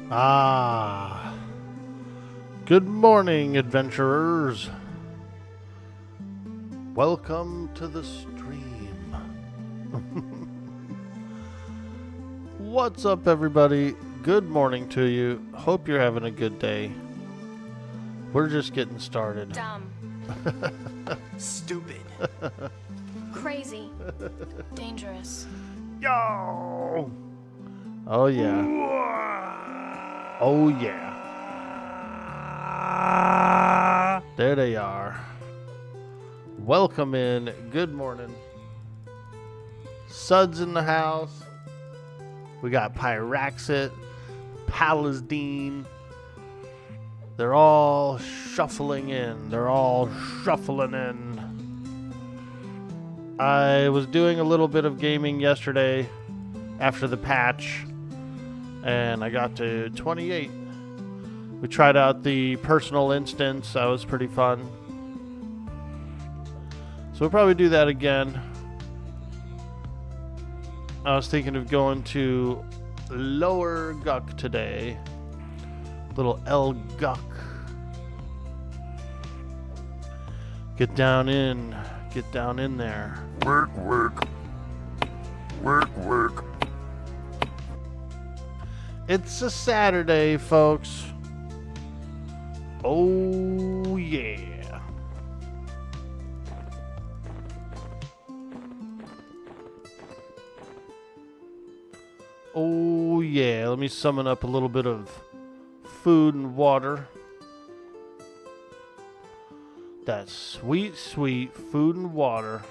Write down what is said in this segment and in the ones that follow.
Ah, good morning, adventurers. Welcome to the stream. What's up, everybody? Good morning to you. Hope you're having a good day. We're just getting started. Dumb. Stupid. Crazy. Dangerous. Yo! Oh, yeah. Oh, yeah. There they are. Welcome in. Good morning. Suds in the house. We got Pyraxit, Palasdine. They're all shuffling in. They're all shuffling in. I was doing a little bit of gaming yesterday after the patch, and I got to 28. We tried out the personal instance. That was pretty fun. So we'll probably do that again. I was thinking of going to Lower Guck today. Little El Guck. Get down in. Get down in there. Work, work. Work, work. It's a Saturday, folks. Oh, yeah. Oh, yeah. Let me summon up a little bit of food and water. That sweet, sweet food and water.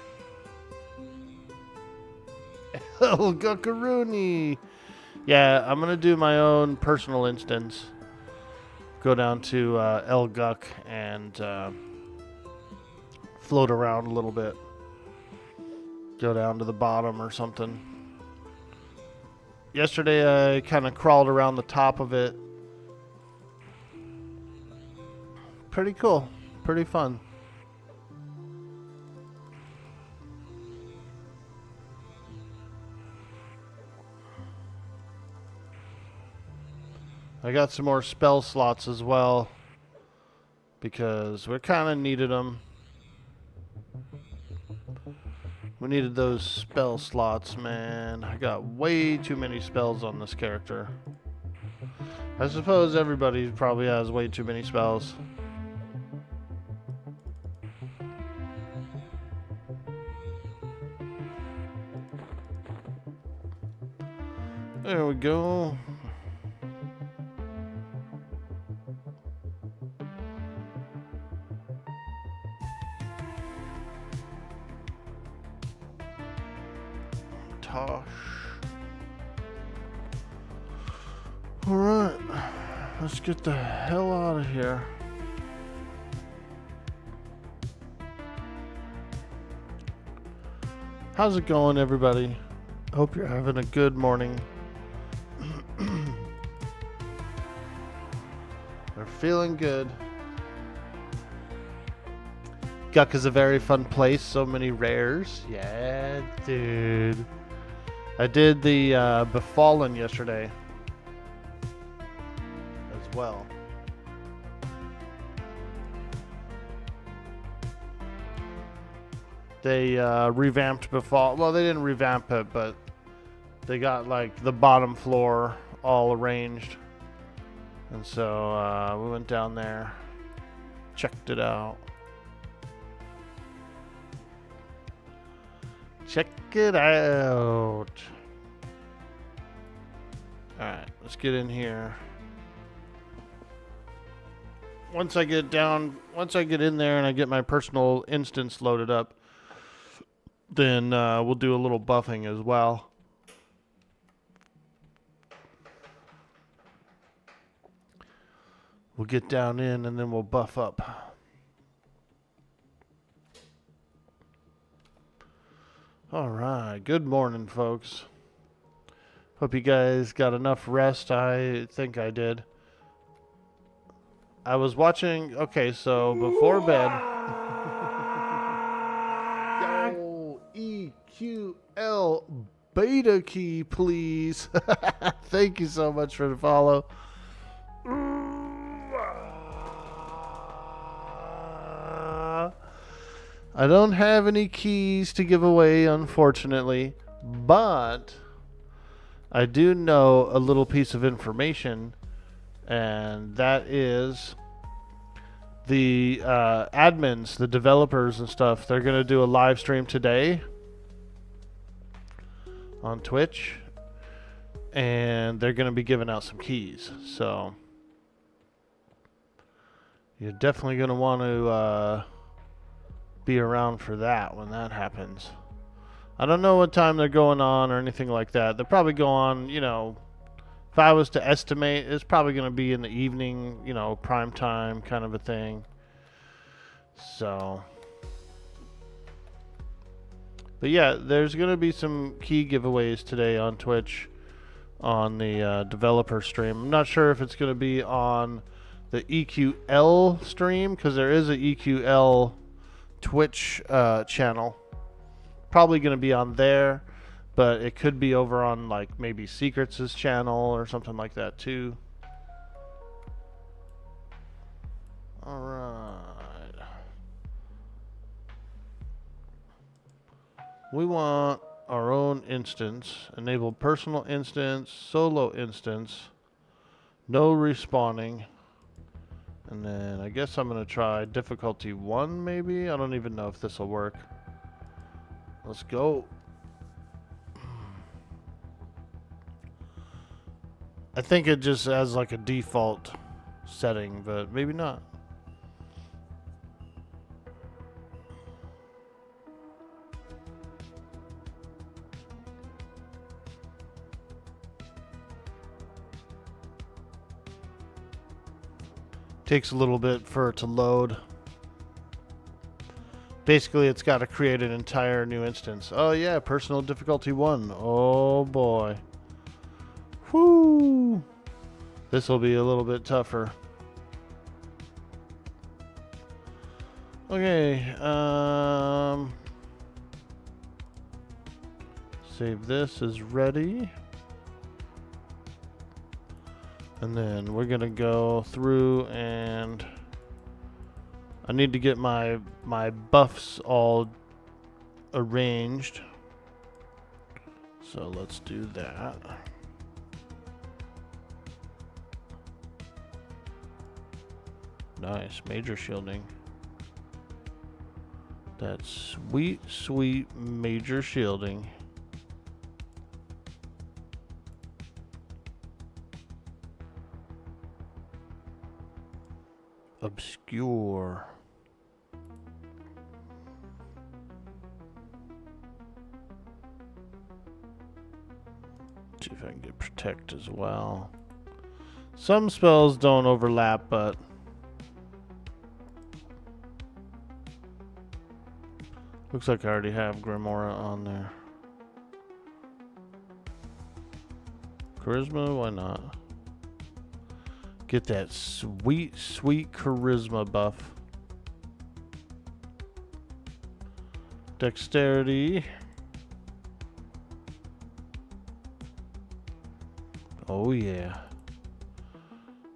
El Guckaroony. Yeah, I'm going to do my own personal instance. Go down to El Guck and float around a little bit. Go down to the bottom or something. Yesterday I kind of crawled around the top of it. Pretty cool. Pretty fun. I got some more spell slots as well, because we kind of needed them. We needed those spell slots, man. I got way too many spells on this character. I suppose everybody probably has way too many spells. There we go. Tosh. Alright. Let's get the hell out of here. How's it going, everybody? Hope you're having a good morning. We're feeling good. Guck is a very fun place. So many rares. Yeah, dude. I did the Befallen yesterday as well. They revamped Befallen. Well, they didn't revamp it, but they got like the bottom floor all arranged. And so we went down there, checked it out. Check it out. Alright, let's get in here. Once I get in there and I get my personal instance loaded up, then we'll do a little buffing as well. We'll get down in and then we'll buff up. Alright, good morning, folks. Hope you guys got enough rest. I think I did. I was watching, okay, so before bed. Yo, EQL beta key, please. Thank you so much for the follow. I don't have any keys to give away, unfortunately, but I do know a little piece of information, and that is the admins, the developers and stuff. They're going to do a live stream today on Twitch, and they're going to be giving out some keys. So you're definitely going to want to be around for that when that happens. I don't know what time they're going on or anything like that. They'll probably go on, you know, if I was to estimate, it's probably going to be in the evening, you know, prime time kind of a thing. So, but yeah, there's going to be some key giveaways today on Twitch on the developer stream. I'm not sure if it's going to be on the EQL stream, because there is a EQL Twitch channel. Probably going to be on there, but it could be over on like maybe Secrets' channel or something like that too. All right. We want our own instance. Enable personal instance, solo instance, no respawning. And then I guess I'm going to try difficulty 1 maybe. I don't even know if this will work. Let's go. I think it just has like a default setting, but maybe not. Takes a little bit for it to load. Basically, it's got to create an entire new instance. Oh yeah, personal difficulty 1. Oh boy. Whoo! This will be a little bit tougher. Okay, save this as ready. And then we're gonna go through, and I need to get my buffs all arranged. So let's do that. Nice, major shielding. That's sweet, sweet major shielding. Obscure. See if I can get protect as well. Some spells don't overlap, but looks like I already have Grimoire on there. Charisma, why not? Get that sweet, sweet charisma buff. Dexterity. Oh yeah.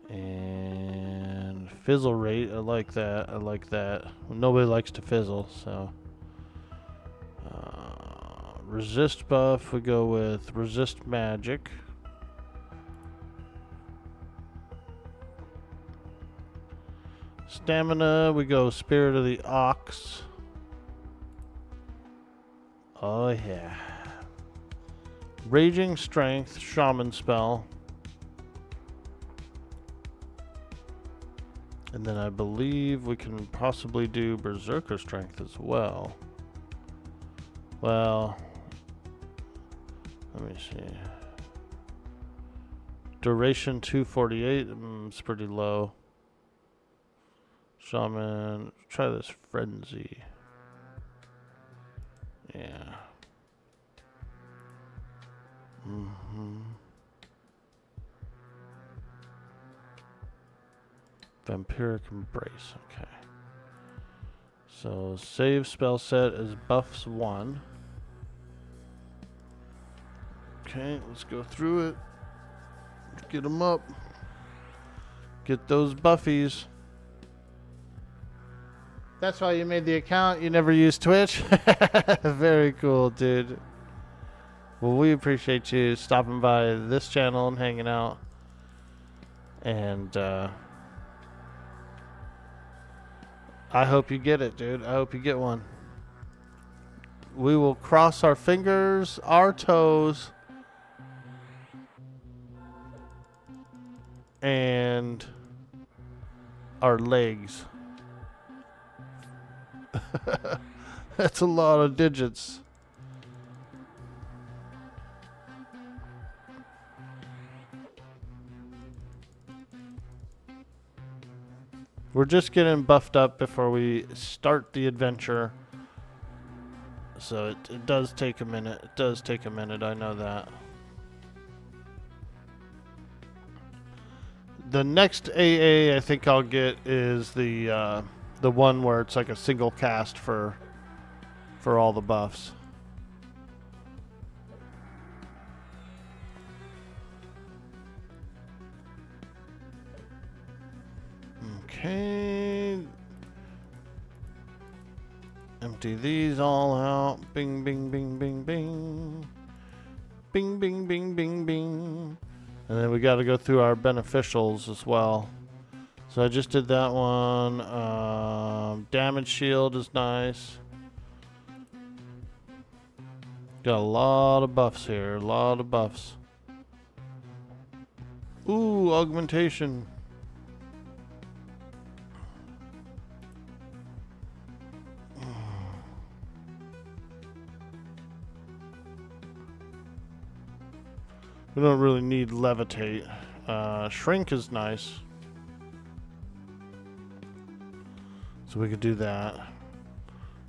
And fizzle rate, I like that. I like that. Nobody likes to fizzle, so. Resist buff, we go with resist magic. Stamina, we go Spirit of the Ox. Oh yeah. Raging Strength, Shaman spell. And then I believe we can possibly do Berserker Strength as well. Well, let me see. Duration 248, it's pretty low. Shaman, try this Frenzy. Yeah. Vampiric Embrace, okay. So save spell set is buffs 1. Okay, let's go through it. Get them up. Get those buffies. That's why you made the account. You never use Twitch. Very cool, dude. Well, we appreciate you stopping by this channel and hanging out. And I hope you get it, dude. I hope you get one. We will cross our fingers, our toes, and our legs. That's a lot of digits. We're just getting buffed up before we start the adventure. So it does take a minute. It does take a minute, I know that. The next AA I think I'll get is the one where it's like a single cast for all the buffs. Okay. Empty these all out. Bing, bing, bing, bing, bing. Bing, bing, bing, bing, bing. And then we got to go through our beneficials as well. So I just did that one. Damage shield is nice. Got a lot of buffs here. A lot of buffs. Ooh, augmentation. We don't really need levitate. Shrink is nice. So we could do that.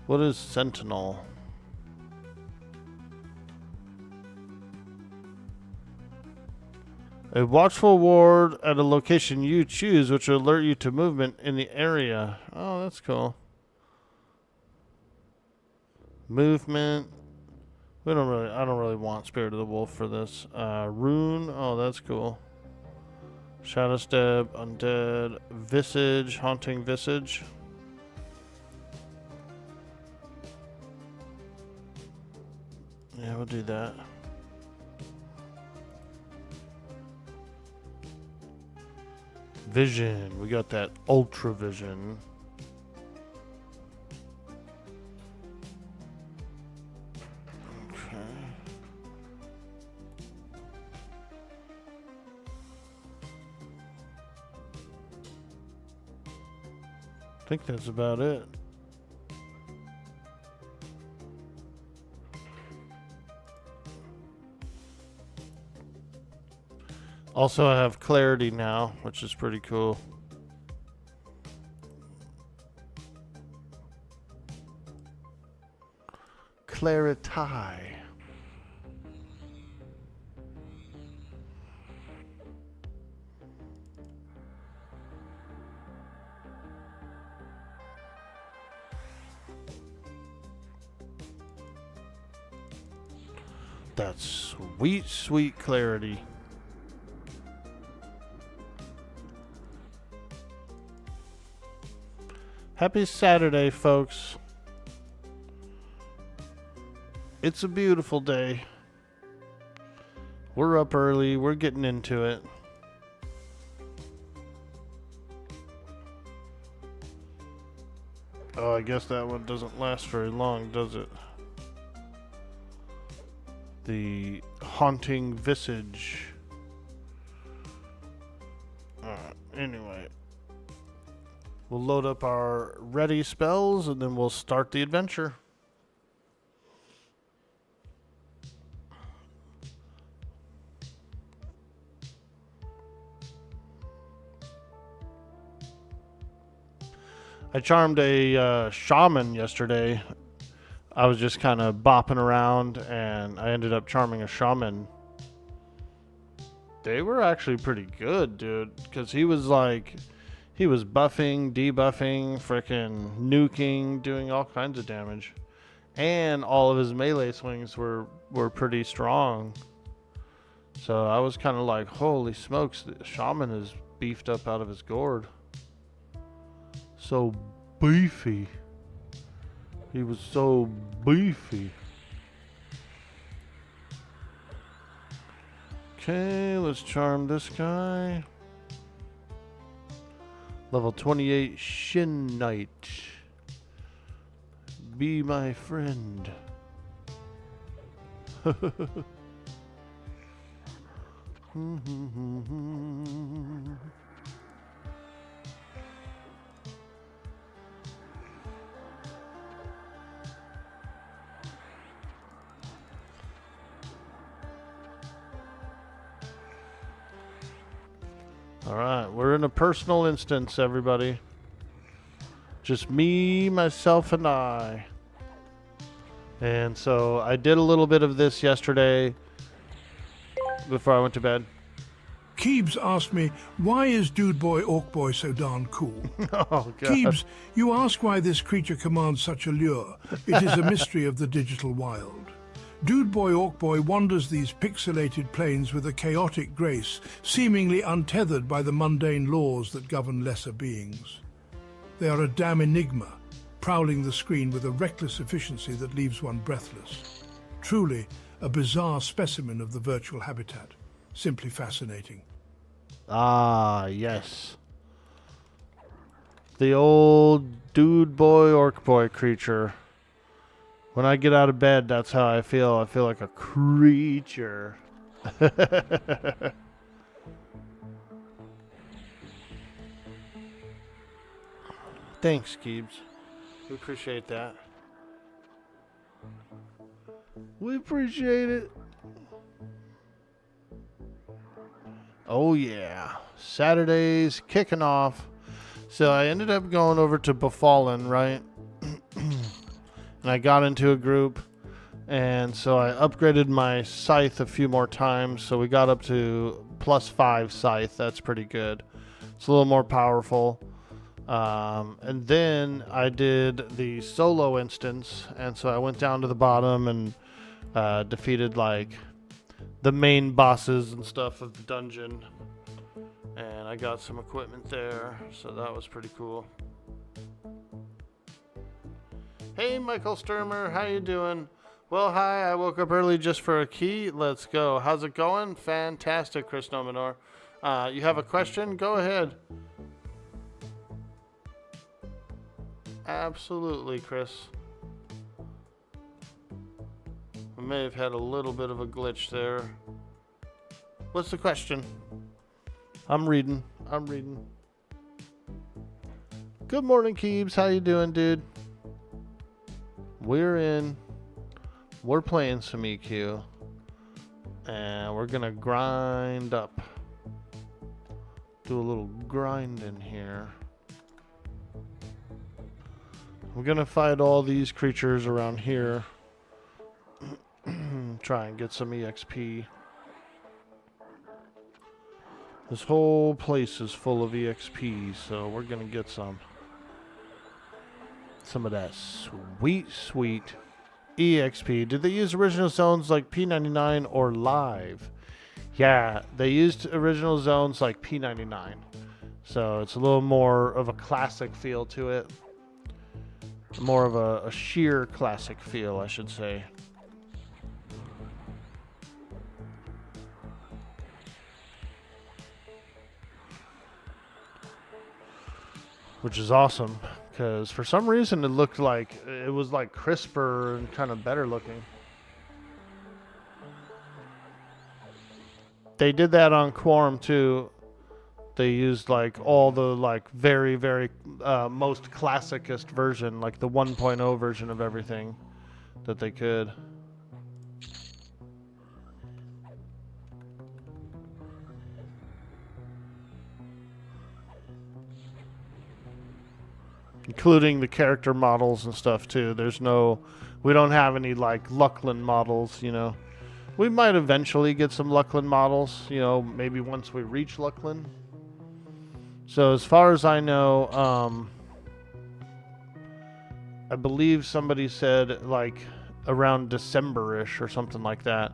What is Sentinel? A watchful ward at a location you choose, which will alert you to movement in the area. Oh, that's cool. Movement. I don't really want Spirit of the Wolf for this. Rune. Oh, that's cool. Shadow Step, Undead, Visage, Haunting Visage. Yeah, we'll do that. Vision. We got that Ultra Vision. I think that's about it. Also, I have clarity now, which is pretty cool. Clarity. That's sweet, sweet clarity. Happy Saturday, folks. It's a beautiful day. We're up early. We're getting into it. Oh, I guess that one doesn't last very long, does it? The Haunting Visage. Anyway. We'll load up our ready spells and then we'll start the adventure. I charmed a shaman yesterday. I was just kind of bopping around and I ended up charming a shaman. They were actually pretty good, dude, because he was buffing, debuffing, frickin' nuking, doing all kinds of damage. And all of his melee swings were pretty strong. So I was kind of like, holy smokes, the shaman is beefed up out of his gourd. So beefy. He was so beefy. Okay, let's charm this guy. Level 28 Shin Knight. Be my friend. Alright, we're in a personal instance, everybody. Just me, myself, and I. And so I did a little bit of this yesterday before I went to bed. Keebs asked me, why is Dude Boy Orkboy so darn cool? Oh, God. Keebs, you ask why this creature commands such allure. It is a mystery of the digital wild. Dude Boy Orkboy wanders these pixelated planes with a chaotic grace, seemingly untethered by the mundane laws that govern lesser beings. They are a damn enigma, prowling the screen with a reckless efficiency that leaves one breathless. Truly, a bizarre specimen of the virtual habitat. Simply fascinating. Ah, yes. The old Dude Boy Orkboy creature. When I get out of bed, that's how I feel. I feel like a creature. Thanks, Keebs. We appreciate that. We appreciate it. Oh, yeah. Saturday's kicking off. So I ended up going over to Befallen, right? And I got into a group, and so I upgraded my scythe a few more times, so we got up to +5 scythe. That's pretty good. It's a little more powerful. And then I did the solo instance, and so I went down to the bottom and defeated like the main bosses and stuff of the dungeon, and I got some equipment there, so that was pretty cool. Hey, Michael Sturmer, how you doing? Well, hi, I woke up early just for a key. Let's go. How's it going? Fantastic, Chris Nominor. You have a question? Go ahead. Absolutely, Chris. I may have had a little bit of a glitch there. What's the question? I'm reading. Good morning, Keebs. How you doing, dude? We're playing some EQ, and we're gonna grind up. Do a little grind in here. We're gonna fight all these creatures around here. Try and get some EXP. This whole place is full of EXP, so we're gonna get some of that sweet EXP. Did they use original zones like P99 or live? Yeah, they used original zones like P99. So it's a little more of a classic feel to it. More of a sheer classic feel, I should say. Which is awesome, because for some reason it looked like it was like crisper and kind of better looking. They did that on Quorum too. They used like all the like very most classicest version, like the 1.0 version of everything that they could. Including the character models and stuff too. We don't have any like Luckland models, you know. We might eventually get some Luckland models, you know, maybe once we reach Luckland. So as far as I know, I believe somebody said like around December-ish or something like that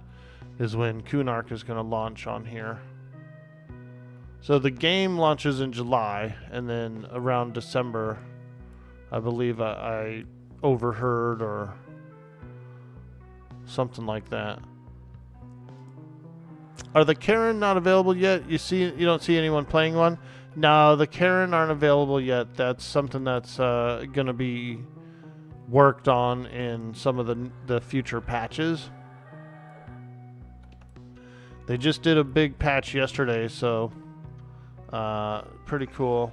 is when Kunark is going to launch on here. So the game launches in July, and then around December, I believe I overheard or something like that. Are the Karen not available yet? You don't see anyone playing one? No, the Karen aren't available yet. That's something that's going to be worked on in some of the future patches. They just did a big patch yesterday, so pretty cool.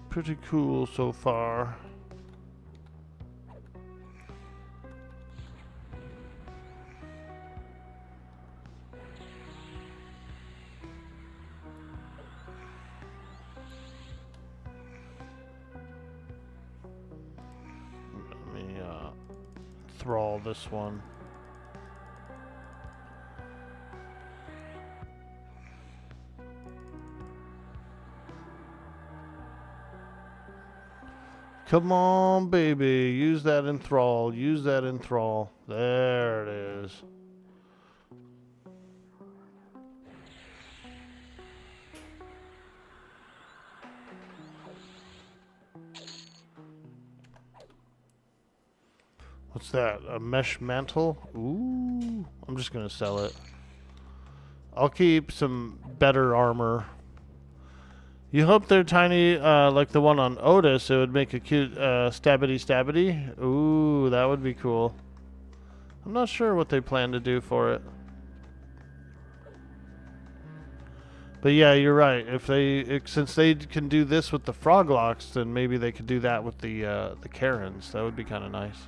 Pretty cool so far. Let me thrall this one. Come on, baby. Use that enthrall. Use that enthrall. There it is. What's that? A mesh mantle? Ooh. I'm just going to sell it. I'll keep some better armor. You hope they're tiny, like the one on Otis. It would make a cute stabity. Ooh, that would be cool. I'm not sure what they plan to do for it. But yeah, you're right. Since they can do this with the Froglocks, then maybe they could do that with the Karens. That would be kind of nice.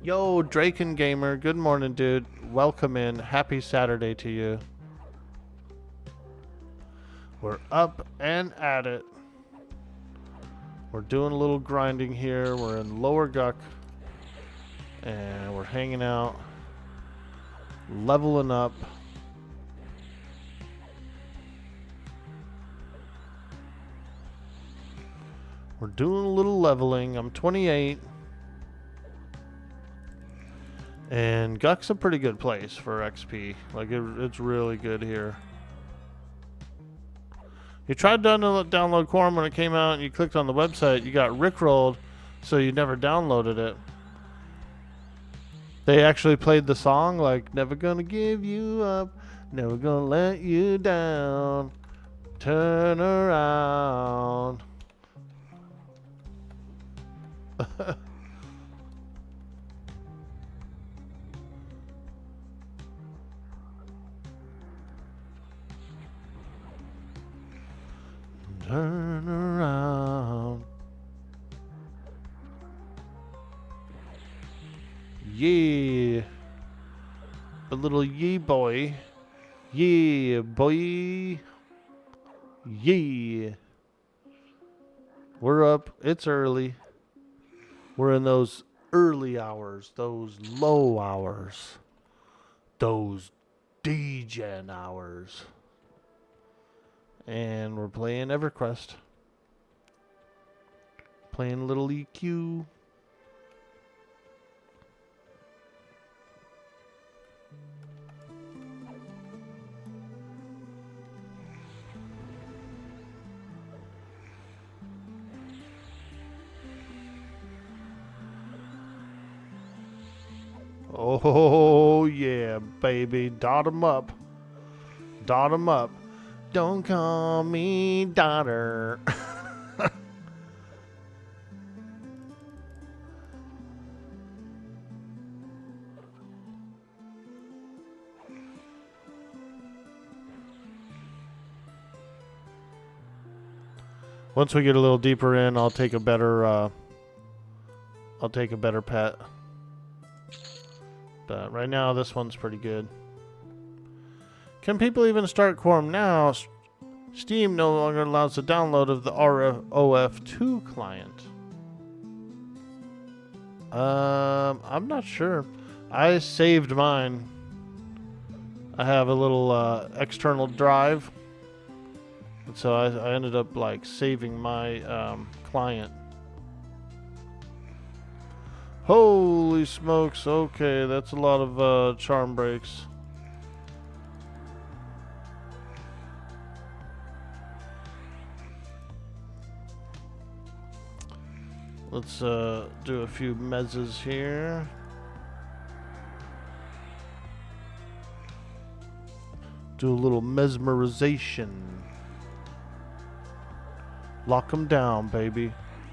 Yo, Draken Gamer, good morning, dude. Welcome in. Happy Saturday to you. We're up and at it. We're doing a little grinding here. We're in Lower Guck. And we're hanging out. Leveling up. We're doing a little leveling. I'm 28. And Guck's a pretty good place for XP. Like, it's really good here. You tried to download Quorum when it came out and you clicked on the website. You got rickrolled, so you never downloaded it. They actually played the song, like, never gonna give you up, never gonna let you down, turn around. Turn around. Yeah. A little yee boy. Yeah, boy. Yeah. We're up. It's early. We're in those early hours, those low hours, those degen hours. And we're playing Everquest. Playing a little EQ. Oh yeah, baby. Dot 'em up. Dot 'em up. Don't call me daughter. Once we get a little deeper in, I'll take a better pet. But right now, this one's pretty good. Can people even start Quorum now? Steam no longer allows the download of the ROF2 client. I'm not sure. I saved mine. I have a little external drive. And so I ended up like saving my client. Holy smokes. Okay, that's a lot of charm breaks. Let's do a few mezzes here. Do a little mesmerization. Lock 'em down, baby.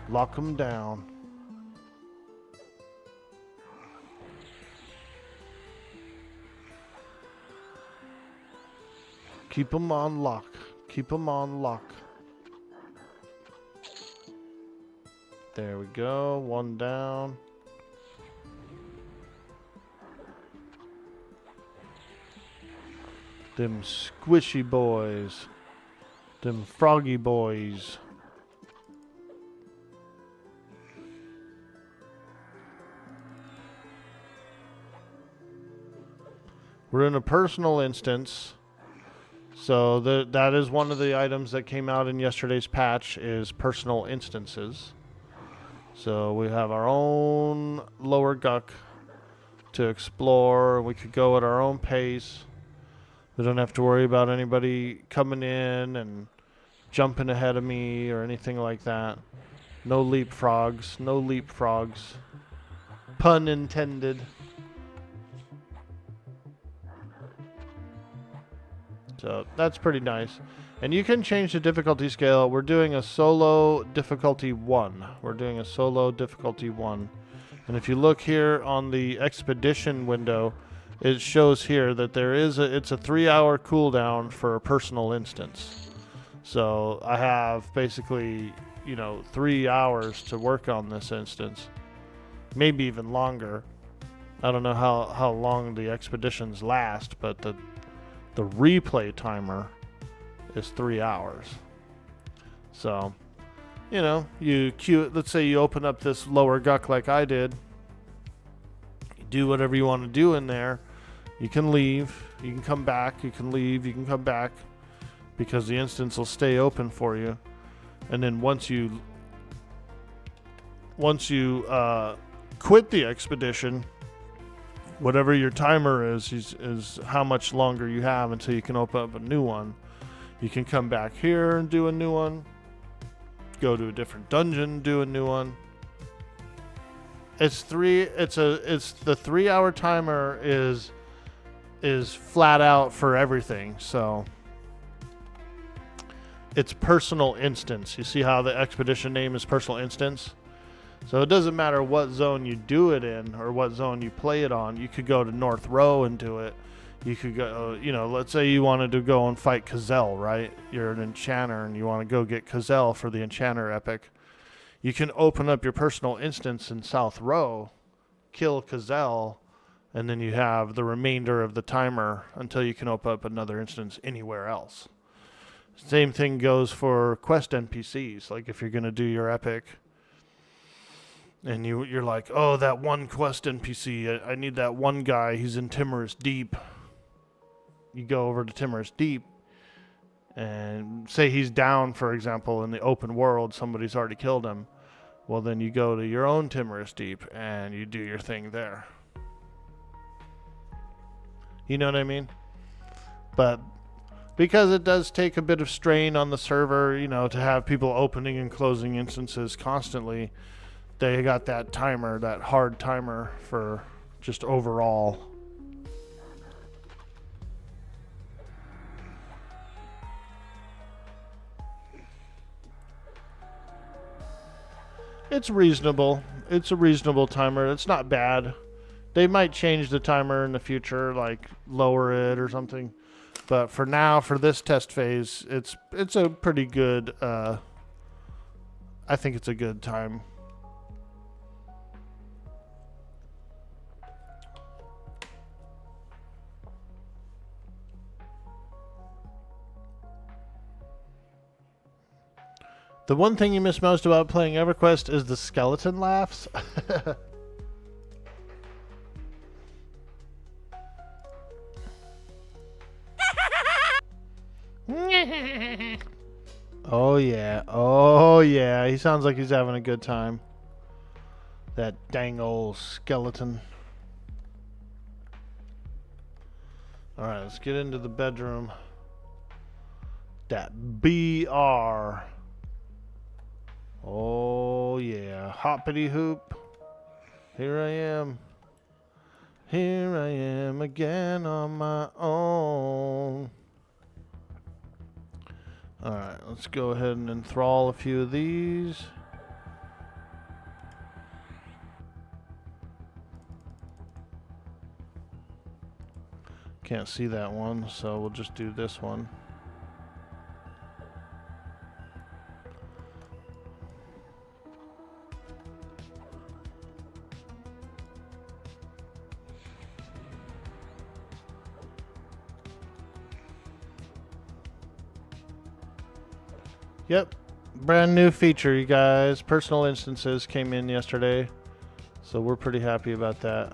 Lock 'em down. Keep 'em on lock. Keep 'em on lock. There we go. One down. Them squishy boys. Them froggy boys. We're in a personal instance. So that is one of the items that came out in yesterday's patch is personal instances. So we have our own lower guck to explore. We could go at our own pace. We don't have to worry about anybody coming in and jumping ahead of me or anything like that. No leapfrogs. No leapfrogs. Pun intended. So that's pretty nice. And you can change the difficulty scale. We're doing a solo difficulty 1. We're doing a solo difficulty 1. And if you look here on the expedition window, it shows here that it's a 3-hour cooldown for a personal instance. So I have basically, 3 hours to work on this instance. Maybe even longer. I don't know how long the expeditions last, but the replay timer is 3 hours. So, let's say you open up this lower guck like I did. You do whatever you want to do in there. You can leave. You can come back. You can leave. You can come back. Because the instance will stay open for you. And then once you quit the expedition, whatever your timer is how much longer you have until you can open up a new one. You can come back here and do a new one. Go to a different dungeon, do a new one. It's the 3-hour timer is flat out for everything. So it's personal instance. You see how the expedition name is personal instance? So it doesn't matter what zone you do it in or what zone you play it on. You could go to North Row and do it. You could go, let's say you wanted to go and fight Cazelle, right? You're an enchanter and you want to go get Cazelle for the enchanter epic. You can open up your personal instance in South Row, kill Cazelle, and then you have the remainder of the timer until you can open up another instance anywhere else. Same thing goes for quest NPCs. Like if you're going to do your epic, and you're like, oh, that one quest NPC, I need that one guy, he's in Timorous Deep. You go over to Timorous Deep, and say he's down, for example, in the open world, somebody's already killed him. Well, then you go to your own Timorous Deep, and you do your thing there. You know what I mean? But because it does take a bit of strain on the server, to have people opening and closing instances constantly, they got that timer, that hard timer for just overall. It's reasonable. It's a reasonable timer. It's not bad. They might change the timer in the future, like lower it or something. But for now, for this test phase, it's a pretty good, I think it's a good time. The one thing you miss most about playing EverQuest is the skeleton laughs. Oh yeah, oh yeah, he sounds like he's having a good time. That dang old skeleton. Alright, let's get into the bedroom. That BR. Oh yeah, hoppity hoop. Here I am. Here I am again on my own. Alright, let's go ahead and enthrall a few of these. Can't see that one, so we'll just do this one. Yep, brand new feature, you guys. Personal instances came in yesterday, so we're pretty happy about that.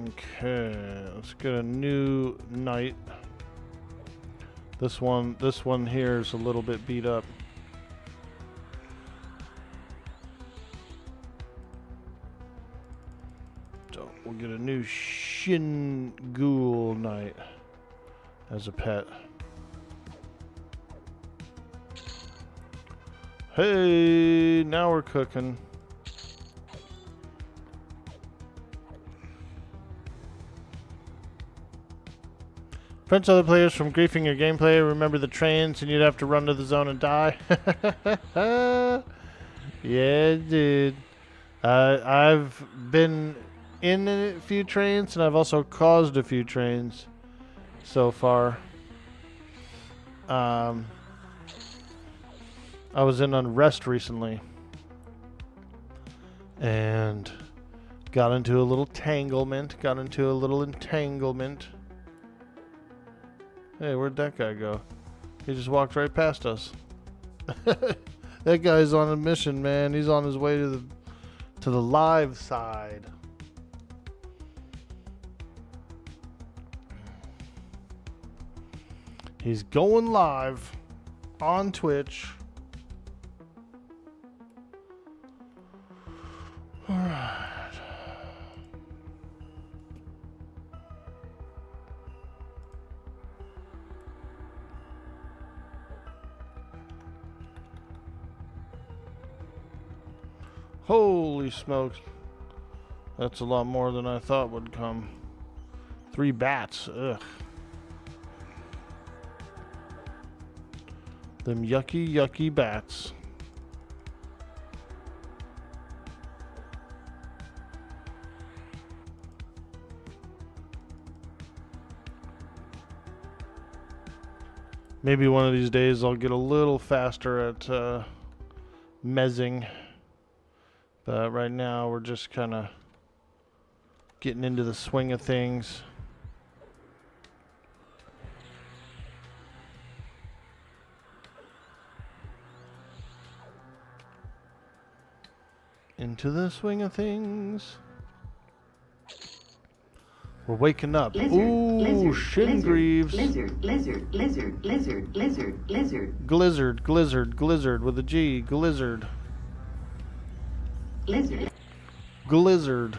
Okay, let's get a new knight. This one here is a little bit beat up. So we'll get a new Shin Ghoul knight as a pet. Hey, now we're cooking. Prevents other players from griefing your gameplay. Remember the trains and you'd have to run to the zone and die. Yeah, dude. I've been in a few trains and I've also caused a few trains so far. I was in Unrest recently and got into a little entanglement. Hey, where'd that guy go? He just walked right past us. That guy's on a mission, man. He's on his way to the live side. He's going live on Twitch. All right. Holy smokes. That's a lot more than I thought would come. 3 bats. Ugh. Them yucky, yucky bats. Maybe one of these days I'll get a little faster at mezzing. But right now we're just kind of getting into the swing of things. Into the swing of things. We're waking up. Ooh, Shin Greaves. Blizzard Glizzard with a G. Glizzard. Blizzard. Glizzard.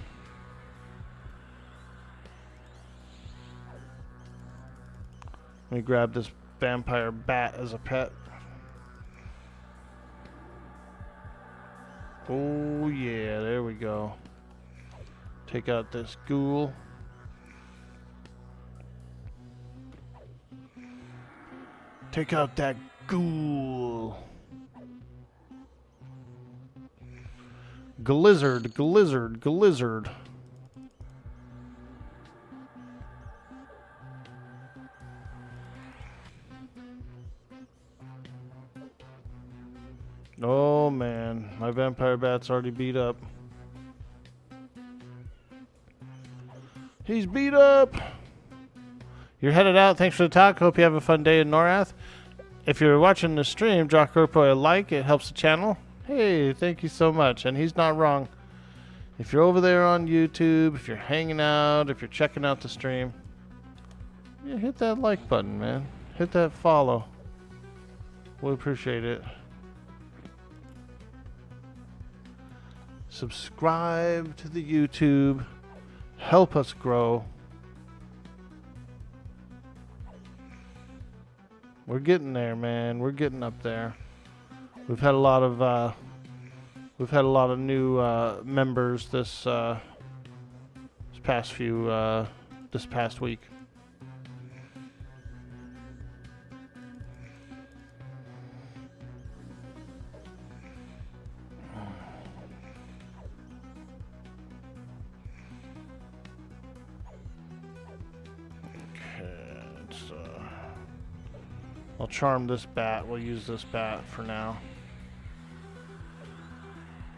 Let me grab this vampire bat as a pet. Oh yeah, there we go. Take out this ghoul. Take out that ghoul. Glizzard, glizzard, glizzard. Oh man, my vampire bat's already beat up. He's beat up. You're headed out. Thanks for the talk. Hope you have a fun day in Norath. If you're watching the stream, drop Orkboy a like. It helps the channel. Hey, thank you so much. And he's not wrong. If you're over there on YouTube, if you're hanging out, if you're checking out the stream, yeah, hit that like button, man. Hit that follow. We appreciate it. Subscribe to the YouTube. help us grow. We're getting there, man. We're getting up there. We've had a lot of new members this past week. I'll charm this bat. We'll use this bat for now.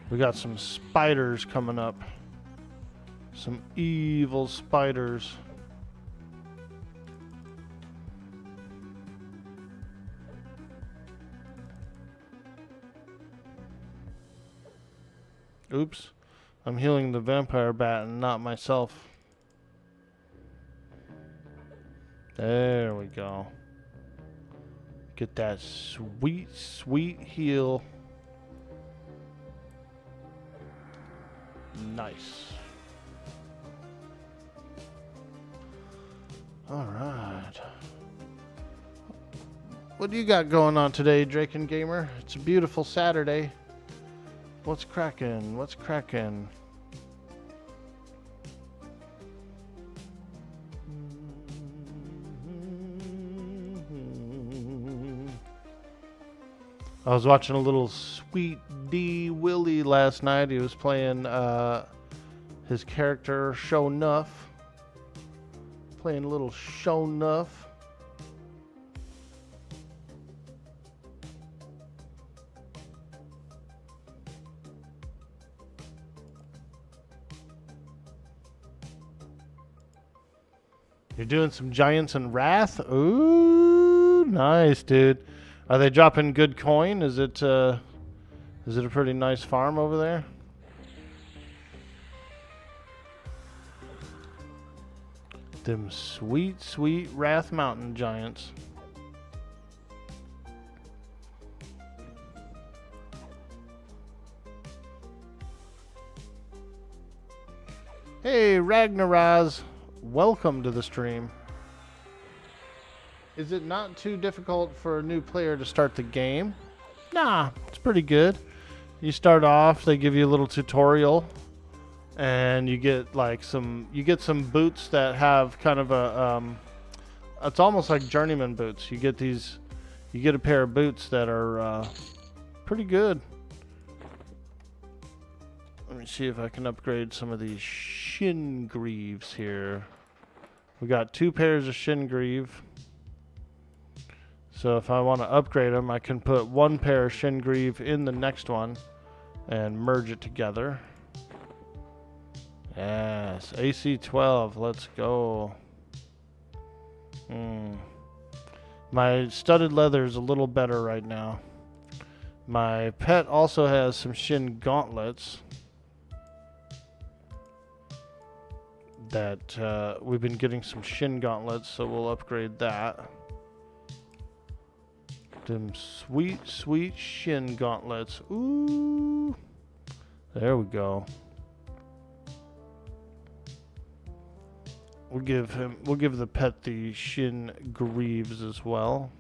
We got some spiders coming up. Some evil spiders. Oops. I'm healing the vampire bat and not myself. There we go. Get that sweet, sweet heal. Nice. All right. What do you got going on today, Drake and Gamer? It's a beautiful Saturday. What's cracking? What's cracking? I was watching a little Sweet D Willie last night. He was playing his character Show Nuff. Playing a little Show Nuff. You're doing some Giants and Wrath? Ooh, nice, dude. Are they dropping good coin? Is it a pretty nice farm over there? Them sweet, sweet Wrath Mountain Giants. Hey, Ragnaraz. Welcome to the stream. Is it not too difficult for a new player to start the game? Nah, it's pretty good. You start off, they give you a little tutorial, and you get like some boots that have kind of a it's almost like journeyman boots. You get a pair of boots that are pretty good. Let me see if I can upgrade some of these shin greaves here. We got 2 pairs of shin greave. So if I want to upgrade them, I can put 1 pair of shin greave in the next one and merge it together. Yes, AC12, let's go. My studded leather is a little better right now. My pet also has some shin gauntlets that we've been getting some shin gauntlets, so we'll upgrade that. Them sweet, sweet shin gauntlets. Ooh. There we go. We'll give the pet the shin greaves as well.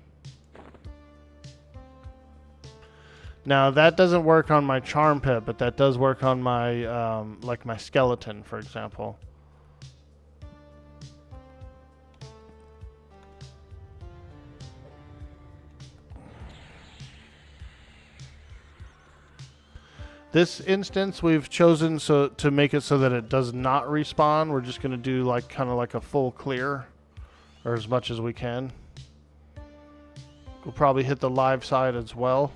Now that doesn't work on my charm pet, but that does work on my like my skeleton, for example. This instance we've chosen to make it so that it does not respawn. We're just going to do kind of like a full clear, or as much as we can. We'll probably hit the live side as well.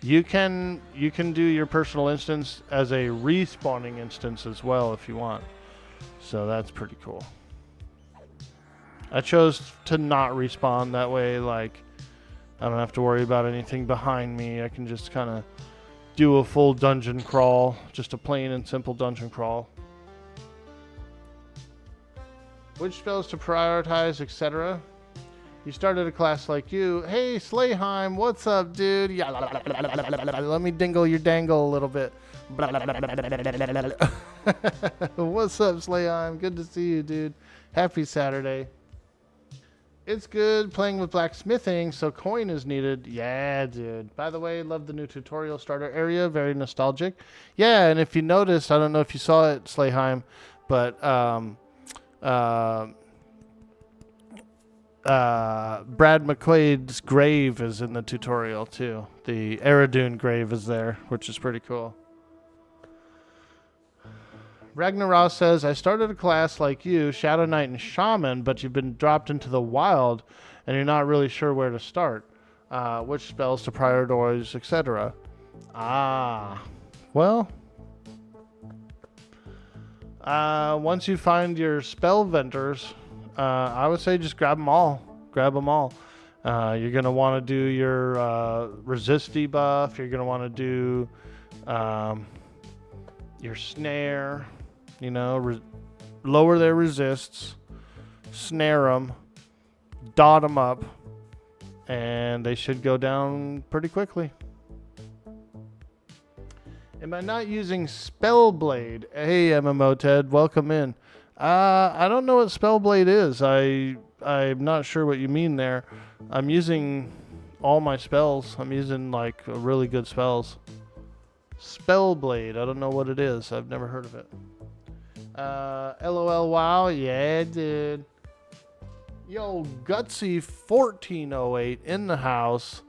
You can do your personal instance as a respawning instance as well if you want. So that's pretty cool. I chose to not respawn, that way I don't have to worry about anything behind me. I can just kind of do a full dungeon crawl. Just a plain and simple dungeon crawl. Which spells to prioritize, etc. He started a class like you. Hey, Slayheim, what's up, dude? Yeah, let me dingle your dangle a little bit. What's up, Slayheim? Good to see you, dude. Happy Saturday. It's good playing with blacksmithing, so coin is needed. Yeah, dude. By the way, love the new tutorial starter area. Very nostalgic. Yeah, and if you noticed, I don't know if you saw it, Slayheim, but Brad McQuaid's grave is in the tutorial too. The Eridune grave is there, which is pretty cool. Ragnaros says, I started a class like you, Shadow Knight and Shaman, but you've been dropped into the wild and you're not really sure where to start, which spells to prioritize, etc. Well, once you find your spell vendors, I would say just grab them all. Grab them all. You're going to want to do your resist debuff. You're going to want to do your snare. You know, lower their resists, snare them, dot them up, and they should go down pretty quickly. Am I not using Spellblade? Hey, MMO Ted, welcome in. I don't know what Spellblade is. I'm not sure what you mean there. I'm using all my spells. I'm using like really good spells. Spellblade, I don't know what it is. I've never heard of it. LOL, wow, yeah, dude. Yo, Gutsy1408 in the house.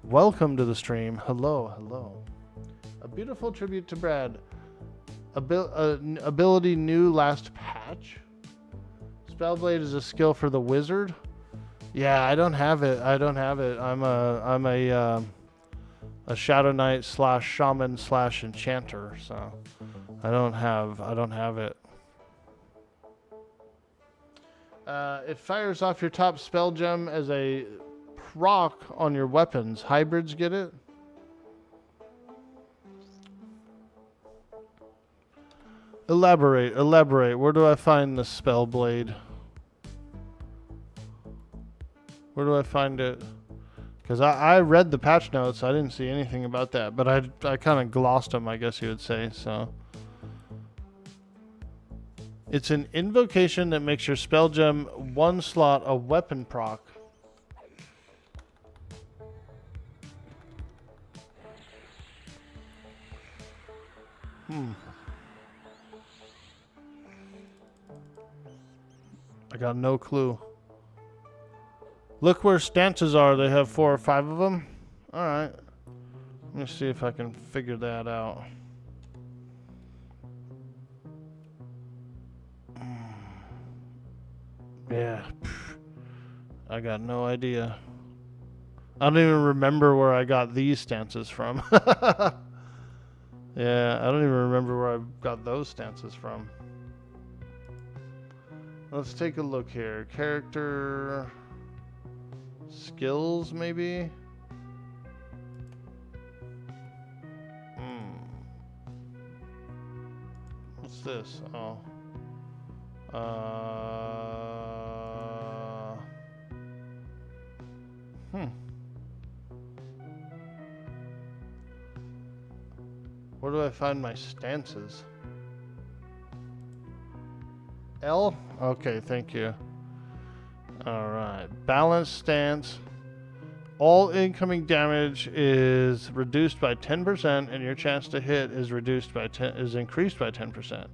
Welcome to the stream. Hello, hello. A beautiful tribute to Brad. Ability new last patch. Spellblade is a skill for the wizard. Yeah, I don't have it. I'm a Shadow Knight / Shaman / Enchanter, so I don't have it. It fires off your top spell gem as a proc on your weapons. Hybrids get it? Elaborate. Where do I find the spell blade? Where do I find it? Because I read the patch notes. I didn't see anything about that. But I kind of glossed them, I guess you would say. So it's an invocation that makes your spell gem one slot a weapon proc. I got no clue. Look where stances are. They have 4 or 5 of them. All right. Let me see if I can figure that out. Yeah. I got no idea. I don't even remember where I got these stances from. Yeah, I don't even remember where I got those stances from. Let's take a look here. Character skills, maybe? What's this? Oh. Where do I find my stances? L? Okay, thank you. Alright. Balanced stance. All incoming damage is reduced by 10% and your chance to hit is increased by 10%.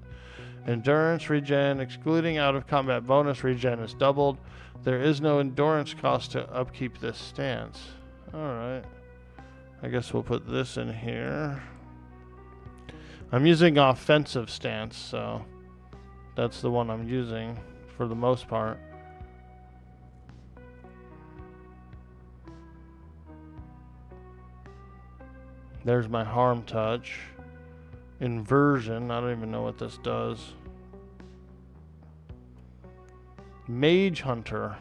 Endurance regen, excluding out of combat bonus regen, is doubled. There is no endurance cost to upkeep this stance. Alright. I guess we'll put this in here. I'm using offensive stance, so that's the one I'm using for the most part. There's my harm touch. Inversion, I don't even know what this does. Mage Hunter.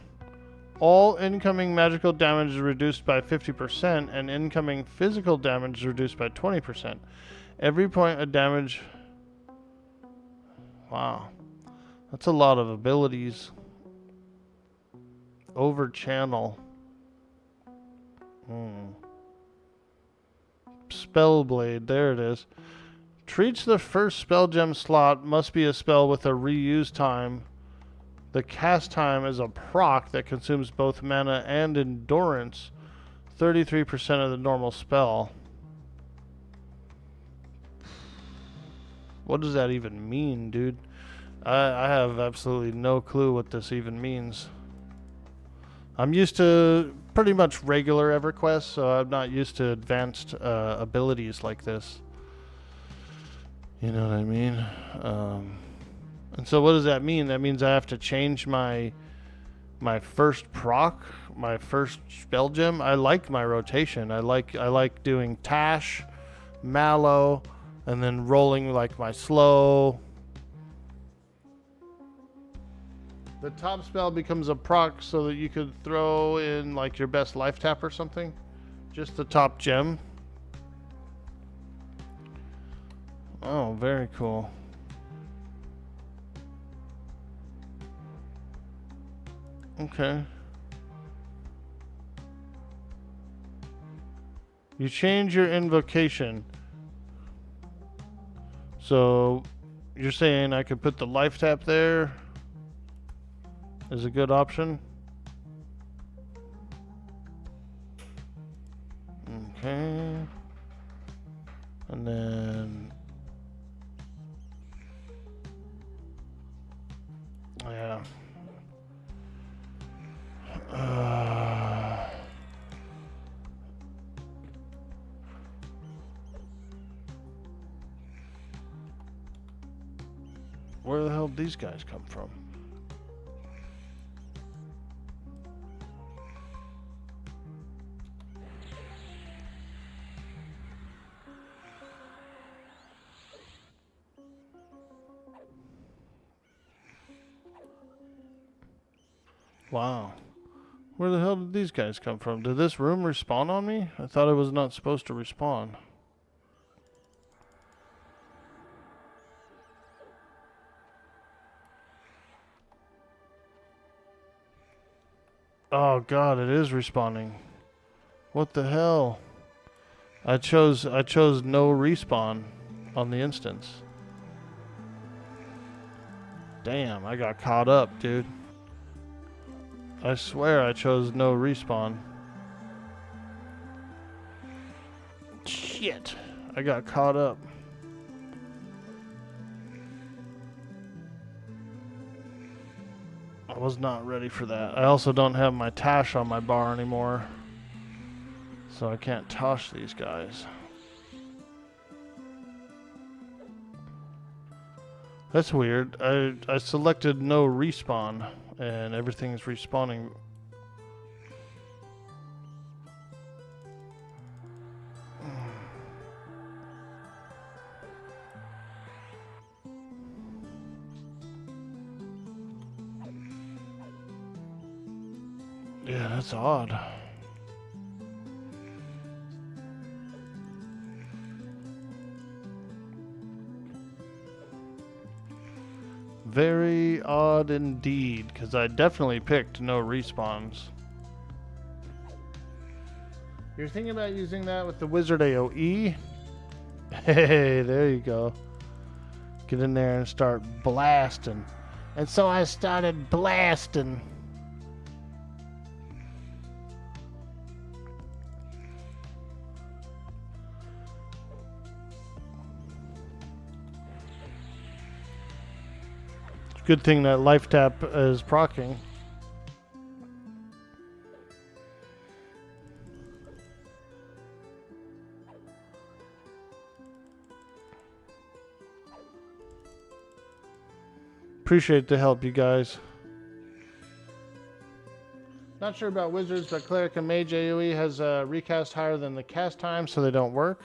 All incoming magical damage is reduced by 50% and incoming physical damage is reduced by 20%. Every point of damage... Wow. That's a lot of abilities. over channel. Spellblade, there it is. Treats the first spell gem slot must be a spell with a reuse time. The cast time is a proc that consumes both mana and endurance. 33% of the normal spell. What does that even mean, dude? I have absolutely no clue what this even means. I'm used to pretty much regular EverQuest, so I'm not used to advanced abilities like this. You know what I mean? And so what does that mean? That means I have to change my first proc, my first spell gem. I like my rotation. I like doing Tash, Mallow, and then rolling like my slow. The top spell becomes a proc so that you could throw in like your best life tap or something. Just the top gem. Oh, very cool. Okay. You change your invocation. So you're saying I could put the life tap there is a good option? Okay. And then yeah. Where the hell did these guys come from? Wow. Where the hell did these guys come from? Did this room respawn on me? I thought it was not supposed to respawn. Oh god, it is respawning. What the hell? I chose no respawn on the instance. Damn, I got caught up, dude. I swear I chose no respawn. Shit. I got caught up. I was not ready for that. I also don't have my Tash on my bar anymore. So I can't tosh these guys. That's weird. I selected no respawn and everything's respawning. Yeah, that's odd. Very odd indeed, because I definitely picked no respawns. You're thinking about using that with the Wizard AoE? Hey, there you go. Get in there and start blasting. And so I started blasting. Good thing that life tap is proccing. Appreciate the help, you guys. Not sure about wizards, but cleric and mage AoE has a recast higher than the cast time, so they don't work.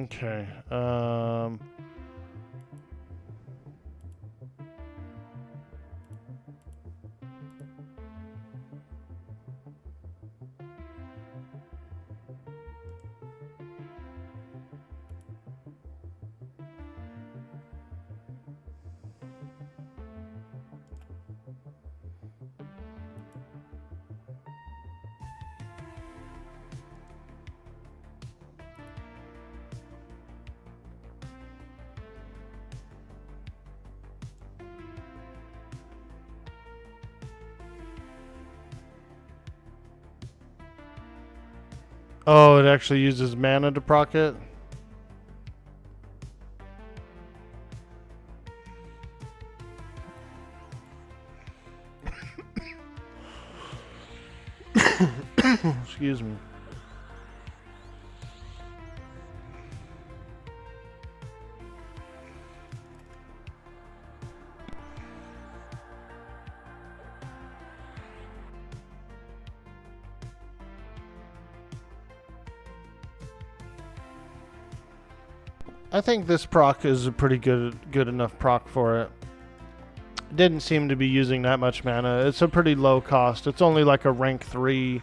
Okay. Oh, it actually uses mana to proc it? Excuse me. I think this proc is a pretty good enough proc for it. Didn't seem to be using that much mana. It's a pretty low cost. It's only like a rank 3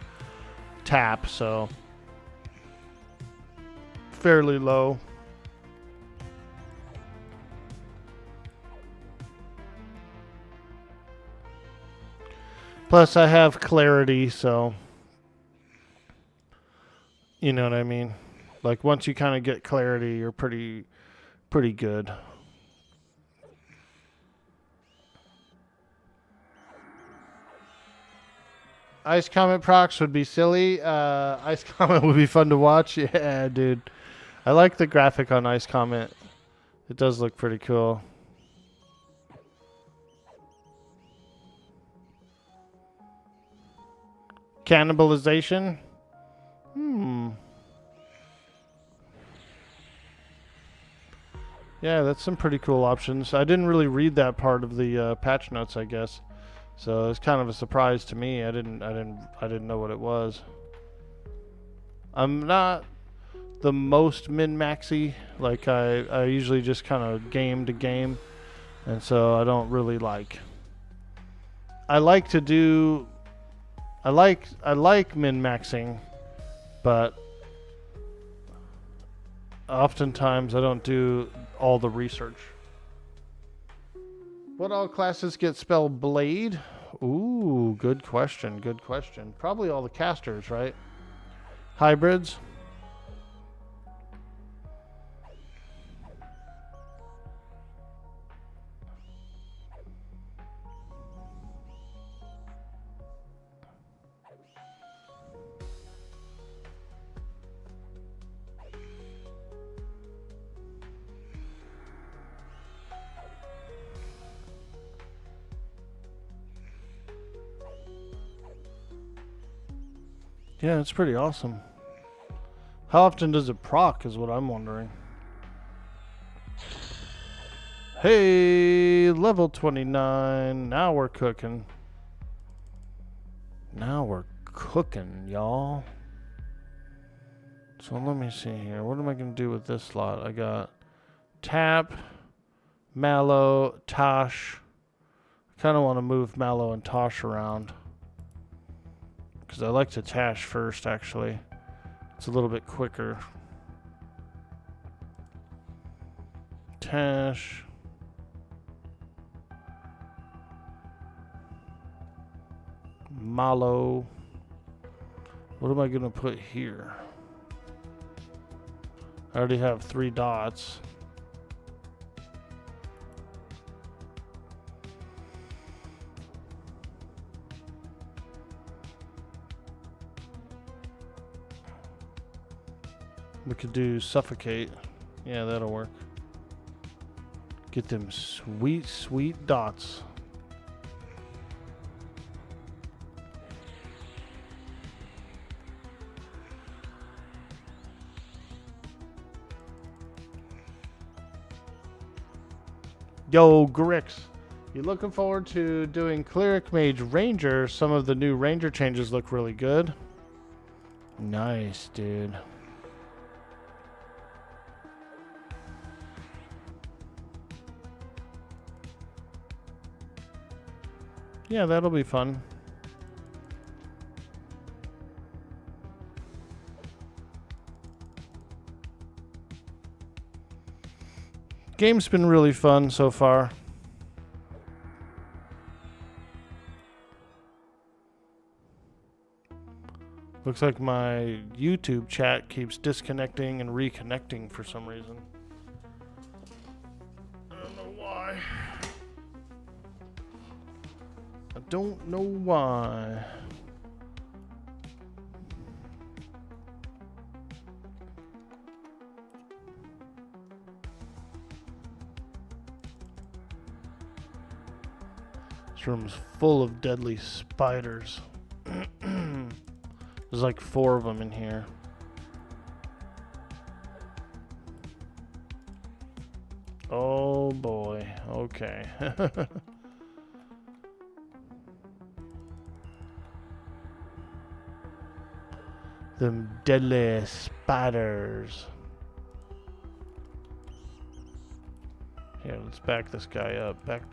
tap, so fairly low. Plus I have clarity, so you know what I mean? Like once you kind of get clarity, you're pretty good. Ice Comet procs would be silly. Ice Comet would be fun to watch. Yeah, dude. I like the graphic on Ice Comet. It does look pretty cool. Cannibalization? Yeah, that's some pretty cool options. I didn't really read that part of the patch notes, I guess. So it's kind of a surprise to me. I didn't know what it was. I'm not the most min-maxy. Like I usually just kind of game to game, and so I don't really like. I like min-maxing, but oftentimes I don't do all the research. What all classes get spell blade? Ooh, good question. Good question. Probably all the casters, right? Hybrids. Yeah, it's pretty awesome. How often does it proc is what I'm wondering. Hey, level 29. Now we're cooking. Now we're cooking, y'all. So let me see here. What am I going to do with this slot? I got Tap, Mallow, Tosh. I kind of want to move Mallow and Tosh around, because I like to Tash first, actually. It's a little bit quicker. Tash. Mallow. What am I going to put here? I already have 3 dots. We could do suffocate. Yeah, that'll work. Get them sweet, sweet dots. Yo, Grix. You looking forward to doing Cleric Mage Ranger? Some of the new Ranger changes look really good. Nice, dude. Yeah, that'll be fun. Game's been really fun so far. Looks like my YouTube chat keeps disconnecting and reconnecting for some reason. I don't know why. I don't know why. This room's full of deadly spiders. There's like 4 of them in here. Oh boy. Okay. Them deadly spiders. Here, let's back this guy up. Back.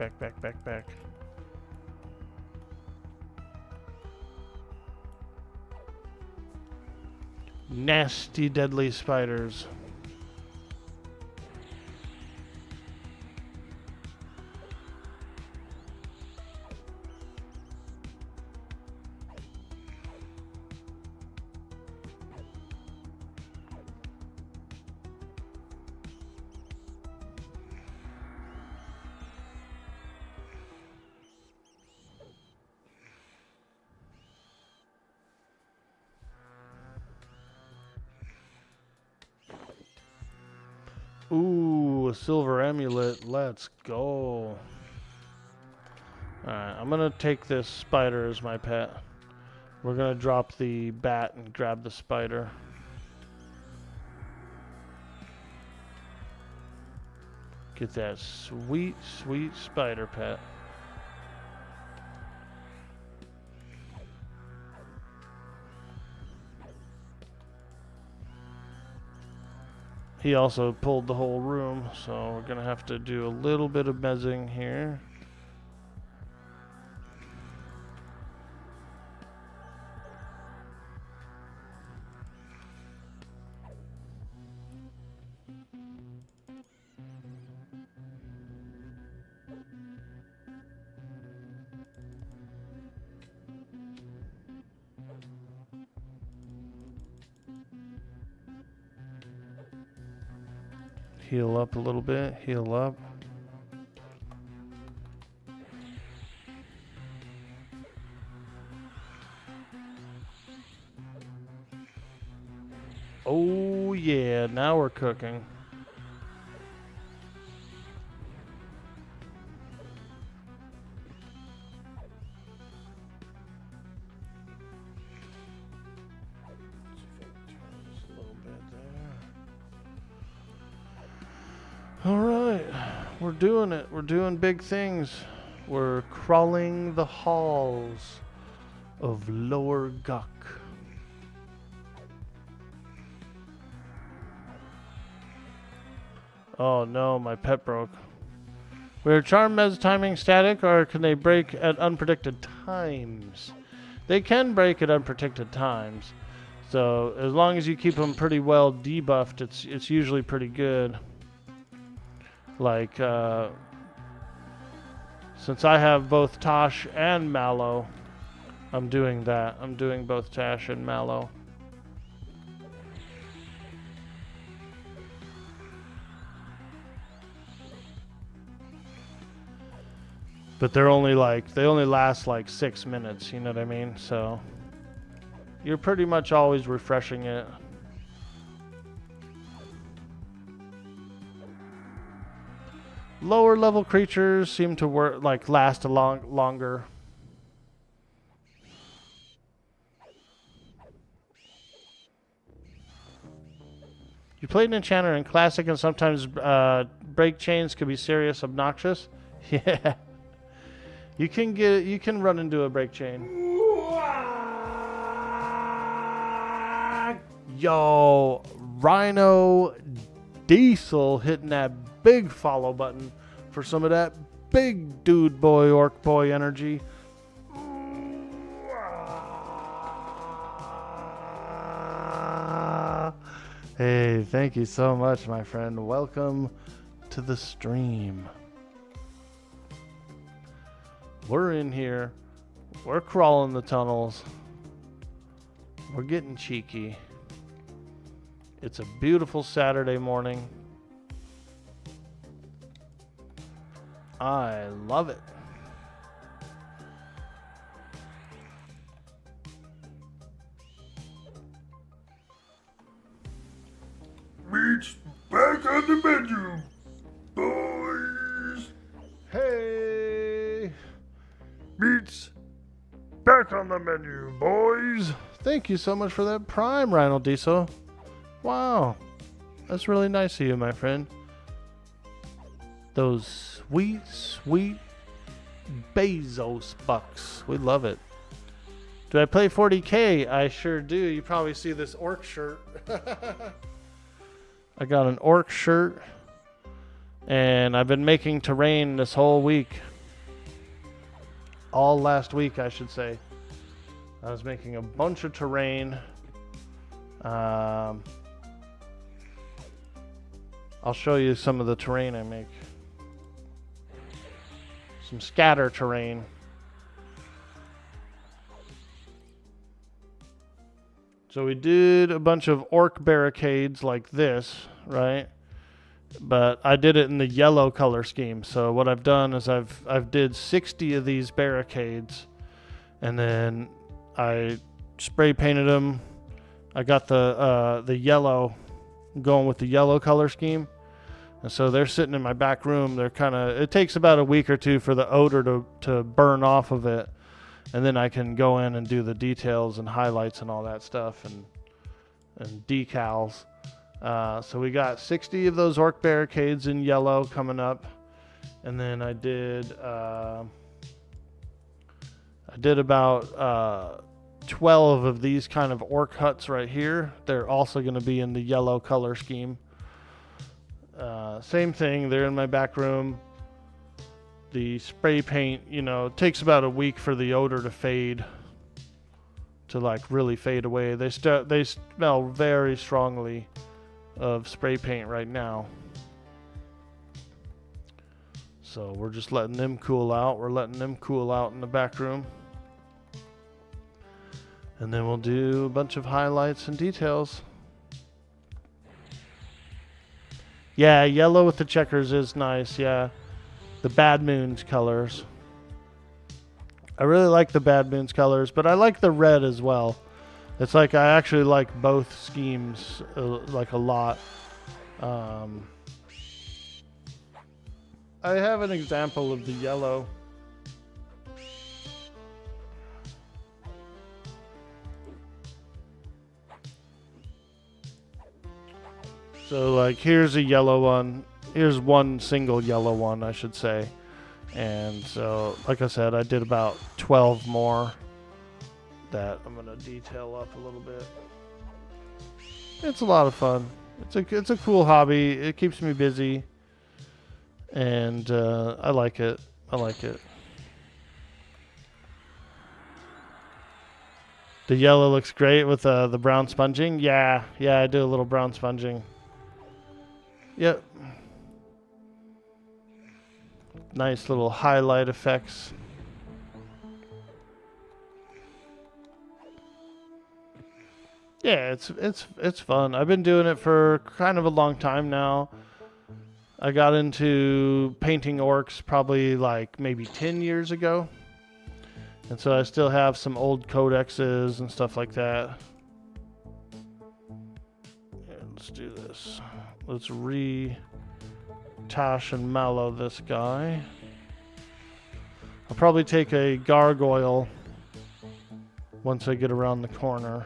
Nasty, deadly spiders. Ooh, a silver amulet. Let's go. Alright, I'm gonna take this spider as my pet. We're gonna drop the bat and grab the spider. Get that sweet, sweet spider pet. He also pulled the whole room, so we're gonna have to do a little bit of mezzing here. Heal up a little bit, heal up. Oh yeah, now we're cooking. Alright, we're doing it. We're doing big things. We're crawling the halls of Lower Guk. Oh no, my pet broke. Were charm mez timing static, or can they break at unpredicted times? They can break at unpredicted times. So as long as you keep them pretty well debuffed, it's usually pretty good. Like, since I have both Tosh and Mallow, I'm doing that. I'm doing both Tash and Mallow. But they only last like 6 minutes, you know what I mean? So you're pretty much always refreshing it. Lower level creatures seem to last a longer. You played an enchanter in classic, and sometimes break chains can be serious, obnoxious. Yeah, you can run into a break chain. Yo, Rhino Diesel hitting that big follow button for some of that big dude boy, orc boy energy. Hey, thank you so much, my friend. Welcome to the stream. We're in here. We're crawling the tunnels. We're getting cheeky. It's a beautiful Saturday morning. I love it. Meat's back on the menu, boys. Hey! Meat's back on the menu, boys. Thank you so much for that Prime, Rhino Diesel. Wow. That's really nice of you, my friend. Those sweet, sweet Bezos bucks. We love it. Do I play 40K? I sure do. You probably see this orc shirt. I got an orc shirt. And I've been making terrain this whole week. All last week, I should say. I was making a bunch of terrain. I'll show you some of the terrain I make. Some scatter terrain. So we did a bunch of orc barricades like this, right? But I did it in the yellow color scheme. So what I've done is I've did 60 of these barricades, and then I spray painted them. I got the yellow going with the yellow color scheme. And so they're sitting in my back room. They're it takes about a week or two for the odor to burn off of it. And then I can go in and do the details and highlights and all that stuff and decals. So we got 60 of those orc barricades in yellow coming up. And then I did about 12 of these kind of orc huts right here. They're also going to be in the yellow color scheme. Same thing, they're in my back room. The spray paint, it takes about a week for the odor to fade, to like really fade away. They smell very strongly of spray paint right now. So we're just letting them cool out. We're letting them cool out in the back room. And then we'll do a bunch of highlights and details. Yeah, yellow with the checkers is nice, yeah. The Bad Moons colors. I really like the Bad Moons colors, but I like the red as well. It's like I actually like both schemes like a lot. I have an example of the yellow. So like here's a yellow one. Here's one single yellow one, I should say. And so, like I said, I did about 12 more that I'm going to detail up a little bit. It's a lot of fun. It's a cool hobby. It keeps me busy. And I like it. I like it. The yellow looks great with the brown sponging. Yeah, I do a little brown sponging. Yep. Nice little highlight effects. Yeah, it's fun. I've been doing it for kind of a long time now. I got into painting orcs probably like maybe 10 years ago. And so I still have some old codexes and stuff like that. Yeah, let's do this. Let's tash and mallow this guy. I'll probably take a gargoyle once I get around the corner.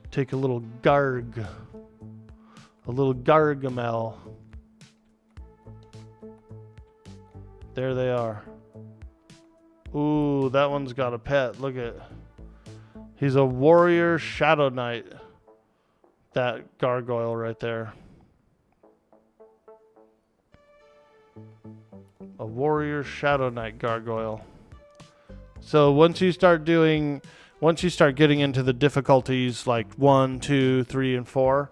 Take a little gargamel. There they are. Ooh, that one's got a pet. Look at. He's a warrior shadow knight. That gargoyle right there. A warrior shadow knight gargoyle. So once you start doing, once you start getting into the difficulties like 1, 2, 3, and 4,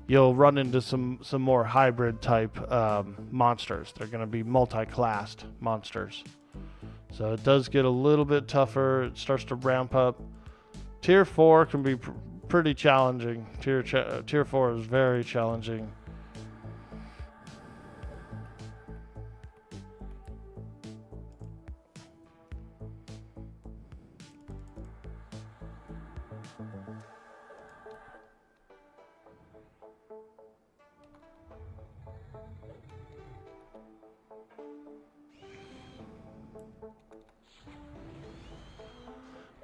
you'll run into some more hybrid type monsters. They're going to be multi-classed monsters. So it does get a little bit tougher. It starts to ramp up. Tier 4 can be pretty challenging. Tier 4 is very challenging.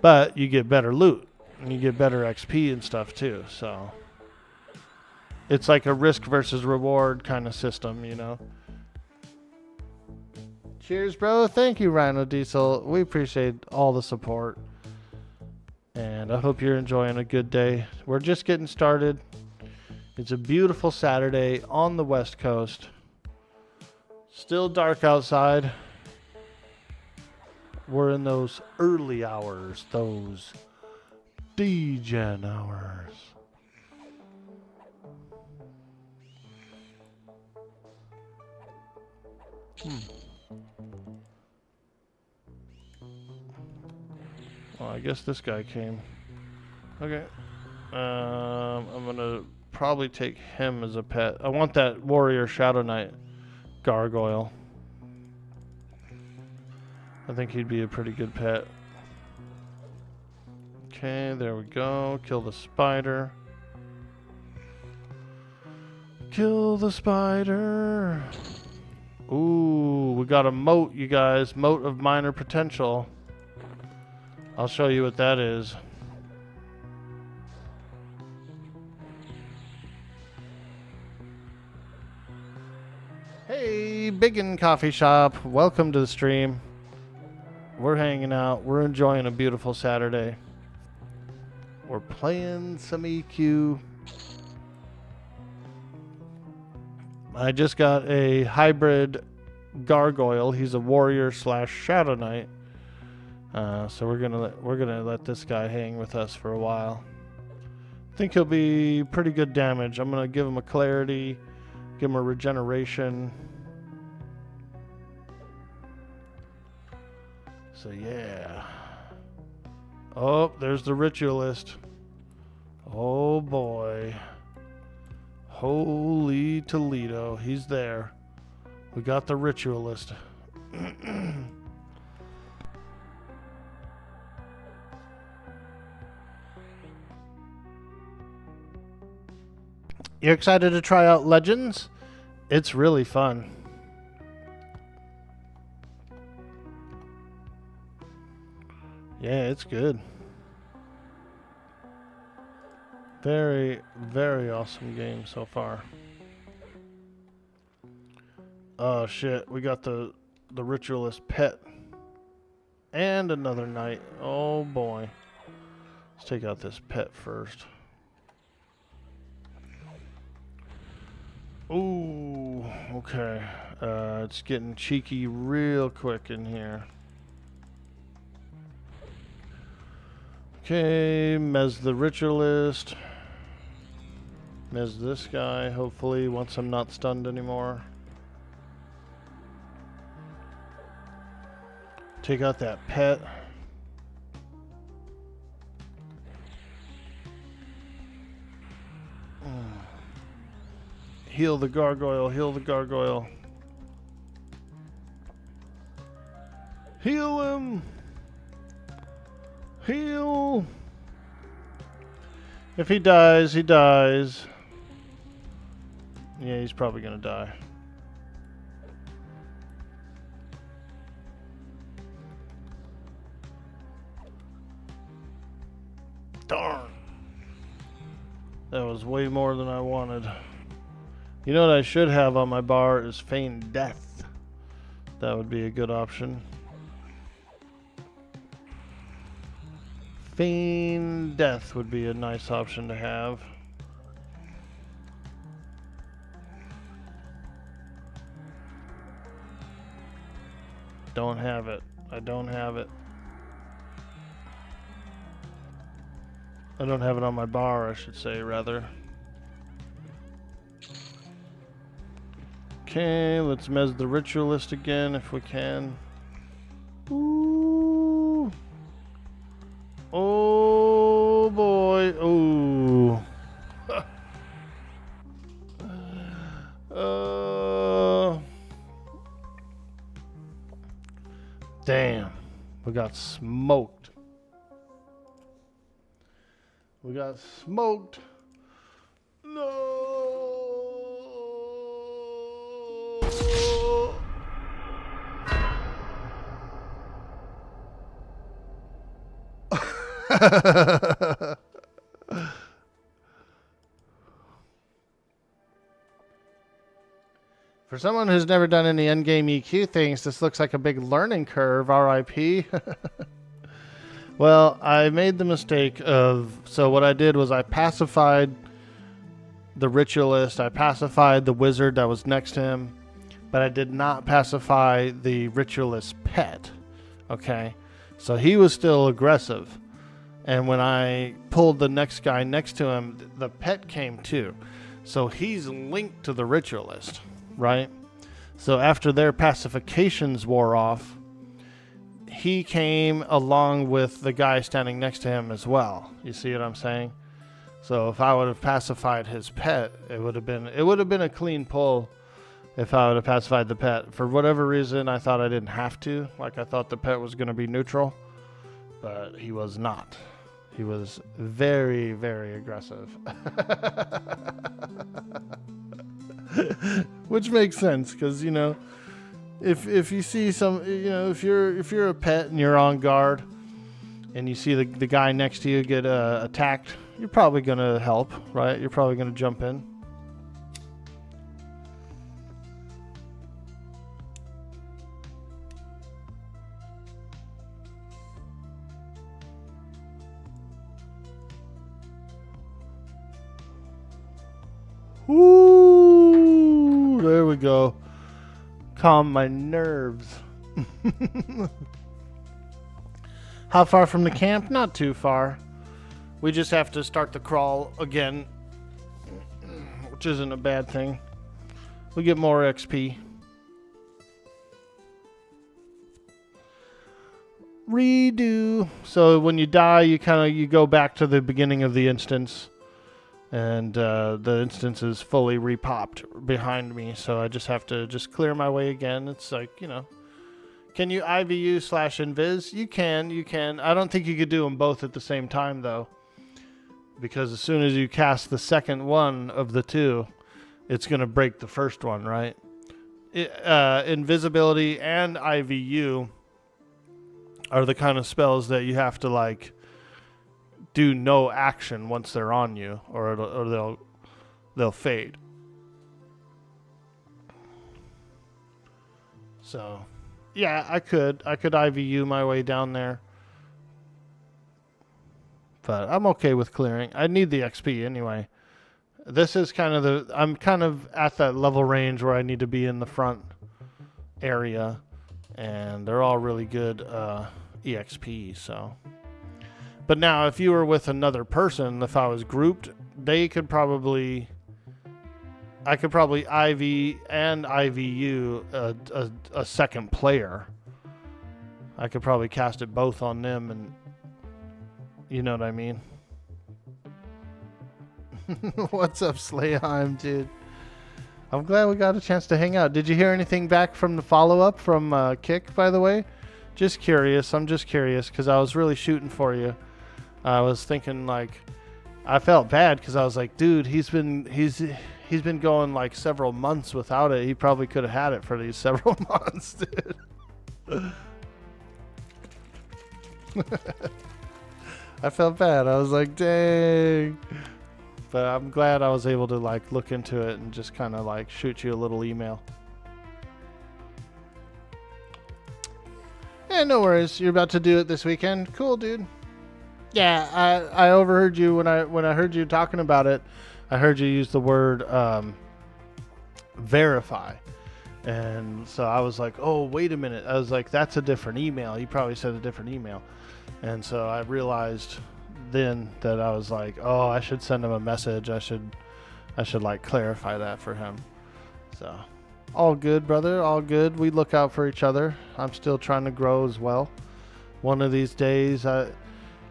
But you get better loot, and you get better XP and stuff too, so it's like a risk versus reward kind of system, you know. Cheers, bro. Thank you, Rhino Diesel. We appreciate all the support, and I hope you're enjoying a good day. We're just getting started. It's a beautiful Saturday on the West Coast. Still dark outside. We're in those early hours, those degen hours. Well, I guess this guy came. Okay. I'm gonna probably take him as a pet. I want that Warrior Shadow Knight gargoyle. I think he'd be a pretty good pet. Okay, there we go. Kill the spider. Kill the spider. Ooh, we got a moat, you guys. Moat of minor potential. I'll show you what that is. Hey, Biggin Coffee Shop. Welcome to the stream. We're hanging out. We're enjoying a beautiful Saturday. We're playing some EQ. I just got a hybrid gargoyle. He's a warrior / shadow knight. So we're gonna let this guy hang with us for a while. I think he'll be pretty good damage. I'm gonna give him a clarity, give him a regeneration. So yeah. Oh, there's the ritualist. Oh boy. Holy Toledo. He's there. We got the ritualist. You're excited to try out Legends? It's really fun. Yeah, it's good. Very, very awesome game so far. Oh shit, we got the ritualist pet. And another knight. Oh boy. Let's take out this pet first. Ooh, okay. It's getting cheeky real quick in here. Okay, Mez the ritualist. Mez this guy, hopefully, once I'm not stunned anymore. Take out that pet. Heal the gargoyle, heal the gargoyle. Heal him! Heal! If he dies, he dies. Yeah, he's probably gonna die. Darn. That was way more than I wanted. You know what I should have on my bar is Feigned Death. That would be a good option. Feigned Death would be a nice option to have. Don't have it. I don't have it. I don't have it on my bar, I should say, rather. Okay, let's mez the ritualist again if we can. Ooh. Oh boy. Ooh. Damn. We got smoked. We got smoked. No. For someone who's never done any endgame EQ things, this looks like a big learning curve, RIP. Well, I made the mistake of... So what I did was I pacified the ritualist. I pacified the wizard that was next to him. But I did not pacify the ritualist pet. Okay? So he was still aggressive. And when I pulled the next guy next to him, the pet came too. So he's linked to the ritualist, right? So after their pacifications wore off, he came along with the guy standing next to him as well. You see what I'm saying? So if I would have pacified his pet, it would have been a clean pull if I would have pacified the pet. For whatever reason, I thought I didn't have to. Like, I thought the pet was going to be neutral, but he was not. He was very, very aggressive. Which makes sense, because, you know, if you see some, you know, if you're a pet and you're on guard and you see the guy next to you get attacked, you're probably going to help, right? You're probably going to jump in. Ooh, there we go. Calm my nerves. How far from the camp? Not too far. We just have to start the crawl again, which isn't a bad thing. We get more XP. Redo. So when you die, you go back to the beginning of the instance. And the instance is fully repopped behind me, so I just have to clear my way again. It's like, you know, can you IVU/invis? You can. I don't think you could do them both at the same time, though, because as soon as you cast the second one of the two, it's going to break the first one, right? Invisibility and IVU are the kind of spells that you have to, like, do no action once they're on you, or they'll fade. So, yeah, I could IVU my way down there, but I'm okay with clearing. I need the XP anyway. This is I'm kind of at that level range where I need to be in the front area, and they're all really good EXP. So. But now, if you were with another person, if I was grouped, I could probably IV and IVU a second player. I could probably cast it both on them, and you know what I mean. What's up, Slayheim, dude? I'm glad we got a chance to hang out. Did you hear anything back from the follow-up from Kick, by the way? Just curious. I'm just curious, because I was really shooting for you. I was thinking, like, I felt bad because I was like, dude, he's been going like several months without it. He probably could have had it for these several months, dude. I felt bad. I was like, dang. But I'm glad I was able to, like, look into it and just kind of, like, shoot you a little email. Yeah, no worries. You're about to do it this weekend. Cool, dude. Yeah, I overheard you when I heard you talking about it. I heard you use the word verify, and so I was like, oh, wait a minute. I was like, that's a different email. You probably said a different email, and so I realized then that I was like, oh, I should send him a message. I should like clarify that for him. So all good, brother. All good. We look out for each other. I'm still trying to grow as well. One of these days, I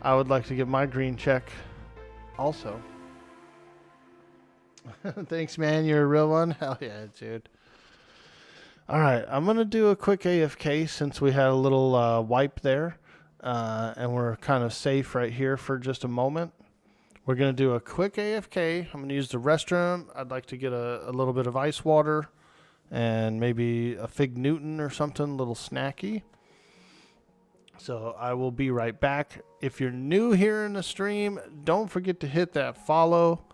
would like to get my green check also. Thanks, man. You're a real one. Hell yeah, dude. All right, I'm going to do a quick AFK since we had a little wipe there. And we're kind of safe right here for just a moment. We're going to do a quick AFK. I'm going to use the restroom. I'd like to get a little bit of ice water and maybe a Fig Newton or something, a little snacky. So I will be right back. If you're new here in the stream, don't forget to hit that follow.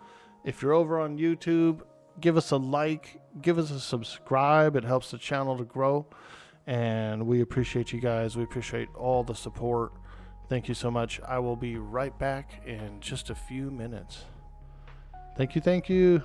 If you're over on YouTube, give us a like, give us a subscribe. It helps the channel to grow. And we appreciate you guys. We appreciate all the support. Thank you so much. I will be right back in just a few minutes. Thank you. Thank you.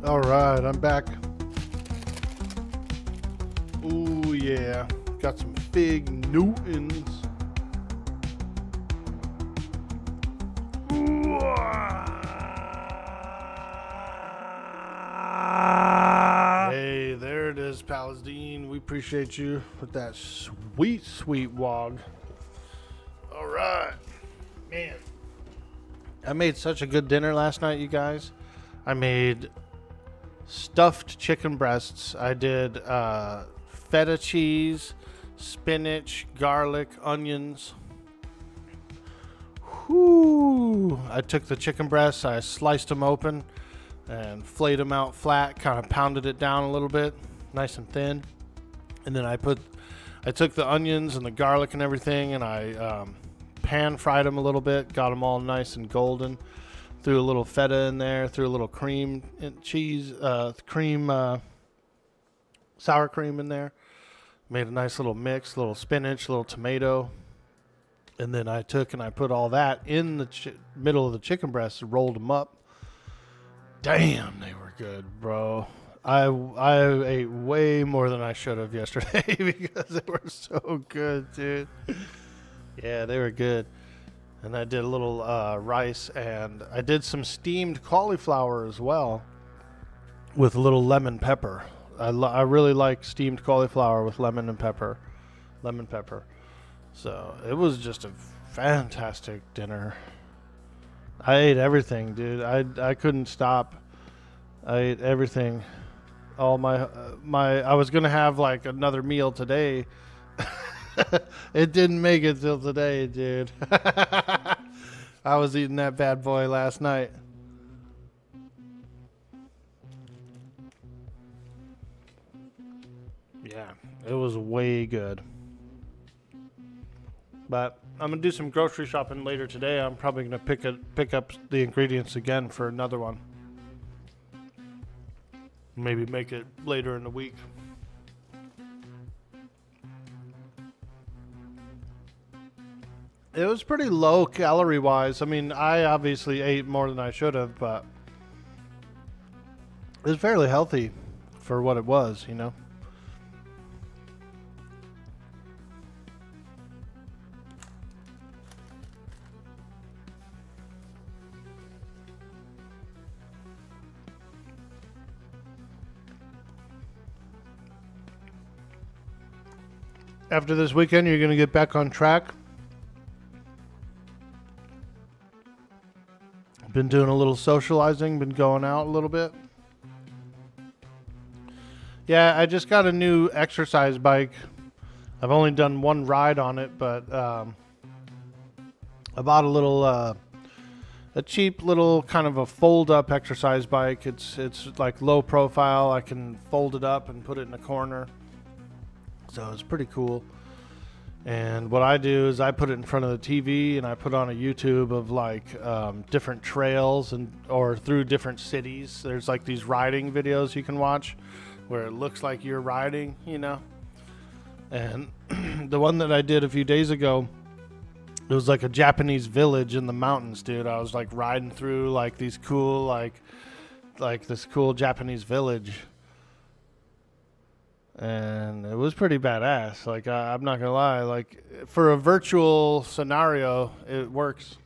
All right, I'm back. Ooh, yeah. Got some Fig Newtons. Hey, there it is, Palestine. We appreciate you with that sweet, sweet wog. All right. Man, I made such a good dinner last night, you guys. I made stuffed chicken breasts. I did feta cheese, spinach, garlic, onions. Whoo! I took the chicken breasts, I sliced them open and flayed them out flat, kind of pounded it down a little bit, nice and thin. And then I took the onions and the garlic and everything, and I pan fried them a little bit, got them all nice and golden. Threw a little feta in there, threw a little cream and cheese, sour cream in there. Made a nice little mix, a little spinach, a little tomato. And then I took and I put all that in the middle of the chicken breasts, rolled them up. Damn, they were good, bro. I ate way more than I should have yesterday because they were so good, dude. Yeah, they were good. And I did a little rice, and I did some steamed cauliflower as well with a little lemon pepper. I really like steamed cauliflower with lemon pepper. So it was just a fantastic dinner. I ate everything, dude. I couldn't stop. I ate everything. All my I was gonna have like another meal today. It didn't make it till today, dude. I was eating that bad boy last night. Yeah, it was way good. But I'm gonna do some grocery shopping later today. I'm probably gonna pick up the ingredients again for another one. Maybe make it later in the week. It was pretty low calorie wise. I mean, I obviously ate more than I should have, but it was fairly healthy for what it was, you know. After this weekend, you're going to get back on track. Been doing a little socializing, been going out a little bit. Yeah, I just got a new exercise bike. I've only done one ride on it, but I bought a little, a cheap little kind of a fold-up exercise bike. It's like low profile. I can fold it up and put it in a corner. So it's pretty cool. And what I do is I put it in front of the TV and I put on a YouTube of like different trails or through different cities. There's like these riding videos you can watch where it looks like you're riding, you know. And the one that I did a few days ago, it was like a Japanese village in the mountains, dude. I was like riding through like these cool like this cool Japanese village. And it was pretty badass. Like, I'm not gonna lie. Like, for a virtual scenario, it works.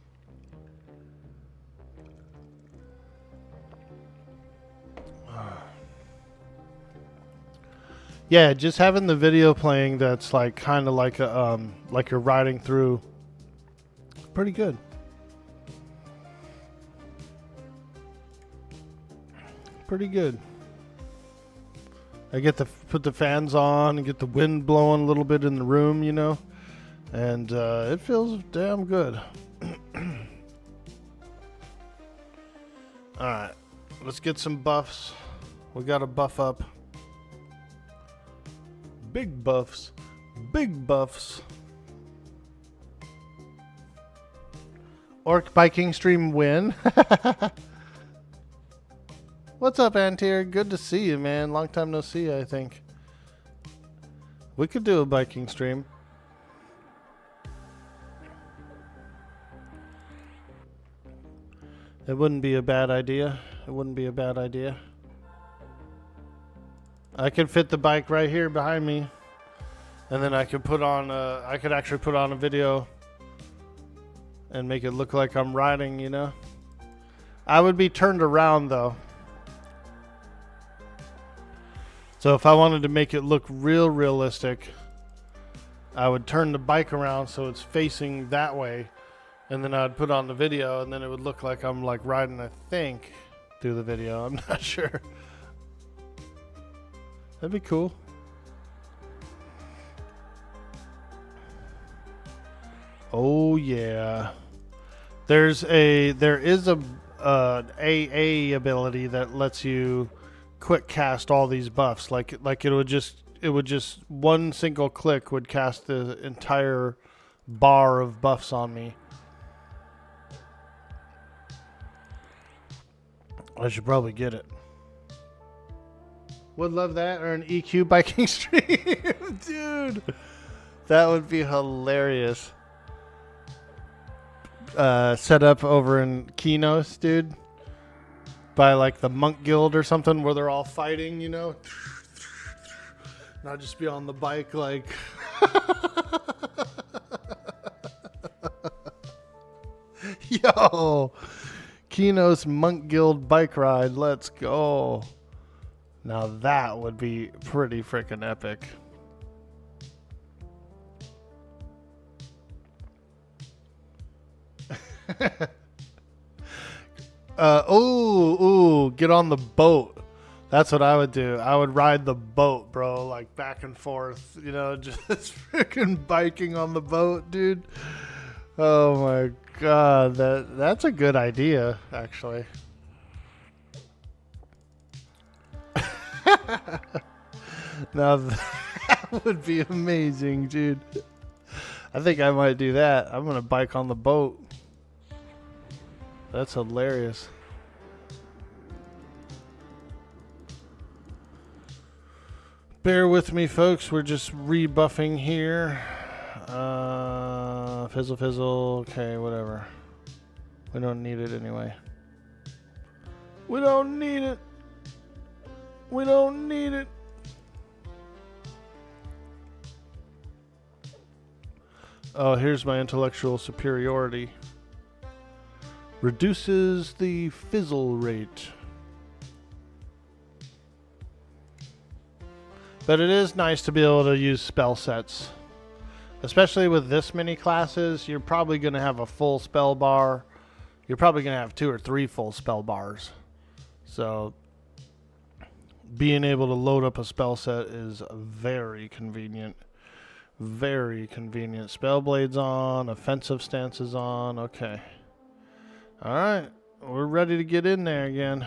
Yeah, just having the video playing that's like kind of like a like you're riding through. Pretty good. Pretty good. I get to put the fans on and get the wind blowing a little bit in the room, you know, and it feels damn good. All right, let's get some buffs. We got to buff up. Big buffs. Big buffs. Orc biking stream win. What's up, Antier? Good to see you, man. Long time no see, I think. We could do a biking stream. It wouldn't be a bad idea. It wouldn't be a bad idea. I could fit the bike right here behind me. And then I could put on I could actually put on a video and make it look like I'm riding, you know? I would be turned around though. So if I wanted to make it look real realistic, I would turn the bike around so it's facing that way, and then I'd put on the video, and then it would look like I'm like riding, I think, through the video. I'm not sure. That'd be cool. Oh yeah. There is a AA ability that lets you quick cast all these buffs. Like it would just one single click would cast the entire bar of buffs on me. I should probably get it. Would love that, or an EQ biking stream. Dude, that would be hilarious. Set up over in Kinos, dude, by like the monk guild or something, where they're all fighting, you know. And I'll just be on the bike like yo, Kinos monk guild bike ride, let's go. Now that would be pretty freaking epic. Get on the boat. That's what I would do. I would ride the boat, bro, like back and forth, you know, just freaking biking on the boat, dude. Oh my god, that's a good idea, actually. Now that would be amazing, dude. I think I might do that. I'm gonna bike on the boat. That's hilarious. Bear with me, folks. We're just rebuffing here. Fizzle, fizzle. Okay, whatever. We don't need it anyway. We don't need it. We don't need it. Oh, here's my intellectual superiority. Reduces the fizzle rate. But it is nice to be able to use spell sets. Especially with this many classes, you're probably going to have a full spell bar. You're probably going to have 2 or 3 full spell bars. So being able to load up a spell set is very convenient. Very convenient. Spellblade's on, offensive stance is on. Okay. Alright. We're ready to get in there again.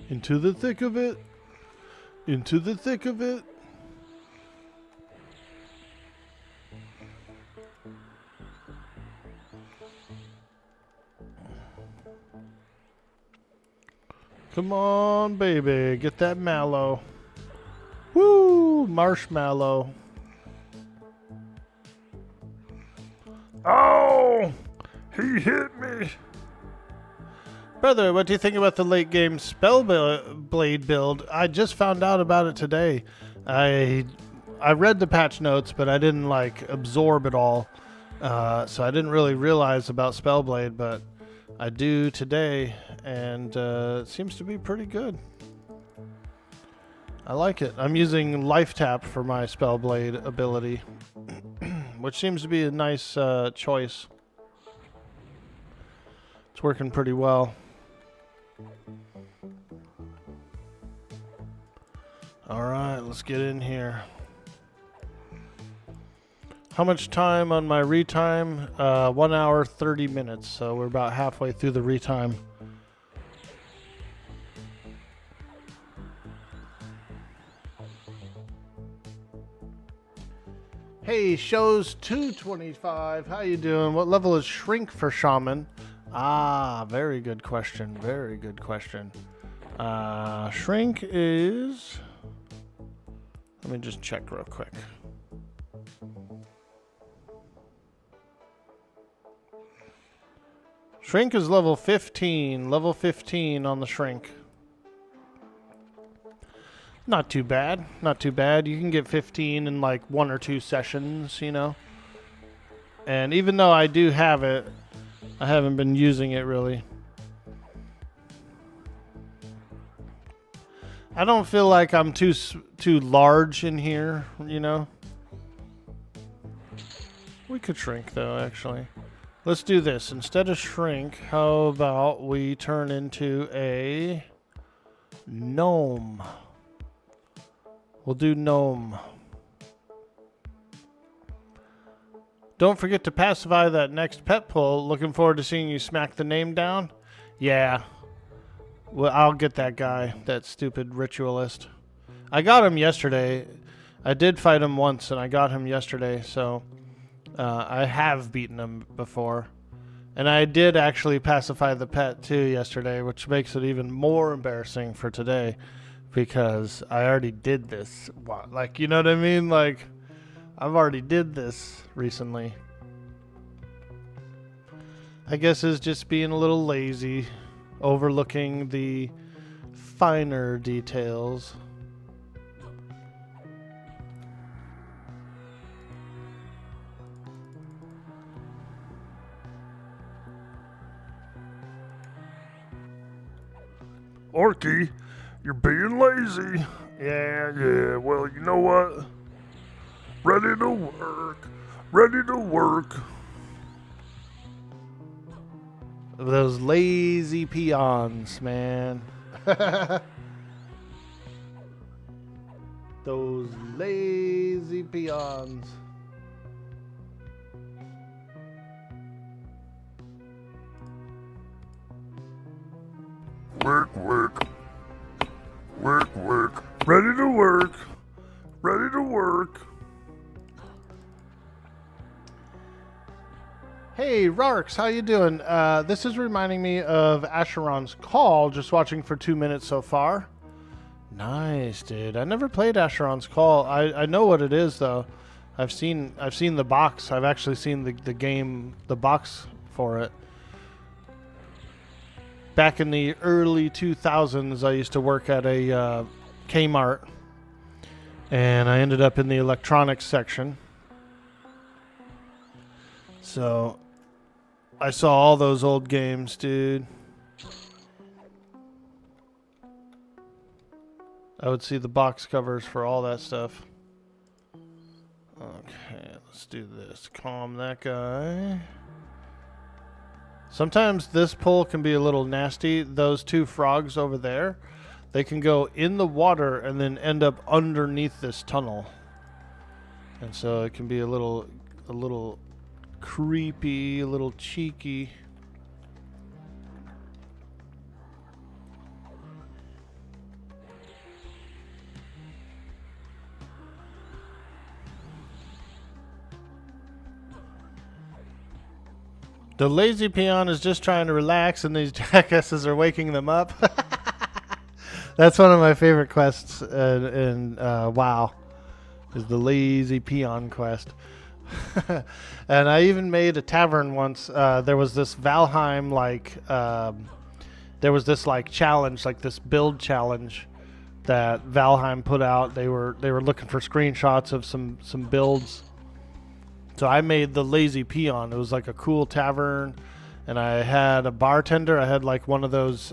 Into the thick of it. Into the thick of it. Come on, baby. Get that mallow. Woo! Marshmallow. Oh! He hit me! Brother, what do you think about the late game Spellblade build? I just found out about it today. I read the patch notes, but I didn't like absorb it all. So I didn't really realize about Spellblade, but I do today, and it seems to be pretty good. I like it. I'm using Life Tap for my Spellblade ability, which seems to be a nice choice. It's working pretty well. Alright, let's get in here. How much time on my retime? 1 hour, 30 minutes. So we're about halfway through the retime. Hey, shows 225. How you doing? What level is Shrink for Shaman? Ah, very good question. Very good question. Shrink is... Let me just check real quick. Shrink is level 15. Level 15 on the Shrink. Not too bad. Not too bad. You can get 15 in like 1 or 2 sessions, you know. And even though I do have it, I haven't been using it really. I don't feel like I'm too large in here, you know. We could shrink though, actually. Let's do this. Instead of shrink, how about we turn into a gnome? We'll do gnome. Don't forget to pacify that next pet pull. Looking forward to seeing you smack the name down. Yeah. Well, I'll get that guy, that stupid ritualist. I got him yesterday. I did fight him once, and I got him yesterday, so I have beaten him before. And I did actually pacify the pet, too, yesterday, which makes it even more embarrassing for today, because I already did this. Like, you know what I mean? Like, I've already did this recently. I guess it's just being a little lazy, overlooking the finer details. Orky, you're being lazy. Yeah, well, you know what? Ready to work. Ready to work. Those lazy peons, man. Those lazy peons. Work, work. Work, work. Ready to work. Ready to work. Hey, Rarks, how you doing? This is reminding me of Asheron's Call, just watching for 2 minutes so far. Nice, dude. I never played Asheron's Call. I know what it is, though. I've seen the box. I've actually seen the game, the box for it. Back in the early 2000s, I used to work at a Kmart, and I ended up in the electronics section. So I saw all those old games, dude. I would see the box covers for all that stuff. Okay, let's do this. Calm that guy. Sometimes this pull can be a little nasty. Those two frogs over there, they can go in the water and then end up underneath this tunnel. And so it can be a little creepy, a little cheeky. The lazy peon is just trying to relax, and these jackasses are waking them up. That's one of my favorite quests in WoW, is the lazy peon quest. And I even made a tavern once. There was this Valheim there was this challenge, like this build challenge that Valheim put out. They were looking for screenshots of some builds. So I made the lazy peon. It was like a cool tavern, and I had a bartender. I had like one of those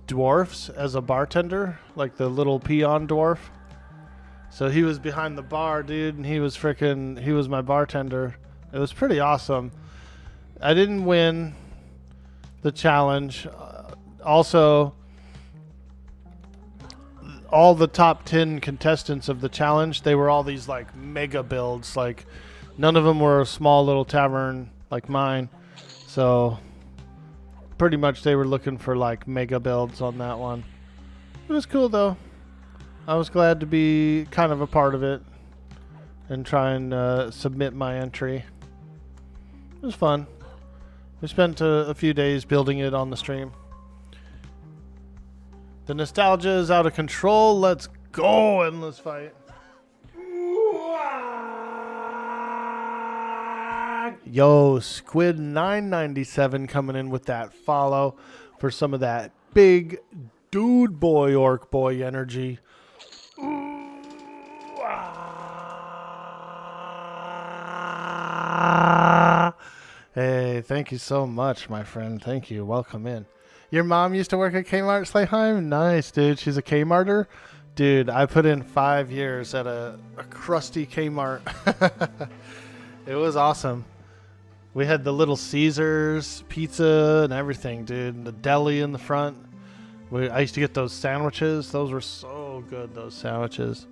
dwarfs as a bartender, like the little peon dwarf. So he was behind the bar, dude, and he was my bartender. It was pretty awesome. I didn't win the challenge. Also, all the top 10 contestants of the challenge, they were all these like mega builds. Like none of them were a small little tavern like mine. So pretty much they were looking for like mega builds on that one. It was cool though. I was glad to be kind of a part of it and try and submit my entry. It was fun. We spent a few days building it on the stream. The nostalgia is out of control. Let's go, endless fight. Yo, Squid 997 coming in with that follow for some of that big dude boy Orkboy energy. Hey, thank you so much, my friend. Thank you. Welcome in. Your mom used to work at Kmart, Slayheim? Nice, dude. She's a Kmarter? Dude, I put in 5 years at a crusty Kmart. It was awesome. We had the Little Caesars pizza and everything, dude. And the deli in the front. I used to get those sandwiches. Those were so good, those sandwiches.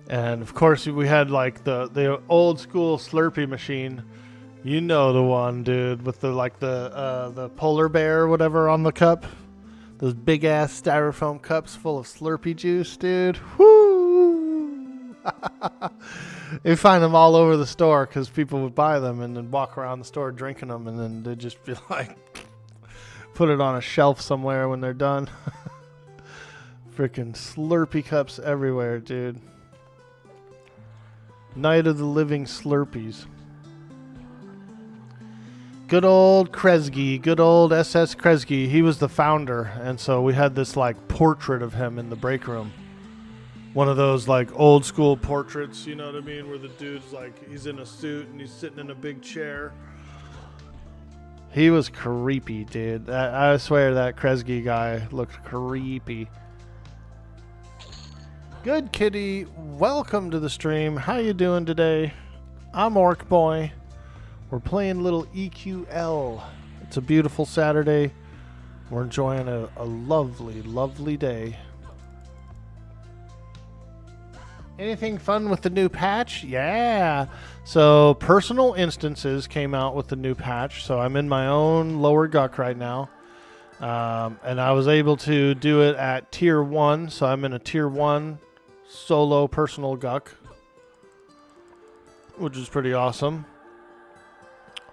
And of course we had like the old school Slurpee machine. You know the one, dude, with the polar bear or whatever on the cup. Those big ass styrofoam cups full of Slurpee juice, dude. Woo! You find them all over the store because people would buy them and then walk around the store drinking them, and then they'd just be like, put it on a shelf somewhere when they're done. Freaking Slurpee cups everywhere, dude. Night of the living Slurpees. Good old Kresge, good old SS Kresge. He was the founder, and so we had this like portrait of him in the break room. One of those like old school portraits, you know what I mean, where the dude's like, he's in a suit and he's sitting in a big chair. He was creepy, dude. I swear that Kresge guy looked creepy. Good kitty, welcome to the stream. How you doing today? I'm Orkboy. We're playing little EQL. It's a beautiful Saturday. We're enjoying a lovely, lovely day. Anything fun with the new patch? Yeah. So personal instances came out with the new patch. So I'm in my own lower guck right now. And I was able to do it at tier 1. So I'm in a tier 1 solo personal guck, which is pretty awesome.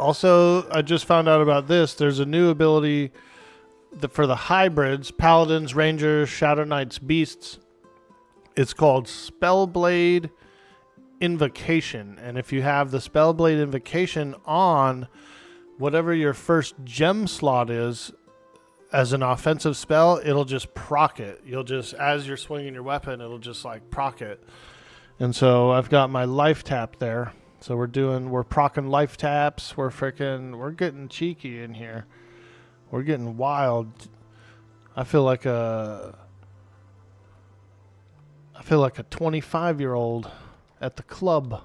Also, I just found out about this. There's a new ability for the hybrids, Paladins, Rangers, Shadow Knights, Beasts. It's called Spellblade Invocation. And if you have the Spellblade Invocation on, whatever your first gem slot is, as an offensive spell, it'll just proc it. You'll just, as you're swinging your weapon, it'll just like proc it. And so I've got my life tap there. So we're proccing life taps. We're getting cheeky in here. We're getting wild. I feel like a 25-year-old at the club.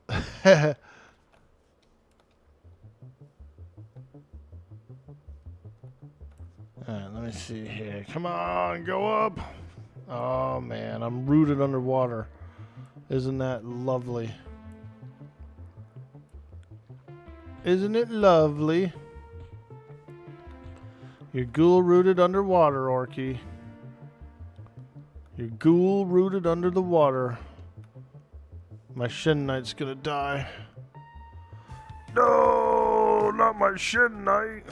Alright, let me see here. Come on, go up. Oh man, I'm rooted underwater. Isn't that lovely? Isn't it lovely? You're ghoul rooted underwater, Orky. You're ghoul rooted under the water. My Shin Knight's gonna die. No, not my Shin Knight.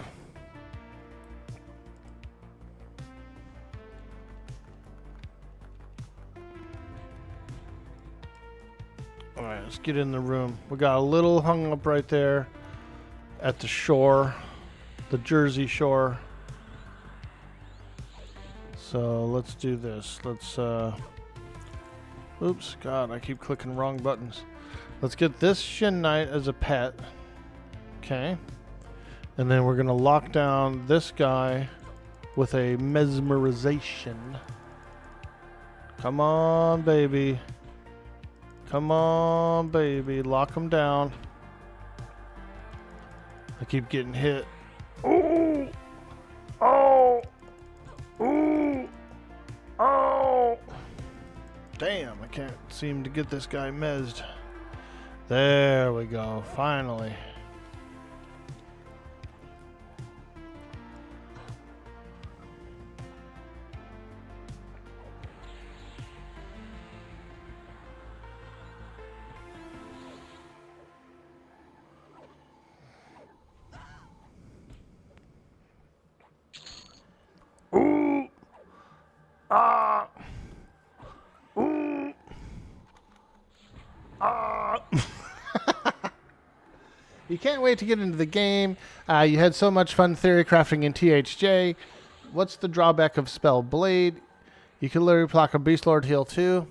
Alright, let's get in the room. We got a little hung up right there at the shore, the Jersey Shore. So let's do this. Let's, oops, God, I keep clicking wrong buttons. Let's get this Shin Knight as a pet. Okay. And then we're going to lock down this guy with a mesmerization. Come on, baby. Come on, baby. Lock him down. I keep getting hit. Ooh! Oh! Ooh! Oh! Damn, I can't seem to get this guy mezzed. There we go, finally. Ooh! Ah! Ooh! Ah! You can't wait to get into the game. You had so much fun theory crafting in THJ. What's the drawback of Spell Blade? You can literally block a Beast Lord heal too.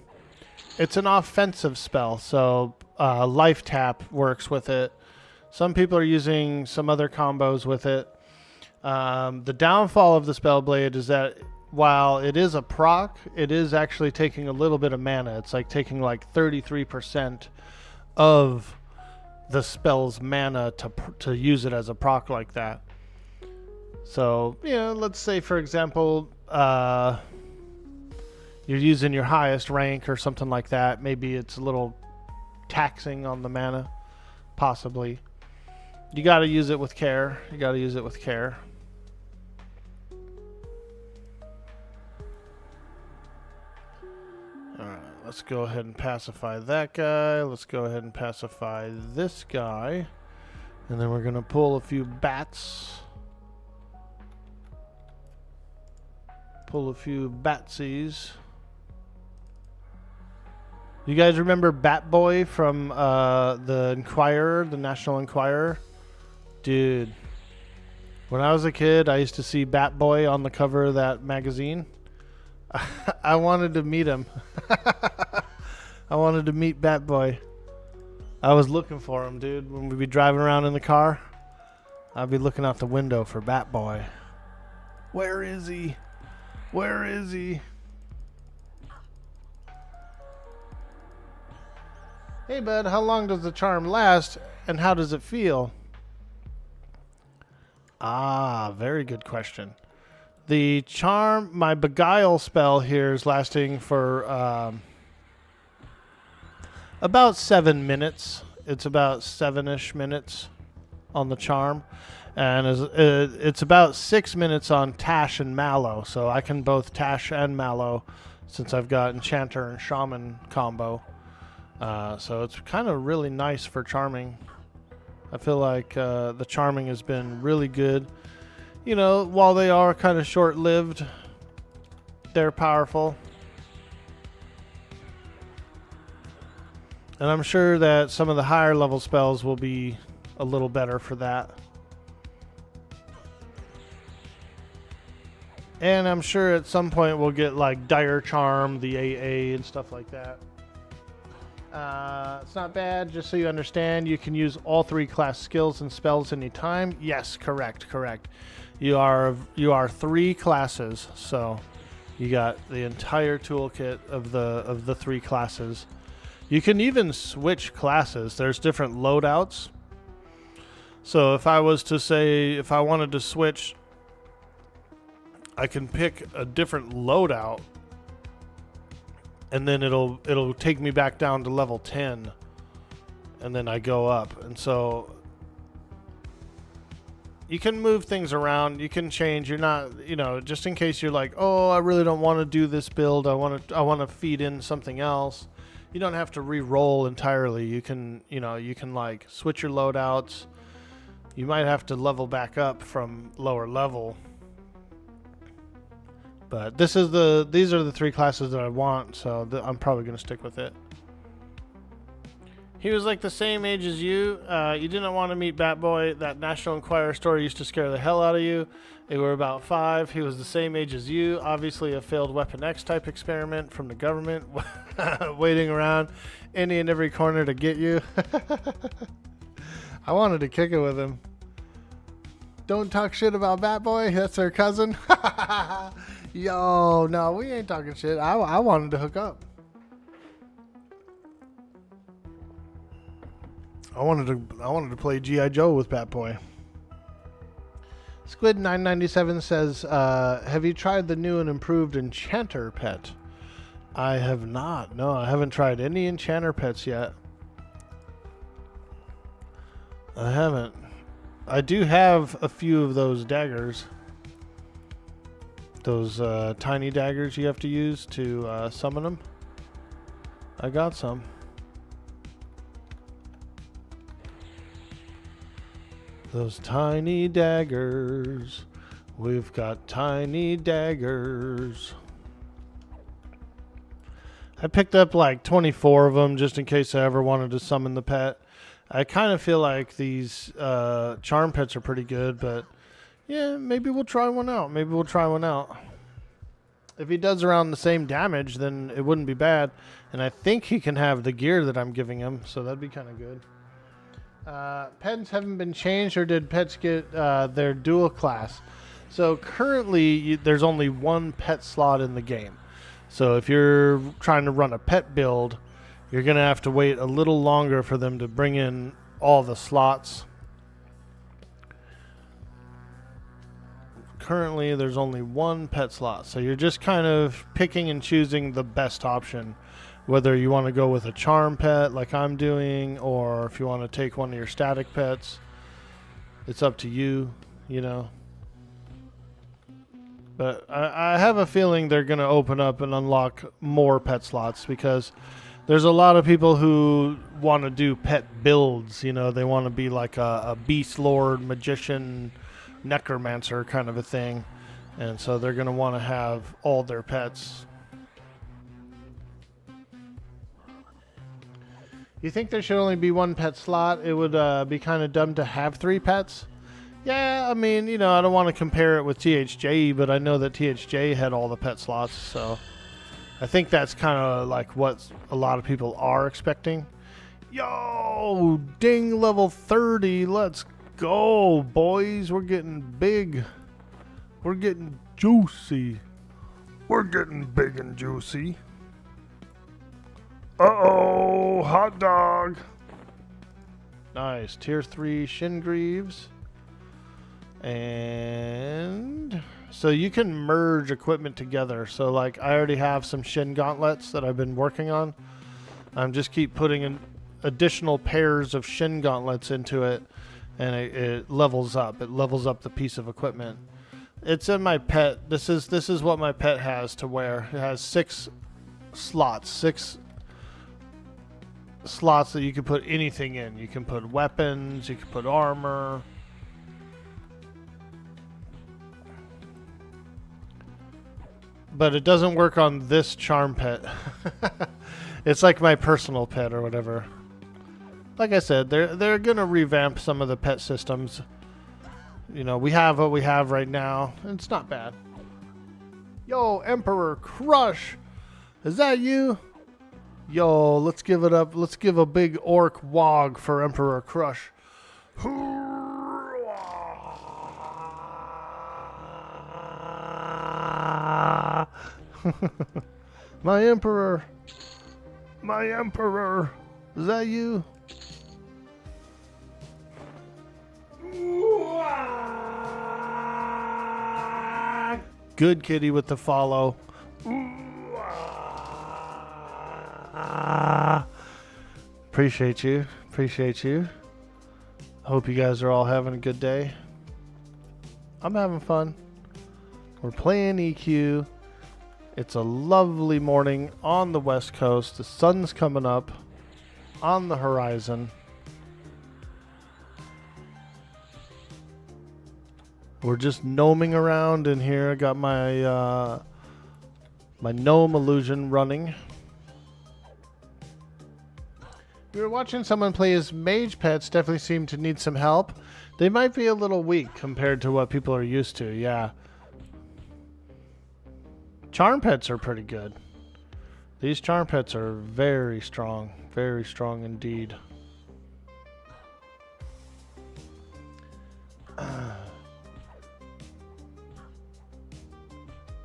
It's an offensive spell, so Life Tap works with it. Some people are using some other combos with it. The downfall of the Spellblade is that while it is a proc, it is actually taking a little bit of mana. It's like taking like 33% of the spell's mana to use it as a proc like that. So, you know, let's say for example, you're using your highest rank or something like that, maybe it's a little taxing on the mana, possibly. You got to use it with care. You got to use it with care. Alright, let's go ahead and pacify that guy. Let's go ahead and pacify this guy. And then we're going to pull a few bats. Pull a few batsies. You guys remember Bat Boy from the Enquirer, the National Enquirer? Dude, when I was a kid, I used to see Bat Boy on the cover of that magazine. I wanted to meet him. I wanted to meet Bat Boy. I was looking for him, dude. When we'd be driving around in the car, I'd be looking out the window for Bat Boy. Where is he? Where is he? Hey, bud, how long does the charm last, and how does it feel? Ah, very good question. The charm, my Beguile spell here is lasting for about 7 minutes. It's about 7-ish minutes on the charm. And it's about 6 minutes on Tash and Mallow. So I can both Tash and Mallow since I've got Enchanter and Shaman combo. So it's kind of really nice for charming. I feel like the charming has been really good. You know, while they are kind of short-lived, they're powerful. And I'm sure that some of the higher level spells will be a little better for that. And I'm sure at some point we'll get like Dire Charm, the AA, and stuff like that. It's not bad, just so you understand. You can use all 3 class skills and spells anytime. Yes, correct. You are 3 classes, so you got the entire toolkit of the 3 classes. You can even switch classes. There's different loadouts. So if I was to say, if I wanted to switch, I can pick a different loadout, and then it'll take me back down to level 10, and then I go up. And so you can move things around. You can change. You're not, you know, just in case you're like, oh, I really don't want to do this build. I want to feed in something else. You don't have to re-roll entirely. You can, you know, you can like switch your loadouts. You might have to level back up from lower level. But these are the 3 classes that I want, so I'm probably going to stick with it. He was like the same age as you. You didn't want to meet Bat Boy. That National Enquirer story used to scare the hell out of you. They were about 5. He was the same age as you. Obviously a failed Weapon X type experiment from the government. Waiting around any and every corner to get you. I wanted to kick it with him. Don't talk shit about Bat Boy. That's her cousin. Yo, no, we ain't talking shit. I wanted to hook up. I wanted to play G.I. Joe with Bat Boy. Squid997 says, have you tried the new and improved Enchanter pet? I have not. No, I haven't tried any Enchanter pets yet. I haven't. I do have a few of those daggers. Those tiny daggers you have to use to summon them. I got some. Those tiny daggers. We've got tiny daggers. I picked up like 24 of them just in case I ever wanted to summon the pet. I kind of feel like these charm pets are pretty good, but yeah, maybe we'll try one out. If he does around the same damage, then it wouldn't be bad. And I think he can have the gear that I'm giving him, so that'd be kind of good. Pets haven't been changed, or did pets get their dual class? So currently, there's only 1 pet slot in the game. So if you're trying to run a pet build, you're going to have to wait a little longer for them to bring in all the slots. currently there's only one pet slot. So you're just kind of picking and choosing the best option. Whether you want to go with a charm pet like I'm doing, or if you want to take one of your static pets, it's up to you, you know. But I have a feeling they're going to open up and unlock more pet slots, because there's a lot of people who want to do pet builds. You know, they want to be like a beast lord, magician, necromancer kind of a thing. And so they're going to want to have all their pets. You think there should only be one pet slot? It would be kind of dumb to have 3 pets. Yeah, I mean, you know, I don't want to compare it with THJ, but I know that THJ had all the pet slots, so I think that's kind of like what a lot of people are expecting. Yo, ding, level 30. Let's go, boys. We're getting big. We're getting juicy. We're getting big and juicy. Uh-oh, hot dog. Nice. Tier 3 Shingreaves. And so you can merge equipment together. So like I already have some Shin gauntlets that I've been working on. I'm just keep putting in additional pairs of Shin gauntlets into it, and it levels up. It levels up the piece of equipment. It's in my pet. This is what my pet has to wear. It has 6 slots, 6 slots that you can put anything in. You can put weapons, you can put armor. But it doesn't work on this charm pet. It's like my personal pet or whatever. Like I said, they're gonna revamp some of the pet systems. You know, we have what we have right now. It's not bad. Yo, Emperor Crush, is that you? Yo, let's give it up. Let's give a big orc wog for Emperor Crush. My Emperor. My Emperor. Is that you? Good kitty with the follow. Appreciate you. Appreciate you. Hope you guys are all having a good day. I'm having fun. We're playing EQ. It's a lovely morning on the West Coast. The sun's coming up on the horizon. We're just gnoming around in here. I got my my gnome illusion running. We were watching someone play as mage pets. Definitely seem to need some help. They might be a little weak compared to what people are used to. Yeah. Charm pets are pretty good. These charm pets are very strong indeed.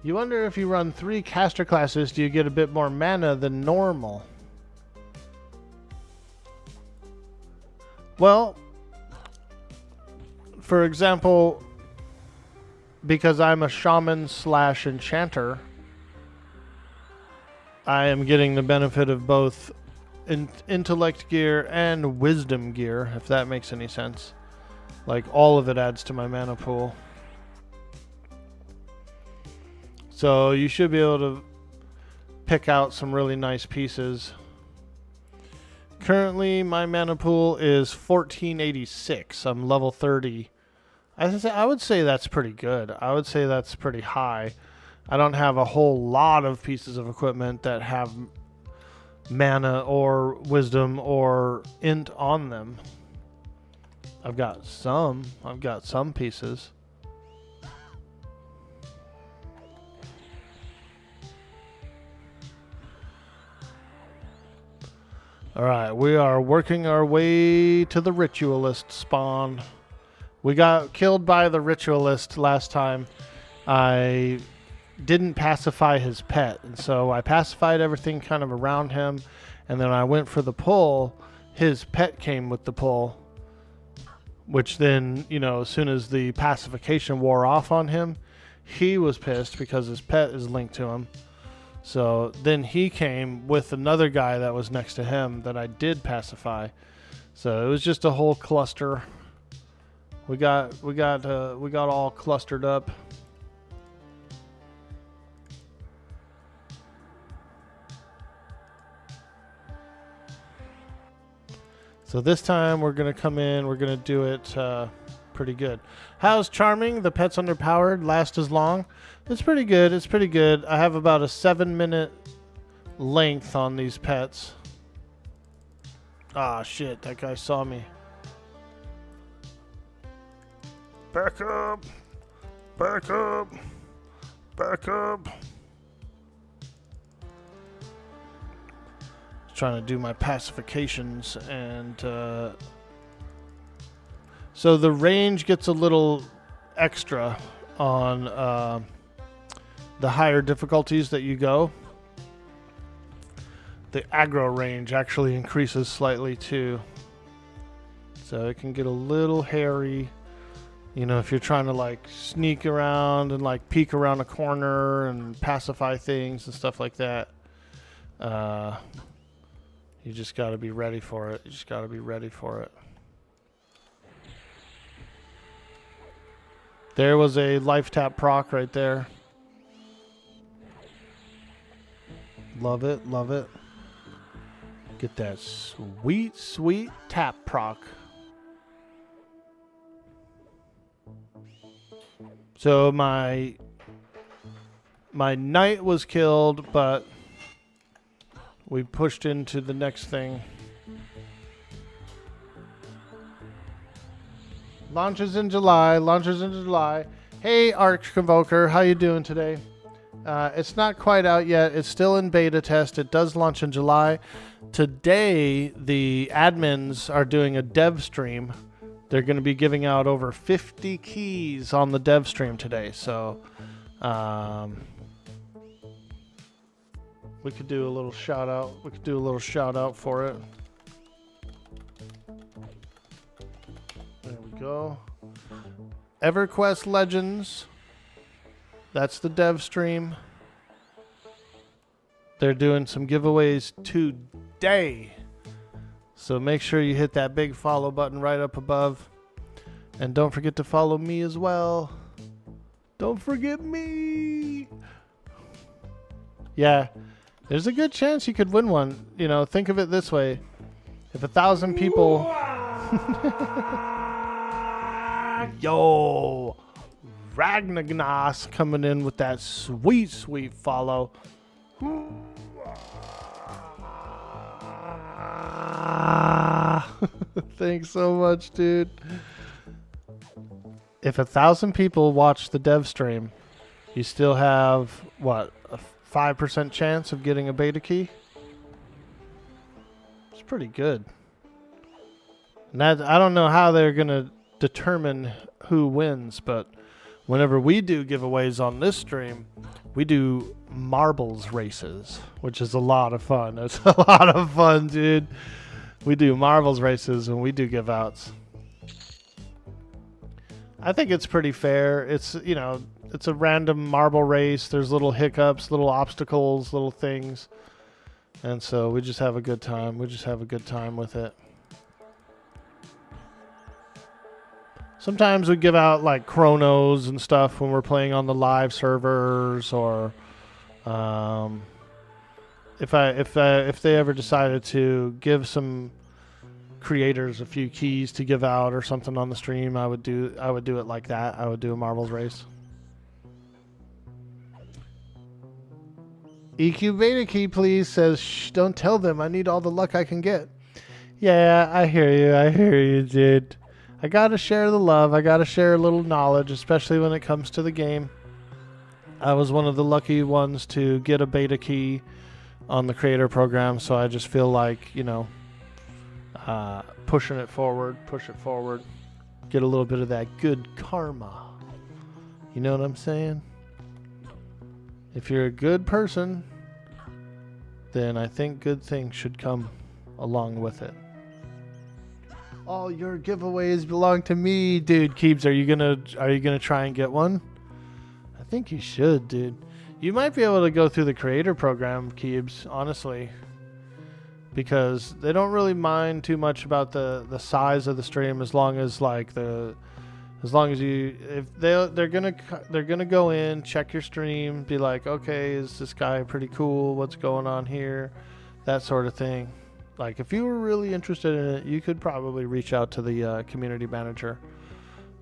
You wonder if you run 3 caster classes, do you get a bit more mana than normal? Well, for example, because I'm a shaman / enchanter, I am getting the benefit of both intellect gear and wisdom gear, if that makes any sense. Like, all of it adds to my mana pool. So you should be able to pick out some really nice pieces. Currently, my mana pool is 1486. I'm level 30. I would say that's pretty good. I would say that's pretty high. I don't have a whole lot of pieces of equipment that have mana or wisdom or int on them. I've got some pieces. Alright, we are working our way to the ritualist spawn. We got killed by the ritualist last time. I didn't pacify his pet, and so I pacified everything kind of around him, and then I went for the pull. His pet came with the pull, which then, you know, as soon as the pacification wore off on him, he was pissed because his pet is linked to him. So then he came with another guy that was next to him that I did pacify. So it was just a whole cluster. We got all clustered up. So this time we're gonna come in. We're gonna do it pretty good. How's Charming? The pet's underpowered. Last as long. It's pretty good. It's pretty good. I have about a 7-minute length on these pets. Ah, shit. That guy saw me. Back up. Back up. Back up. Trying to do my pacifications, and so the range gets a little extra on the higher difficulties that you go. The aggro range actually increases slightly too, so it can get a little hairy, you know, if you're trying to like sneak around and like peek around a corner and pacify things and stuff like that. You just got to be ready for it. You just got to be ready for it. There was a life tap proc right there. Love it, love it. Get that sweet, sweet tap proc. So my knight was killed, but we pushed into the next thing. Launches in July. Launches in July. Hey, Arch Convoker, how you doing today? It's not quite out yet. It's still in beta test. It does launch in July. Today, the admins are doing a dev stream. They're going to be giving out over 50 keys on the dev stream today. So, we could do a little shout out. We could do a little shout out for it. There we go. Everquest Legends. That's the dev stream. They're doing some giveaways today. So make sure you hit that big follow button right up above. And don't forget to follow me as well. Don't forget me. Yeah. There's a good chance you could win one. You know, think of it this way. If 1,000 people... Yo! Ragnagnas coming in with that sweet, sweet follow. Thanks so much, dude. If 1,000 people watch the dev stream, you still have, what, a 5% chance of getting a beta key? It's pretty good. And that, I don't know how they're going to determine who wins, but whenever we do giveaways on this stream, we do marbles races, which is a lot of fun. It's a lot of fun, dude. We do marbles races when we do give outs. I think it's pretty fair. It's, you know, it's a random marble race. There's little hiccups, little obstacles, little things. And so we just have a good time. We just have a good time with it. Sometimes we give out like chronos and stuff when we're playing on the live servers, or if they ever decided to give some creators a few keys to give out or something on the stream, I would do it like that. I would do a marbles race. EQ beta key, please, says, shh, don't tell them. I need all the luck I can get. Yeah, I hear you. I hear you, dude. I gotta share the love. I gotta share a little knowledge, especially when it comes to the game. I was one of the lucky ones to get a beta key on the creator program, so I just feel like, you know, push it forward, get a little bit of that good karma. You know what I'm saying? If you're a good person, then I think good things should come along with it. All your giveaways belong to me, dude. Keebs, are you gonna try and get one? I think you should, dude. You might be able to go through the creator program, Keebs, honestly. Because they don't really mind too much about the size of the stream as long as you, if they're gonna go in, check your stream, be like, okay, is this guy pretty cool? What's going on here? That sort of thing. Like, if you were really interested in it, you could probably reach out to the community manager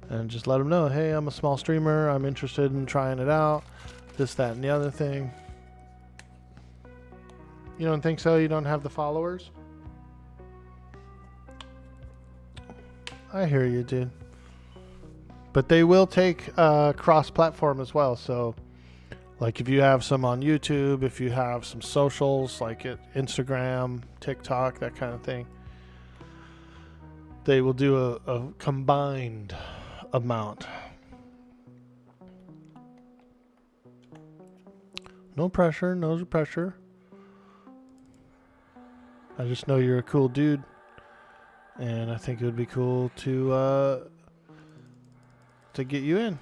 and just let them know, hey, I'm a small streamer, I'm interested in trying it out, this, that, and the other thing. You don't think so? You don't have the followers? I hear you, dude. But they will take cross-platform as well. So, like, if you have some on YouTube, if you have some socials, like Instagram, TikTok, that kind of thing, they will do a combined amount. No pressure, no pressure. I just know you're a cool dude, and I think it would be cool to get you in.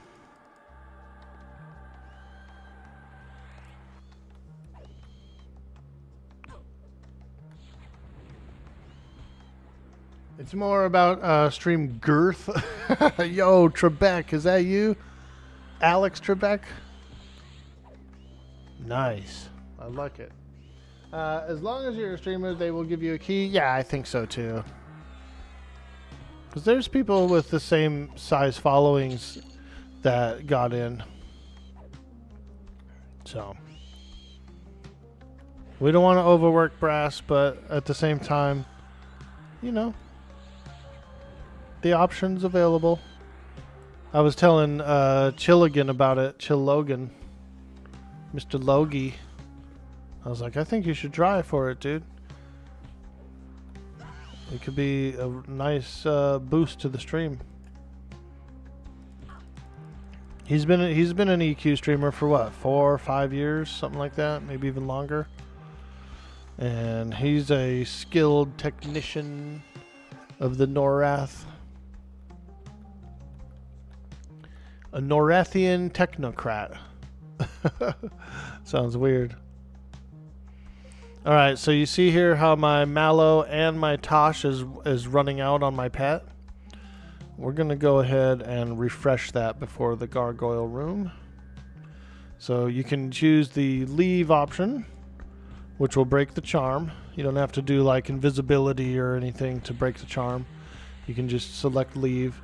It's more about stream girth. Yo, Trebek, is that you? Alex Trebek? Nice. I like it. As long as you're a streamer, they will give you a key. Yeah, I think so too. Because there's people with the same size followings that got in. So. We don't want to overwork Brass, but at the same time, you know, the option's available. I was telling Chilligan about it. Chill Logan. Mr. Logie. I was like, I think you should try for it, dude. It could be a nice boost to the stream. He's been an EQ streamer for what, 4 or 5 years, something like that, maybe even longer. And he's a skilled technician of the Norath. A Norathian technocrat. Sounds weird. Alright, so you see here how my Mallow and my Tosh is running out on my pet. We're going to go ahead and refresh that before the gargoyle room. So you can choose the leave option, which will break the charm. You don't have to do like invisibility or anything to break the charm. You can just select leave,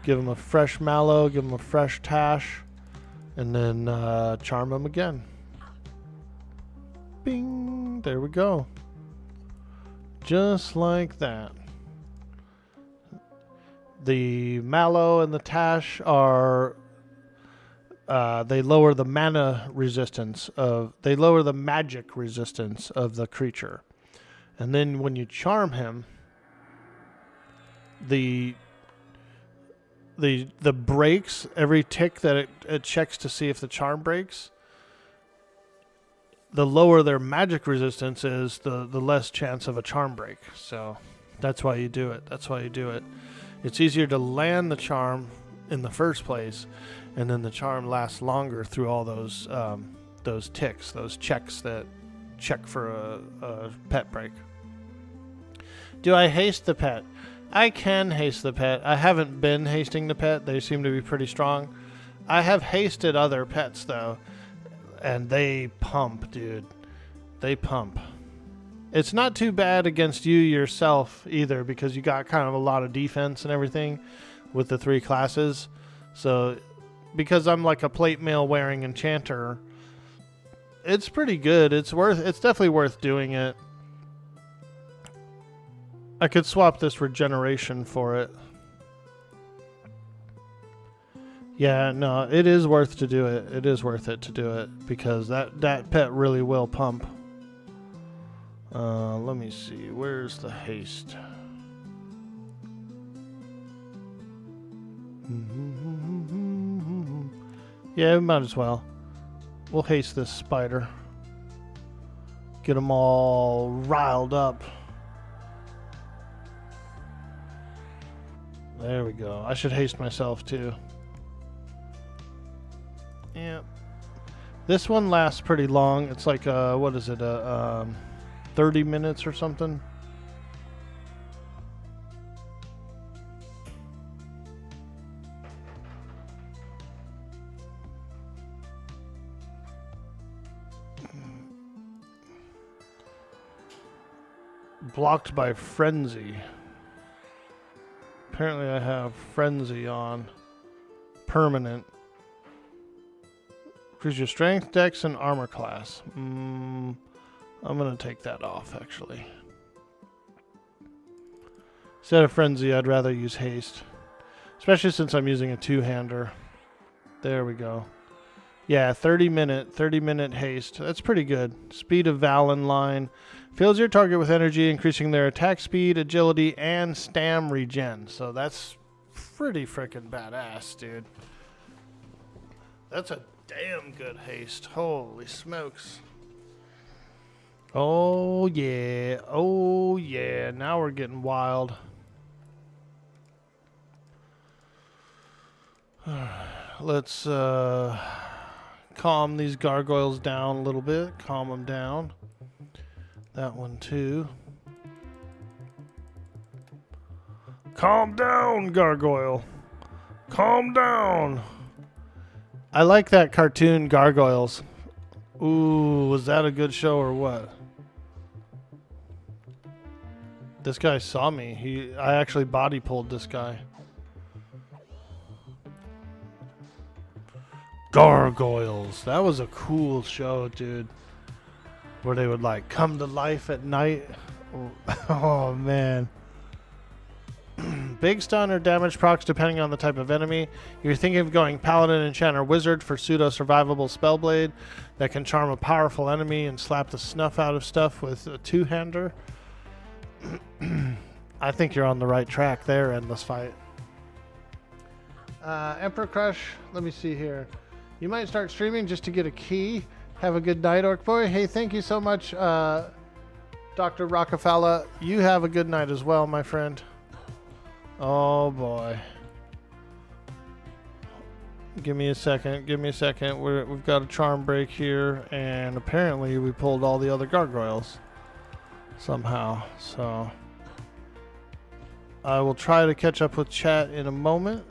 give him a fresh Mallow, give him a fresh Tash, and then charm him again. Bing! There we go. Just like that. The Mallow and the Tash are they lower the mana resistance of, they lower the magic resistance of the creature. And then when you charm him, the breaks, every tick that it checks to see if the charm breaks, the lower their magic resistance is, the less chance of a charm break. So that's why you do it. That's why you do it. It's easier to land the charm in the first place, and then the charm lasts longer through all those ticks, those checks that check for a pet break. Do I haste the pet? I can haste the pet. I haven't been hasting the pet. They seem to be pretty strong. I have hasted other pets, though, and they pump, dude. They pump. It's not too bad against you yourself either, because you got kind of a lot of defense and everything with the 3 classes. So, because I'm like a plate mail wearing enchanter, it's pretty good. It's definitely worth doing it. I could swap this regeneration for it. Yeah, no, it is worth to do it. It is worth it to do it, because that pet really will pump. Let me see. Where's the haste? Yeah, we might as well. We'll haste this spider. Get them all riled up. There we go. I should haste myself too. Yep. This one lasts pretty long. It's like, what is it, 30 minutes or something? Blocked by Frenzy. Apparently I have Frenzy on. Permanent. Increase your strength, dex, and armor class. I'm going to take that off, actually. Instead of Frenzy, I'd rather use Haste. Especially since I'm using a two-hander. There we go. Yeah, 30 minute haste. That's pretty good. Speed of Valen line. Fills your target with energy, increasing their attack speed, agility, and stam regen. So that's pretty freaking badass, dude. That's a damn good haste. Holy smokes. Oh, yeah. Oh, yeah. Now we're getting wild. Let's calm these gargoyles down a little bit. Calm them down. That one too. Calm down, gargoyle. Calm down. I like that cartoon Gargoyles. Ooh, was that a good show or what? This guy saw me. I actually body pulled this guy. Gargoyles. That was a cool show, dude. Where they would like come to life at night. Oh man. Big stun or damage procs depending on the type of enemy. You're thinking of going Paladin, Enchanter, Wizard for pseudo-survivable Spellblade that can charm a powerful enemy and slap the snuff out of stuff with a two-hander. I think you're on the right track there, Endless Fight. Emperor Crush, let me see here. You might start streaming just to get a key. Have a good night, Orkboy. Hey, thank you so much, Dr. Rockefeller. You have a good night as well, my friend. Oh, boy. Give me a second. Give me a second. We've got a charm break here, and apparently we pulled all the other gargoyles somehow. So I will try to catch up with chat in a moment.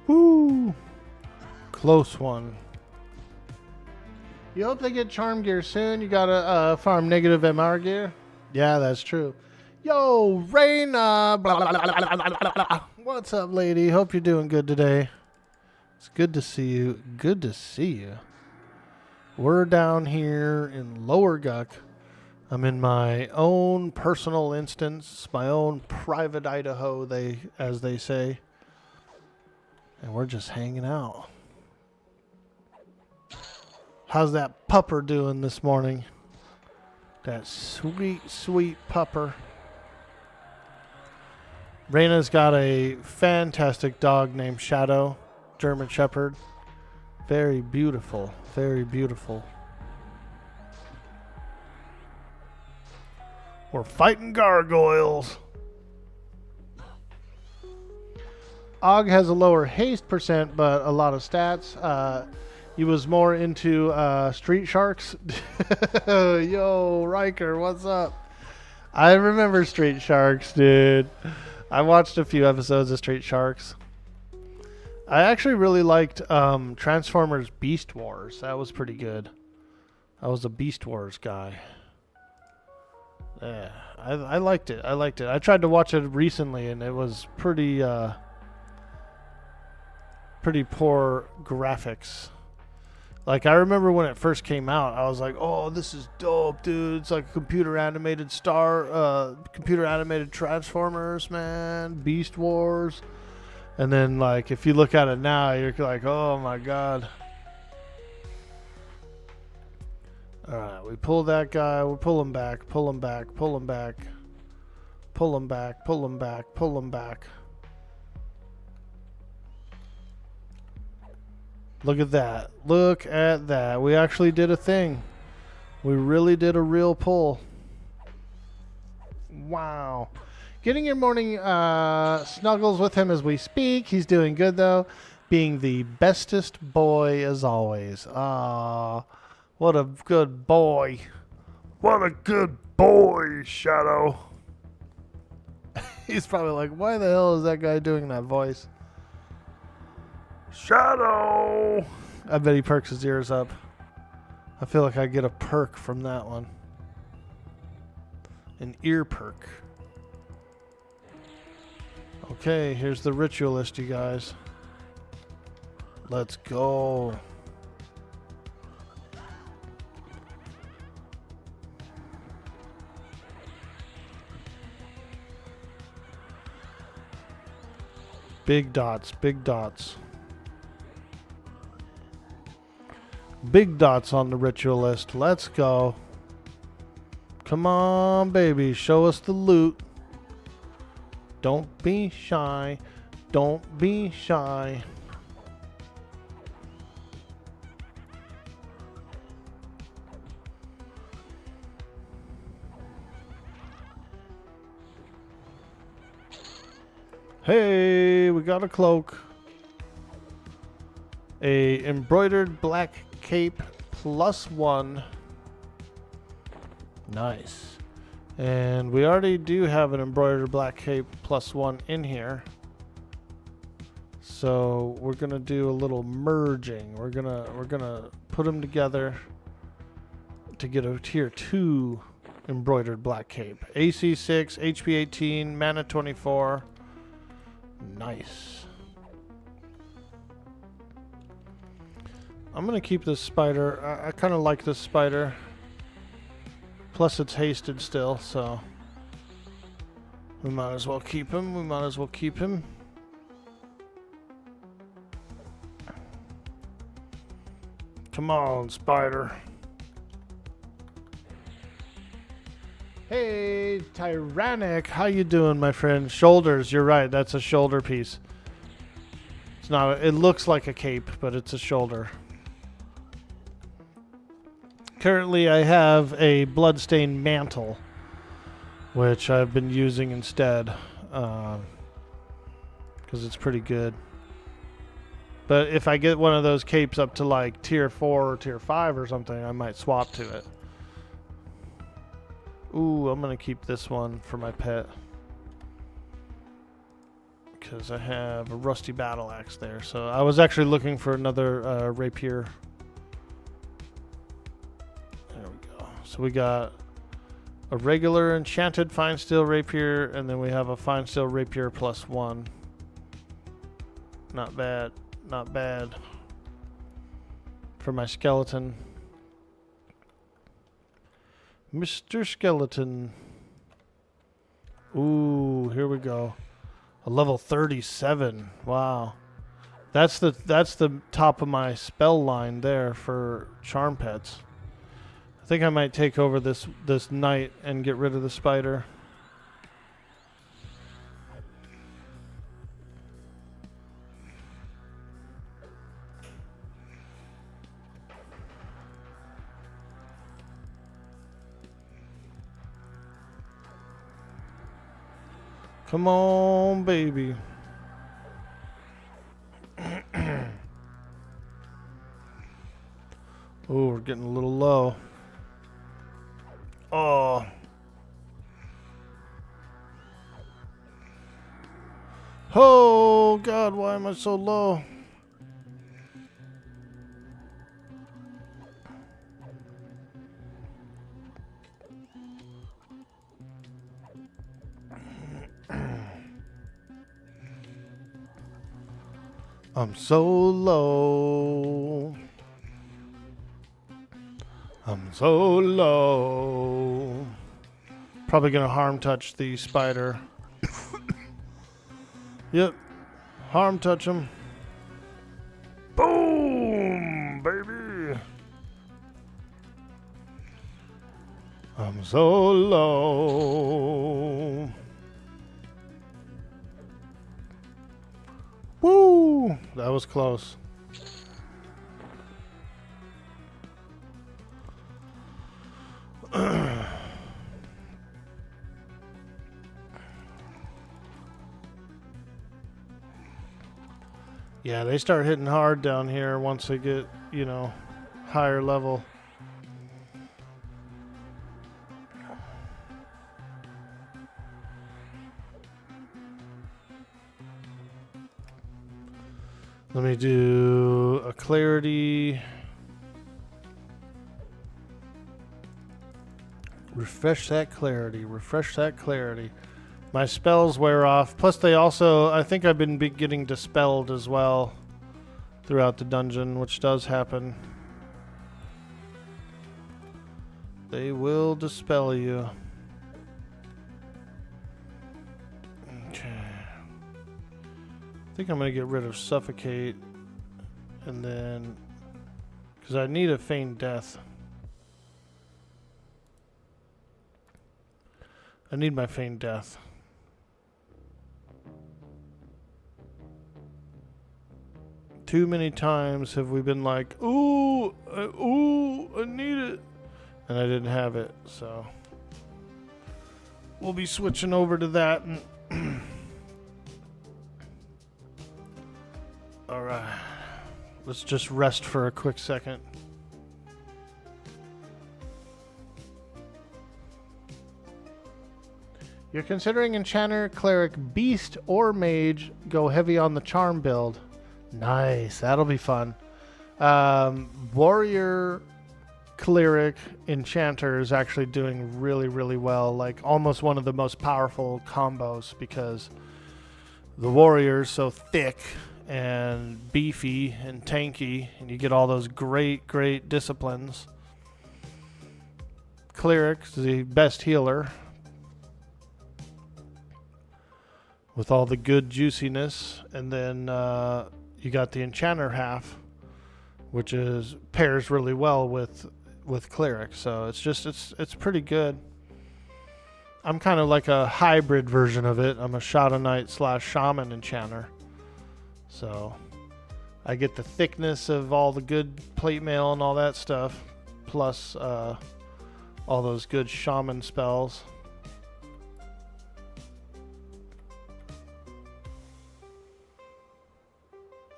Woo! Close one. You hope they get charm gear soon. You gotta farm negative MR gear. Yeah, that's true. Yo, Raina! What's up, lady? Hope you're doing good today. It's good to see you. Good to see you. We're down here in Lower Guck. I'm in my own personal instance, my own private Idaho, as they say. And we're just hanging out. How's that pupper doing this morning? That sweet, sweet pupper. Raina's got a fantastic dog named Shadow, German Shepherd. Very beautiful, very beautiful. We're fighting gargoyles. Og has a lower haste percent, but a lot of stats. He was more into Street Sharks. Yo, Riker, what's up? I remember Street Sharks, dude. I watched a few episodes of Street Sharks. I actually really liked Transformers Beast Wars. That was pretty good. I was a Beast Wars guy. Yeah, I liked it. I liked it. I tried to watch it recently, and it was pretty poor graphics. Like, I remember when it first came out, I was like, oh, this is dope, dude. It's like computer animated Transformers, man. Beast Wars. And then, like, if you look at it now, you're like, oh, my God. All right, we pull that guy. We'll pull him back, pull him back, pull him back. Pull him back, pull him back, pull him back. Look at that. Look at that. We actually did a thing. We really did a real pull. Wow. Getting your morning snuggles with him as we speak. He's doing good, though. Being the bestest boy as always. Ah, what a good boy. What a good boy, Shadow. He's probably like, why the hell is that guy doing that voice? Shadow. I bet he perks his ears up. I feel like I get a perk from that one. An ear perk. Okay, here's the ritualist, you guys. Let's go. Big dots, big dots. Big dots on the ritualist. Let's go. Come on, baby. Show us the loot. Don't be shy. Don't be shy. Hey, we got a cloak. A embroidered black cape +1. Nice. And we already do have an embroidered black cape +1 in here. So we're gonna do a little merging. We're gonna put them together to get a tier 2 embroidered black cape. AC 6, HP 18, mana 24. Nice. I'm gonna keep this spider. I kind of like this spider. Plus it's hasted still, so we might as well keep him. We might as well keep him. Come on, spider. Hey, Tyrannic, how you doing, my friend? Shoulders, you're right. That's a shoulder piece. It's not. It looks like a cape, but it's a shoulder. Currently, I have a bloodstained mantle, which I've been using instead, because it's pretty good. But if I get one of those capes up to like tier 4 or tier 5 or something, I might swap to it. Ooh, I'm going to keep this one for my pet, because I have a rusty battle axe there. So I was actually looking for another rapier. There we go. So we got a regular enchanted fine steel rapier, and then we have a fine steel rapier +1. Not bad. Not bad. For my skeleton. Mr. Skeleton. Ooh, here we go. A level 37. Wow. That's the top of my spell line there for charm pets. I think I might take over this knight and get rid of the spider. Come on, baby. Oh, we're getting a little low. Oh. Oh, God, why am I so low? I'm so low. I'm so low. Probably gonna harm touch the spider. Yep. Harm touch him. Boom, baby. I'm so low. Woo! That was close. Yeah, they start hitting hard down here once they get, you know, higher level. Let me do a clarity. Refresh that clarity. Refresh that clarity. My spells wear off. Plus, they also, I think I've been getting dispelled as well throughout the dungeon, which does happen. They will dispel you. Okay. I think I'm going to get rid of Suffocate. And then, because I need a Feign Death. I need my Feign Death. Too many times have we been like, ooh, I need it. And I didn't have it, so. We'll be switching over to that. And alright. Let's just rest for a quick second. You're considering Enchanter, Cleric, Beast, or Mage. Go heavy on the Charm build. Nice. That'll be fun. Warrior, Cleric, Enchanter is actually doing really, really well. Like almost one of the most powerful combos because the Warrior's so thick and beefy and tanky, and you get all those great, great disciplines. Cleric's the best healer with all the good juiciness, and then you got the Enchanter half, which is pairs really well with Cleric. So it's pretty good. I'm kind of like a hybrid version of it. I'm a Shadow Knight / Shaman Enchanter. So I get the thickness of all the good plate mail and all that stuff, plus all those good Shaman spells.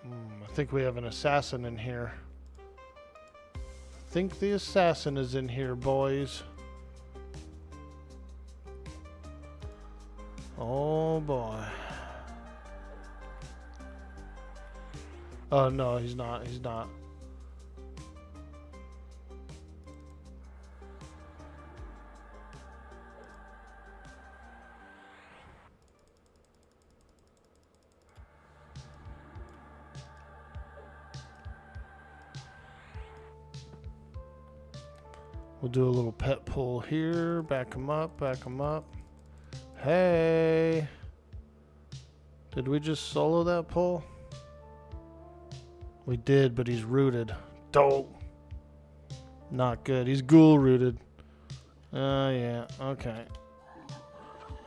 I think we have an assassin in here. I think the assassin is in here, boys. Oh boy. Oh no, he's not. He's not. We'll do a little pet pull here. Back him up, back him up. Hey. Did we just solo that pull? We did, but he's rooted. Dope. Not good. He's ghoul rooted. Yeah, okay.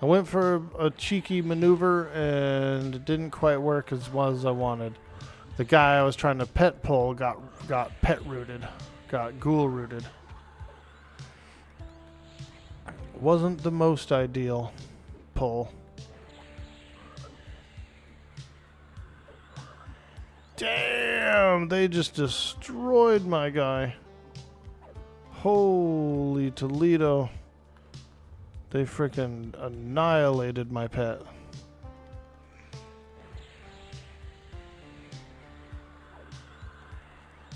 I went for a cheeky maneuver and it didn't quite work as well as I wanted. The guy I was trying to pet pull got pet rooted. Got ghoul rooted. Wasn't the most ideal pull. Damn, they just destroyed my guy. Holy Toledo. They freaking annihilated my pet.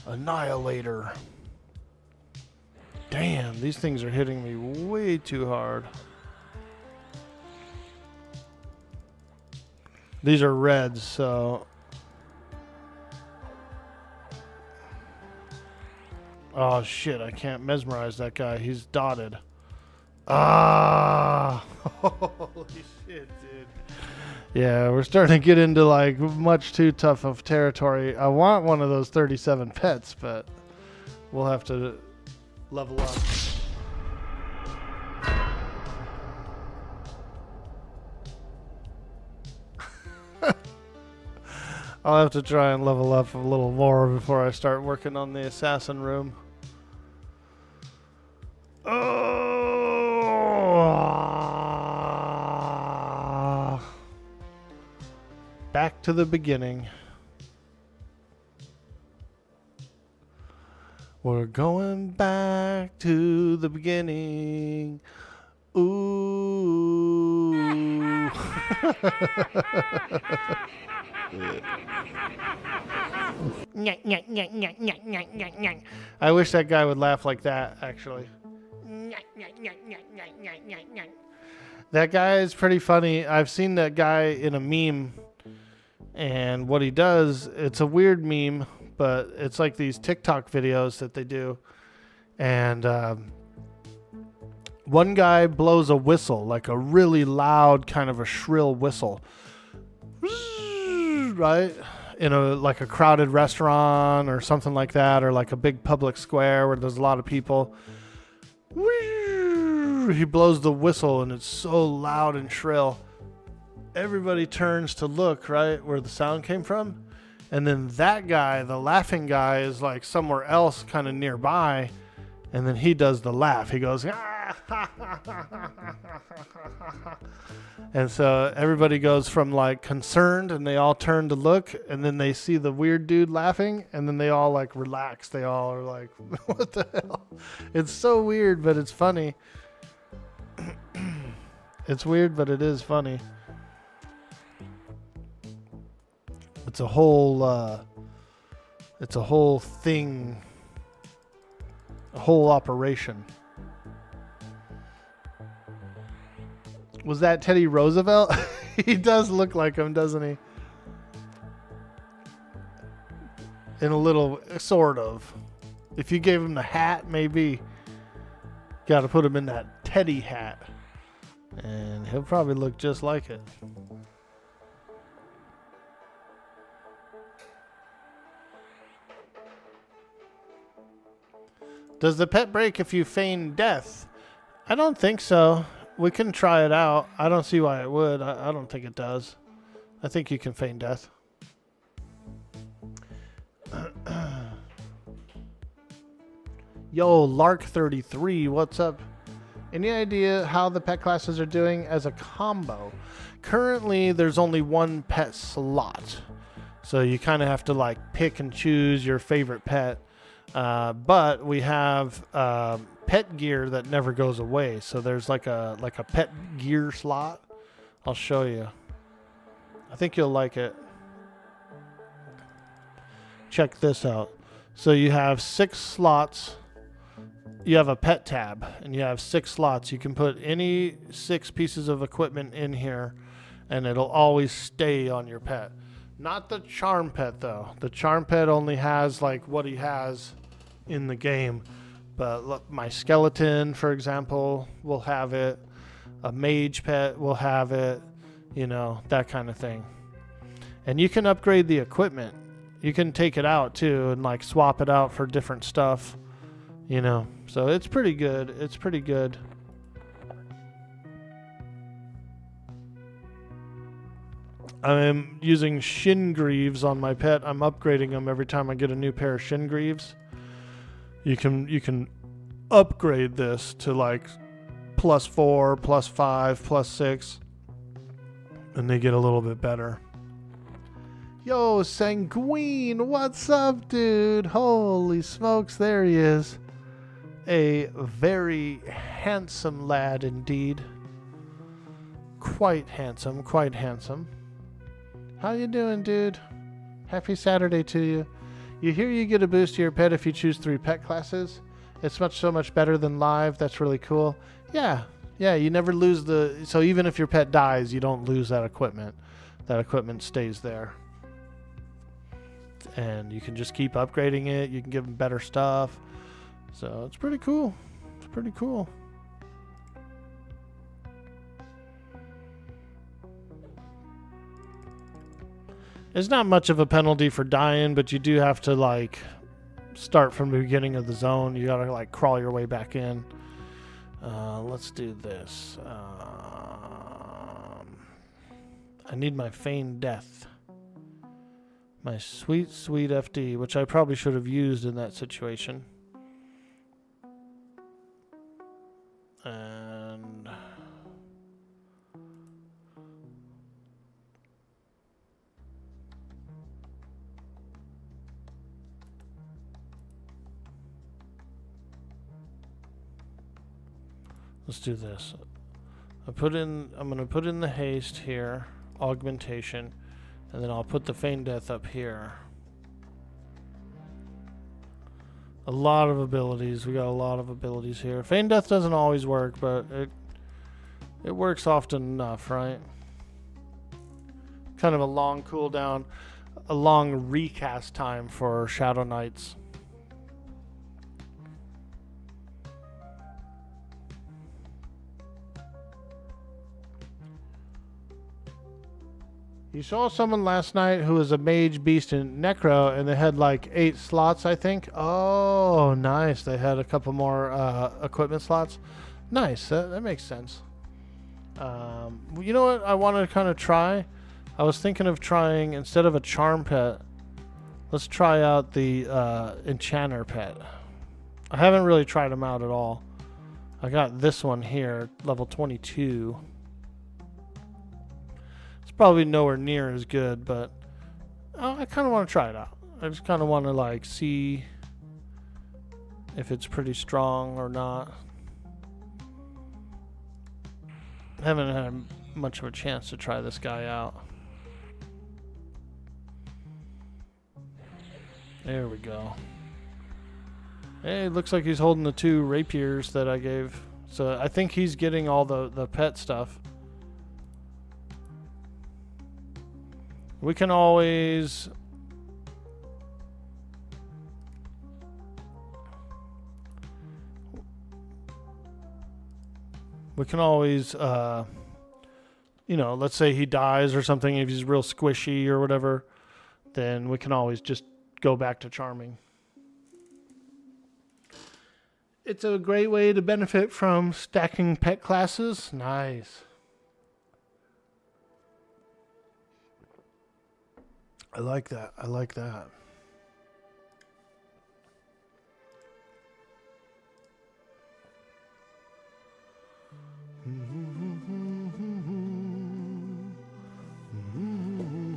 Annihilator. Damn, these things are hitting me way too hard. These are reds, so... Oh shit, I can't mesmerize that guy. He's dotted. Ah! Holy shit, dude. Yeah, we're starting to get into like much too tough of territory. I want one of those 37 pets, but we'll have to level up. I'll have to try and level up a little more before I start working on the assassin room. Oh! Back to the beginning. We're going back to the beginning. Ooh. I wish that guy would laugh like that, actually. That guy is pretty funny. I've seen that guy in a meme, and what he does, it's a weird meme, but it's like these TikTok videos that they do. And one guy blows a whistle, like a really loud, kind of a shrill whistle, right? In like a crowded restaurant or something like that, or like a big public square where there's a lot of people. He blows the whistle and it's so loud and shrill. Everybody turns to look, right, where the sound came from. And then that guy, the laughing guy, is like somewhere else kind of nearby. And then he does the laugh. He goes, and so everybody goes from like concerned and they all turn to look, and then they see the weird dude laughing, and then they all like relax. They all are like, what the hell? It's so weird, but it's funny. It's weird, but it is funny. It's a whole thing, a whole operation. Was that Teddy Roosevelt? He does look like him, doesn't he? In a little, sort of. If you gave him the hat, maybe. Got to put him in that Teddy hat. And he'll probably look just like it. Does the pet break if you feign death? I don't think so. We can try it out. I don't see why it would. I don't think it does. I think you can feign death. Yo, Lark33, what's up? Any idea how the pet classes are doing as a combo? Currently, there's only one pet slot. So you kind of have to like pick and choose your favorite pet. But we have pet gear that never goes away. So there's like a pet gear slot. I'll show you. I think you'll like it. Check this out. So you have 6 slots. You have a pet tab, and you have 6 slots. You can put any 6 pieces of equipment in here, and it'll always stay on your pet. Not the charm pet, though. The charm pet only has like what he has in the game. But look, my skeleton, for example, will have it. A mage pet will have it. You know, that kind of thing. And you can upgrade the equipment. You can take it out, too, and like swap it out for different stuff. You know, so it's pretty good. It's pretty good. I'm using shin greaves on my pet. I'm upgrading them every time I get a new pair of shin greaves. You can upgrade this to like +4, +5, +6, and they get a little bit better. Yo, Sanguine, what's up, dude? Holy smokes, there he is. A very handsome lad indeed. Quite handsome, quite handsome. How you doing, dude? Happy Saturday to you. You hear you get a boost to your pet if you choose 3 pet classes? It's so much better than live. That's really cool. Yeah, you never lose so even if your pet dies, you don't lose that equipment. That equipment stays there. And you can just keep upgrading it. You can give them better stuff. So it's pretty cool. It's pretty cool. It's not much of a penalty for dying, but you do have to like start from the beginning of the zone. You gotta like crawl your way back in. Let's do this. I need my feigned death. My sweet, sweet FD, which I probably should have used in that situation. And Let's do this. I'm gonna put in the haste here, augmentation, and then I'll put the feign death up here. A lot of abilities. We got a lot of abilities here. Feign death doesn't always work, but it works often enough, right? Kind of a long cooldown, a long recast time for Shadow Knights. You saw someone last night who was a mage, beast, and necro, and they had like 8 slots, I think. Oh, nice. They had a couple more equipment slots. Nice. That makes sense. You know what I wanted to kind of try? I was thinking of trying, instead of a charm pet, let's try out the enchanter pet. I haven't really tried them out at all. I got this one here, level 22. Probably nowhere near as good, but I kind of want to try it out. I just kind of want to like see if it's pretty strong or not. I haven't had much of a chance to try this guy out. There we go. Hey, looks like he's holding the 2 rapiers that I gave. So I think he's getting all the pet stuff. We can always you know, let's say he dies or something, if he's real squishy or whatever, then we can always just go back to charming. It's a great way to benefit from stacking pet classes. Nice. I like that. I like that.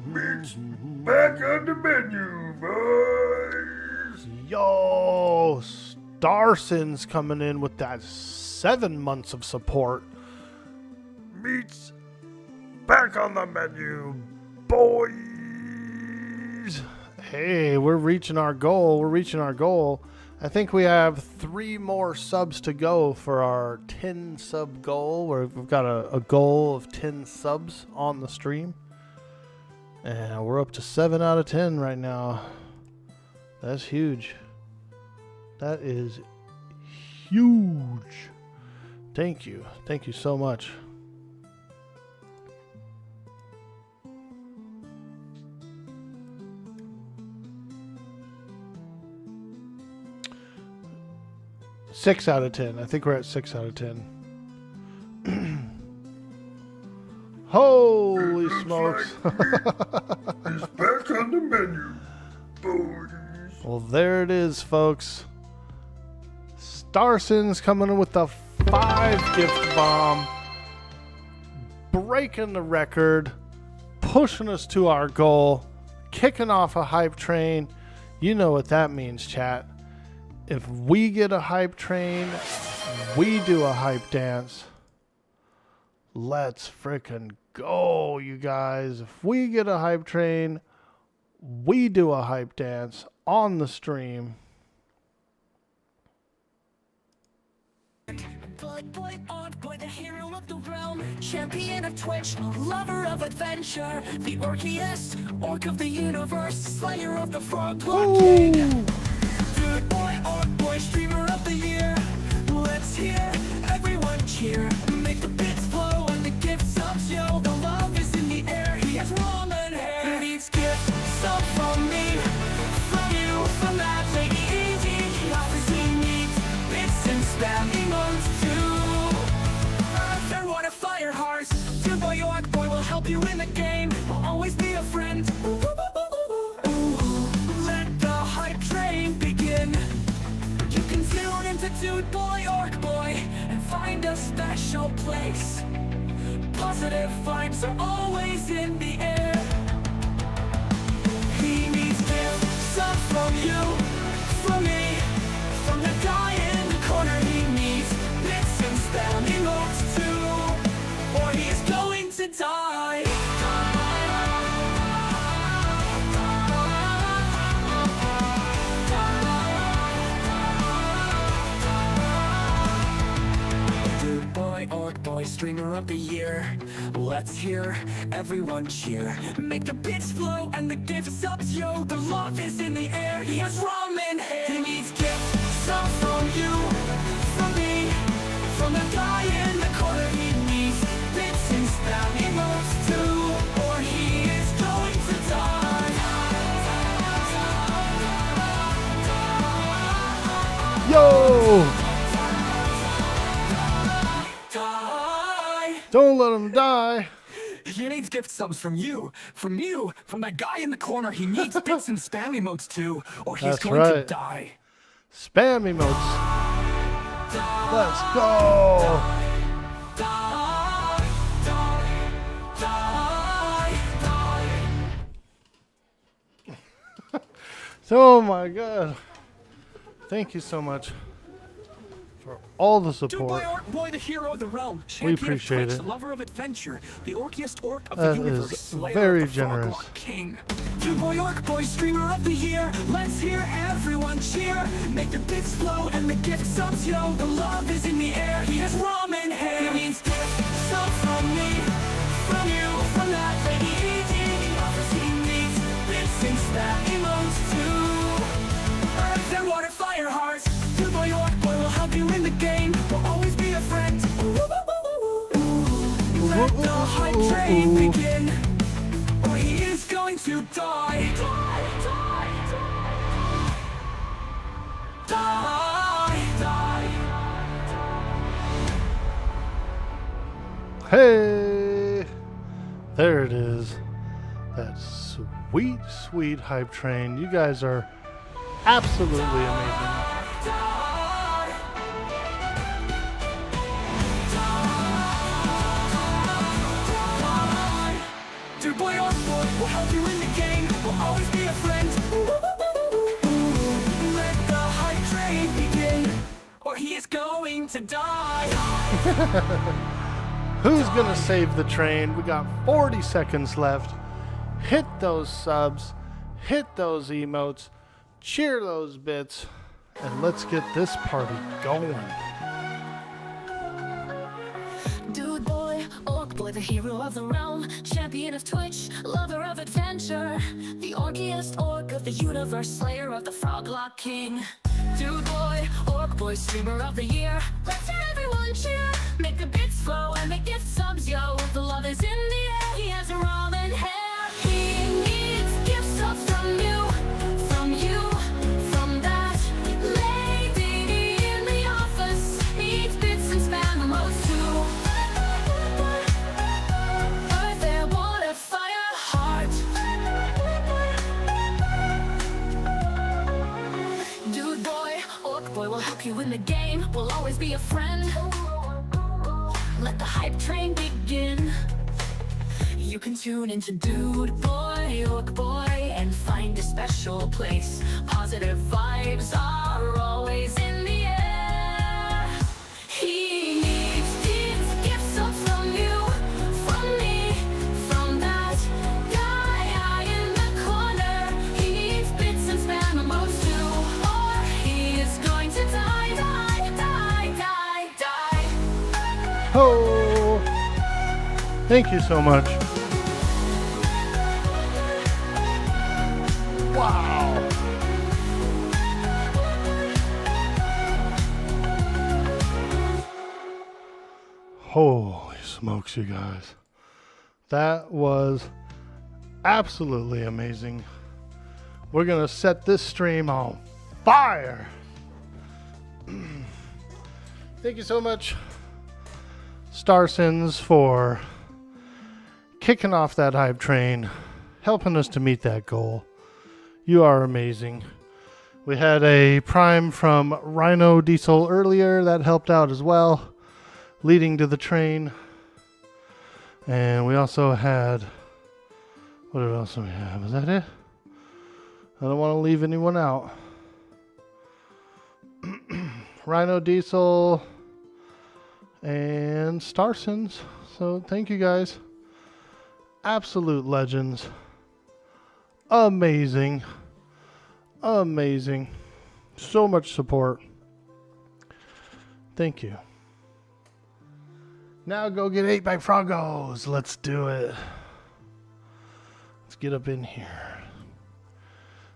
Meat's back on the menu, boys. Yo, Starsin's coming in with that 7 months of support. Meat's back on the menu, boys. Hey, we're reaching our goal. We're reaching our goal. I think we have 3 more subs to go for our 10 sub goal. We've got a goal of 10 subs on the stream. And we're up to 7 out of 10 right now. That's huge. That is huge. Thank you. Thank you so much. Six out of 10. I think we're at 6 out of 10. Holy smokes. It's back on the menu, boys. Well, there it is, folks. Starsin's coming in with the 5 gift bomb. Breaking the record. Pushing us to our goal. Kicking off a hype train. You know what that means, chat. If we get a hype train, we do a hype dance. Let's frickin' go, you guys. If we get a hype train, we do a hype dance on the stream. Boy, Orkboy, the hero of the realm, champion of Twitch, lover of adventure, the orkiest orc of the universe, slayer of the frog king. Dude boy, Orkboy, streamer of the year. Let's hear everyone cheer. Make the bits flow and the gifts up, yo. The love is in the air. He has rolling hair. He needs gifts, some from me, from you, from that lady easy. He offers unique bits and spam emotes too. Earth and water, fire, hearts. Dude boy, Orkboy will help you in the game. Will always be a friend. Let the hype train begin. You can tune into Dude Boy, Orkboy, and find a special place. Positive vibes are always in the air. He needs gifts, some from you, from me, from the guy in the corner. He needs bits and spam Streamer of the Year. Let's hear everyone cheer. Make the bits flow and the gifts up, yo. The love is in the air. He has ramen hair. He needs gifts, some from you, from me, from the guy in the corner. He needs bits and spam emotes too, or he is going to die. Yo! Die. Don't let him die. He needs gift subs from you, from that guy in the corner. He needs bits and spam emotes too, or he's That's going to right. die. Spam emotes. Let's go. Oh my god. Thank you so much for all the Dude support. boy, Orkboy, the hero of the realm, We champion of appreciate Twitch, it. lover of adventure, the orkiest orc of That the universe, is slayer very of the frog generous. lock king. Dude boy, Orkboy, streamer of the year. Let's hear everyone cheer. Make the bits flow and the gift subs, yo. The love is in the air. He has ramen hair. He means gift subs from me, from you, from that lady eating. Offers he needs bits and spam emotes too. Earth and water, fire hearts. Dude boy, Orkboy will help you in the game. Will always be a friend. Let the hype train begin, or he is going to die. Hey, there it is. That sweet, sweet hype train. You guys are absolutely amazing. Dude boy, Orkboy will help you in the game. Will always be a friend. Let the hype train begin, or he is going to die. Who's gonna save the train? We got 40 seconds left. Hit those subs, hit those emotes, cheer those bits, and let's get this party going. Dude boy, Orkboy, the hero of the realm, champion of Twitch, lover of adventure, the orkiest orc of the universe, slayer of the frog lock king. Dude boy, Orkboy, streamer of the year. Let's hear everyone cheer. Make the bits flow and make gift subs, yo. The love is in the air. He has ramen hair. He needs gift subs from you, from that lady in the office. Needs bits and spam emotes too. Earth, air, water, fire, heart. Dude boy, Orkboy will help you in the game. Will always be a friend. Let the hype train begin. You can tune into Dude Boy, Orkboy, and find a special place. Positive vibes are always in the air. He needs these gifts up from you, from me, from that guy in the corner. He needs bits and spam emotes too, or he is going to die, die, die, die, die. Oh, thank you so much. Wow. Holy smokes, you guys. That was absolutely amazing. We're going to set this stream on fire. Thank you so much, Starsons, for kicking off that hype train, helping us to meet that goal. You are amazing. We had a prime from Rhino Diesel earlier that helped out as well, leading to the train. And we also had, what else do we have? Is that it? I don't want to leave anyone out. Rhino Diesel and Starsons. So thank you guys. Absolute legends. Amazing. Amazing. So much support. Thank you. Now go get ate by froggos. Let's do it. Let's get up in here.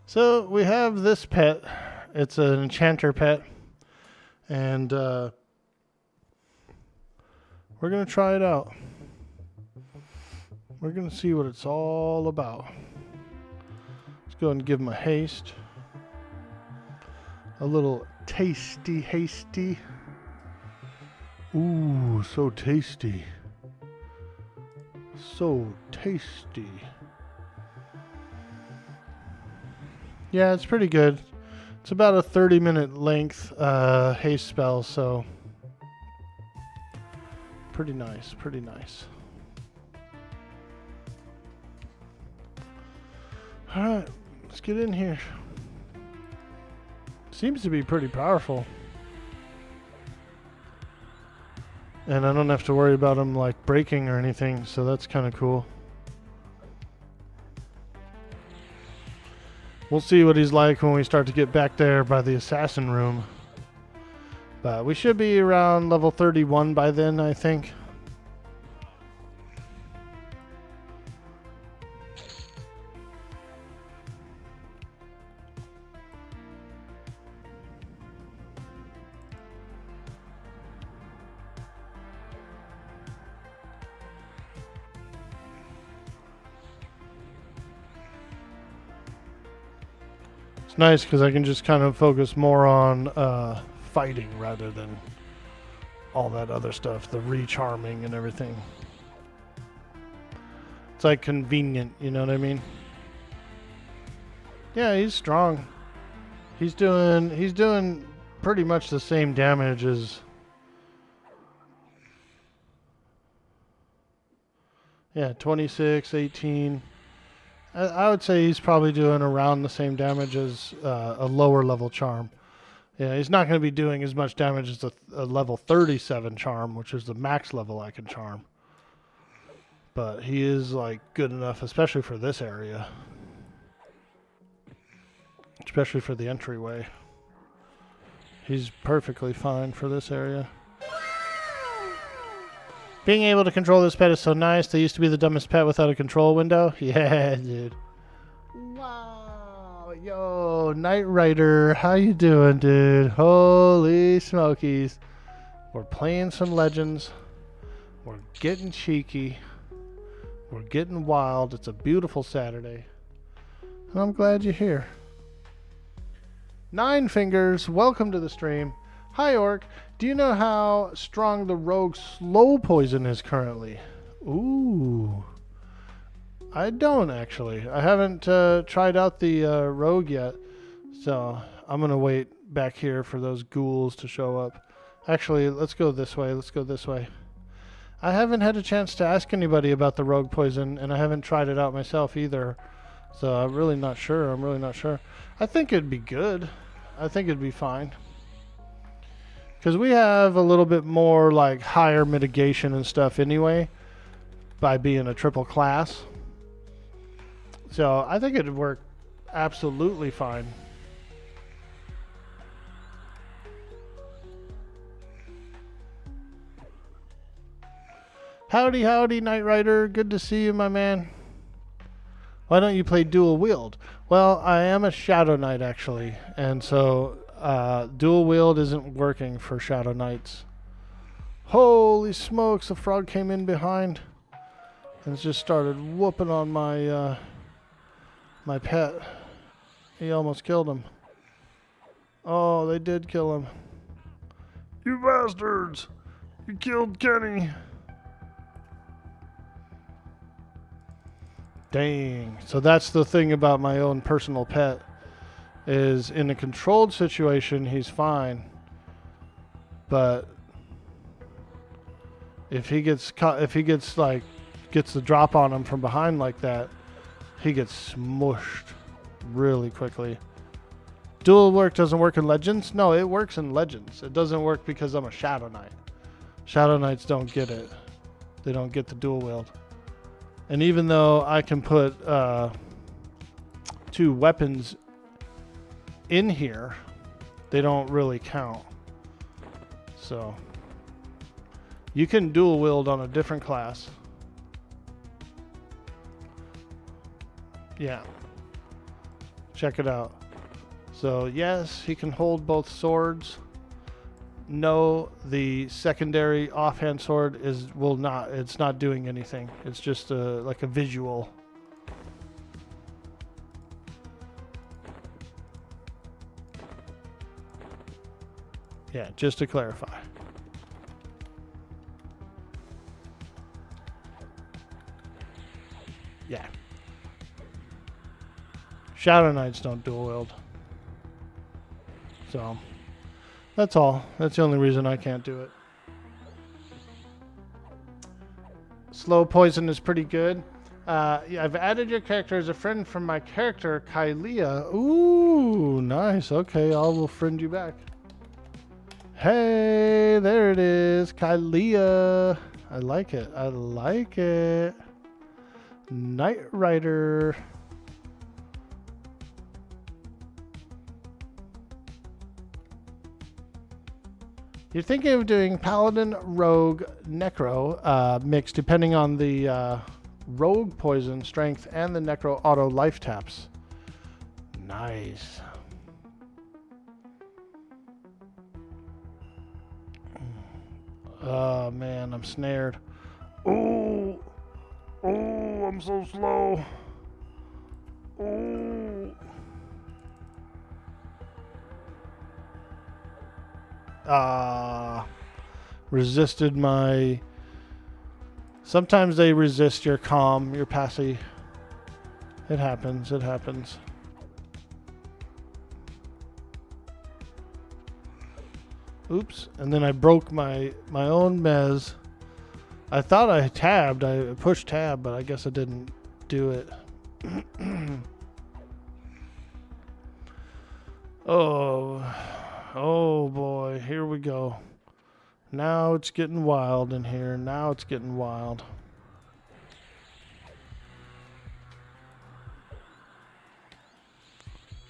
So we have this pet. It's an enchanter pet. And we're going to try it out. We're going to see what it's all about. Let's go and give him a haste. A little tasty hasty. Ooh, so tasty. So tasty. Yeah, it's pretty good. It's about a 30-minute length haste spell, so pretty nice, pretty nice. Alright, let's get in here. Seems to be pretty powerful. And I don't have to worry about him like breaking or anything, so that's kind of cool. We'll see what he's like when we start to get back there by the assassin room. But we should be around level 31 by then, I think. It's nice because I can just kind of focus more on fighting rather than all that other stuff, the recharming and everything. It's like convenient, you know what I mean? Yeah, he's strong. He's doing pretty much the same damage as, yeah, 26, 18. I would say he's probably doing around the same damage as a lower level charm. Yeah, he's not going to be doing as much damage as a level 37 charm, which is the max level I can charm. But he is like good enough, especially for this area. Especially for the entryway. He's perfectly fine for this area. Being able to control this pet is so nice. They used to be the dumbest pet without a control window. Yeah, dude. Wow. Yo, Knight Rider. How you doing, dude? Holy smokies. We're playing some Legends. We're getting cheeky. We're getting wild. It's a beautiful Saturday. And I'm glad you're here. Nine Fingers, welcome to the stream. Hi, Orc. Do you know how strong the rogue slow poison is currently? Ooh. I don't, actually. I haven't tried out the rogue yet. So I'm going to wait back here for those ghouls to show up. Actually, let's go this way. Let's go this way. I haven't had a chance to ask anybody about the rogue poison, and I haven't tried it out myself either. So I'm really not sure. I'm really not sure. I think it'd be good. I think it'd be fine. Because we have a little bit more like higher mitigation and stuff anyway by being a triple class. So I think it'd work absolutely fine. Howdy, howdy, Knight Rider. Good to see you, my man. Why don't you play dual wield? Well, I am a Shadow Knight actually, and so dual wield isn't working for Shadow Knights. Holy smokes, the frog came in behind and just started whooping on my my pet. He almost killed him. Oh, they did kill him. You bastards! You killed Kenny! Dang. So that's the thing about my own personal pet, is in a controlled situation he's fine, but if he gets caught, if he gets the drop on him from behind like that, he gets smushed really quickly. Dual work doesn't work in Legends? No, it works in Legends. It doesn't work because I'm a Shadow Knight. Shadow Knights don't get it. They don't get the dual wield. And even though I can put 2 weapons in here, they don't really count. So You can dual wield on a different class. Yeah. Check it out. So yes, he can hold both swords. No, the secondary offhand sword it's not doing anything. It's just like a visual. Yeah, just to clarify. Yeah. Shadow Knights don't dual wield. So, that's all. That's the only reason I can't do it. Slow poison is pretty good. Yeah, I've added your character as a friend from my character, Kylia. Ooh, nice. Okay, I will friend you back. Hey, there it is. Kylia. I like it. I like it. Knight Rider. You're thinking of doing Paladin, Rogue, Necro mix depending on the Rogue poison strength and the Necro auto life taps. Nice. Oh man, I'm snared. Oh, I'm so slow. Oh. Resisted my... Sometimes they resist your calm, your passy. It happens, it happens. Oops, and then I broke my own mez. I thought I tabbed, I pushed tab, but I guess I didn't do it. Oh boy, here we go. Now it's getting wild in here. Now it's getting wild.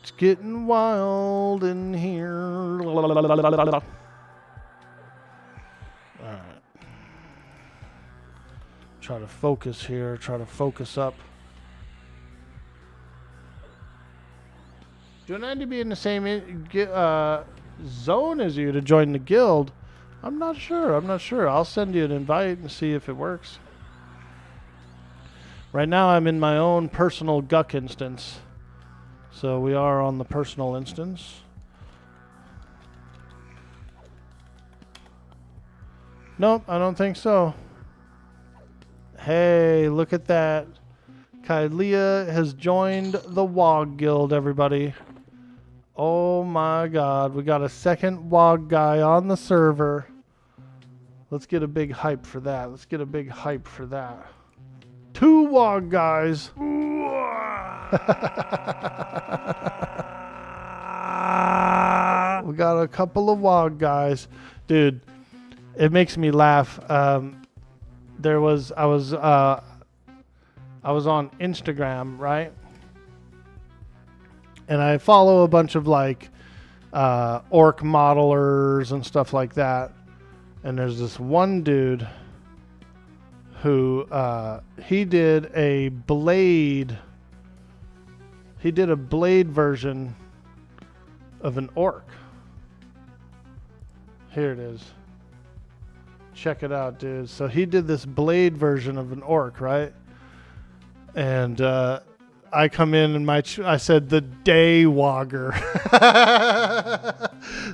It's getting wild in here. Alright. Try to focus here. Try to focus up. Do I need to be in the same zone as you to join the guild? I'm not sure. I'm not sure. I'll send you an invite and see if it works. Right now I'm in my own personal Guck instance. So we are on the personal instance. Nope, I don't think so. Hey, look at that. Kylia has joined the WOG guild, everybody. Oh my god, we got a second WOG guy on the server. Let's get a big hype for that. Let's get a big hype for that. 2 WOG guys. We got a couple of WOG guys. Dude, it makes me laugh. I was on Instagram, right? And I follow a bunch of like orc modelers and stuff like that. And there's this one dude who he did a blade. He did a blade version of an orc. Here it is. Check it out, dude. So he did this blade version of an orc, right? And I come in and I said the Daywogger.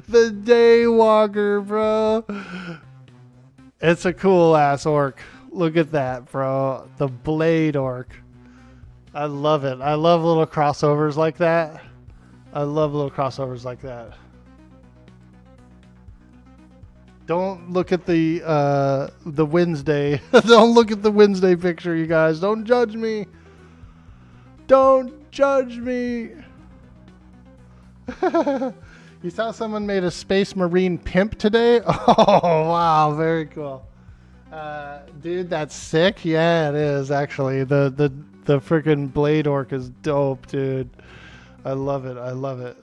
The Daywogger, bro. It's a cool ass orc. Look at that, bro. The blade orc. I love it. I love little crossovers like that. I love little crossovers like that. Don't look at the Wednesday. Don't look at the Wednesday picture, you guys. Don't judge me. Don't judge me. You saw someone made a Space Marine pimp today? Oh, wow. Very cool. Dude, that's sick. Yeah, it is, actually. The freaking Blade Orc is dope, dude. I love it. I love it.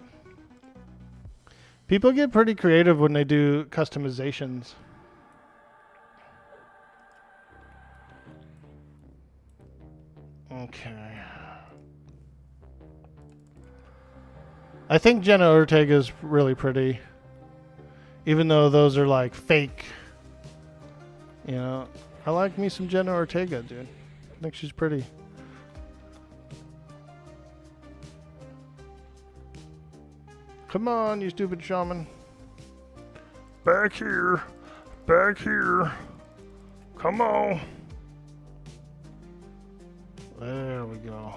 People get pretty creative when they do customizations. Okay. I think Jenna Ortega is really pretty. Even though those are like fake. You know, I like me some Jenna Ortega, dude. I think she's pretty. Come on, you stupid shaman. Back here. Back here. Come on. There we go.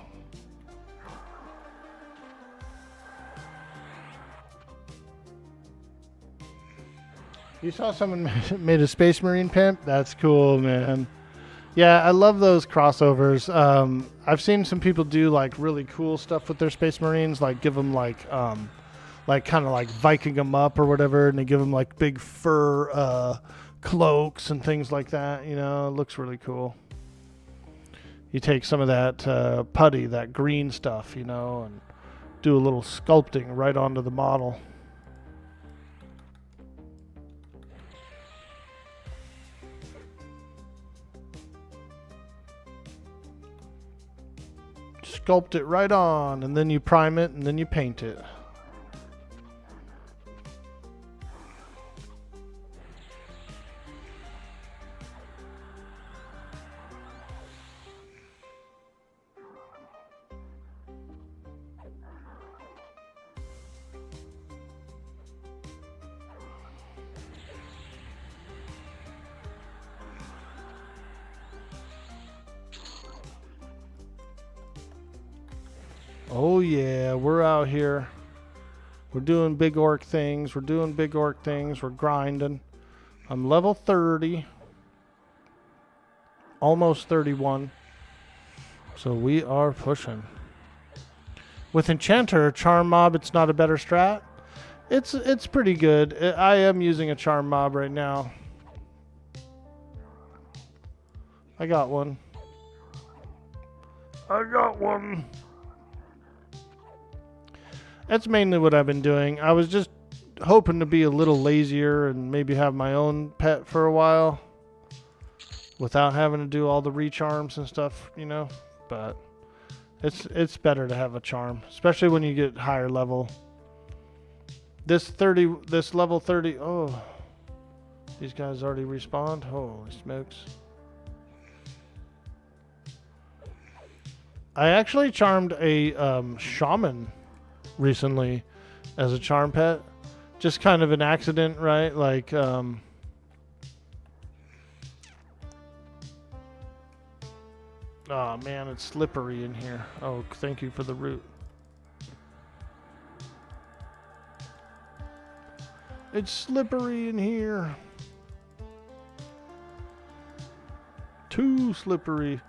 You saw someone made a Space Marine pimp? That's cool, man. Yeah, I love those crossovers. I've seen some people do like really cool stuff with their Space Marines, like give them like kind of like Viking them up or whatever, and they give them like big fur cloaks and things like that. You know, it looks really cool. You take some of that putty, that green stuff, you know, and do a little sculpting right onto the model. Sculpt it right on, and then you prime it, and then you paint it. Oh yeah, we're out here. We're doing big orc things. We're doing big orc things. We're grinding. I'm level 30. Almost 31. So we are pushing. With Enchanter, Charm Mob, it's not a better strat. It's pretty good. I am using a Charm Mob right now. I got one. I got one. That's mainly what I've been doing. I was just hoping to be a little lazier and maybe have my own pet for a while without having to do all the recharms and stuff, you know. But it's better to have a charm, especially when you get higher level. This level 30. Oh, these guys already respawned. Holy smokes! I actually charmed a shaman recently as a charm pet. Just kind of an accident, right? Like oh man, it's slippery in here. Oh, thank you for the root. It's slippery in here. Too slippery.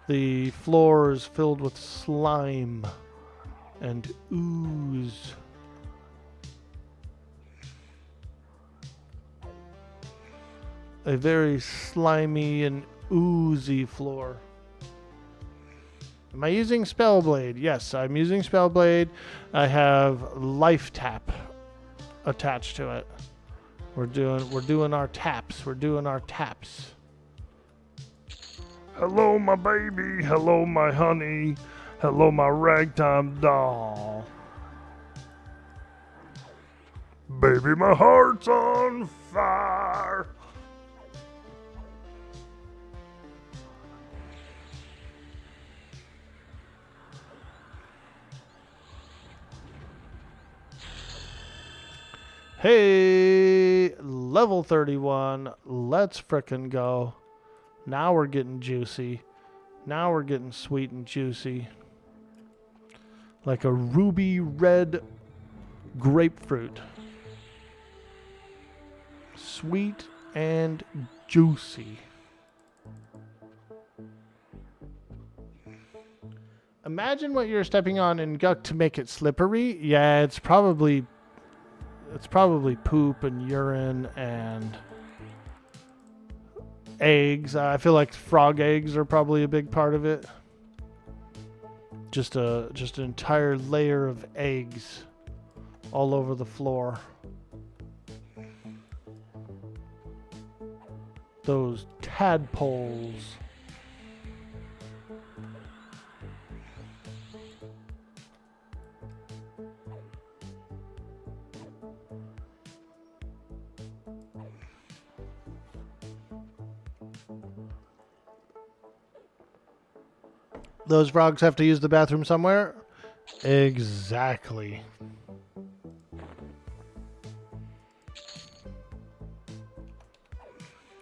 The floor is filled with slime and ooze. A very slimy and oozy floor. Am I using Spellblade? Yes, I'm using Spellblade. I have Life Tap attached to it. We're doing our taps. We're doing our taps. Hello, my baby. Hello, my honey. Hello, my ragtime doll. Baby, my heart's on fire. Hey, level 31. Let's frickin' go. Now we're getting juicy. Now we're getting sweet and juicy. Like a ruby red grapefruit. Sweet and juicy. Imagine what you're stepping on in Guck to make it slippery. Yeah, it's probably poop and urine and eggs. I feel like frog eggs are probably a big part of it. Just an entire layer of eggs all over the floor. Those tadpoles. Those frogs have to use the bathroom somewhere? Exactly.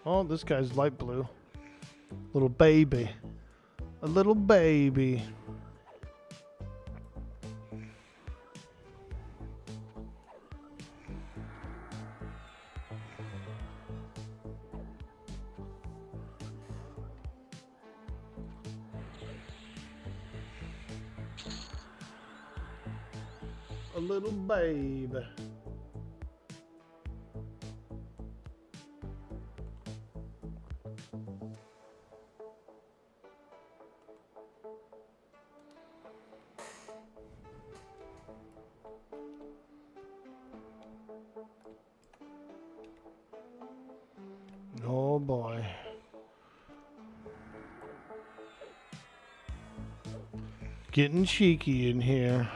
Oh, this guy's light blue. Little baby. A little baby. A little babe. Oh boy. Getting cheeky in here.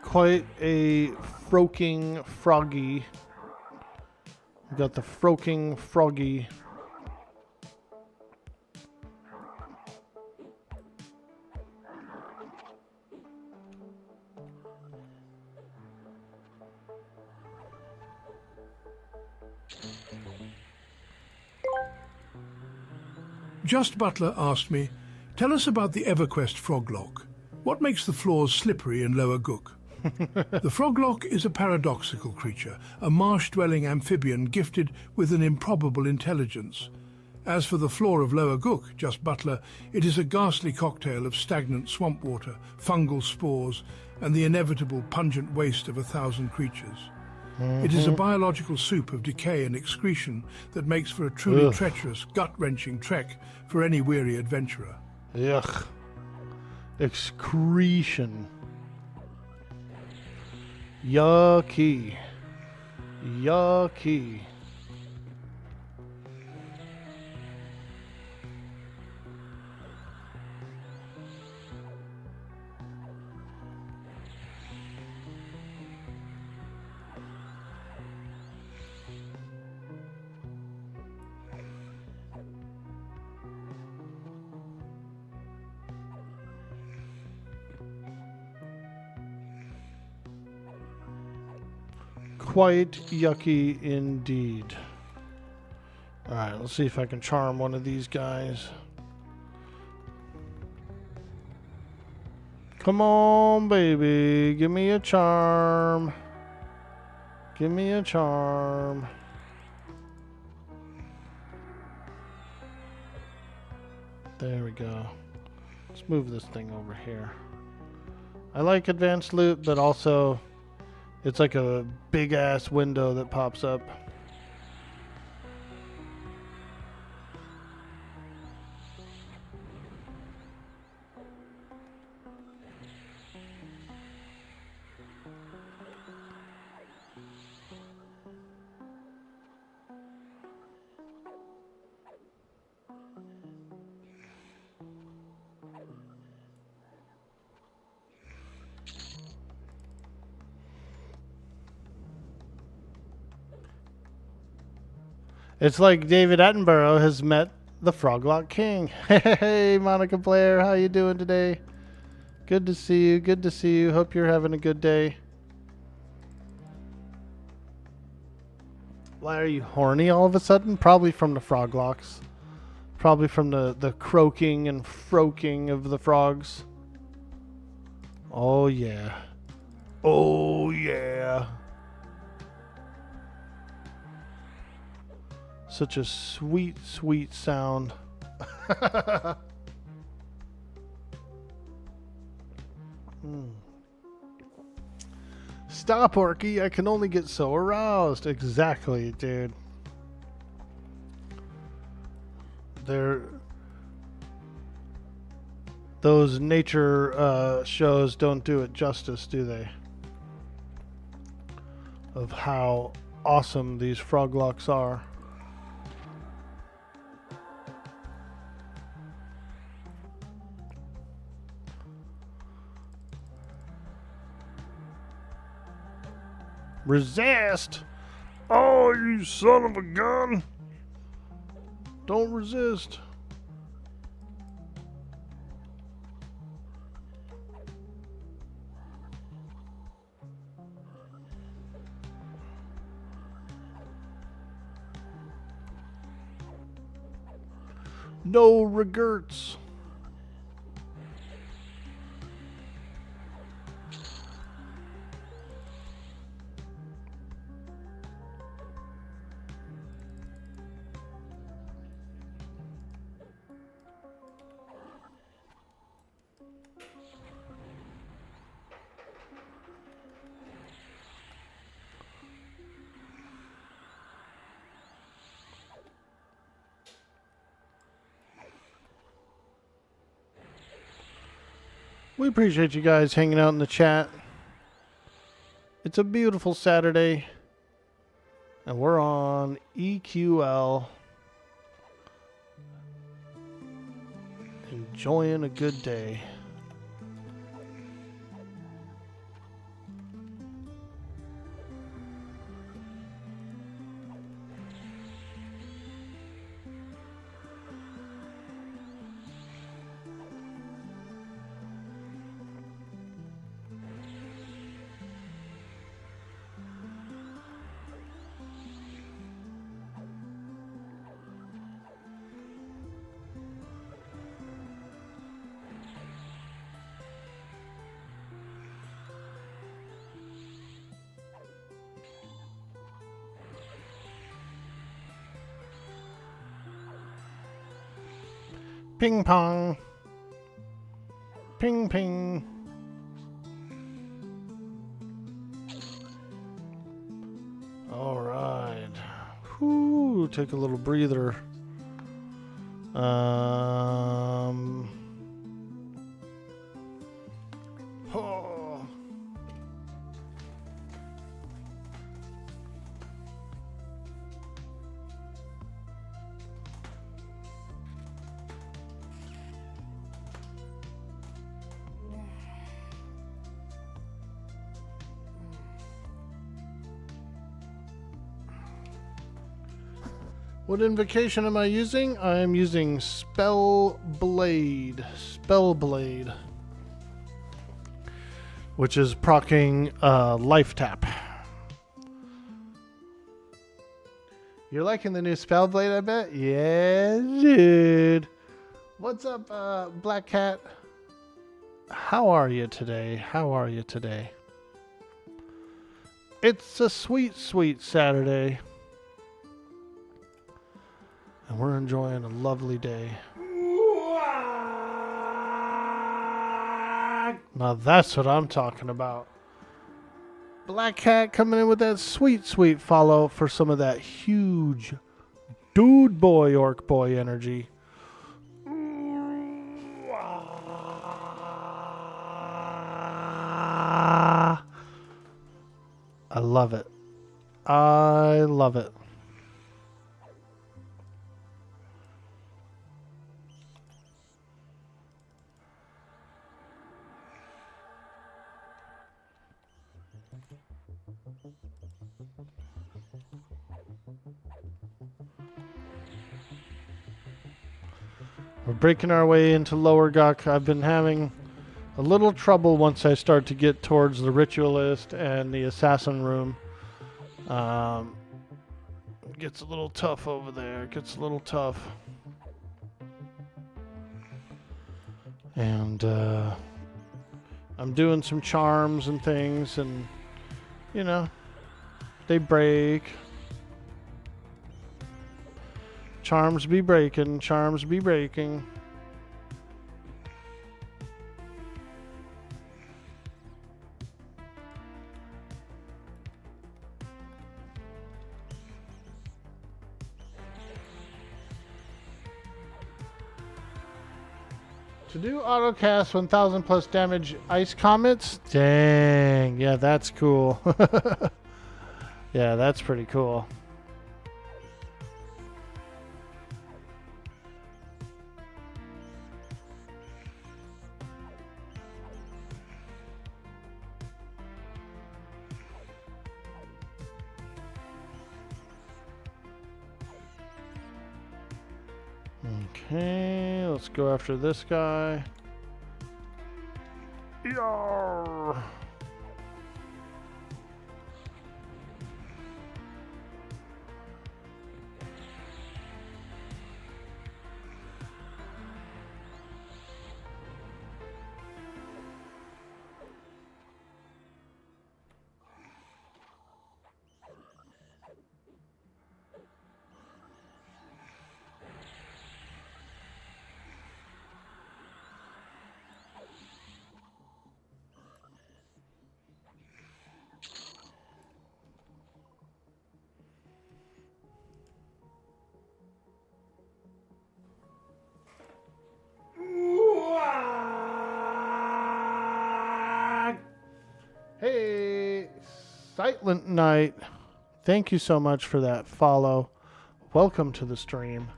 Quite a froking froggy. We got the froking froggy. Just Butler asked me, tell us about the Everquest froglock. What makes the floors slippery in Lower Gook? The froglock is a paradoxical creature, a marsh-dwelling amphibian gifted with an improbable intelligence. As for the floor of Lower Gook, Just Butler, it is a ghastly cocktail of stagnant swamp water, fungal spores, and the inevitable pungent waste of 1,000 creatures. It is a biological soup of decay and excretion that makes for a truly treacherous, gut-wrenching trek for any weary adventurer. Ugh. Excretion. Yucky. Yucky. Quite yucky indeed. Alright, let's see if I can charm one of these guys. Come on, baby. Give me a charm. Give me a charm. There we go. Let's move this thing over here. I like advanced loot, but also it's like a big ass window that pops up. It's like David Attenborough has met the Froglock King. Hey, Monica Blair, how you doing today? Good to see you. Good to see you. Hope you're having a good day. Why are you horny all of a sudden? Probably from the Froglocks. Probably from the croaking and froking of the frogs. Oh, yeah. Oh, yeah. Such a sweet, sweet sound. Stop, Orky. I can only get so aroused. Exactly, dude. Those nature shows don't do it justice, do they? Of how awesome these froglocks are. Resist! Oh, you son of a gun! Don't resist. No regrets. We appreciate you guys hanging out in the chat. It's a beautiful Saturday, and we're on EQL. Enjoying a good day. Ping pong. Ping ping. All right. Whew, take a little breather. Oh. What invocation am I using? I am using Spellblade, which is proccing Life Tap. You're liking the new Spellblade, I bet? Yeah, dude. What's up, Black Cat? How are you today? It's a sweet, sweet Saturday. And we're enjoying a lovely day. Now that's what I'm talking about. Black Cat coming in with that sweet, sweet follow for some of that huge dude boy, Orkboy energy. I love it. I love it. We're breaking our way into Lower Guk. I've been having a little trouble once I start to get towards the Ritualist and the Assassin room. It gets a little tough over there. It gets a little tough. And I'm doing some charms and things, and you know, they break. Charms be breaking, charms be breaking. To do autocast 1000 plus damage ice comets? Dang, yeah, that's cool. Yeah, that's pretty cool. Okay, let's go after this guy. Yarr. Hey, Silent Night. Thank you so much for that follow. Welcome to the stream.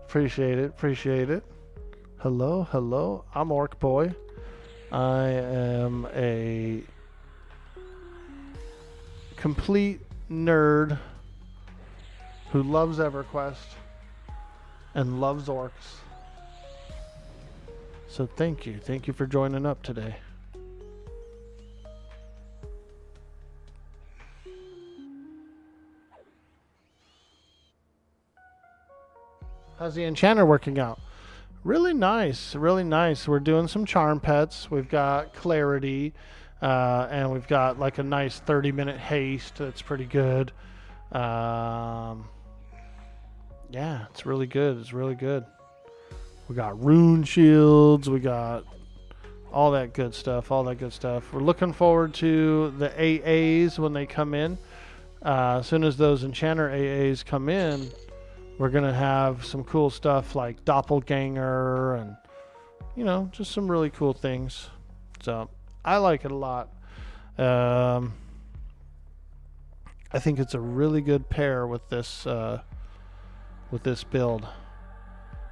Appreciate it. Appreciate it. Hello, hello. I'm Orkboy. I am a complete nerd who loves Everquest and loves orcs. So thank you. Thank you for joining up today. How's the enchanter working out? Really nice. Really nice. We're doing some charm pets. We've got clarity. And we've got like a nice 30-minute haste. That's pretty good. Yeah, it's really good. It's really good. We got rune shields. We got all that good stuff. All that good stuff. We're looking forward to the AAs when they come in. As soon as those enchanter AAs come in, we're going to have some cool stuff like doppelganger and, you know, just some really cool things. So I like it a lot. I think it's a really good pair with this build.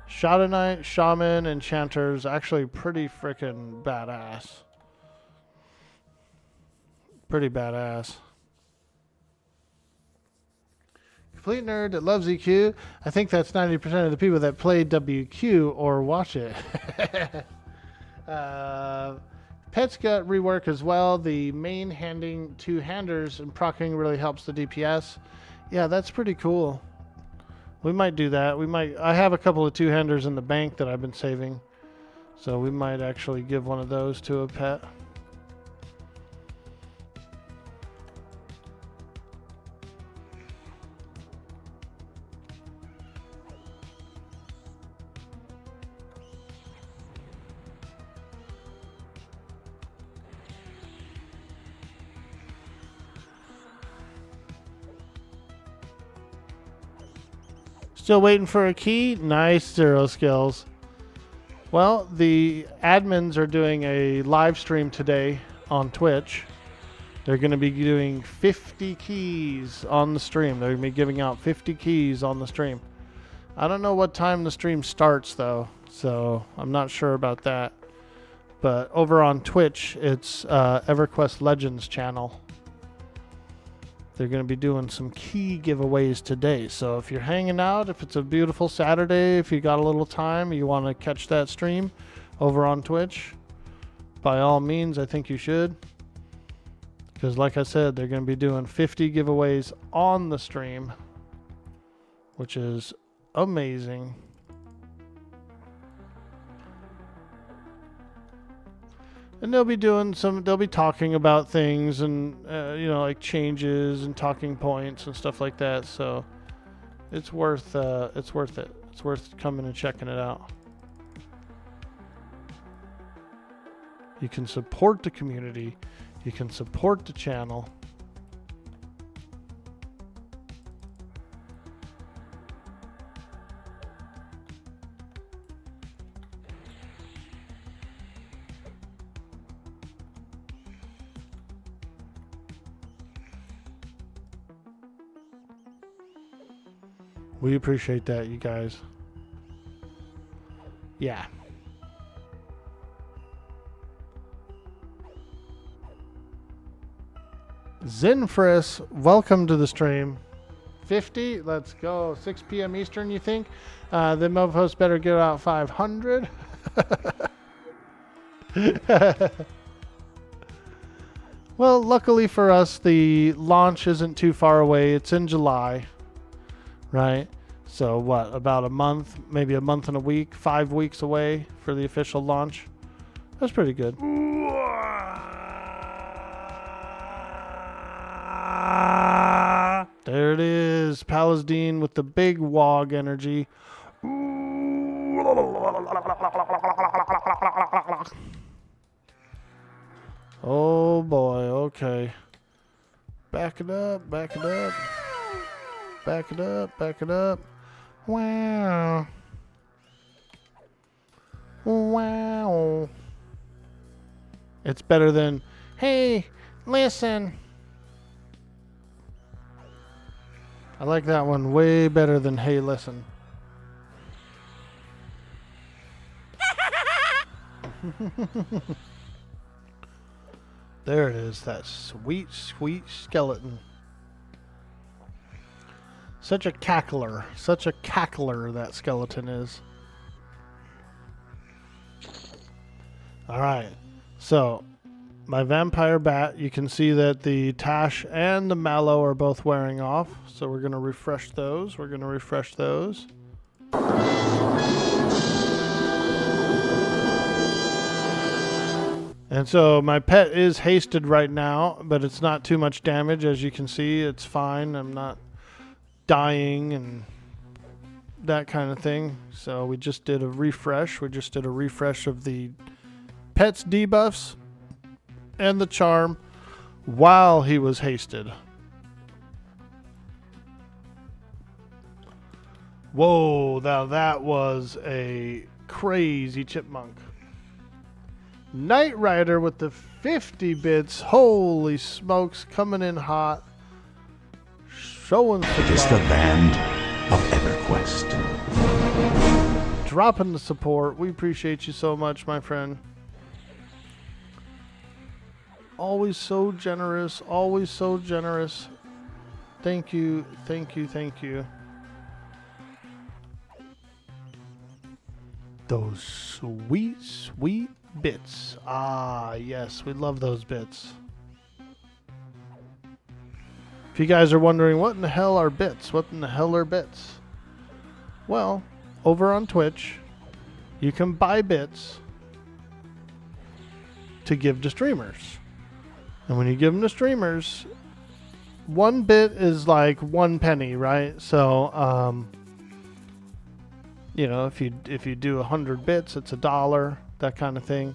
Shadow Knight, Shaman, Enchanter's actually pretty freaking badass. Pretty badass. Complete nerd that loves EQ. I think that's 90% of the people that play WQ or watch it. Pets got rework as well. The main handing two-handers and proccing really helps the DPS. Yeah, that's pretty cool. We might do that. I have a couple of two-handers in the bank that I've been saving. So we might actually give one of those to a pet. Still waiting for a key? Nice, Zero Skills. Well, the admins are doing a live stream today on Twitch. They're going to be doing 50 keys on the stream. They're going to be giving out 50 keys on the stream. I don't know what time the stream starts, though, so I'm not sure about that. But over on Twitch, it's Everquest Legends channel. They're going to be doing some key giveaways today. So if you're hanging out, if it's a beautiful Saturday, if you got a little time, you want to catch that stream over on Twitch, by all means, I think you should. Because like I said, they're going to be doing 50 giveaways on the stream, which is amazing. And they'll be talking about things and, you know, like changes and talking points and stuff like that. So it's worth it. It's worth coming and checking it out. You can support the community. You can support the channel. We appreciate that, you guys. Yeah. Zinfris, welcome to the stream. 50, let's go. 6 p.m. Eastern, you think? The mofos better get out 500. Well, luckily for us, the launch isn't too far away. It's in July, right? So what, about a month, maybe a month and a week, 5 weeks away for the official launch. That's pretty good. There it is, Palestine with the big wog energy. Oh boy, okay. Back it up, back it up. Back it up, back it up. Wow. Wow. It's better than, hey, listen. I like that one way better than hey, listen. There it is, that sweet, sweet skeleton. Such a cackler that skeleton is. Alright, so my vampire bat, you can see that the Tash and the Mallow are both wearing off. So we're going to refresh those. And so my pet is hasted right now, but it's not too much damage. As you can see, it's fine. I'm not dying and that kind of thing. So we just did a refresh. We just did a refresh of the pet's debuffs and the charm while he was hasted. Whoa, now that was a crazy chipmunk. Knight Rider with the 50 bits. Holy smokes, coming in hot. Showing some It is the love. band of Everquest. Dropping the support. We appreciate you so much, my friend. Always so generous. Always so generous. Thank you. Thank you. Thank you. Those sweet, sweet bits. Ah, yes. We love those bits. If you guys are wondering, what in the hell are bits? What in the hell are bits? Well, over on Twitch, you can buy bits to give to streamers. And when you give them to streamers, 1 bit is like 1 penny, right? So, you know, if you do 100 bits, it's $1, that kind of thing.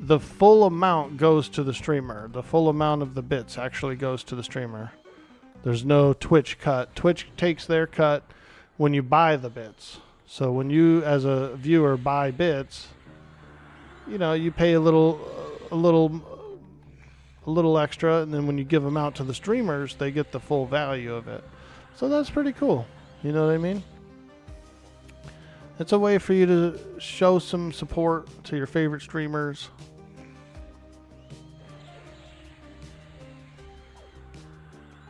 The full amount goes to the streamer. The full amount of the bits actually goes to the streamer. There's no Twitch cut. Twitch takes their cut when you buy the bits. So when you, as a viewer, buy bits, you know, you pay a little extra, and then when you give them out to the streamers, they get the full value of it. So that's pretty cool. You know what I mean? It's a way for you to show some support to your favorite streamers.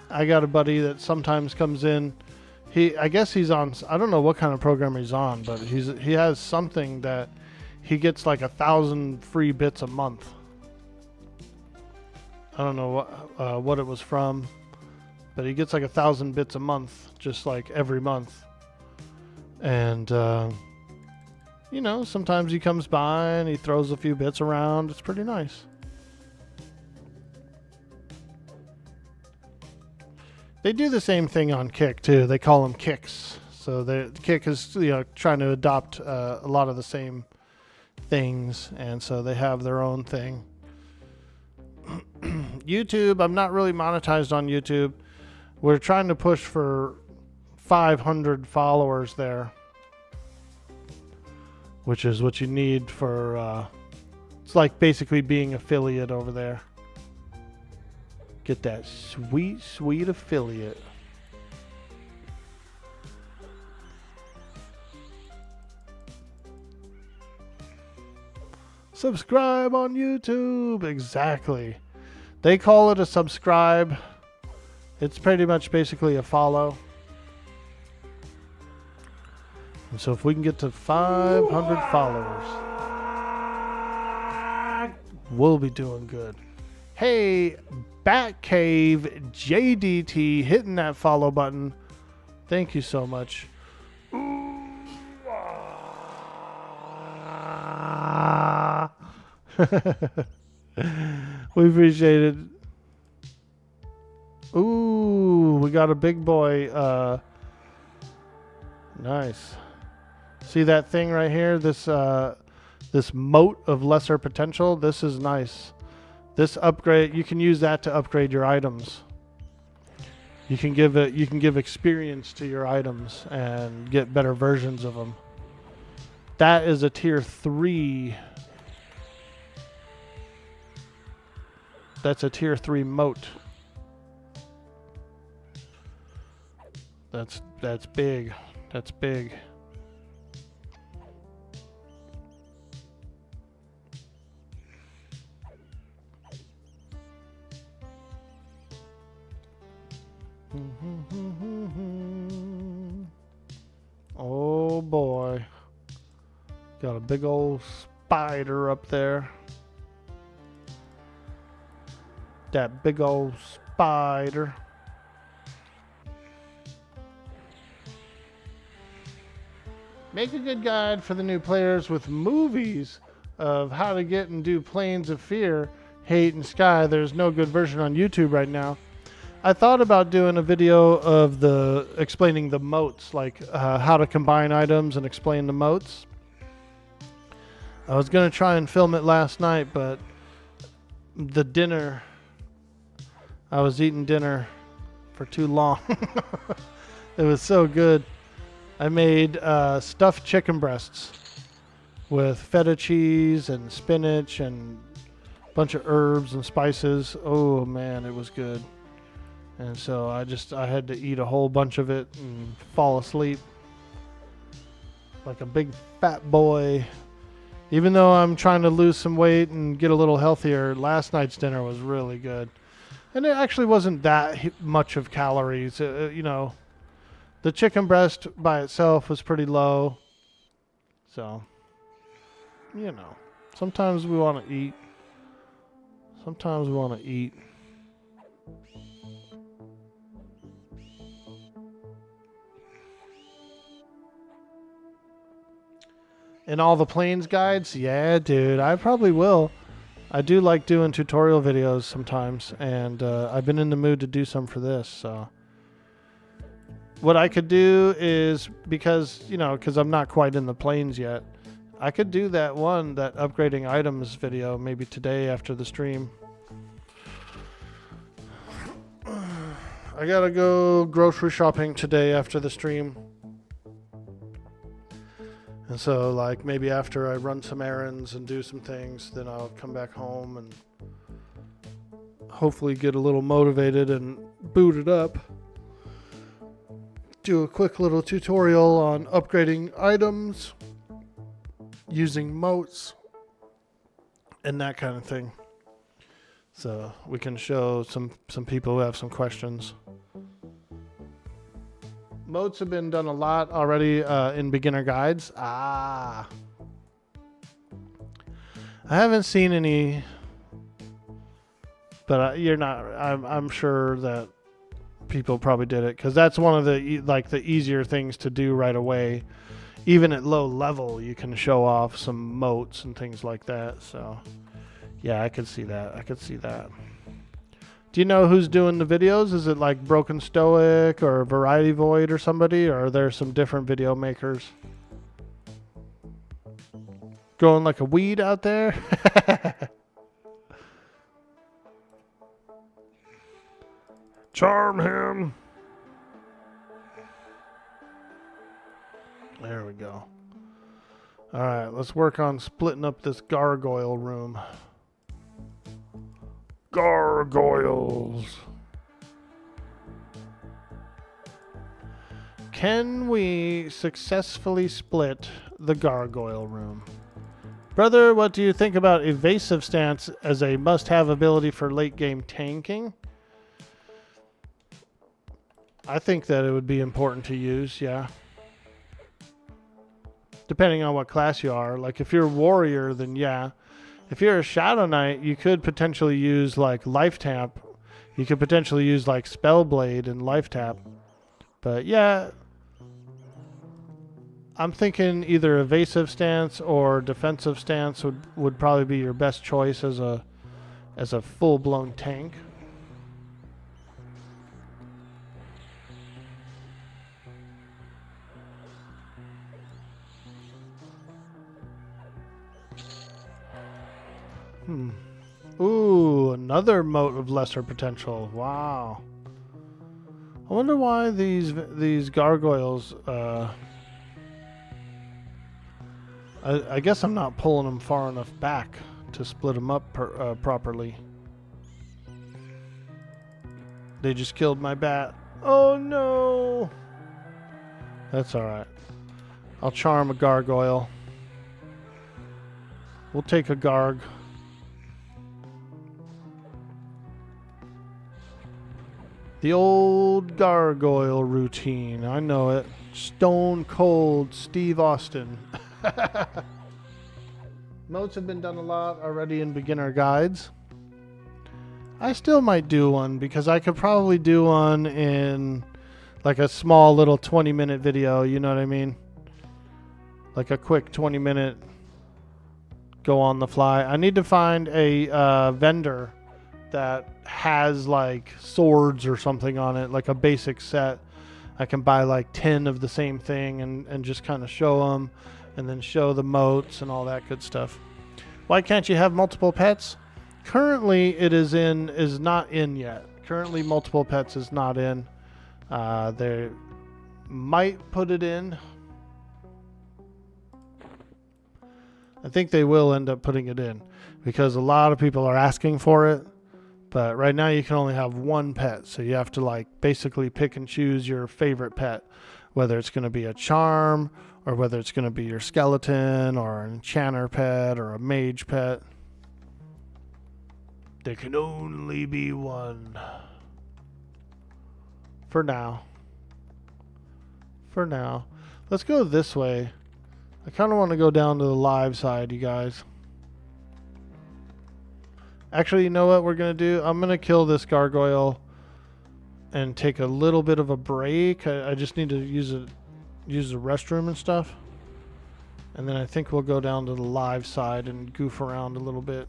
I got a buddy that sometimes comes in. I guess he's on, I don't know what kind of program he's on, but he has something that he gets like 1,000 free bits a month. I don't know what it was from, but he gets like 1,000 bits a month, just like every month. And, you know, sometimes he comes by and he throws a few bits around. It's pretty nice. They do the same thing on Kick, too. They call them kicks. So Kick is, you know, trying to adopt a lot of the same things. And so they have their own thing. YouTube, I'm not really monetized on YouTube. We're trying to push for 500 followers there, which is what you need for it's like basically being affiliate over there. Get that sweet, sweet affiliate. Subscribe on YouTube. Exactly. They call it a subscribe. It's pretty much basically a follow. And so if we can get to 500 followers, we'll be doing good. Hey, Batcave JDT hitting that follow button. Thank you so much. We appreciate it. Ooh, we got a big boy. Nice. See that thing right here? This moat of lesser potential. This is nice. This upgrade, you can use that to upgrade your items. You can give experience to your items and get better versions of them. That is a tier 3. That's a tier 3 moat. That's big. That's big. Oh boy. Got a big old spider up there. That big old spider. Make a good guide for the new players with movies of how to get and do Planes of Fear, Hate, and Sky. There's no good version on YouTube right now. I thought about doing a video of explaining the moats, like how to combine items and explain the moats. I was going to try and film it last night, but the dinner, I was eating dinner for too long. It was so good. I made stuffed chicken breasts with feta cheese and spinach and a bunch of herbs and spices. Oh man, it was good. And so I had to eat a whole bunch of it and fall asleep like a big fat boy. Even though I'm trying to lose some weight and get a little healthier, last night's dinner was really good. And it actually wasn't that much of calories. You know, the chicken breast by itself was pretty low. So, you know, sometimes we want to eat. Sometimes we want to eat. And all the planes guides? Yeah, dude, I probably will. I do like doing tutorial videos sometimes, and I've been in the mood to do some for this, so. What I could do is, because I'm not quite in the planes yet, I could do that upgrading items video maybe today after the stream. I gotta go grocery shopping today after the stream. And so, like, maybe after I run some errands and do some things, then I'll come back home and hopefully get a little motivated and booted up. Do a quick little tutorial on upgrading items, using moats, and that kind of thing. So we can show some people who have some questions. Moats have been done a lot already in beginner guides. I haven't seen any, but I'm sure that people probably did it, because that's one of the easier things to do right away. Even at low level, you can show off some moats and things like that. So yeah, I could see that. Do you know who's doing the videos? Is it like Broken Stoic or Variety Void or somebody, or are there some different video makers growing like a weed out there? Charm him. There we go. All right, let's work on splitting up this gargoyle room. Gargoyles. Can we successfully split the gargoyle room? Brother, what do you think about evasive stance as a must-have ability for late game tanking? I think that it would be important to use, yeah. Depending on what class you are. Like if you're a warrior, then yeah. If you're a Shadow Knight, you could potentially use like Life Tap. You could potentially use like Spellblade and Life Tap. But yeah, I'm thinking either evasive stance or defensive stance would probably be your best choice as a full-blown tank. Ooh, another moat of lesser potential. Wow. I wonder why these gargoyles. I guess I'm not pulling them far enough back to split them up properly. They just killed my bat. Oh no. That's all right. I'll charm a gargoyle. We'll take a garg. The old gargoyle routine. I know it. Stone cold Steve Austin. Modes have been done a lot already in beginner guides. I still might do one because I could probably do one in like a small little 20-minute video. You know what I mean? Like a quick 20-minute go on the fly. I need to find a vendor that has like swords or something on it, like a basic set. I can buy like 10 of the same thing and just kind of show them and then show the moats and all that good stuff. Why can't you have multiple pets? Currently it is not in yet. Currently multiple pets is not in. They might put it in. I think they will end up putting it in because a lot of people are asking for it. But right now you can only have one pet, so you have to like basically pick and choose your favorite pet, whether it's going to be a charm or whether it's going to be your skeleton or an enchanter pet or a mage pet. There can only be one. For now. For now. Let's go this way. I kind of want to go down to the live side, you guys. Actually, you know what we're going to do? I'm going to kill this gargoyle and take a little bit of a break. I just need to use the restroom and stuff. And then I think we'll go down to the live side and goof around a little bit.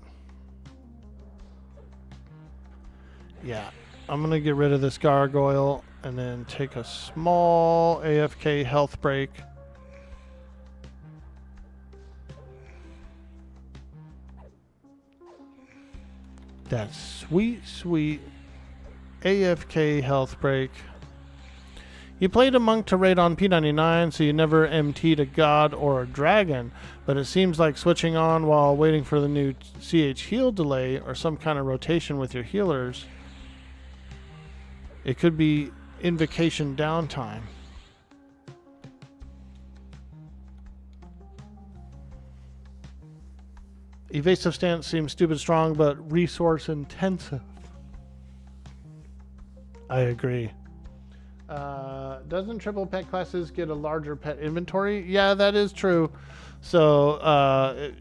Yeah, I'm going to get rid of this gargoyle and then take a small AFK health break. That sweet, sweet AFK health break. You played a monk to raid on P99, so you never MT'd a god or a dragon, but it seems like switching on while waiting for the new CH heal delay or some kind of rotation with your healers. It could be invocation downtime. Evasive stance seems stupid strong, but resource intensive. I agree. Doesn't triple pet classes get a larger pet inventory? Yeah, that is true. So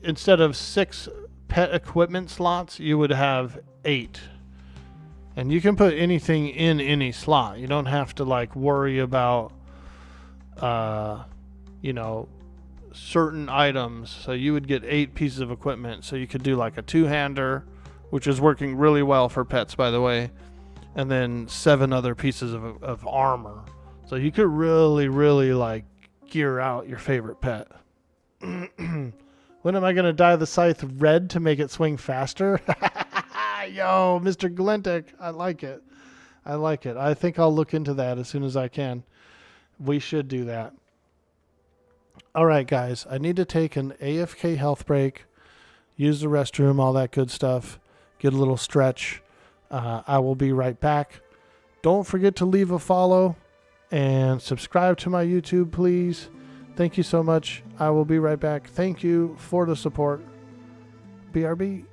instead of 6 pet equipment slots, you would have 8. And you can put anything in any slot. You don't have to like worry about, you know, certain items. So you would get 8 pieces of equipment. So you could do like a 2-hander, which is working really well for pets, by the way. And then 7 other pieces of armor. So you could really like gear out your favorite pet. When am I going to dye the scythe red to make it swing faster? Yo, Mr. Glintic, I like it. I like it. I think I'll look into that as soon as I can. We should do that. All right, guys. I need to take an AFK health break, use the restroom, all that good stuff, get a little stretch. I will be right back. Don't forget to leave a follow and subscribe to my YouTube, please. Thank you so much. I will be right back. Thank you for the support. BRB.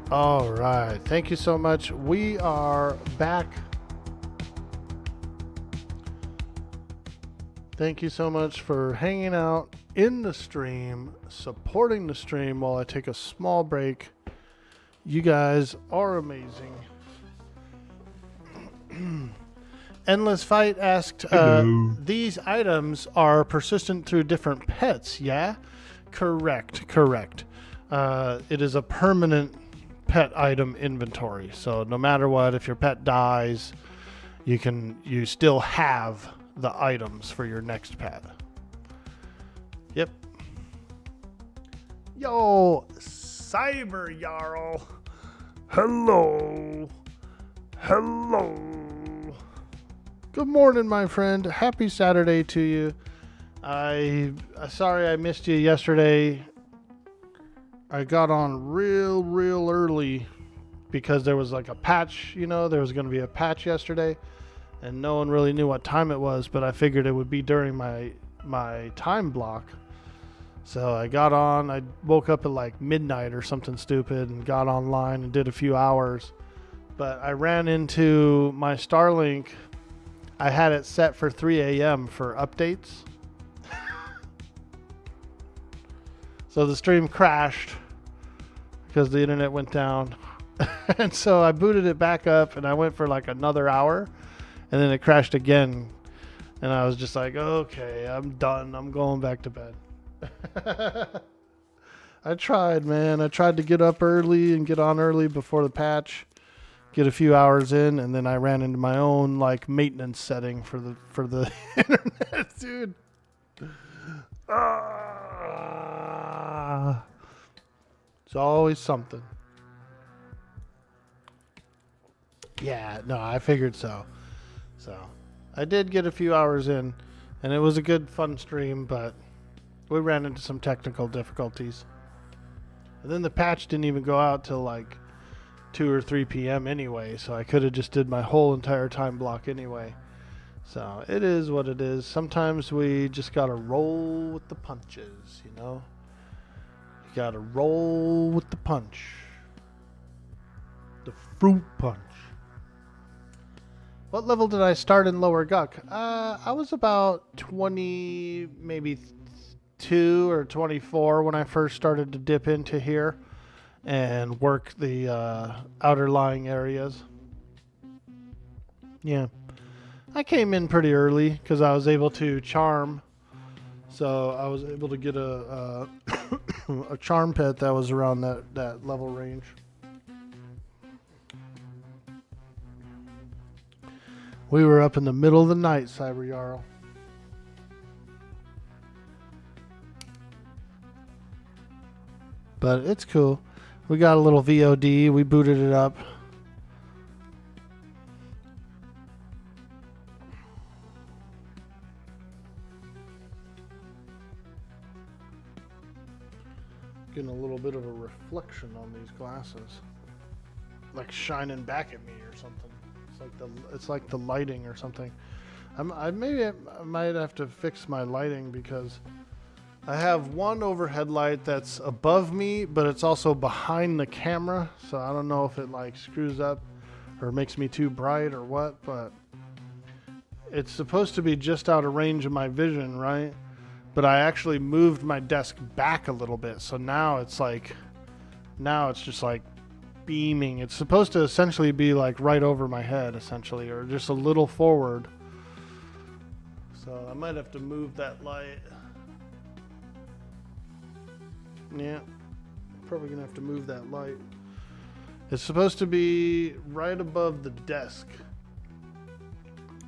All right. Thank you so much. We are back. Thank you so much for hanging out in the stream, supporting the stream while I take a small break. You guys are amazing. Endless Fight asked, these items are persistent through different pets, yeah? Correct. It is a permanent pet item inventory. So no matter what, if your pet dies, you still have the items for your next pet. Yep. Yo, Cyber Jarl. Hello. Good morning, my friend. Happy Saturday to you. Sorry I missed you yesterday. I got on real early because there was like a patch, there was going to be a patch yesterday and no one really knew what time it was, but I figured it would be during my time block. So I got on, I woke up at like midnight or something stupid and got online and did a few hours. But I ran into my Starlink. I had it set for 3 a.m. for updates. So the stream crashed because the internet went down. And so I booted it back up and I went for like another hour and then it crashed again. And I was just like, okay, I'm done. I'm going back to bed. I tried, man. I tried to get up early and get on early before the patch, get a few hours in, and then I ran into my own like maintenance setting for the internet, dude. It's always something. Yeah, no, I figured so. So I did get a few hours in, and it was a good, fun stream, but we ran into some technical difficulties. And then the patch didn't even go out till like 2 or 3 p.m. anyway, so I could have just did my whole entire time block anyway. So it is what it is. Sometimes we just gotta roll with the punches, You gotta roll with the punch. The fruit punch. What level did I start in Lower Guck? I was about 20, maybe 2 or 24 when I first started to dip into here and work the outer lying areas. Yeah. I came in pretty early because I was able to charm. So I was able to get a a charm pet that was around that level range. We were up in the middle of the night, Cyber Jarl. But it's cool. We got a little VOD. We booted it up. Getting a little bit of a reflection on these glasses. Like shining back at me or something. It's like the lighting or something. I might have to fix my lighting because I have one overhead light that's above me, but it's also behind the camera. So I don't know if it like screws up or makes me too bright or what, but it's supposed to be just out of range of my vision, right? But I actually moved my desk back a little bit. So now it's just like beaming. It's supposed to essentially be like right over my head, essentially, or just a little forward. So I might have to move that light. Yeah, probably gonna have to move that light. It's supposed to be right above the desk.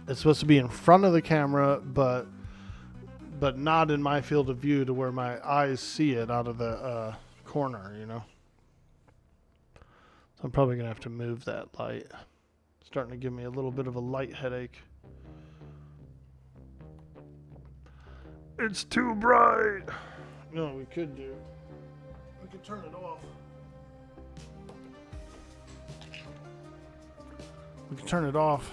It's supposed to be in front of the camera, but not in my field of view to where my eyes see it out of the corner, So I'm probably gonna have to move that light. It's starting to give me a little bit of a light headache. It's too bright. No, we could do. We could turn it off. We can turn it off.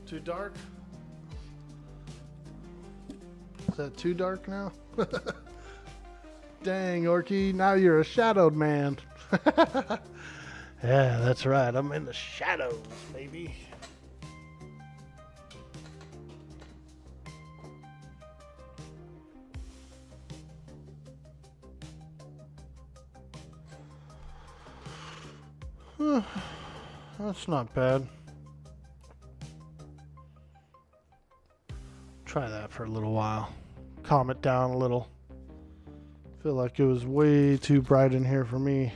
Too dark? Is that too dark now? Dang, Orky, now you're a shadowed man. Yeah, that's right. I'm in the shadows, baby. That's not bad. Try that for a little while. Calm it down a little. Feel like it was way too bright in here for me.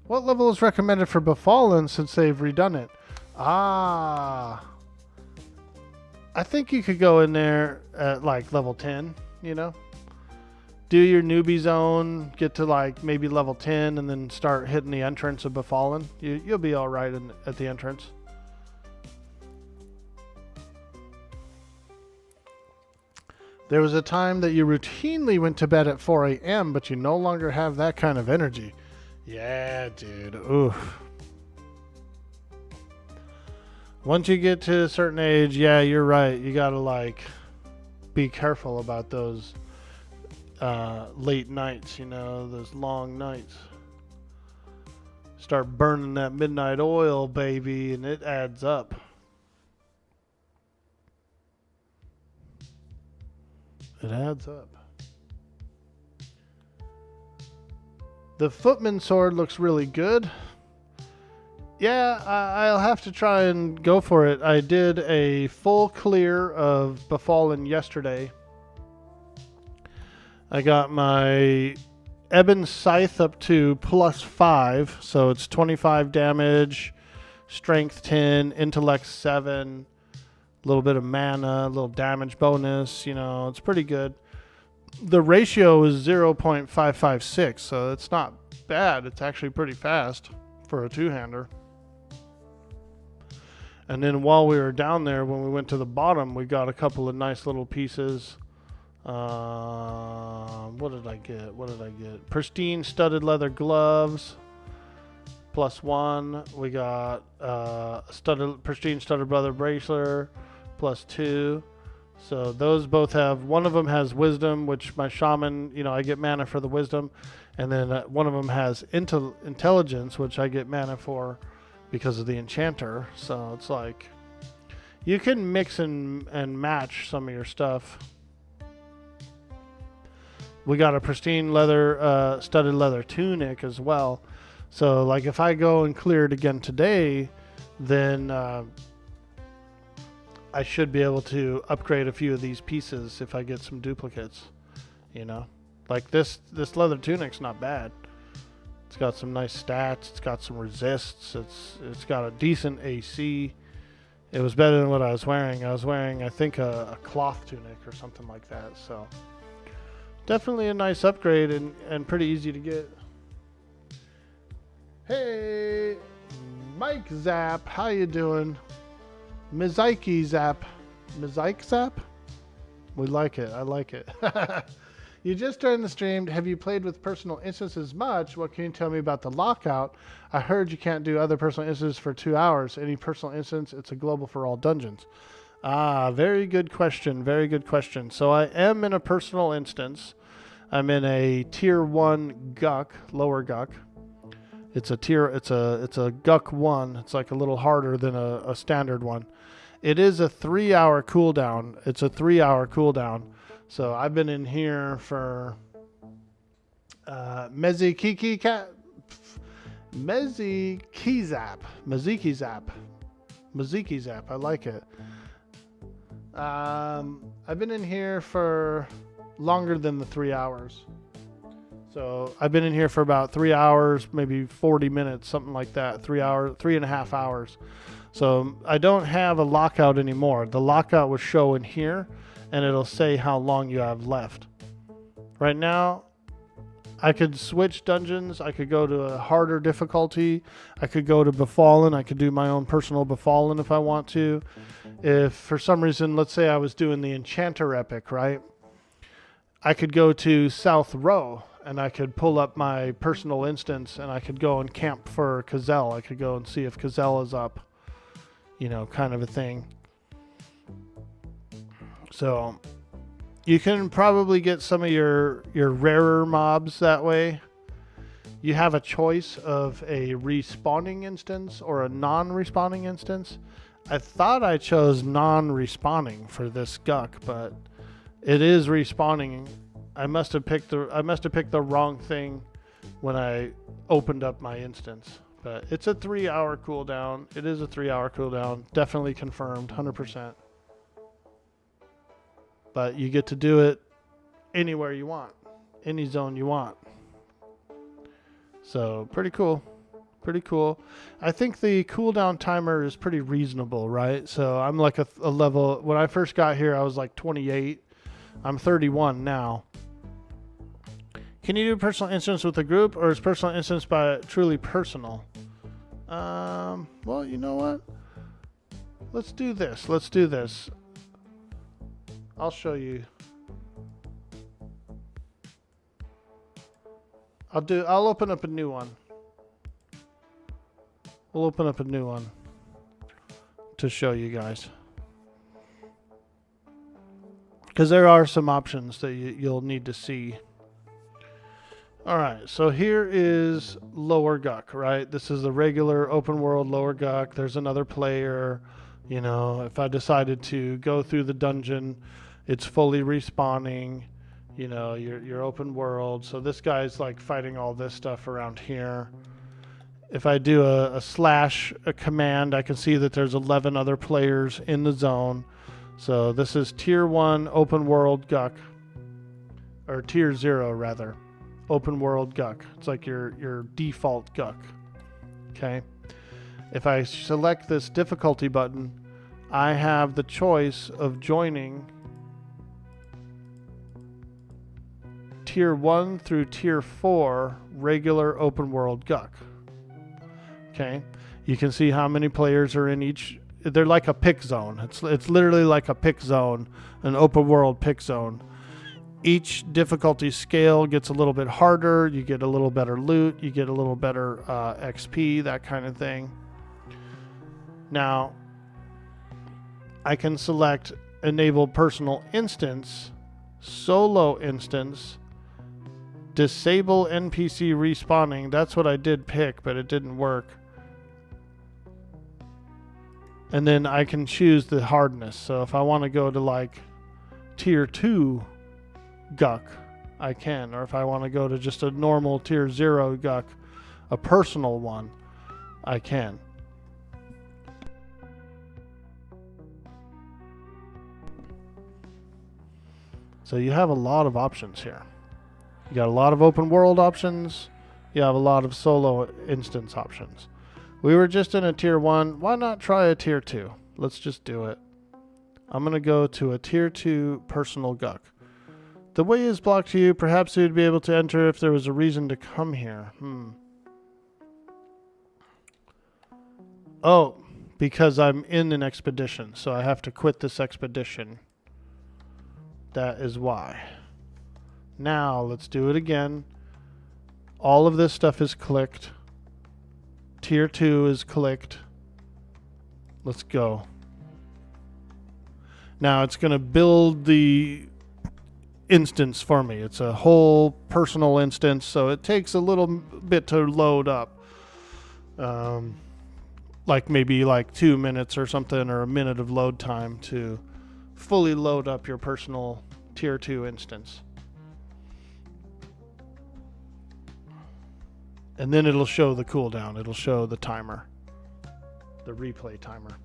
What level is recommended for Befallen since they've redone it? Ah. I think you could go in there at like level 10, you know? Do your newbie zone, get to like maybe level 10, and then start hitting the entrance of Befallen. You'll be all right at the entrance. There was a time that you routinely went to bed at 4 a.m., but you no longer have that kind of energy. Yeah, dude. Oof. Once you get to a certain age, yeah, you're right. You gotta like be careful about those late nights, you know, those long nights. Start burning that midnight oil, baby, and it adds up. It adds up. The footman sword looks really good. Yeah, I'll have to try and go for it. I did a full clear of Befallen yesterday. I got my Ebon Scythe up to +5, so it's 25 damage, strength 10, intellect 7, a little bit of mana, a little damage bonus, you know, it's pretty good. The ratio is 0.556, so it's not bad. It's actually pretty fast for a two-hander. And then while we were down there, when we went to the bottom, we got a couple of nice little pieces. What did I get? Pristine studded leather gloves, +1. We got pristine studded leather bracelet, +2. So those both have, one of them has wisdom, which my shaman, you know, I get mana for the wisdom. And then one of them has intelligence, which I get mana for because of the enchanter. So it's like, you can mix and match some of your stuff. We got a pristine leather, studded leather tunic as well. So like if I go and clear it again today, then I should be able to upgrade a few of these pieces if I get some duplicates, you know? Like this leather tunic's not bad. It's got some nice stats. It's got some resists. It's got a decent AC. It was better than what I was wearing. I was wearing, I think, a cloth tunic or something like that. So definitely a nice upgrade and pretty easy to get. Hey, Mike Zap, how you doing? Mizaiki Zap. Mizaik Zap? We like it. I like it. You just joined the stream. Have you played with personal instances much? What can you tell me about the lockout? I heard you can't do other personal instances for 2 hours. Any personal instance? It's a global for all dungeons. Ah, very good question. Very good question. So I am in a personal instance. I'm in a tier 1 Guck, lower Guck. It's a Guck 1. It's like a little harder than a standard one. It is a 3-hour cooldown. It's a 3-hour cooldown. So I've been in here for Meziki Zap. I like it. I've been in here for longer than the 3 hours. So I've been in here for about 3 hours, maybe 40 minutes, something like that. 3.5 hours. So I don't have a lockout anymore. The lockout will show in here, and it'll say how long you have left. Right now, I could switch dungeons. I could go to a harder difficulty. I could go to Befallen. I could do my own personal Befallen if I want to. If for some reason, let's say I was doing the Enchanter Epic, right? I could go to South Row, and I could pull up my personal instance, and I could go and camp for Kazel. I could go and see if Kazel is up. you know, kind of a thing. So you can probably get some of your rarer mobs that way. You have a choice of a respawning instance or a non-respawning instance. I thought I chose non-respawning for this Guck, but it is respawning. I must have picked the wrong thing when I opened up my instance. But it's a 3-hour cooldown. It is a 3-hour cooldown. Definitely confirmed, 100%. But you get to do it anywhere you want, any zone you want. So pretty cool. Pretty cool. I think the cooldown timer is pretty reasonable, right? So I'm like a level, when I first got here, I was like 28. I'm 31 now. Can you do personal instance with a group, or is personal instance by truly personal? Well, you know what? Let's do this. Let's do this. I'll show you. I'll open up a new one. We'll open up a new one to show you guys. Because there are some options that you'll need to see. Alright, so here is Lower Guck, right? This is the regular open world Lower Guck. There's another player. You know, if I decided to go through the dungeon, it's fully respawning. You know, your open world. So this guy's like fighting all this stuff around here. If I do a command, I can see that there's 11 other players in the zone. So this is tier 1 open world Guck, or tier 0 rather, open world Guck. It's like your default Guck. Okay. If I select this difficulty button, I have the choice of joining tier 1 through tier 4 regular open world Guck. Okay, you can see how many players are in each. They're like a pick zone. It's literally like a pick zone, an open world pick zone. Each difficulty scale gets a little bit harder. You get a little better loot. You get a little better XP, that kind of thing. Now, I can select enable personal instance, solo instance, disable NPC respawning. That's what I did pick, but it didn't work. And then I can choose the hardness. So if I want to go to like tier 2 Guck, I can. Or if I want to go to just a normal tier 0 Guck, a personal one, I can. So you have a lot of options here. You got a lot of open world options. You have a lot of solo instance options. We were just in a tier 1. Why not try a tier 2? Let's just do it. I'm going to go to a tier 2 personal Guck. The way is blocked to you. Perhaps you'd be able to enter if there was a reason to come here. Oh, because I'm in an expedition, so I have to quit this expedition. That is why. Now, let's do it again. All of this stuff is clicked. Tier 2 is clicked. Let's go. Now, it's going to build the instance for me. It's a whole personal instance, so it takes a little bit to load up. Like maybe like 2 minutes or something, or a minute of load time to fully load up your personal tier 2 instance. And then it'll show the cooldown. It'll show the timer, the replay timer.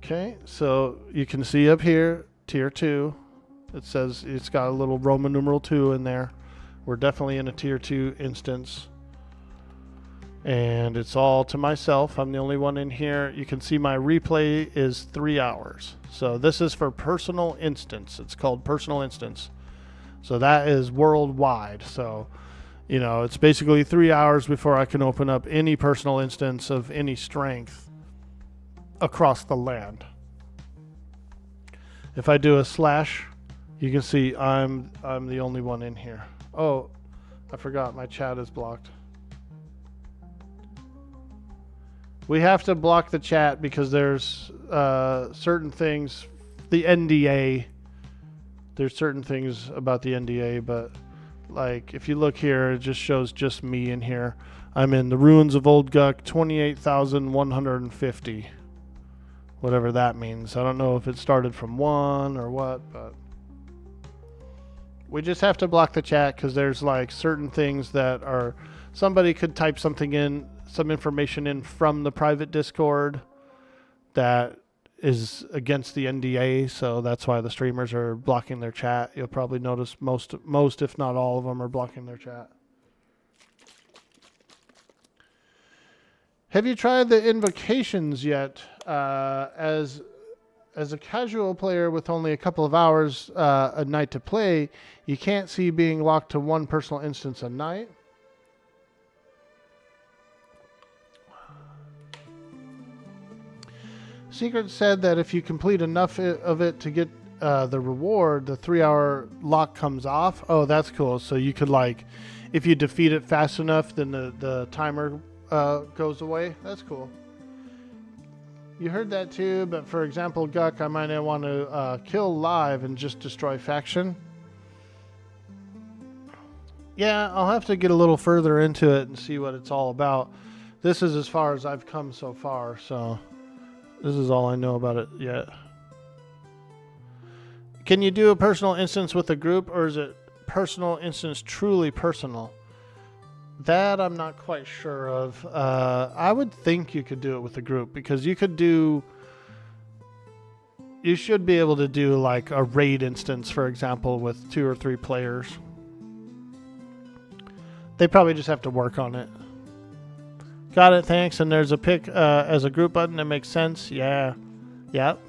Okay, so you can see up here, tier 2. It says it's got a little Roman numeral 2 in there. We're definitely in a tier 2 instance. And it's all to myself. I'm the only one in here. You can see my replay is 3 hours. So this is for personal instance. It's called personal instance. So that is worldwide. So, you know, it's basically 3 hours before I can open up any personal instance of any strength across the land. If I do a slash, you can see I'm the only one in here. Oh, I forgot my chat is blocked. We have to block the chat because there's certain things, the NDA. There's certain things about the NDA, but like if you look here, it just shows just me in here. I'm in the Ruins of Old Guck, 28,150. Whatever that means. I don't know if it started from 1 or what, but we just have to block the chat because there's like certain things that are, somebody could type something in, some information in from the private Discord that is against the NDA, so that's why the streamers are blocking their chat. You'll probably notice most if not all of them are blocking their chat. Have you tried the invocations yet? As a casual player with only a couple of hours a night to play, you can't see being locked to one personal instance a night. Secret said that if you complete enough of it to get the reward, the 3-hour lock comes off. Oh, that's cool. So you could like, if you defeat it fast enough, then the timer goes away. That's cool. You heard that too, but for example, Guck, I might want to kill live and just destroy faction. Yeah, I'll have to get a little further into it and see what it's all about. This is as far as I've come so far, so this is all I know about it yet. Can you do a personal instance with a group, or is it personal instance truly personal? That I'm not quite sure of. I would think you could do it with a group, because you should be able to do like a raid instance, for example, with 2 or 3 players. They probably just have to work on it. Got it, thanks. And there's a pick as a group button that makes sense. Yeah. Yep.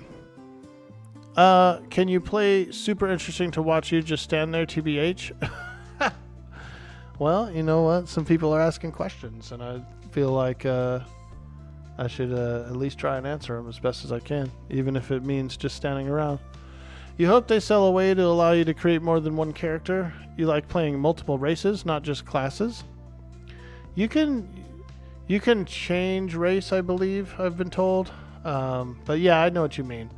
Can you play Super Interesting to Watch You Just Stand There, TBH? Well, you know what? Some people are asking questions, and I feel like I should at least try and answer them as best as I can, even if it means just standing around. You hope they sell a way to allow you to create more than one character? You like playing multiple races, not just classes? You can change race, I believe, I've been told. But yeah, I know what you mean.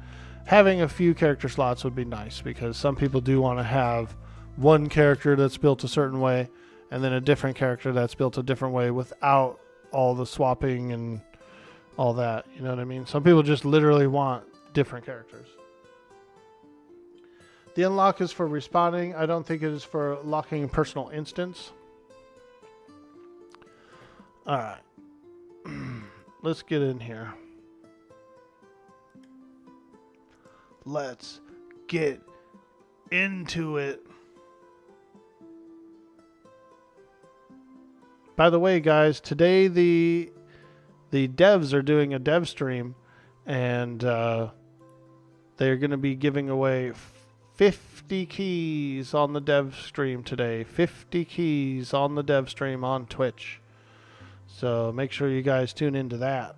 Having a few character slots would be nice, because some people do want to have one character that's built a certain way and then a different character that's built a different way without all the swapping and all that. You know what I mean? Some people just literally want different characters. The unlock is for respawning. I don't think it is for locking personal instance. Alright. Let's get in here. Let's get into it. By the way, guys, today the devs are doing a dev stream, and they're going to be giving away 50 keys on the dev stream today. 50 keys on the dev stream on Twitch. So make sure you guys tune into that.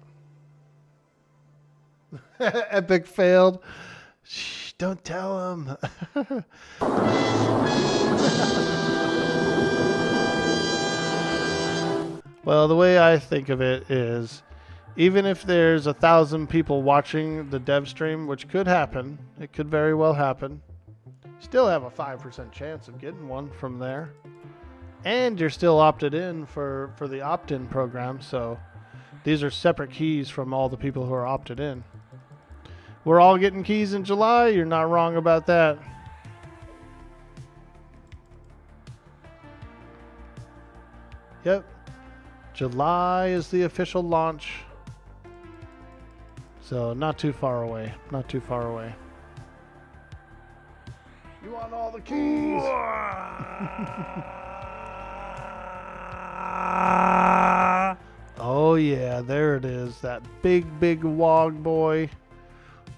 Epic failed. Shh, don't tell him. Well, the way I think of it is, even if there's 1,000 people watching the dev stream, which could happen, it could very well happen, still have a 5% chance of getting one from there. And you're still opted in for the opt-in program, so these are separate keys from all the people who are opted in. We're all getting keys in July. You're not wrong about that. Yep. July is the official launch. So not too far away. Not too far away. You want all the keys? Oh yeah, there it is. That big wog boy.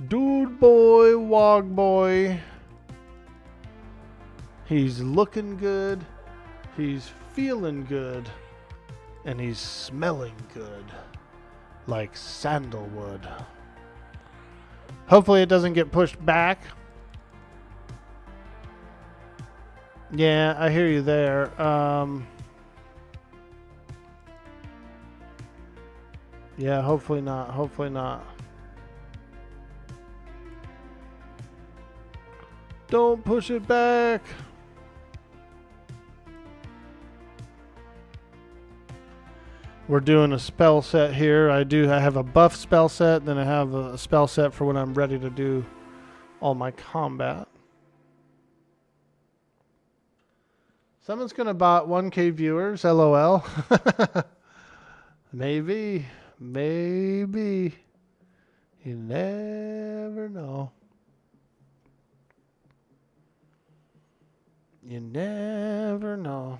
Dude boy, wog boy. He's looking good. He's feeling good. And he's smelling good. Like sandalwood. Hopefully it doesn't get pushed back. Yeah, I hear you there. Yeah, hopefully not. Hopefully not. Don't push it back. We're doing a spell set here. I have a buff spell set, then I have a spell set for when I'm ready to do all my combat. Someone's gonna bot 1K viewers, LOL. Maybe. Maybe. You never know. You never know.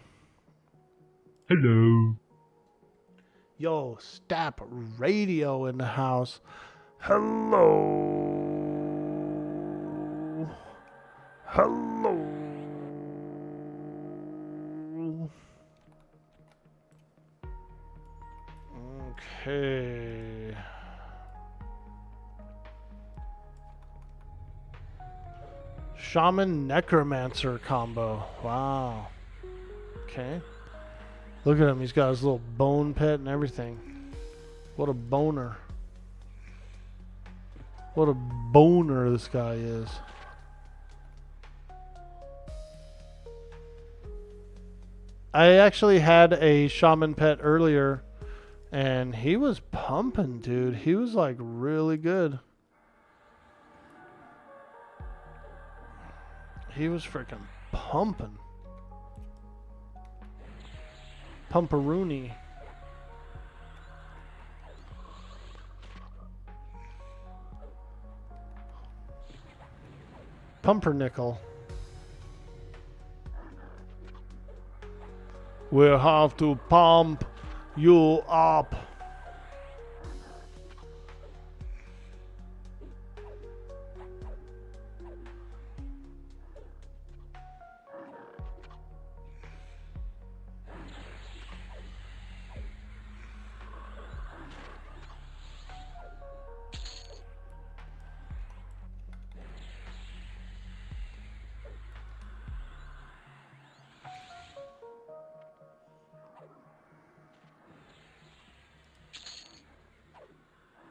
Hello. Yo, Stap Radio in the house. Hello. Hello. Okay. Shaman Necromancer combo. Wow. Okay. Look at him. He's got his little bone pet and everything. What a boner. What a boner this guy is. I actually had a shaman pet earlier, and he was pumping, dude. He was like really good. He was freaking pumping. Pumperoonie. Pumpernickel. We'll have to pump you up.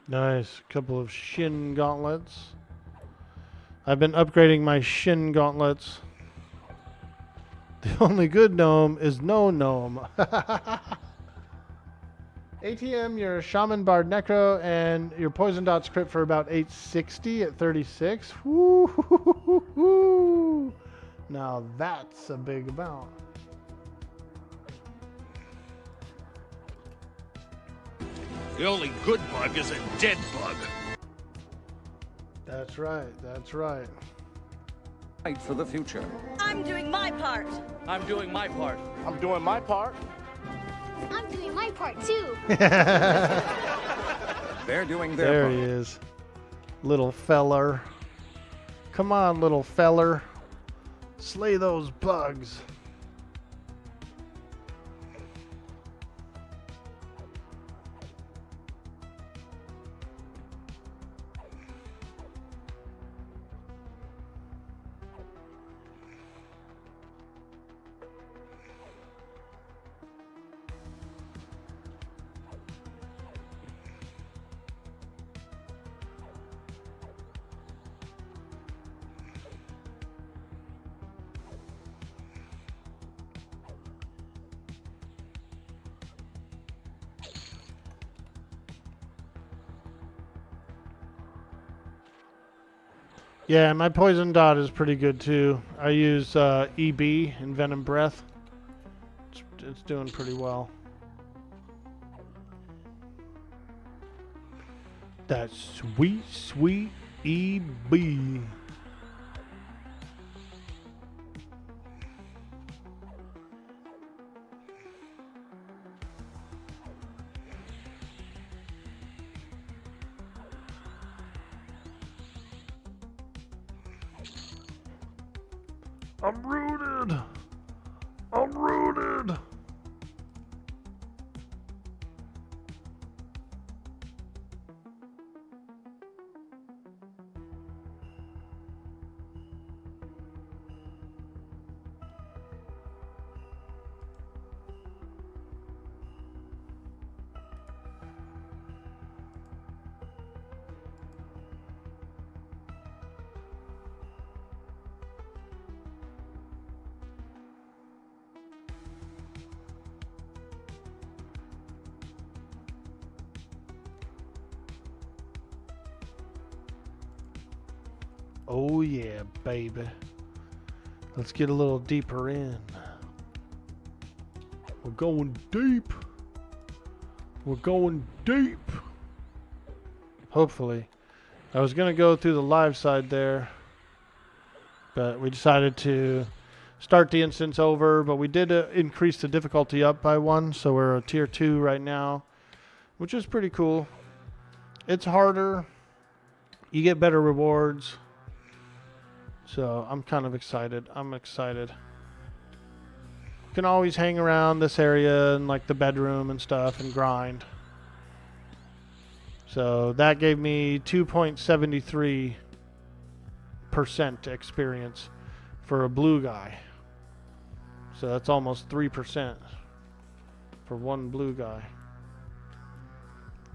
Nice. Couple of shin gauntlets. I've been upgrading my shin gauntlets. The only good gnome is no gnome. ATM, your Shaman Bard Necro, and your Poison Dot's crit for about 860 at 36. Woo! Now that's a big amount. The only good bug is a dead bug. That's right. That's right. Fight for the future. I'm doing my part. I'm doing my part. I'm doing my part. I'm doing my part too. They're doing their There part. he is. Little feller. Come on, little feller. Slay those bugs. Yeah, my Poison Dot is pretty good too. I use EB, Envenom Breath. It's doing pretty well. That sweet, sweet EB. I'm rooted. I'm rooted. Oh yeah, baby. Let's get a little deeper in. We're going deep. We're going deep. Hopefully. I was going to go through the live side there, but we decided to start the instance over, but we did increase the difficulty up by 1, so we're a tier 2 right now, which is pretty cool. It's harder. You get better rewards. So I'm kind of excited. I'm excited. You can always hang around this area and like the bedroom and stuff and grind. So that gave me 2.73% experience for a blue guy. So that's almost 3% for one blue guy.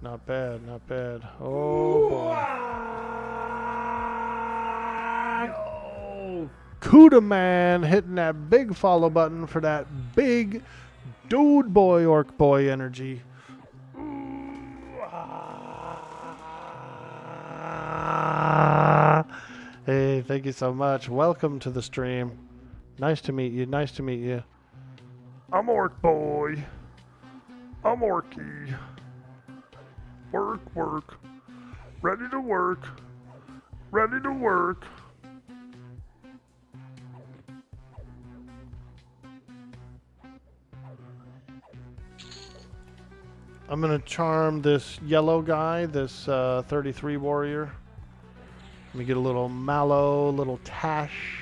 Not bad, not bad. Oh boy. Cuda man hitting that big follow button for that big dude boy orc boy energy. Hey, thank you so much. Welcome to the stream. Nice to meet you. Nice to meet you. I'm Orkboy. I'm Orky. Work, work. Ready to work. Ready to work. I'm going to charm this yellow guy, this 33 warrior. Let me get a little mallow, little tash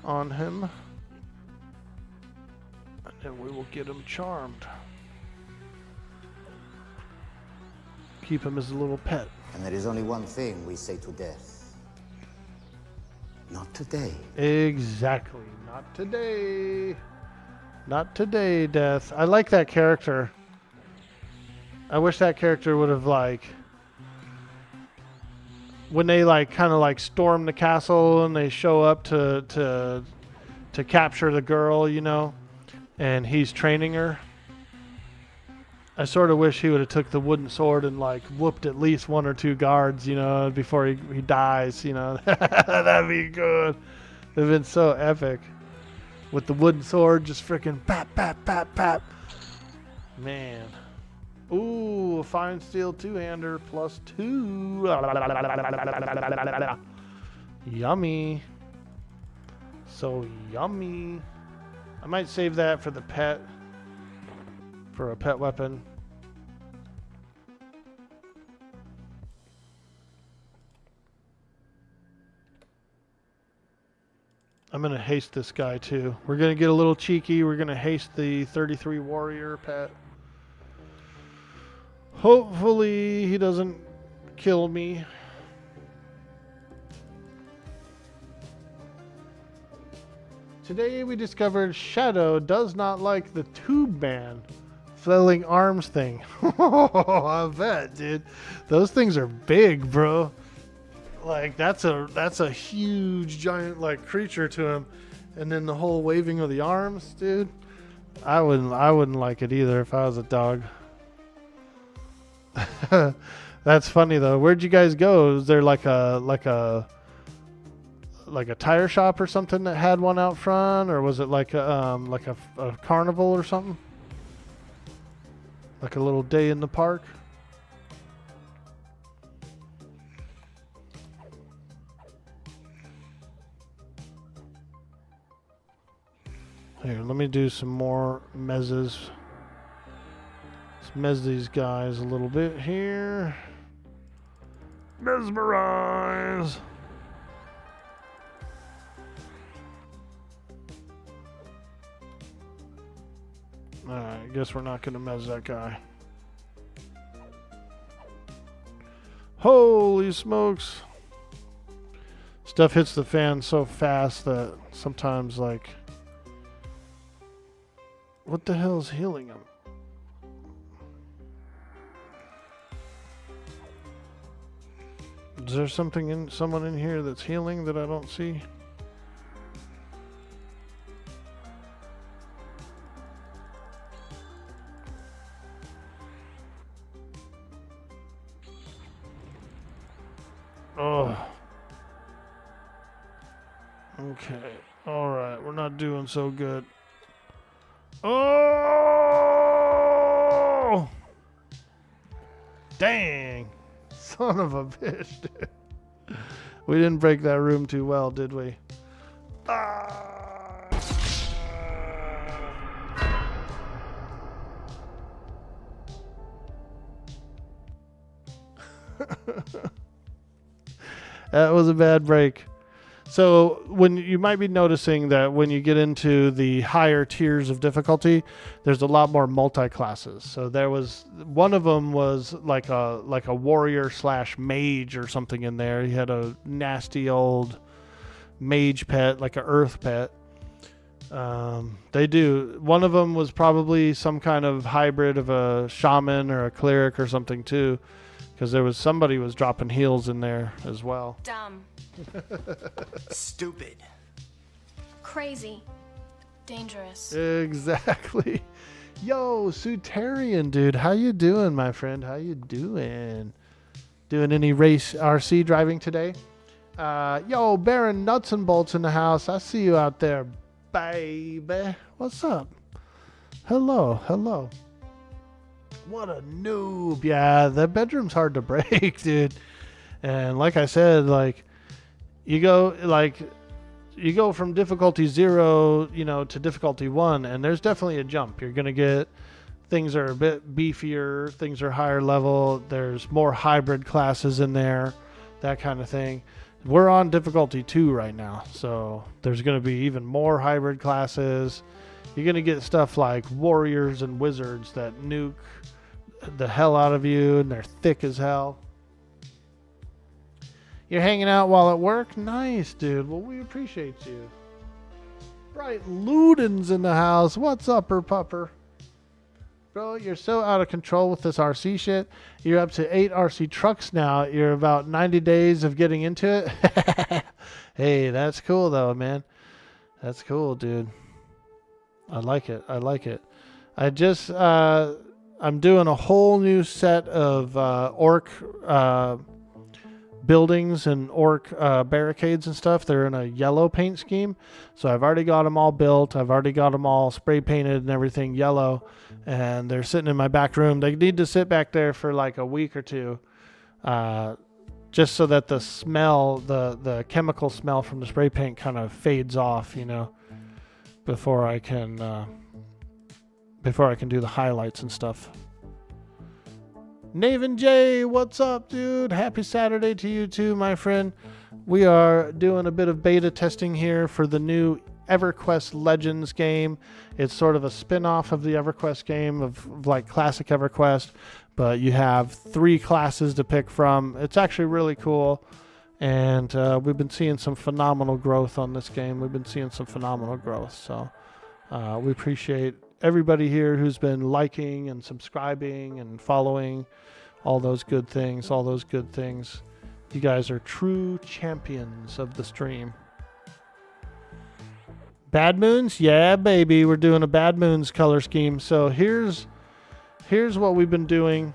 on him. And then we will get him charmed. Keep him as a little pet. And there is only one thing we say to death. Not today. Exactly. Not today. Not today, Death. I like that character. I wish that character would have, like, when they like kind of like storm the castle and they show up to capture the girl, you know, and he's training her. I sort of wish he would have took the wooden sword and like whooped at least 1 or 2 guards, you know, before he dies, you know. That'd be good. It'd been so epic. With the wooden sword just freaking pap, pap, pap, pap. Man. Ooh, a fine steel 2-hander +2. Yummy. So yummy. I might save that for the pet. For a pet weapon. I'm going to haste this guy too. We're going to get a little cheeky. We're going to haste the 33 warrior pet. Hopefully he doesn't kill me. Today we discovered Shadow does not like the tube man flailing arms thing. I bet, dude. Those things are big, bro. Like that's a huge giant like creature to him, and then the whole waving of the arms, dude. I wouldn't like it either if I was a dog. That's funny though. Where'd you guys go? Is there like a tire shop or something that had one out front, or was it like a carnival or something? Like a little day in the park? Here, let me do some more mezzes. Let's mezz these guys a little bit here. Mesmerize. Alright, I guess we're not going to mezz that guy. Holy smokes. Stuff hits the fan so fast that sometimes, like... What the hell is healing him? Is there someone in here that's healing that I don't see? Oh. Okay. All right. We're not doing so good. Oh! Dang. Son of a bitch, dude. We didn't break that room too well, did we? Ah. That was a bad break. So when you might be noticing that when you get into the higher tiers of difficulty, there's a lot more multi-classes. So there was one of them was like a warrior / mage or something in there. He had a nasty old mage pet, like a earth pet. They do. One of them was probably some kind of hybrid of a shaman or a cleric or something too, because there was somebody was dropping heals in there as well. Dumb. Stupid. Crazy. Dangerous. Exactly. Yo, Sutarian, dude. How you doing, my friend? How you doing? Doing any race RC driving today? Yo, Baron Nuts and Bolts in the house. I see you out there, baby. What's up? Hello, hello. What a noob. Yeah, the bedroom's hard to break, dude. And like I said, like, you go from difficulty 0, to difficulty 1, and there's definitely a jump. You're going to get things are a bit beefier, things are higher level, there's more hybrid classes in there, that kind of thing. We're on difficulty 2 right now, so there's going to be even more hybrid classes. You're going to get stuff like warriors and wizards that nuke the hell out of you, and they're thick as hell. You're hanging out while at work? Nice, dude. Well, we appreciate you. Bright Ludens in the house. What's up, pupper? Bro, you're so out of control with this RC shit. You're up to 8 RC trucks now. You're about 90 days of getting into it. Hey, that's cool, though, man. That's cool, dude. I like it. I like it. I just, I'm doing a whole new set of orc buildings and orc barricades and stuff. They're in a yellow paint scheme, so I've already got them all built. I've already got them all spray painted and everything yellow, and they're sitting in my back room. They need to sit back there for like a week or two, just so that the smell, the chemical smell from the spray paint kind of fades off, before I can do the highlights and stuff. Naven J, what's up, dude? Happy Saturday to you too, my friend. We are doing a bit of beta testing here for the new Everquest Legends game. It's sort of a spin-off of the Everquest game of like classic Everquest, but you have 3 classes to pick from. It's actually really cool, and we've been seeing some phenomenal growth on this game. We've been seeing some phenomenal growth, so we appreciate everybody here who's been liking and subscribing and following, all those good things. You guys are true champions of the stream. Bad Moons? Yeah, baby. We're doing a Bad Moons color scheme. So here's what we've been doing.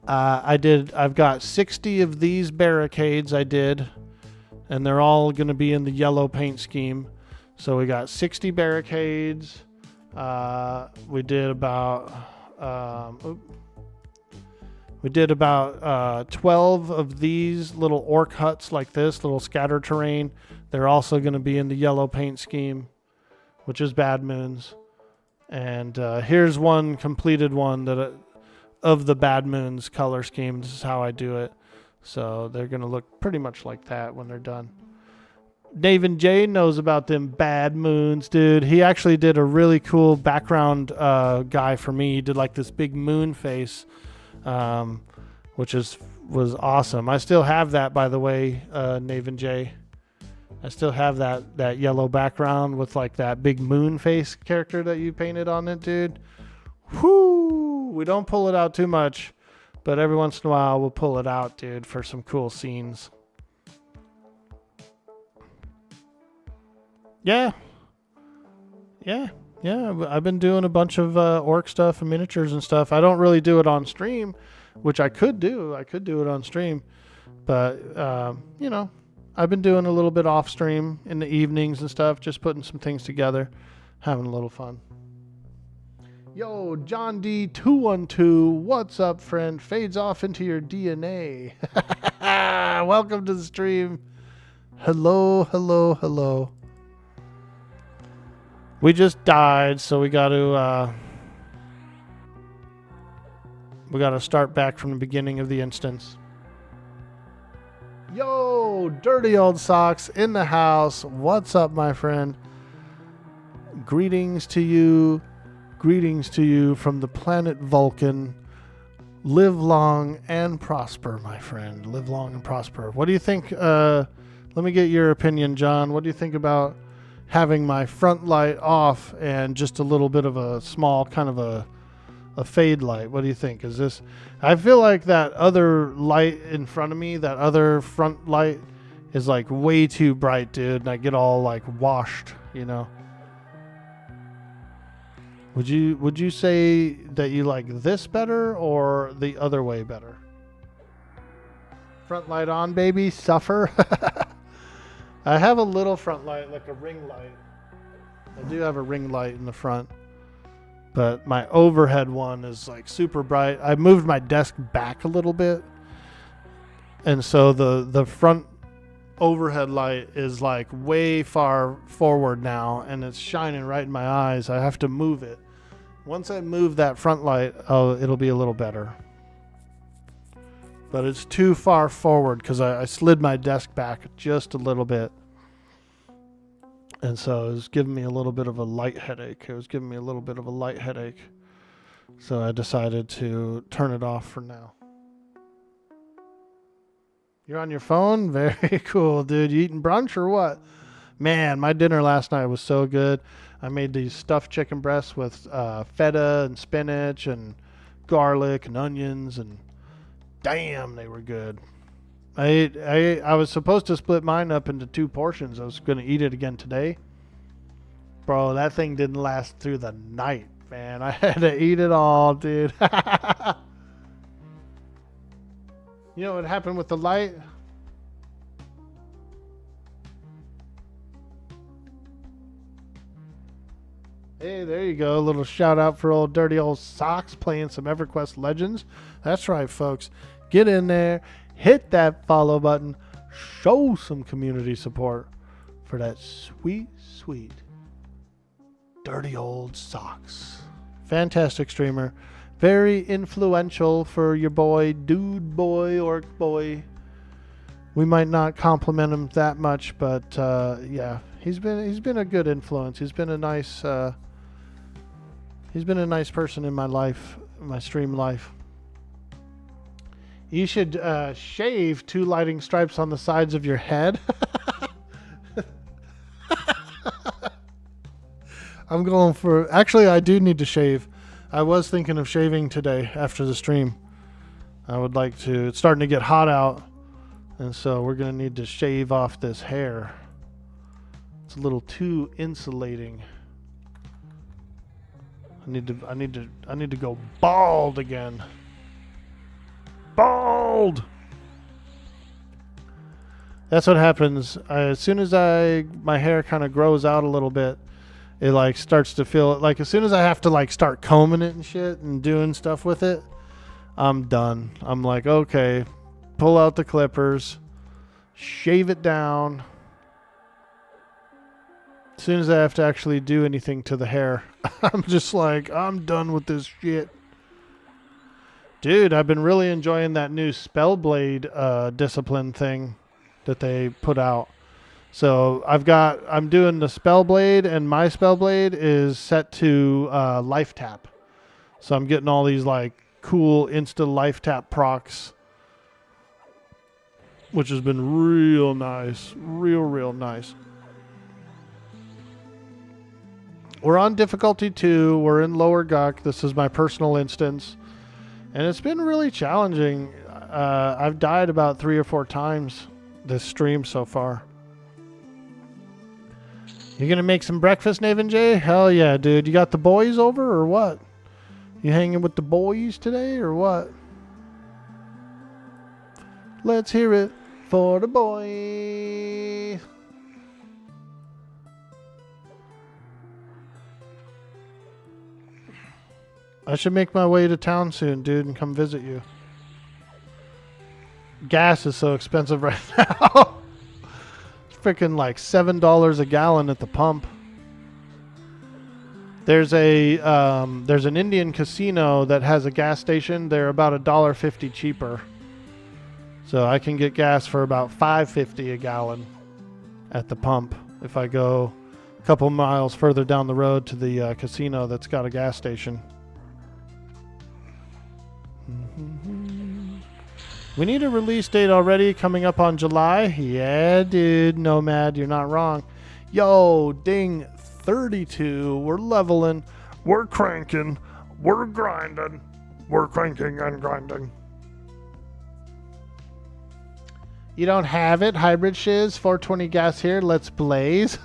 I've got 60 of these barricades I did, and they're all going to be in the yellow paint scheme. So we got 60 barricades. We did about 12 of these little orc huts like this, little scatter terrain. They're also going to be in the yellow paint scheme, which is Bad Moons. And here's one completed one of the Bad Moons color scheme. This is how I do it. So they're going to look pretty much like that when they're done. David J knows about them Bad Moons, dude. He actually did a really cool background guy for me. He did like this big moon face, which was awesome. I still have that, by the way, Naven J. I still have that yellow background with like that big moon face character that you painted on it, dude. Whoo! We don't pull it out too much, but every once in a while we'll pull it out, dude, for some cool scenes. Yeah. I've been doing a bunch of orc stuff and miniatures and stuff. I don't really do it on stream, which I could do. I could do it on stream, but I've been doing a little bit off stream in the evenings and stuff, just putting some things together, having a little fun. Yo, John D212, what's up, friend? Fades off into your DNA. Welcome to the stream. Hello, hello, hello. We just died, so we got to start back from the beginning of the instance. Yo, Dirty Old Socks in the house. What's up, my friend? Greetings to you. Greetings to you from the planet Vulcan. Live long and prosper, my friend. Live long and prosper. What do you think? Let me get your opinion, John. What do you think about having my front light off and just a little bit of a small kind of a fade light? What do you think? Is this... I feel like that other light in front of me, that other front light is like way too bright, dude. And I get all like washed, you know? Would you say that you like this better or the other way better? Front light on, baby. Suffer. I have a little front light, like a ring light. I do have a ring light in the front. But my overhead one is like super bright. I moved my desk back a little bit. And so the front overhead light is like way far forward now. And it's shining right in my eyes. I have to move it. Once I move that front light, it'll be a little better. But it's too far forward because I slid my desk back just a little bit. And so it was giving me a little bit of a light headache. So I decided to turn it off for now. You're on your phone? Very cool, dude. You eating brunch or what? Man, my dinner last night was so good. I made these stuffed chicken breasts with feta and spinach and garlic and onions, and damn, they were good. I was supposed to split mine up into 2 portions. I was going to eat it again today. Bro, that thing didn't last through the night, man. I had to eat it all, dude. You know what happened with the light? Hey, there you go. A little shout out for old Dirty Old Socks playing some Everquest Legends. That's right, folks. Get in there. Hit that follow button. Show some community support for that sweet, sweet Dirty Old Socks. Fantastic streamer. Very influential for your boy, Dude Boy, Orkboy. We might not compliment him that much, but yeah, he's been a good influence. He's been a nice person in my life, my stream life. You should shave 2 lighting stripes on the sides of your head. I'm going for... Actually, I do need to shave. I was thinking of shaving today after the stream. I would like to... It's starting to get hot out. And so we're going to need to shave off this hair. It's a little too insulating. I need to go bald again. Bald! That's what happens. As soon as my hair kind of grows out a little bit, it like starts to feel like as soon as I have to like start combing it and shit and doing stuff with it, I'm done. I'm like, okay, pull out the clippers, shave it down. As soon as I have to actually do anything to the hair, I'm just like, I'm done with this shit. Dude, I've been really enjoying that new Spellblade discipline thing that they put out. So I'm doing the Spellblade, and my Spellblade is set to Life Tap. So I'm getting all these like cool Insta Life Tap procs, which has been real nice. Real nice. We're on difficulty 2. We're in lower Guk. This is my personal instance. And it's been really challenging. I've died about 3 or 4 times this stream so far. You gonna make some breakfast, Naven J? Hell yeah, dude. You got the boys over or what? You hanging with the boys today or what? Let's hear it for the boy. I should make my way to town soon, dude, and come visit you. Gas is so expensive right now. It's freaking like $7 a gallon at the pump. There's an Indian casino that has a gas station. They're about $1.50 cheaper. So I can get gas for about $5.50 a gallon at the pump if I go a couple miles further down the road to the casino that's got a gas station. We need a release date already, coming up on July. Yeah, dude, Nomad, you're not wrong. Yo, ding, 32. We're leveling. We're cranking. We're grinding. We're cranking and grinding. You don't have it? Hybrid shiz, 420 gas here. Let's blaze.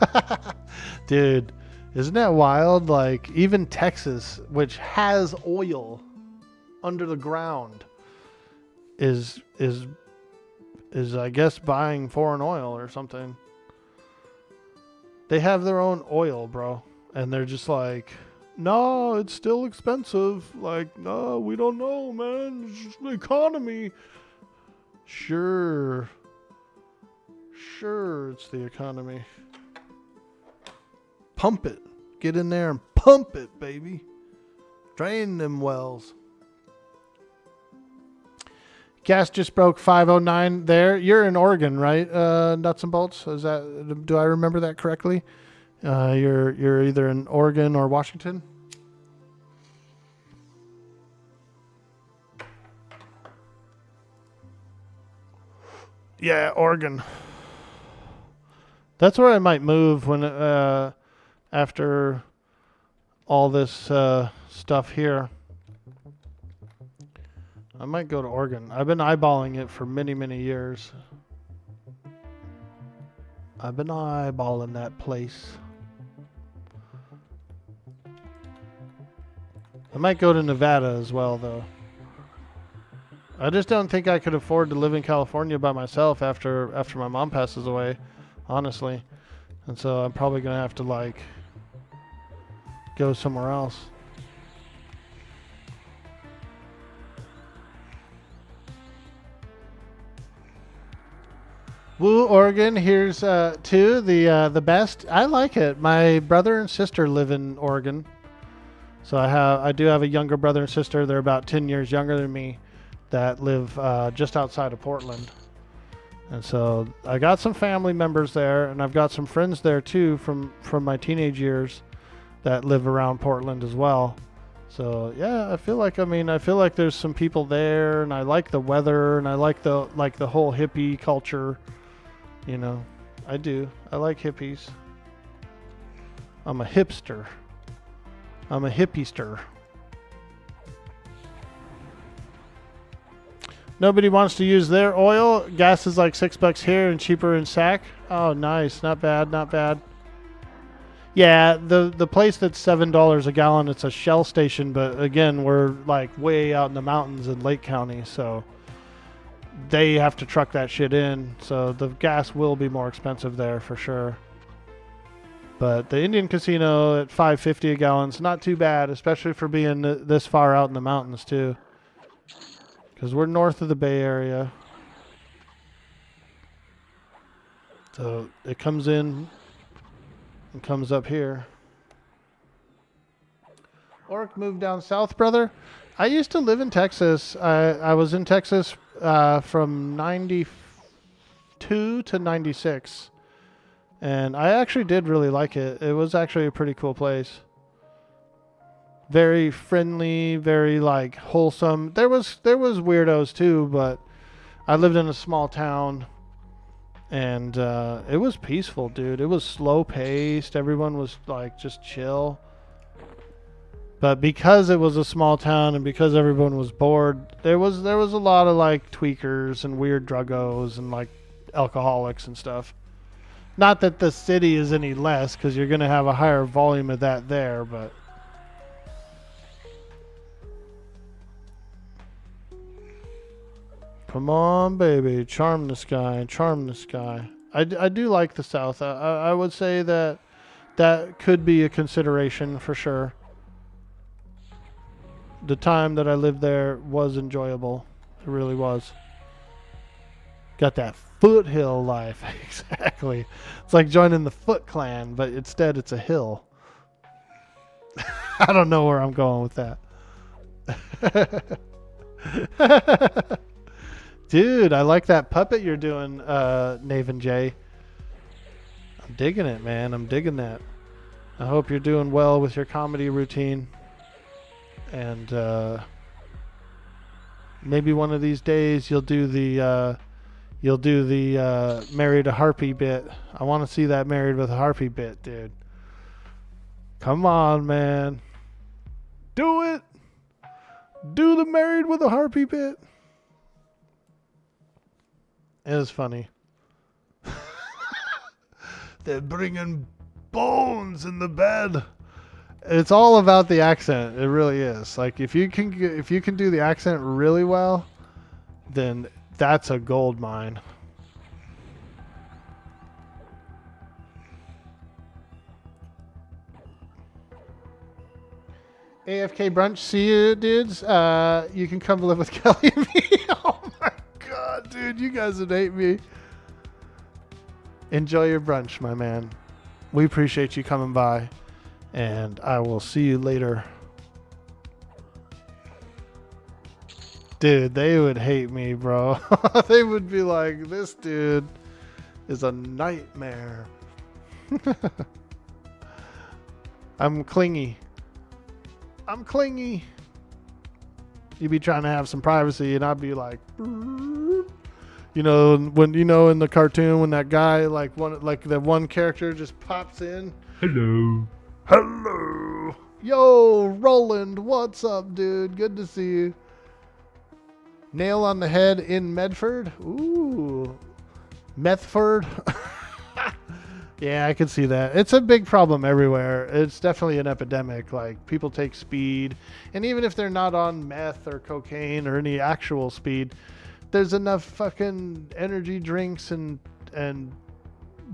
Dude, isn't that wild? Like, even Texas, which has oil under the ground, is I guess buying foreign oil or something. They have their own oil, bro, and they're just like, no, it's still expensive. Like, no, we don't know, man. It's just the economy. Sure, it's the economy. Pump it. Get in there and pump it, baby. Drain them wells. Gas just broke 509 there. You're in Oregon, right? Nuts and bolts. Is that? Do I remember that correctly? You're either in Oregon or Washington. Yeah, Oregon. That's where I might move when after all this stuff here. I might go to Oregon. I've been eyeballing it for many, many years. I've been eyeballing that place. I might go to Nevada as well, though. I just don't think I could afford to live in California by myself after my mom passes away, honestly. And so I'm probably going to have to, like, go somewhere else. Woo, Oregon. Here's to the best. I like it. My brother and sister live in Oregon, so I do have a younger brother and sister. They're about 10 years younger than me, that live just outside of Portland, and so I got some family members there, and I've got some friends there too from my teenage years that live around Portland as well. So yeah, I feel like there's some people there, and I like the weather, and I like the whole hippie culture. You know, I do. I like hippies. I'm a hipster. I'm a hippiester. Nobody wants to use their oil. Gas is like $6 here and cheaper in SAC. Oh, nice. Not bad. Not bad. Yeah, the place that's $7 a gallon, it's a Shell station, but again, we're like way out in the mountains in Lake County, so they have to truck that shit in, so the gas will be more expensive there for sure. But the Indian casino at $5.50 a gallon is not too bad, especially for being this far out in the mountains too, because we're north of the Bay Area. So it comes in and comes up here. Orc moved down south, brother. I used to live in Texas. I was in Texas from 92 to 96. And I actually did really like it. It was actually a pretty cool place. Very friendly, very like wholesome. There was weirdos too, but I lived in a small town, and it was peaceful, dude. It was slow paced. Everyone was like just chill. But because it was a small town and because everyone was bored, there was a lot of like tweakers and weird druggos and like alcoholics and stuff. Not that the city is any less, because you're going to have a higher volume of that there, but Come on, baby. Charm this guy. Charm this guy. I do like the South. I would say that could be a consideration for sure. The time that I lived there was enjoyable. It really was. Got that foothill life. Exactly. It's like joining the Foot Clan, but instead it's a hill. I don't know where I'm going with that. Dude, I like that puppet you're doing, Naven J. I'm digging it, man. I'm digging that. I hope you're doing well with your comedy routine. And maybe one of these days you'll do the married a harpy bit. I want to see that married with a harpy bit, dude. Come on, man. Do it. Do the married with a harpy bit. It was funny. They're bringing bones in the bed. It's all about the accent. It really is. Like if you can do the accent really well, then that's a gold mine. AFK brunch. See you, dudes. You can come live with Kelly and me. Oh my god, dude, you guys would hate me. Enjoy your brunch, my man. We appreciate you coming by, and I will see you later. Dude, they would hate me, bro. They would be like, this dude is a nightmare. I'm clingy. I'm clingy. You'd be trying to have some privacy, and I'd be like, you know, when in the cartoon when that guy like the one character just pops in. Hello. Hello. Yo, Roland, what's up, dude? Good to see you. Nail on the head in Medford. Ooh, Methford. Yeah, I can see that. It's a big problem everywhere. It's definitely an epidemic. Like, people take speed, and even if they're not on meth or cocaine or any actual speed, there's enough fucking energy drinks and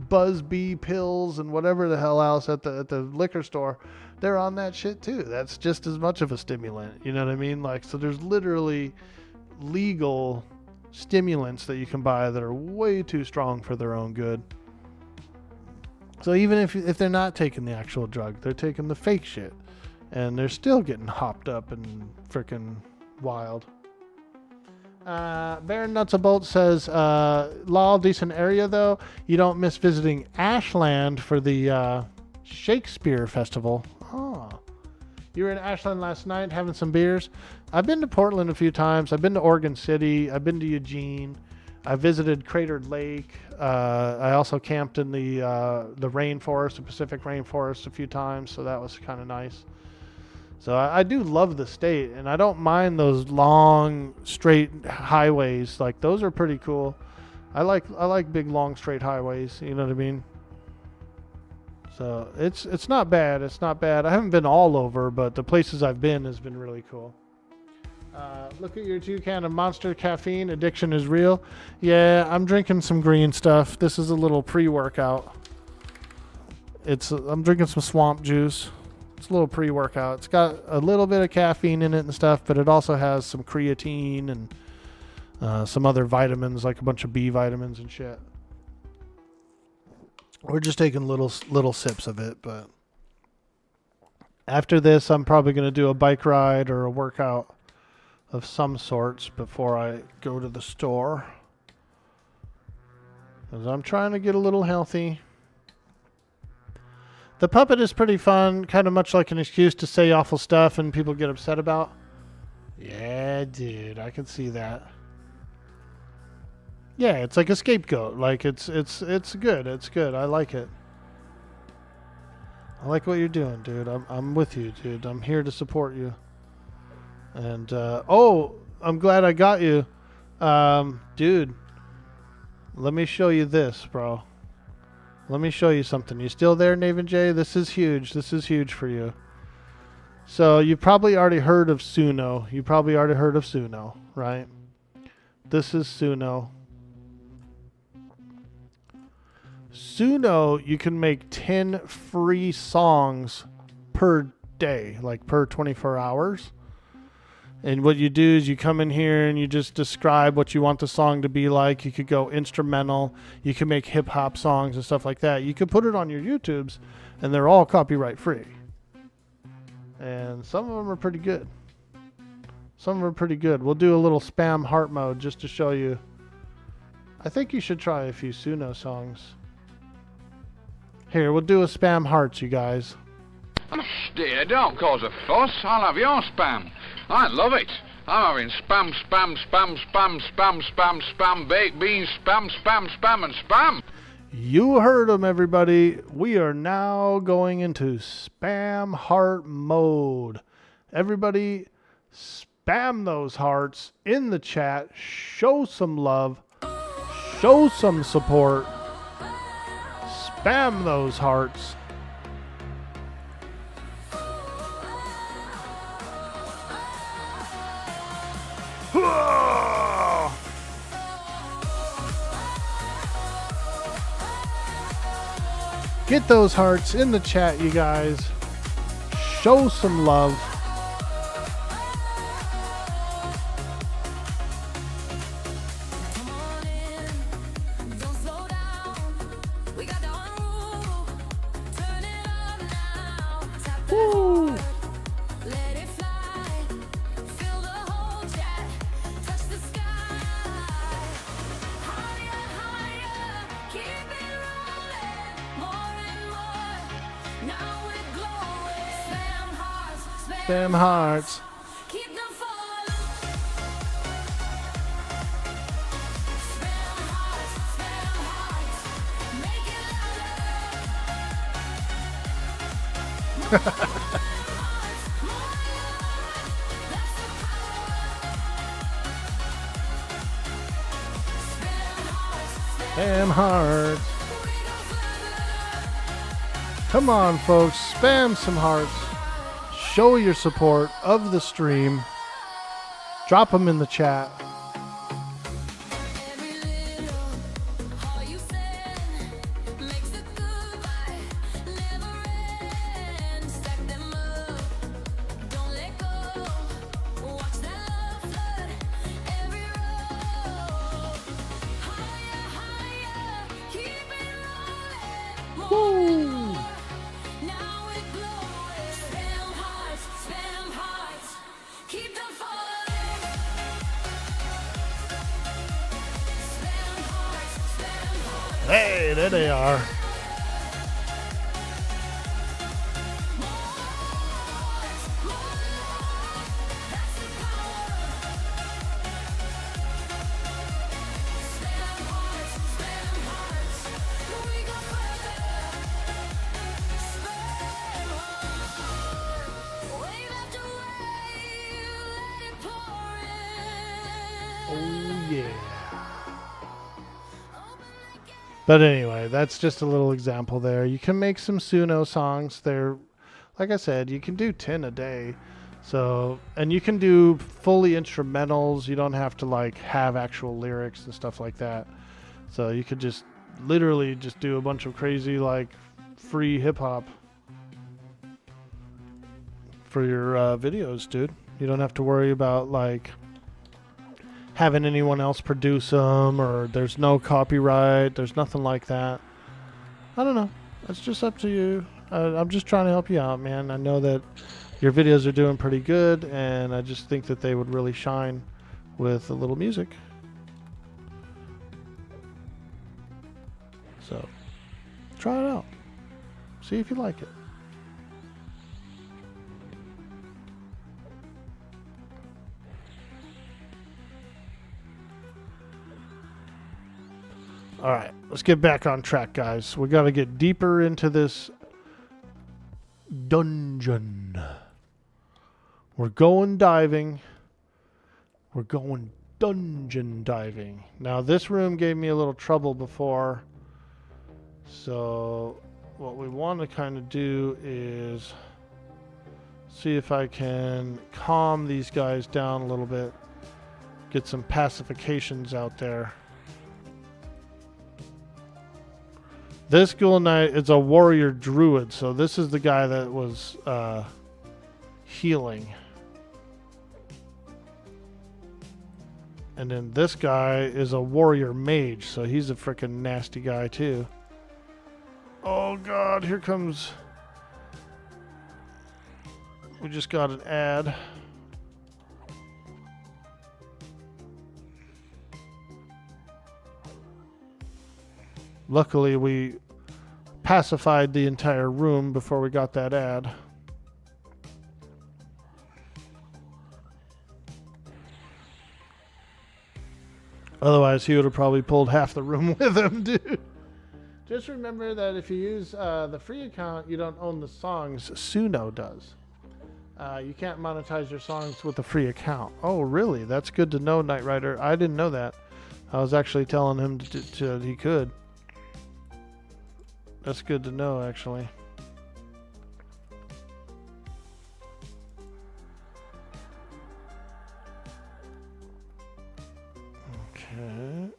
Buzz Bee pills and whatever the hell else at the liquor store. They're on that shit too. That's just as much of a stimulant. You know what I mean? Like, so there's literally legal stimulants that you can buy that are way too strong for their own good. So even if they're not taking the actual drug, they're taking the fake shit, and they're still getting hopped up and freaking wild. Baron Nuts a Bolt says, lol, decent area though. You don't miss visiting Ashland for the Shakespeare Festival. Oh, you were in Ashland last night having some beers. I've been to Portland a few times. I've been to Oregon City. I've been to Eugene. I visited Cratered Lake. I also camped in the rainforest, the Pacific rainforest, a few times, so that was kind of nice. So I do love the state, and I don't mind those long, straight highways. Like, those are pretty cool. I like big, long, straight highways. You know what I mean? So it's not bad. It's not bad. I haven't been all over, but the places I've been has been really cool. Look at your 2 can of Monster caffeine. Addiction is real. Yeah, I'm drinking some green stuff. This is a little pre-workout. I'm drinking some swamp juice. It's a little pre-workout. It's got a little bit of caffeine in it and stuff, but it also has some creatine and some other vitamins, like a bunch of B vitamins and shit. We're just taking little sips of it, but after this, I'm probably going to do a bike ride or a workout of some sorts before I go to the store, because I'm trying to get a little healthy. The puppet is pretty fun, kind of much like an excuse to say awful stuff and people get upset about. Yeah, dude, I can see that. Yeah, it's like a scapegoat. Like, it's good. It's good. I like it. I like what you're doing, dude. I'm with you, dude. I'm here to support you. And I'm glad I got you, dude. Let me show you this, bro. Let me show you something. You still there, Naven J? This is huge. This is huge for you. So you probably already heard of Suno. You probably already heard of Suno, right? This is Suno. Suno, you can make 10 free songs per day, like per 24 hours. And what you do is you come in here and you just describe what you want the song to be like. You could go instrumental. You can make hip hop songs and stuff like that. You could put it on your YouTubes and they're all copyright free. And some of them are pretty good. Some of them are pretty good. We'll do a little spam heart mode just to show you. I think you should try a few Suno songs. Here, we'll do a spam hearts, you guys. Dear, don't cause a fuss. I'll have your spam. I love it. I'm having spam, spam, spam, spam, spam, spam, spam, baked beans, spam, spam, spam, and spam. You heard them, everybody. We are now going into spam heart mode. Everybody, spam those hearts in the chat. Show some love. Show some support. Spam those hearts. Get those hearts in the chat, you guys. Show some love. Woo! Spam hearts. Spam hearts. Come on, folks. Spam some hearts. Show your support of the stream. Drop them in the chat. Hey, there they are. Oh, yeah. But anyway, that's just a little example there. You can make some Suno songs. They're, like I said, you can do 10 a day. So, and you can do fully instrumentals. You don't have to like have actual lyrics and stuff like that. So you could just literally just do a bunch of crazy like free hip hop for your videos, dude. You don't have to worry about like having anyone else produce them, or there's no copyright. There's nothing like that. I don't know. It's just up to you. I'm just trying to help you out, man. I know that your videos are doing pretty good, and I just think that they would really shine with a little music. So, try it out. See if you like it. All right, let's get back on track, guys. We got to get deeper into this dungeon. We're going diving. We're going dungeon diving. Now, this room gave me a little trouble before. So, what we want to kind of do is see if I can calm these guys down a little bit. get some pacifications out there. This Ghoul Knight is a warrior druid, so this is the guy that was healing. And then this guy is a warrior mage, so he's a freaking nasty guy too. Oh god, here comes... We just got an ad. Luckily, we pacified the entire room before we got that ad. Otherwise, he would have probably pulled half the room with him, dude. Just remember that if you use the free account, you don't own the songs. Suno does. You can't monetize your songs with a free account. Oh, really? That's good to know, Knight Rider. I didn't know that. I was actually telling him to he could. That's good to know, actually. Okay.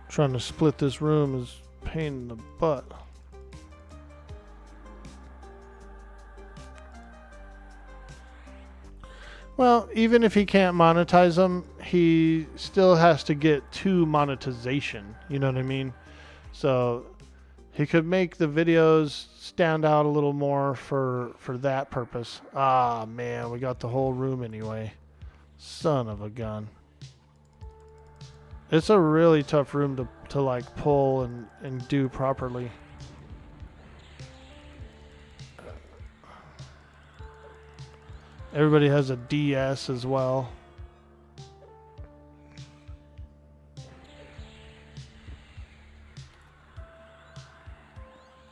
Trying to split this room is a pain in the butt. Well, even if he can't monetize them, he still has to get to monetization. You know what I mean? So he could make the videos stand out a little more for that purpose. Ah, man, we got the whole room anyway. Son of a gun. It's a really tough room to like pull and do properly. Everybody has a DS as well.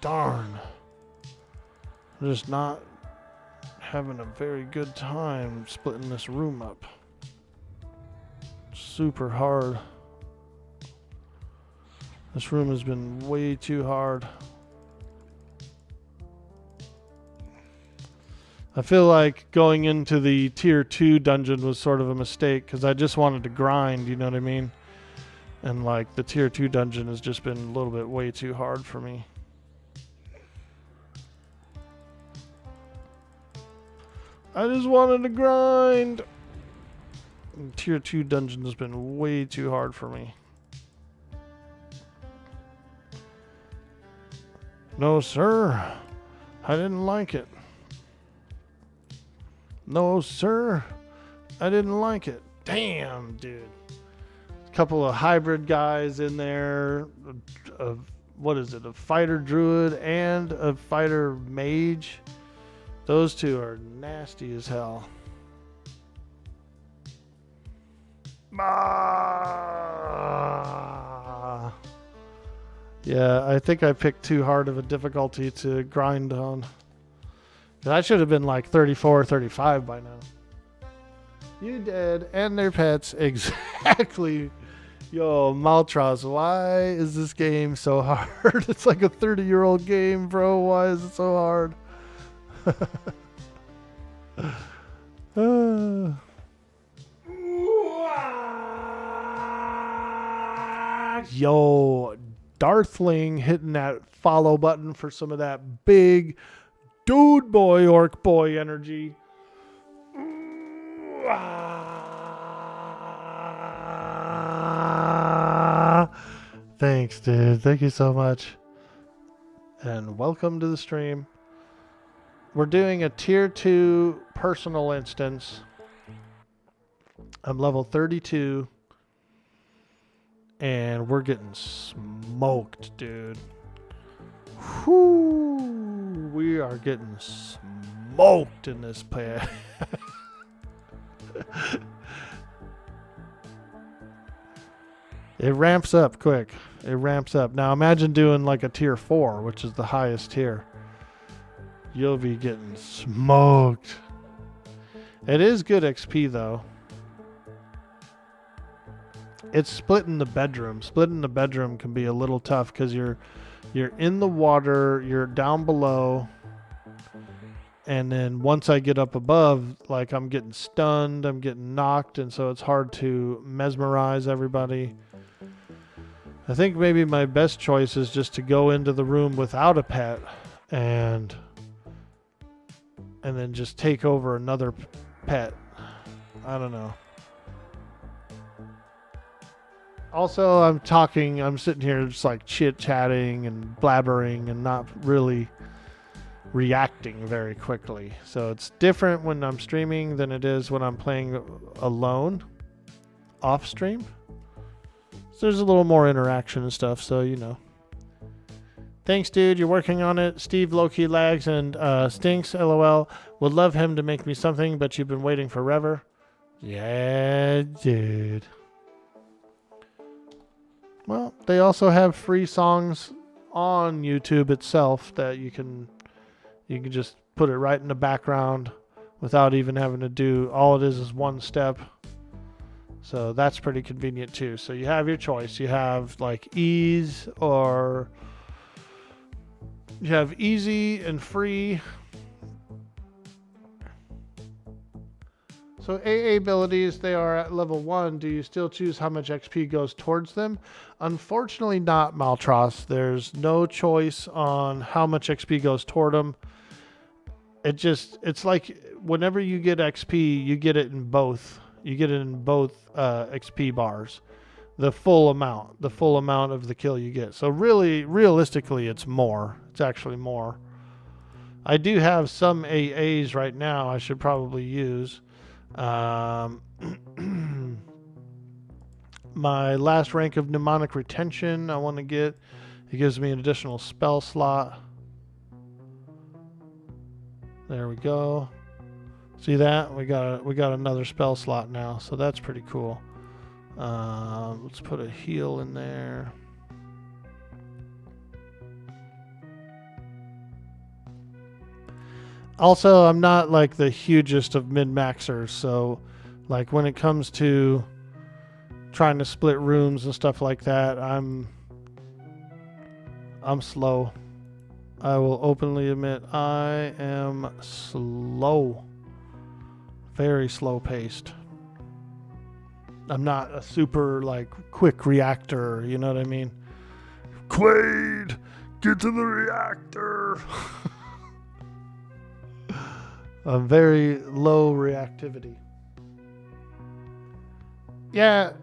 Darn. I'm just not having a very good time splitting this room up. Super hard. This room has been way too hard. I feel like going into the tier 2 dungeon was sort of a mistake because I just wanted to grind, you know what I mean? And like the tier 2 dungeon has just been a little bit way too hard for me. I just wanted to grind. And tier 2 dungeon has been way too hard for me. No, sir. I didn't like it. No, sir. I didn't like it. Damn, dude. A couple of hybrid guys in there. What is it? A fighter druid and a fighter mage. Those two are nasty as hell. Ah. Yeah, I think I picked too hard of a difficulty to grind on. I should have been like 34 or 35 by now. You did, and their pets. Exactly. Yo, Maltros, why is this game so hard? It's like a 30-year-old game, bro. Why is it so hard? Yo, Darthling hitting that follow button for some of that big dude boy, Orkboy energy. Thanks, dude. Thank you so much. And welcome to the stream. We're doing a tier 2 personal instance. I'm level 32. And we're getting smoked, dude. Whoo! We are getting smoked in this pad. It ramps up quick. It ramps up. Now imagine doing like a tier 4, which is the highest tier. You'll be getting smoked. It is good XP though. It's splitting the bedroom. Splitting the bedroom can be a little tough because you're in the water, you're down below, And then once I get up above, like I'm getting stunned, I'm getting knocked, and so it's hard to mesmerize everybody. I think maybe my best choice is just to go into the room without a pet and then just take over another pet. I don't know. Also, I'm sitting here just like chit-chatting and blabbering and not really reacting very quickly. So it's different when I'm streaming than it is when I'm playing alone off stream. So there's a little more interaction and stuff, so you know. Thanks, dude. You're working on it. Steve low-key lags and stinks. LOL. Would love him to make me something, but you've been waiting forever. Yeah, dude. Well, they also have free songs on YouTube itself that you can just put it right in the background without even having to do. All it is one step. So that's pretty convenient too. So you have your choice. You have like ease, or you have easy and free. So AA abilities, they are at level 1. Do you still choose how much XP goes towards them? Unfortunately not, Maltros. There's no choice on how much XP goes toward them. It's like whenever you get XP, you get it in both. You get it in both XP bars. The full amount of the kill you get. So really, realistically, it's more. It's actually more. I do have some AAs right now I should probably use. My last rank of mnemonic retention I want to get. It gives me an additional spell slot. There we go. See that? We got another spell slot now, so that's pretty cool. Let's put a heal in there. Also, I'm not like the hugest of min-maxers, so like when it comes to trying to split rooms and stuff like that, I'm slow. I will openly admit I am slow. Very slow paced. I'm not a super like quick reactor, you know what I mean? Quaid, get to the reactor. A very low reactivity. Yeah,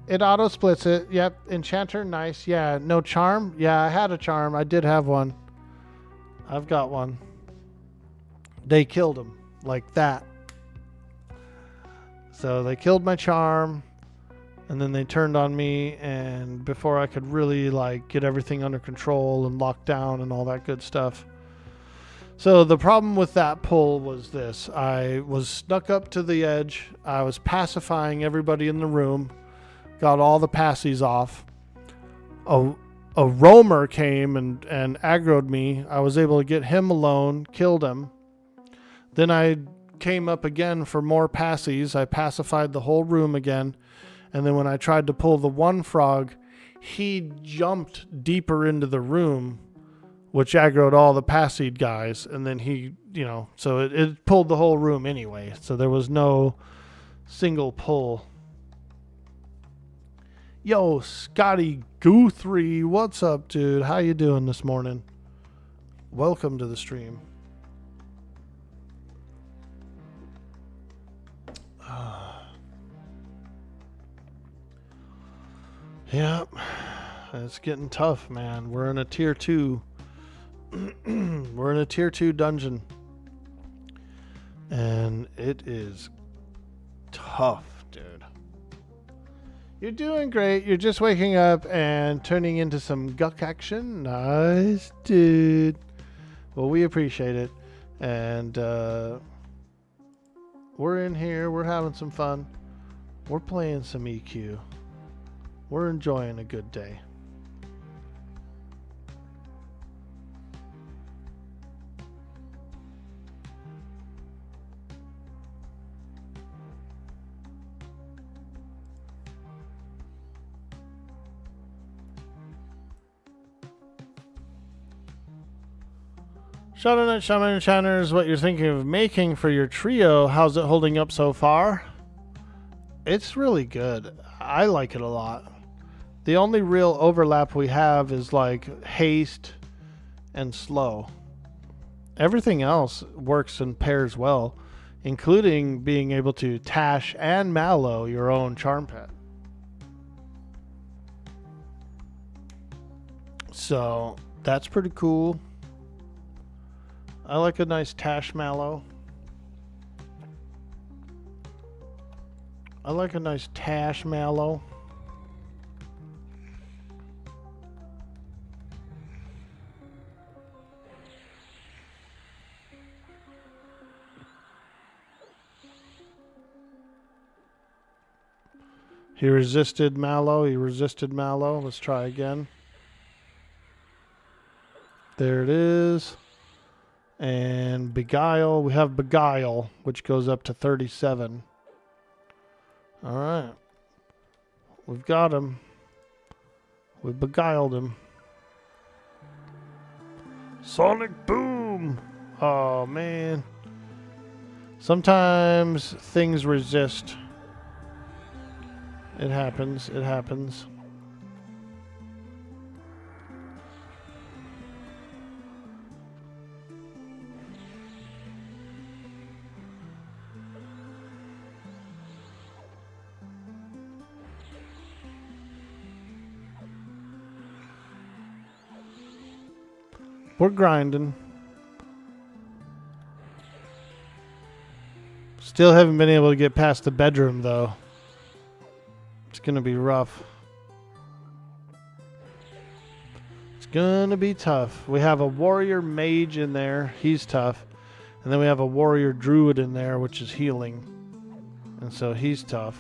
it auto splits it. Yep, enchanter, nice. Yeah, no charm. Yeah, I had a charm. I did have one. I've got one. They killed him like that. So they killed my charm, and then they turned on me, and before I could really like get everything under control and lock down and all that good stuff. So the problem with that pull was this. I was snuck up to the edge. I was pacifying everybody in the room. Got all the passies off. A roamer came and aggroed me. I was able to get him alone, killed him. Then I came up again for more passies. I pacified the whole room again. And then when I tried to pull the one frog, he jumped deeper into the room, which aggroed all the passied guys. And then he, so it pulled the whole room anyway. So there was no single pull. Yo, Scotty Guthrie, what's up, dude? How you doing this morning? Welcome to the stream. Yep, it's getting tough, man. We're in a tier 2. We're in a tier 2 dungeon. And it is tough, dude. You're doing great. You're just waking up and turning into some guck action. Nice, dude. Well, we appreciate it. And we're in here. We're having some fun. We're playing some EQ. We're enjoying a good day. Shadow Knight Shaman Channers, what you're thinking of making for your trio. How's it holding up so far? It's really good. I like it a lot. The only real overlap we have is like haste and slow. Everything else works and pairs well, including being able to tash and mallow your own charm pet. So that's pretty cool. I like a nice tash mallow. I like a nice tash mallow. He resisted mallow. He resisted mallow. Let's try again. There it is. And beguile. We have beguile, which goes up to 37. All right. We've got him. We've beguiled him. Sonic Boom! Oh, man. Sometimes things resist. It happens. It happens. We're grinding. Still haven't been able to get past the bedroom, though. It's going to be rough. It's going to be tough. We have a warrior mage in there. He's tough. And then we have a warrior druid in there, which is healing. And so he's tough.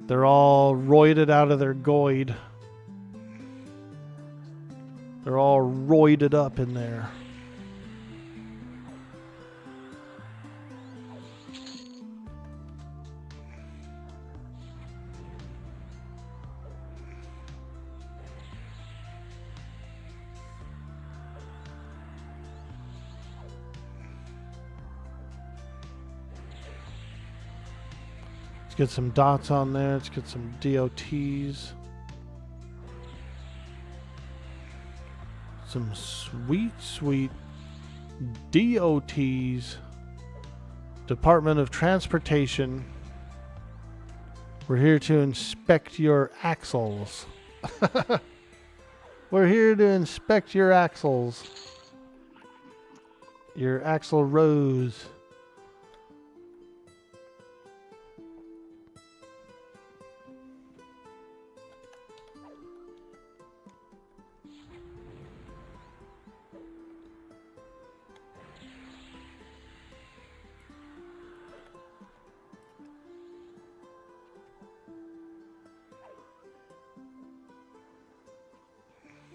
They're all roided out of their goid. They're all roided up in there. Let's get some dots on there. Let's get some DOTs. Some sweet, sweet DOTs. Department of Transportation. We're here to inspect your axles. We're here to inspect your axles. Your axle rows.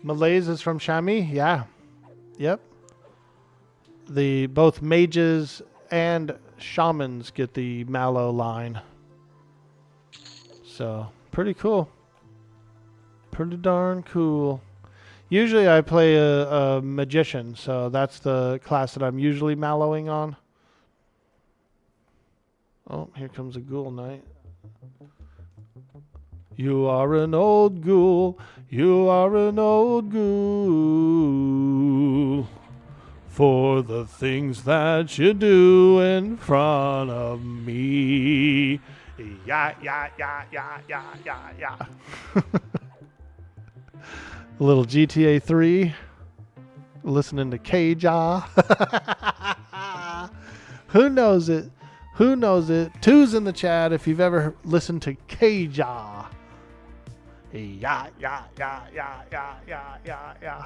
Malaise is from Chamois? Yeah. Yep. Both mages and shamans get the mallow line. So, pretty cool. Pretty darn cool. Usually I play a magician, so that's the class that I'm usually mallowing on. Oh, here comes a ghoul knight. You are an old ghoul, you are an old ghoul, for the things that you do in front of me. Yeah, yeah, yeah, yeah, yeah, yeah, yeah. A little GTA 3, listening to K-Jaw. Who knows it? Who knows it? Two's in the chat if you've ever listened to K-Jaw. Yeah, yeah, yeah, yeah, yeah, yeah, yeah, yeah.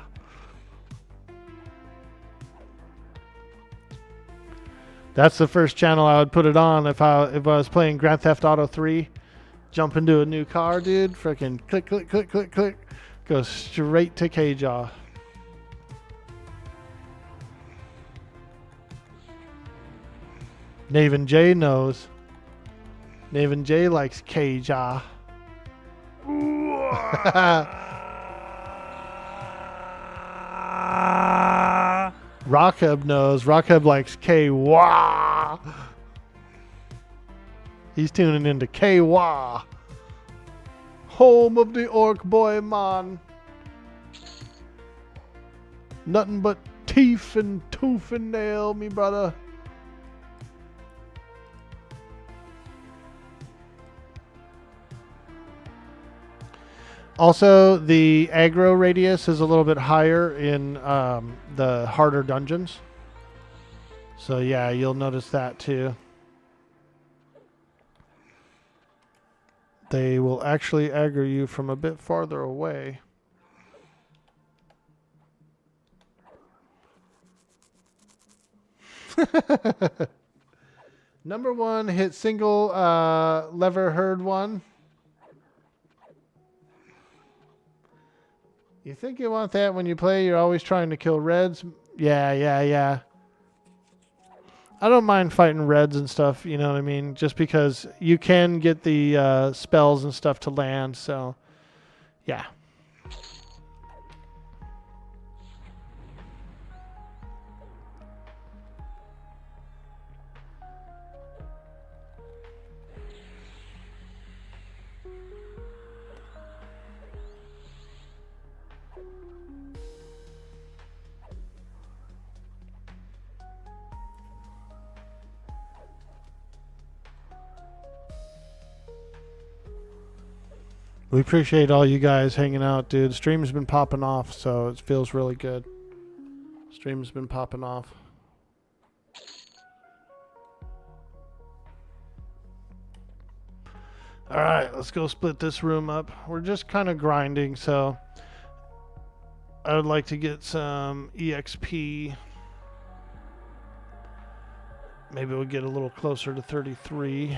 That's the first channel I would put it on if I was playing Grand Theft Auto 3. Jump into a new car, dude. Freaking click, click, click, click, click. Go straight to K-Jaw. Naven J knows. Naven J likes K-Jaw. Rockheb knows. Rockheb likes K-Wah. He's tuning into K-Wah. Home of the Orkboy man. Nothing but teeth and tooth and nail, me brother. Also, the aggro radius is a little bit higher in the harder dungeons. So yeah, you'll notice that too. They will actually aggro you from a bit farther away. Number 1, hit single lever herd 1. You think you want that when you play? You're always trying to kill reds. Yeah. I don't mind fighting reds and stuff, you know what I mean? Just because you can get the spells and stuff to land, so yeah. We appreciate all you guys hanging out, dude. Stream's been popping off, so it feels really good. Stream's been popping off. Alright, let's go split this room up. We're just kind of grinding, so I would like to get some EXP. Maybe we'll get a little closer to 33.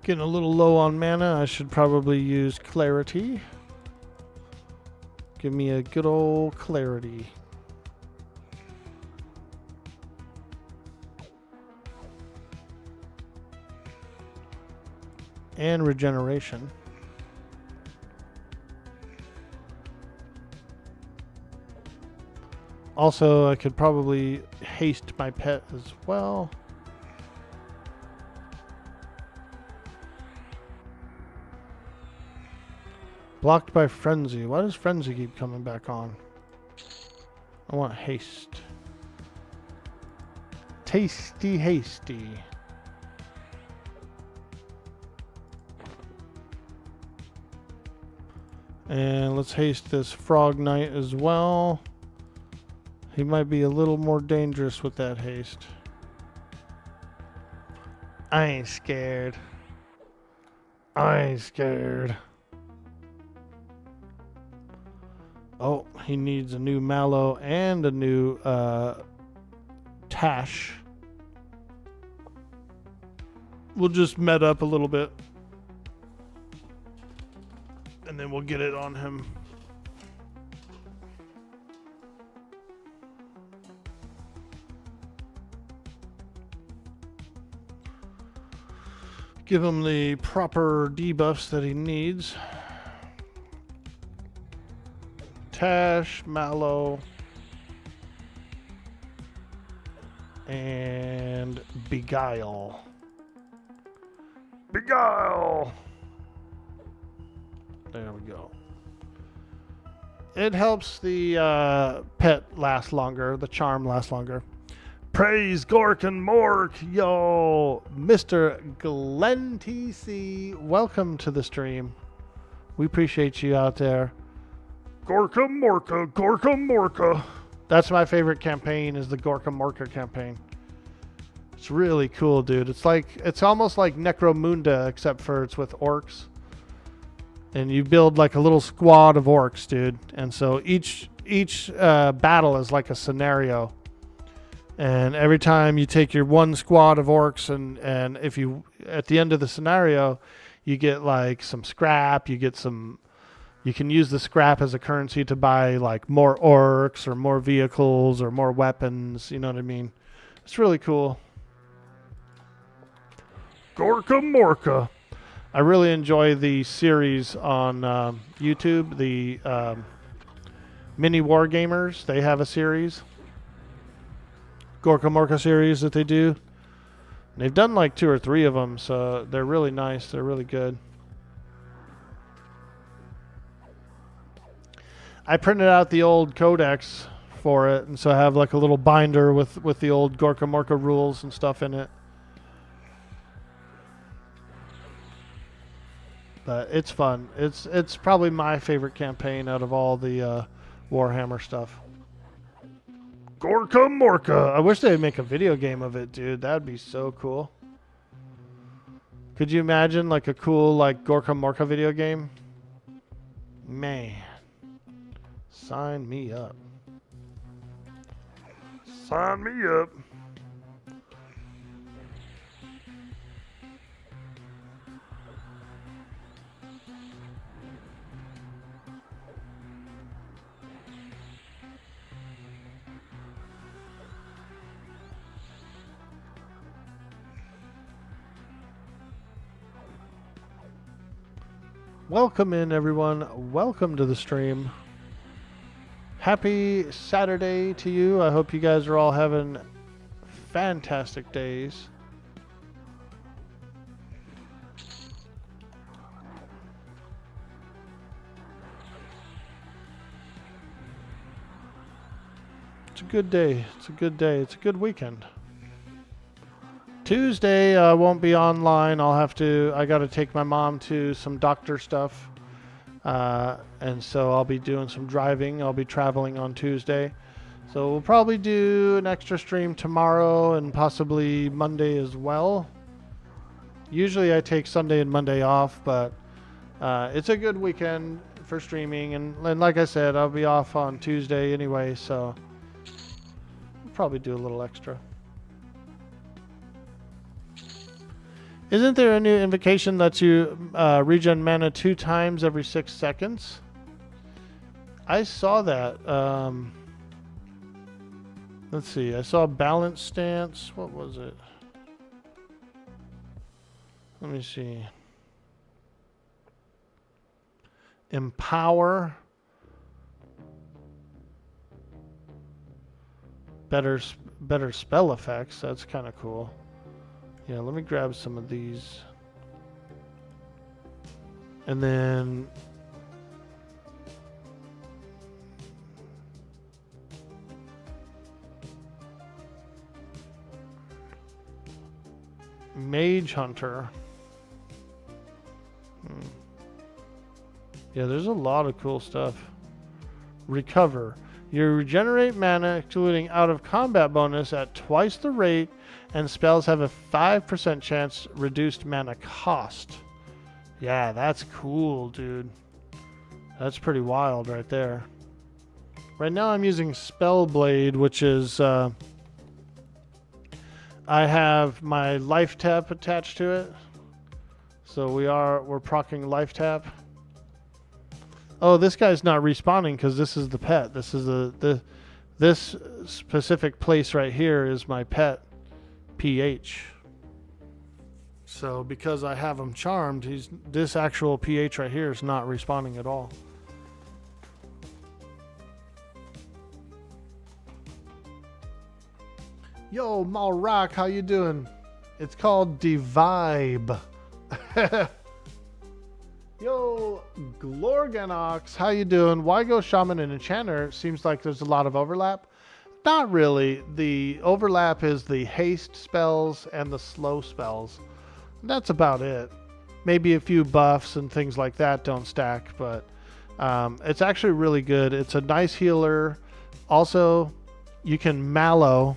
Getting a little low on mana. I should probably use clarity. Give me a good old clarity. And regeneration. Also, I could probably haste my pet as well. Blocked by Frenzy. Why does Frenzy keep coming back on? I want haste. Tasty hasty. And let's haste this Frog Knight as well. He might be a little more dangerous with that haste. I ain't scared. I ain't scared. Oh, he needs a new Mallow and a new Tash. We'll just met up a little bit. And then we'll get it on him. Give him the proper debuffs that he needs. Tash, Mallow, and Beguile. Beguile. There we go. It helps the pet last longer, the charm last longer. Praise Gork and Mork. Yo, Mr. Glenn TC, welcome to the stream. We appreciate you out there. Gorka Morka, Gorka Morka. That's my favorite campaign, is the Gorka Morka campaign. It's really cool, dude. It's almost like Necromunda, except for it's with orcs. And you build like a little squad of orcs, dude. And so each battle is like a scenario. And every time you take your one squad of orcs, and if you, at the end of the scenario, you get like some scrap, you can use the scrap as a currency to buy like more orcs or more vehicles or more weapons, you know what I mean? It's really cool. Gorka Morka. I really enjoy the series on YouTube, the Mini War Gamers. They have a series. Gorka Morka series that they do. And they've done like 2 or 3 of them, so they're really nice. They're really good. I printed out the old codex for it, and so I have like a little binder with the old Gorka Morka rules and stuff in it. But it's fun. It's probably my favorite campaign out of all the Warhammer stuff. Gorka Morka. I wish they'd make a video game of it, dude. That'd be so cool. Could you imagine like a cool like Gorka Morka video game? Man. Sign me up. Sign me up. Welcome in, everyone. Welcome to the stream. Happy Saturday to you. I hope you guys are all having fantastic days. It's a good day. It's a good day. It's a good weekend. Tuesday I won't be online. I got to take my mom to some doctor stuff. And so I'll be doing some driving. I'll be traveling on Tuesday. So we'll probably do an extra stream tomorrow and possibly Monday as well. Usually I take Sunday and Monday off, but it's a good weekend for streaming. And like I said, I'll be off on Tuesday anyway, so we'll probably do a little extra. Isn't there a new invocation that you regen mana 2 times every 6 seconds? I saw that. Let's see. I saw balance stance. What was it? Let me see. Empower. Better spell effects. That's kind of cool. Yeah, let me grab some of these. And then Mage Hunter. Yeah, there's a lot of cool stuff. Recover. You regenerate mana, excluding out of combat bonus, at twice the rate, and spells have a 5% chance reduced mana cost. Yeah, that's cool, dude. That's pretty wild right there. Right now I'm using Spellblade, which is I have my life tap attached to it. So we're proccing life tap. Oh, this guy's not respawning because this is the pet. This is this specific place right here is my pet, PH. So because I have him charmed, this actual PH right here is not respawning at all. Yo, Malrock, how you doing? It's called The Vibe. Yo, Glorganox, how you doing? Why go Shaman and Enchanter? Seems like there's a lot of overlap. Not really. The overlap is the haste spells and the slow spells. That's about it. Maybe a few buffs and things like that don't stack, but it's actually really good. It's a nice healer. Also, you can mallow,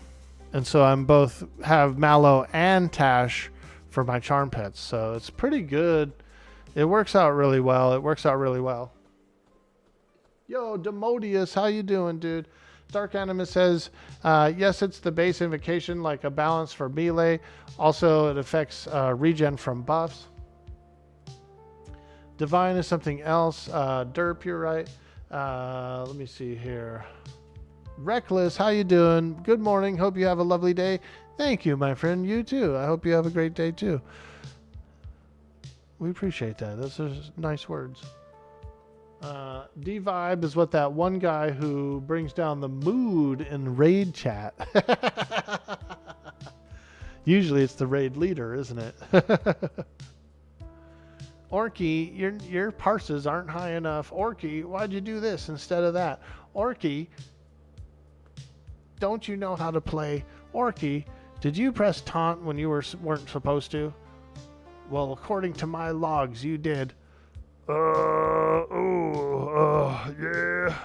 and so I'm both have mallow and Tash for my charm pets, so it's pretty good. It works out really well. Yo, Demodius, how you doing, dude? Dark Animus says, yes, it's the base invocation, like a balance for melee. Also, it affects regen from buffs. Divine is something else. Derp, you're right. Let me see here. Reckless, how you doing? Good morning. Hope you have a lovely day. Thank you, my friend. You too. I hope you have a great day too. We appreciate that. Those are nice words. D-Vibe is what that one guy who brings down the mood in raid chat. Usually it's the raid leader, isn't it? Orky, your parses aren't high enough. Orky, why'd you do this instead of that? Orky, don't you know how to play? Orky, did you press taunt when you weren't supposed to? Well, according to my logs, you did. Yeah.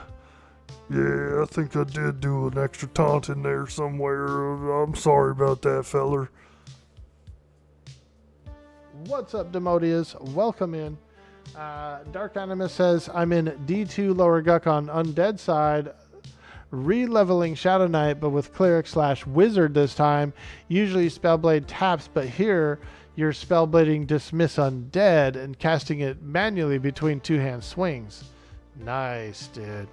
Yeah, I think I did do an extra taunt in there somewhere. I'm sorry about that, feller. What's up, Demodius? Welcome in. Dark Animus says, I'm in D2 lower guck on undead side, re-leveling Shadow Knight, but with cleric / wizard this time. Usually Spellblade taps, but here you're spellblading dismiss undead and casting it manually between two-hand swings. Nice, dude.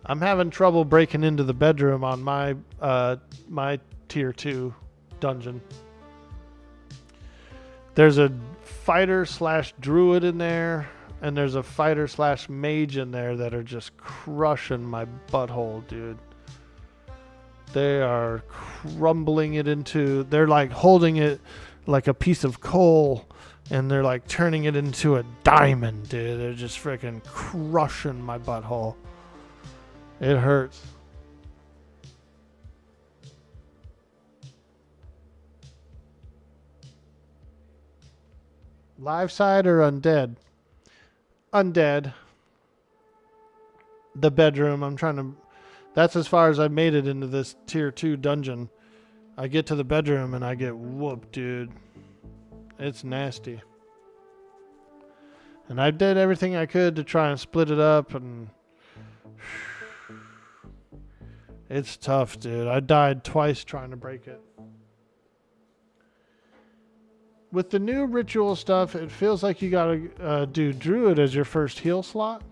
I'm having trouble breaking into the bedroom on my my tier 2 dungeon. There's a fighter / druid in there, and there's a fighter / mage in there that are just crushing my butthole, dude. They are crumbling it into, they're like holding it like a piece of coal, and they're like turning it into a diamond, dude. They're just freaking crushing my butthole. It hurts. Live side or undead? Undead. The bedroom. I'm trying to... That's as far as I made it into this tier 2 dungeon. I get to the bedroom and I get whooped, dude. It's nasty. And I did everything I could to try and split it up, and... It's tough, dude. I died twice trying to break it. With the new ritual stuff, it feels like you gotta do Druid as your first heal slot.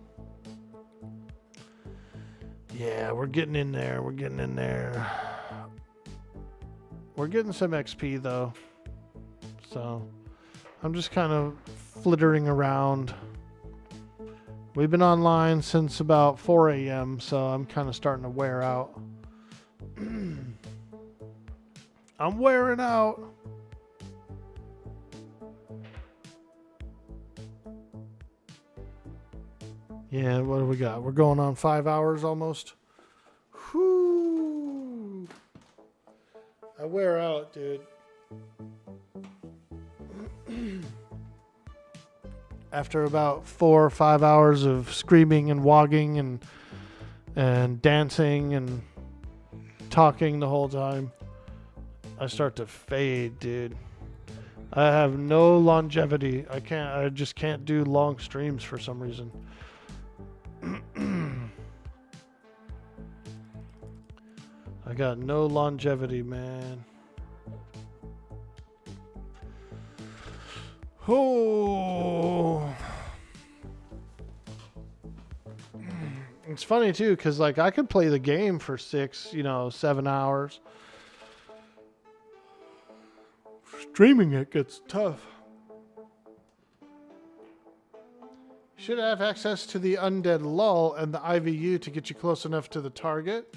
Yeah, we're getting in there. We're getting in there. We're getting some XP, though. So, I'm just kind of flittering around. We've been online since about 4 a.m., so I'm kind of starting to wear out. I'm wearing out. Yeah, what do we got? We're going on 5 hours almost. Whoo! I wear out, dude. After about 4 or 5 hours of screaming and wogging and dancing and talking the whole time, I start to fade, dude. I have no longevity. I just can't do long streams for some reason. I got no longevity, man. Oh, it's funny too, because like I could play the game for 6, 7 hours. Streaming it gets tough. You should have access to the Undead Lull and the IVU to get you close enough to the target.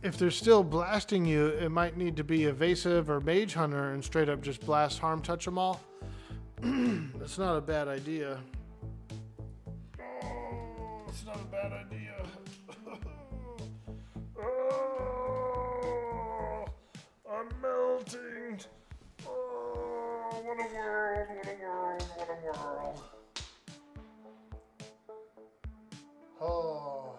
If they're still blasting you, it might need to be Evasive or Mage Hunter and straight up just blast harm touch them all. That's not a bad idea. Oh, it's not a bad idea. Oh, I'm melting. Oh, what a world, what a world, what a world. Oh.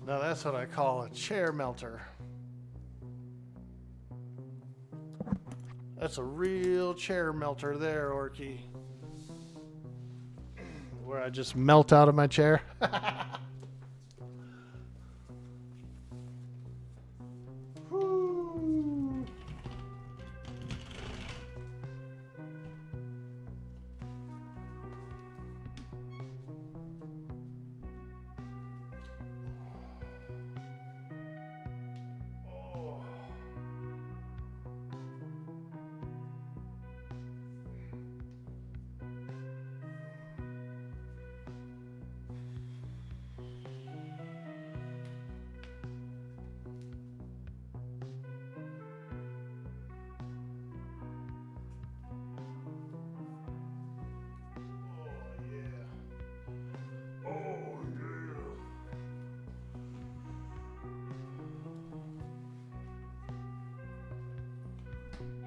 Now that's what I call a chair melter. That's a real chair melter there, Orky. Where I just melt out of my chair.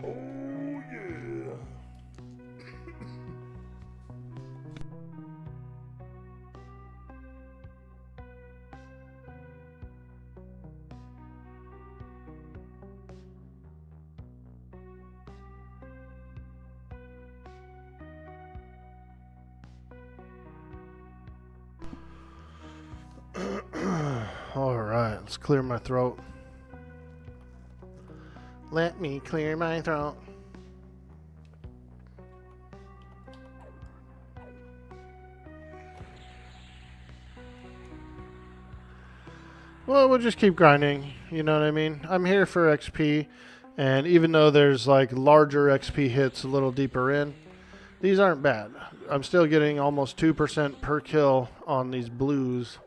Oh, yeah. All right, let's clear my throat. Let me clear my throat. Well, we'll just keep grinding, you know what I mean? I'm here for XP, and even though there's like larger XP hits a little deeper in, these aren't bad. I'm still getting almost 2% per kill on these blues.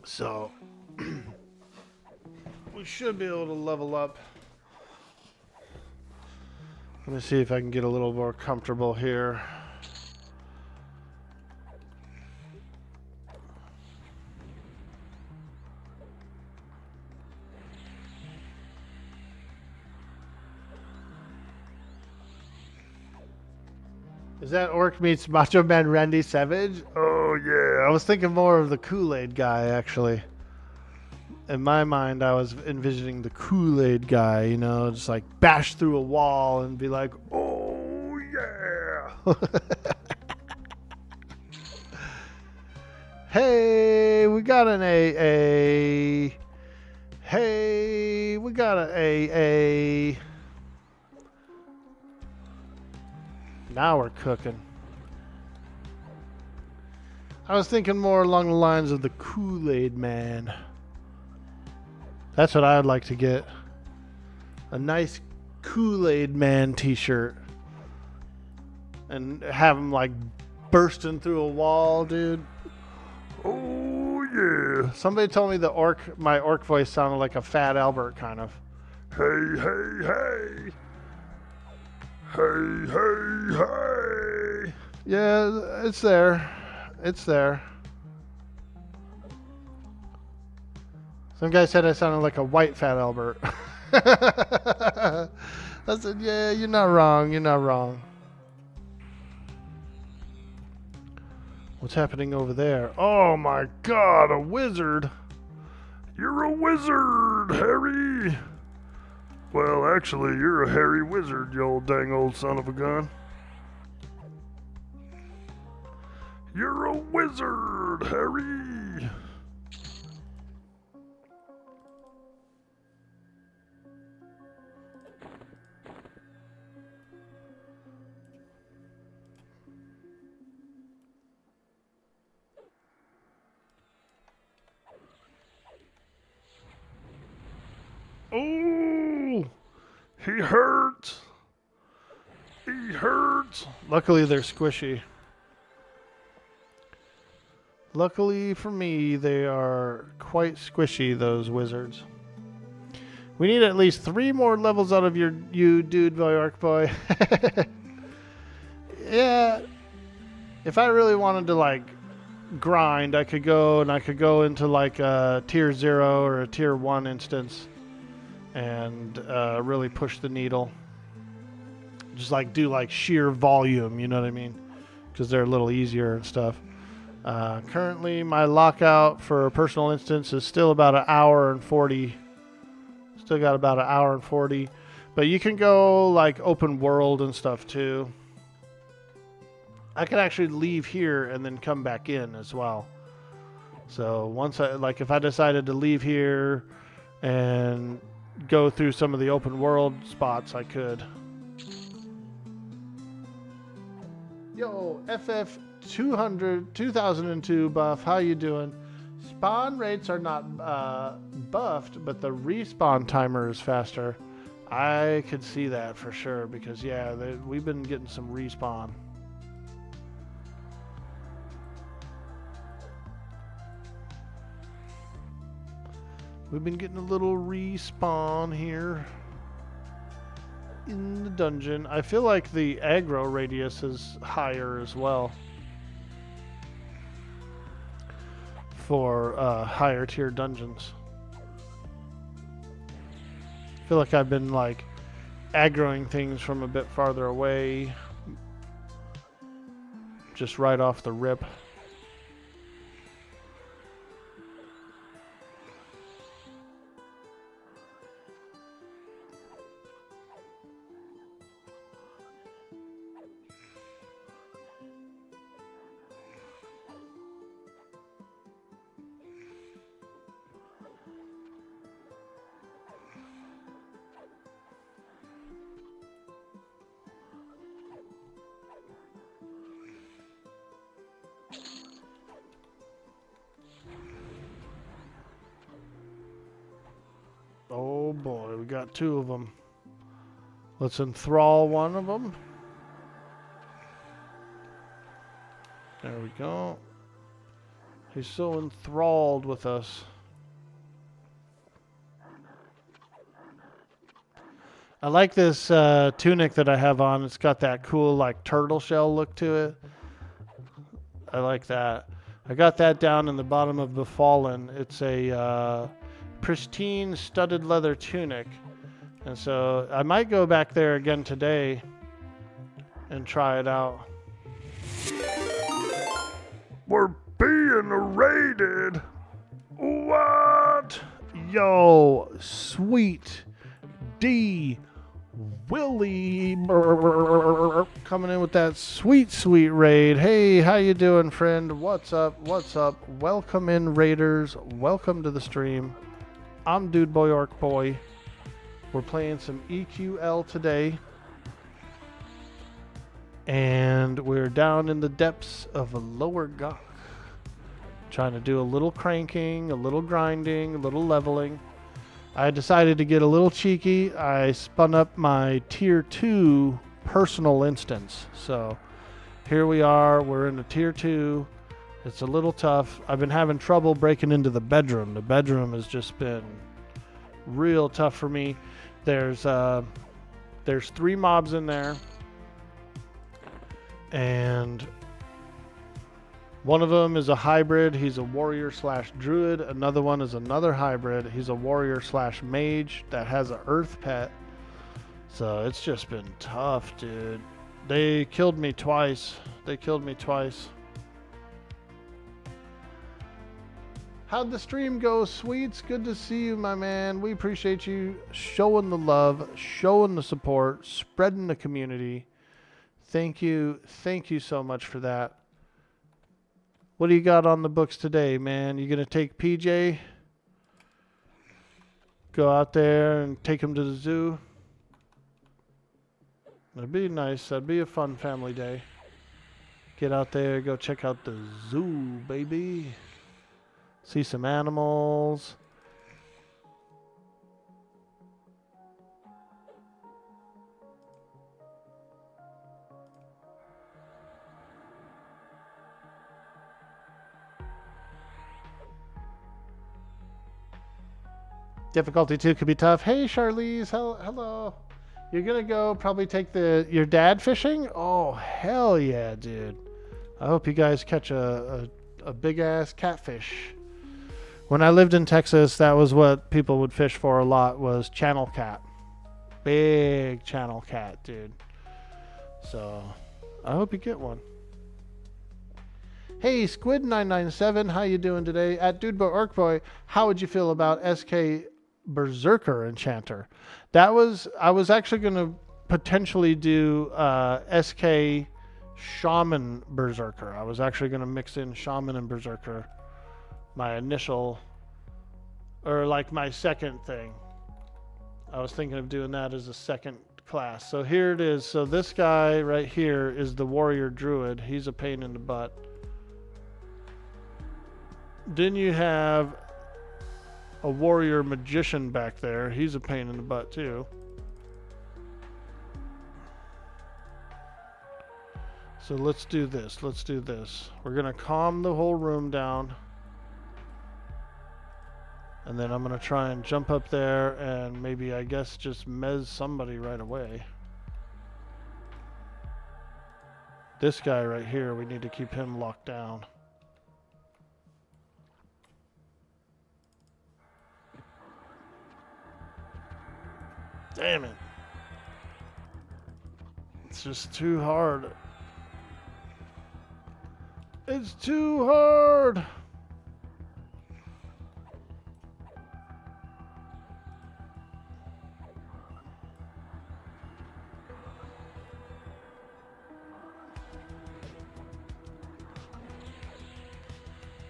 So, we should be able to level up. Let me see if I can get a little more comfortable here. Is that Orc meets Macho Man Randy Savage? Oh, yeah. I was thinking more of the Kool-Aid guy, actually. In my mind, I was envisioning the Kool-Aid guy, you know, just like bash through a wall and be like, Oh, yeah. hey, we got an AA. Hey, we got an AA. Now we're cooking. I was thinking more along the lines of the Kool-Aid Man. That's what I would like to get. A nice Kool-Aid Man t-shirt. And have him like bursting through a wall, dude. Oh, yeah. Somebody told me my orc voice sounded like a Fat Albert kind of. Hey, hey, hey. Hey, hey, hey. Yeah, it's there. It's there. Some guy said I sounded like a white Fat Albert. I said, yeah, you're not wrong. You're not wrong. What's happening over there? Oh my God, a wizard. You're a wizard, Harry. Well, actually, you're a hairy wizard, you old dang old son of a gun. You're a wizard, Harry. Oh, he hurts. He hurts. Luckily, they're squishy. Luckily for me, they are quite squishy, those wizards. We need at least 3 more levels out of you, dude, boy, Orkboy. Yeah. If I really wanted to, like, grind, I could go into, like, a tier 0 or a tier 1 instance and really push the needle. Just, like, do, like, sheer volume, you know what I mean? Because they're a little easier and stuff. Currently, my lockout for a personal instance is still about an hour and 40. Still got about an hour and 40. But you can go, like, open world and stuff, too. I could actually leave here and then come back in as well. So once if I decided to leave here and go through some of the open world spots, I could. Yo, FF 2002 buff, how you doing? Spawn rates are not buffed, but the respawn timer is faster. I could see that for sure because yeah, we've been getting some respawn. We've been getting a little respawn here in the dungeon. I feel like the aggro radius is higher as well for higher tier dungeons. I feel like I've been like aggroing things from a bit farther away, just right off the rip. Oh boy, we got 2 of them. Let's enthrall one of them. There we go. He's so enthralled with us. I like this tunic that I have on. It's got that cool like turtle shell look to it. I like that. I got that down in the bottom of Befallen. It's a pristine studded leather tunic. And so I might go back there again today and try it out. We're being raided. What? Yo, sweet D Willie coming in with that sweet, sweet raid. Hey, how you doing, friend? What's up? What's up? Welcome in, raiders. Welcome to the stream. I'm Dude Boy Orkboy. We're playing some EQL today. And we're down in the depths of a lower Gok. Trying to do a little cranking, a little grinding, a little leveling. I decided to get a little cheeky. I spun up my tier 2 personal instance. So here we are. We're in a tier 2. It's a little tough. I've been having trouble breaking into the bedroom. The bedroom has just been real tough for me. There's 3 mobs in there. And one of them is a hybrid. He's a warrior / druid. Another one is another hybrid. He's a warrior / mage that has an earth pet. So it's just been tough, dude. They killed me twice. How'd the stream go, Sweets? Good to see you, my man. We appreciate you showing the love, showing the support, spreading the community. Thank you so much for that. What do you got on the books today, man? You gonna take PJ? Go out there and take him to the zoo? That'd be nice. That'd be a fun family day. Get out there, go check out the zoo, baby. See some animals. Difficulty 2 could be tough. Hey, Charlize. Hello. You're going to go probably take your dad fishing? Oh, hell yeah, dude. I hope you guys catch a big-ass catfish. When I lived in Texas, that was what people would fish for a lot, was channel cat. Big channel cat, dude. So, I hope you get one. Hey, Squid997, how you doing today? At Orkboy, how would you feel about SK Berserker Enchanter? I was actually going to potentially do SK Shaman Berserker. I was actually going to mix in Shaman and Berserker. My initial, or like my second thing. I was thinking of doing that as a second class. So here it is. So this guy right here is the Warrior Druid. He's a pain in the butt. Then you have a Warrior Magician back there. He's a pain in the butt too. So let's do this. Let's do this. We're going to calm the whole room down. And then I'm going to try and jump up there and maybe, I guess, just mez somebody right away. This guy right here, we need to keep him locked down. Damn it. It's just too hard. It's too hard.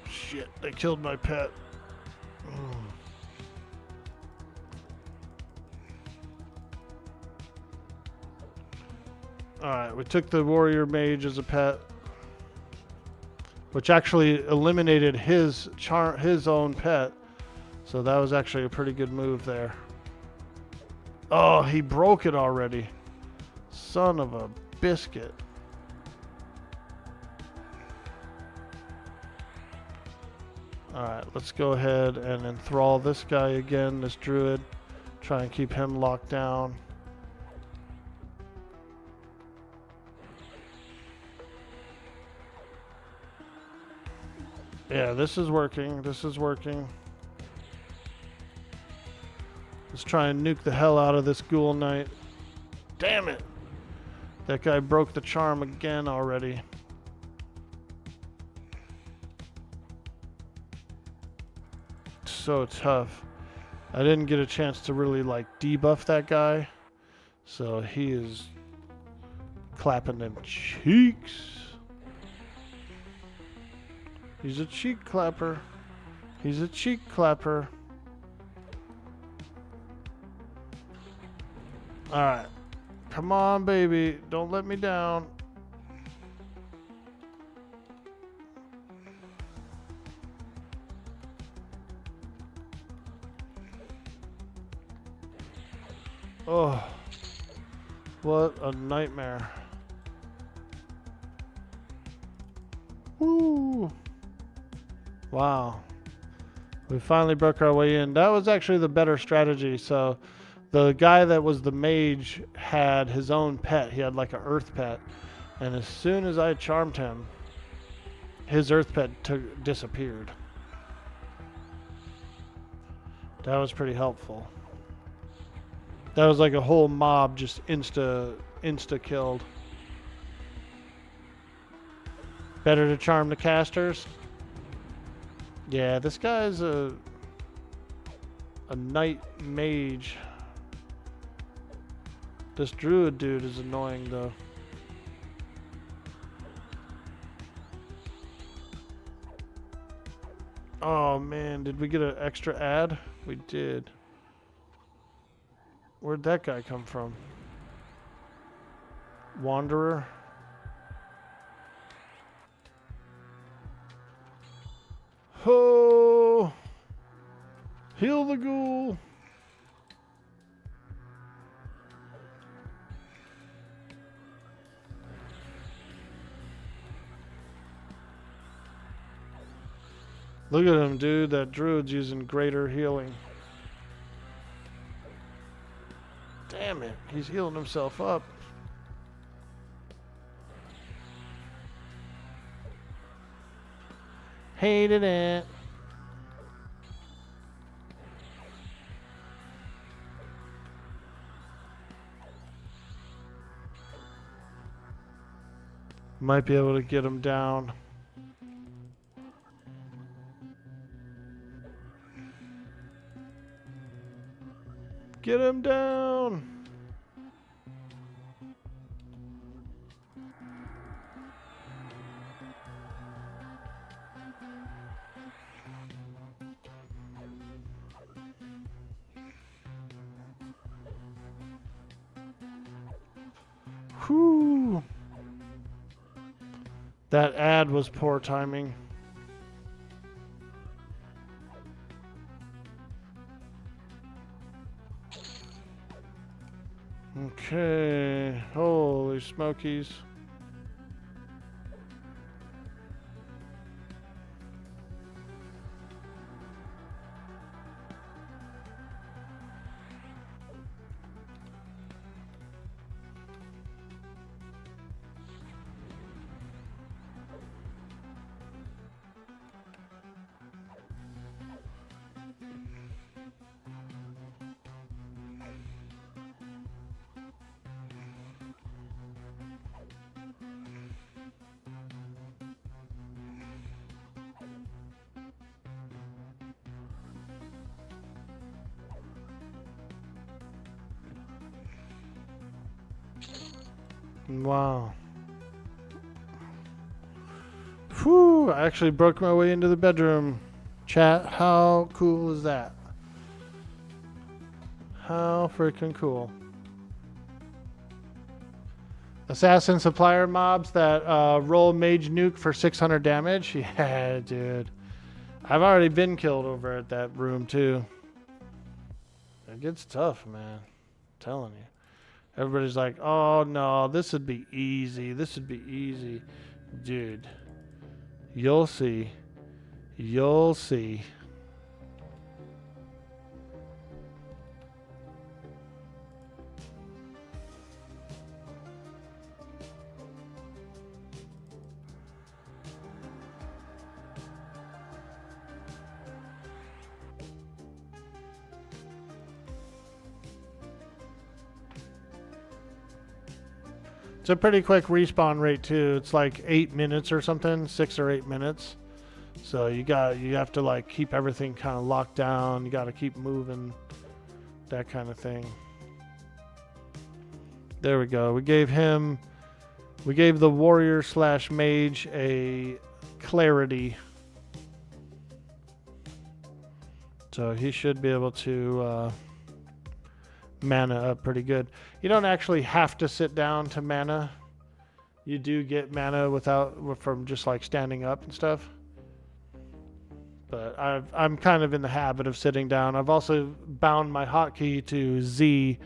Shit, they killed my pet. Alright, we took the Warrior Mage as a pet, which actually eliminated his own pet. So that was actually a pretty good move there. Oh, he broke it already. Son of a biscuit. Alright, let's go ahead and enthrall this guy again, this druid. Try and keep him locked down. Yeah, this is working. This is working. Let's try and nuke the hell out of this Ghoul Knight. Damn it! That guy broke the charm again already. So tough. I didn't get a chance to really like debuff that guy. So he is clapping them cheeks. He's a cheek clapper. He's a cheek clapper. Alright. Come on, baby. Don't let me down. Oh. What a nightmare. Woo. Wow. We finally broke our way in. That was actually the better strategy. So the guy that was the mage had his own pet. He had like an earth pet. And as soon as I charmed him, his earth pet disappeared. That was pretty helpful. That was like a whole mob just insta killed. Better to charm the casters. Yeah, this guy's a knight mage. This druid dude is annoying though. Oh man, did we get an extra ad? We did. Where'd that guy come from? Wanderer? Ho! Heal the ghoul! Look at him, dude. That druid's using greater healing. Damn it. He's healing himself up. Hated it. Might be able to get him down. Get him down. Whew. That ad was poor timing. Okay. Holy smokies. Wow. Whew, I actually broke my way into the bedroom. Chat, how cool is that? How freaking cool. Assassin supplier mobs that roll mage nuke for 600 damage. Yeah, dude. I've already been killed over at that room too. It gets tough, man. I'm telling you. Everybody's like, oh no, this would be easy. This would be easy. Dude, you'll see. You'll see. It's a pretty quick respawn rate too. It's like 8 minutes or something, 6 or 8 minutes. So you have to like keep everything kind of locked down. You got to keep moving, that kind of thing. There we go. We gave the warrior / mage a clarity. So he should be able to mana up pretty good. You don't actually have to sit down to mana. You do get mana from just like standing up and stuff. But I'm kind of in the habit of sitting down. I've also bound my hotkey to Z.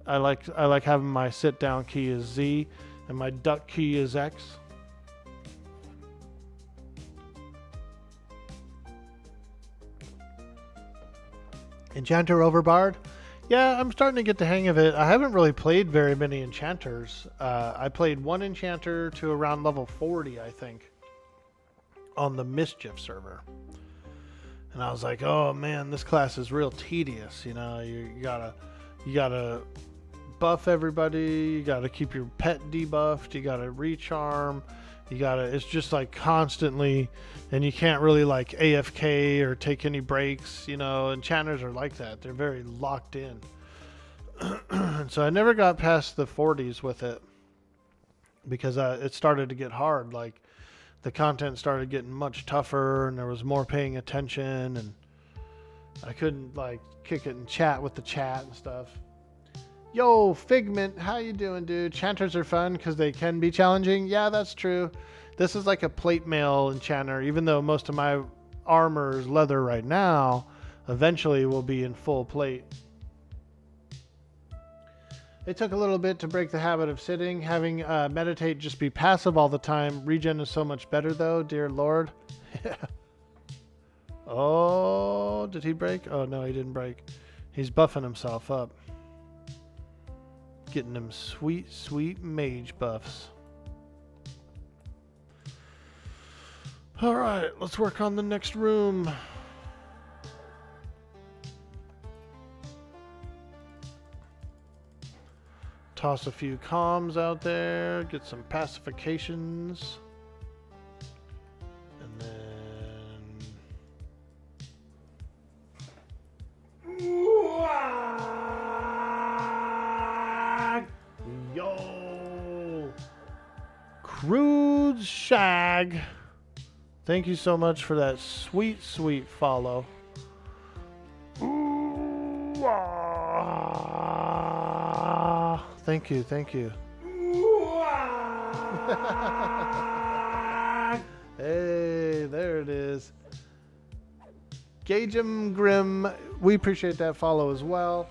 I like having my sit down key as Z and my duck key is X. Enchanter Overbarred? Yeah, I'm starting to get the hang of it. I haven't really played very many enchanters. I played one enchanter to around level 40, I think, on the Mischief server. And I was like, oh man, this class is real tedious. You know, you gotta buff everybody. You gotta keep your pet debuffed. You gotta recharm. It's just like constantly, and you can't really like AFK or take any breaks. You know, enchanters are like that. They're very locked in. And so I never got past the 40s with it because it started to get hard. Like the content started getting much tougher and there was more paying attention and I couldn't like kick it and chat with the chat and stuff. Yo, Figment, how you doing, dude? Enchanters are fun because they can be challenging. Yeah, that's true. This is like a plate mail enchanter, even though most of my armor is leather right now, eventually will be in full plate. It took a little bit to break the habit of sitting. Having meditate just be passive all the time. Regen is so much better though, dear Lord. Oh, did he break? Oh no, he didn't break. He's buffing himself up. Getting them sweet, sweet mage buffs. Alright, let's work on the next room. Toss a few comms out there, get some pacifications. And then... Yo! Crude Shag. Thank you so much for that sweet, sweet follow. Thank you, thank you. Hey, there it is. Gage'em Grim, we appreciate that follow as well.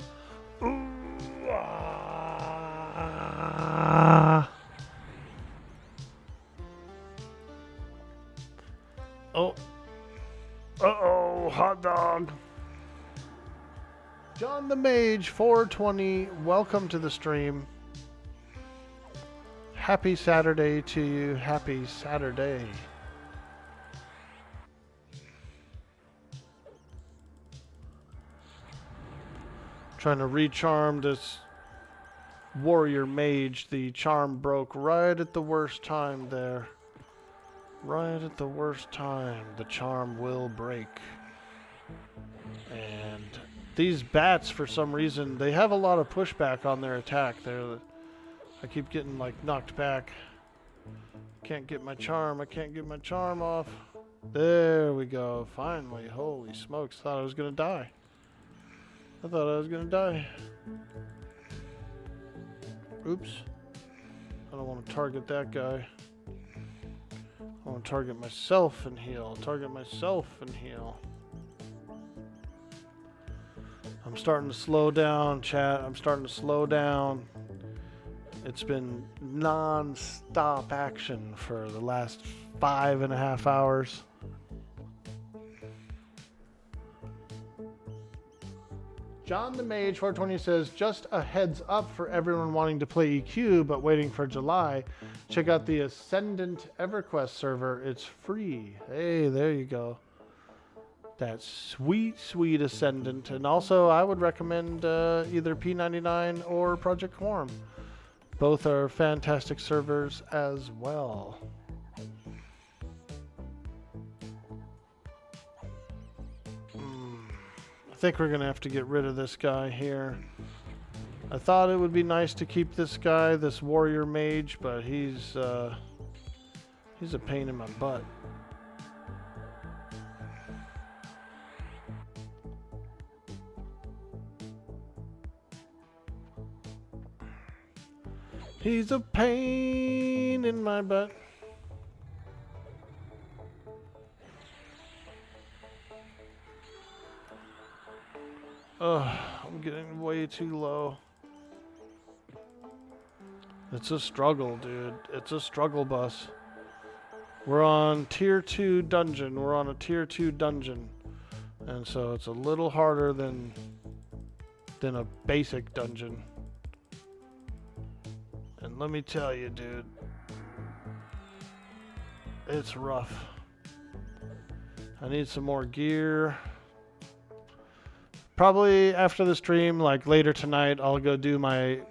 Oh. Uh-oh, hot dog. John the Mage 420, welcome to the stream. Happy Saturday to you. Happy Saturday. Trying to recharm this warrior mage. The charm broke right at the worst time there. Right at the worst time, the charm will break. And these bats, for some reason, they have a lot of pushback on their attack. I keep getting like knocked back. Can't get my charm. I can't get my charm off. There we go. Finally. Holy smokes. Thought I was going to die. I thought I was going to die. Oops. I don't want to target that guy. I want to target myself and heal. Target myself and heal. I'm starting to slow down, chat. I'm starting to slow down. It's been non-stop action for the last 5.5 hours. John the Mage 420 says, just a heads up for everyone wanting to play EQ but waiting for July. Check out the Ascendant Everquest server. It's free. Hey, there you go. That sweet, sweet Ascendant. And also, I would recommend either P99 or Project Quorum. Both are fantastic servers as well. I think we're going to have to get rid of this guy here. I thought it would be nice to keep this guy, this warrior mage, but he's a pain in my butt. He's a pain in my butt. Ugh, I'm getting way too low. It's a struggle, dude. It's a struggle bus. We're on tier 2 dungeon. We're on a tier 2 dungeon. And so it's a little harder than a basic dungeon. And let me tell you, dude, it's rough. I need some more gear. Probably after the stream, like later tonight, I'll go do my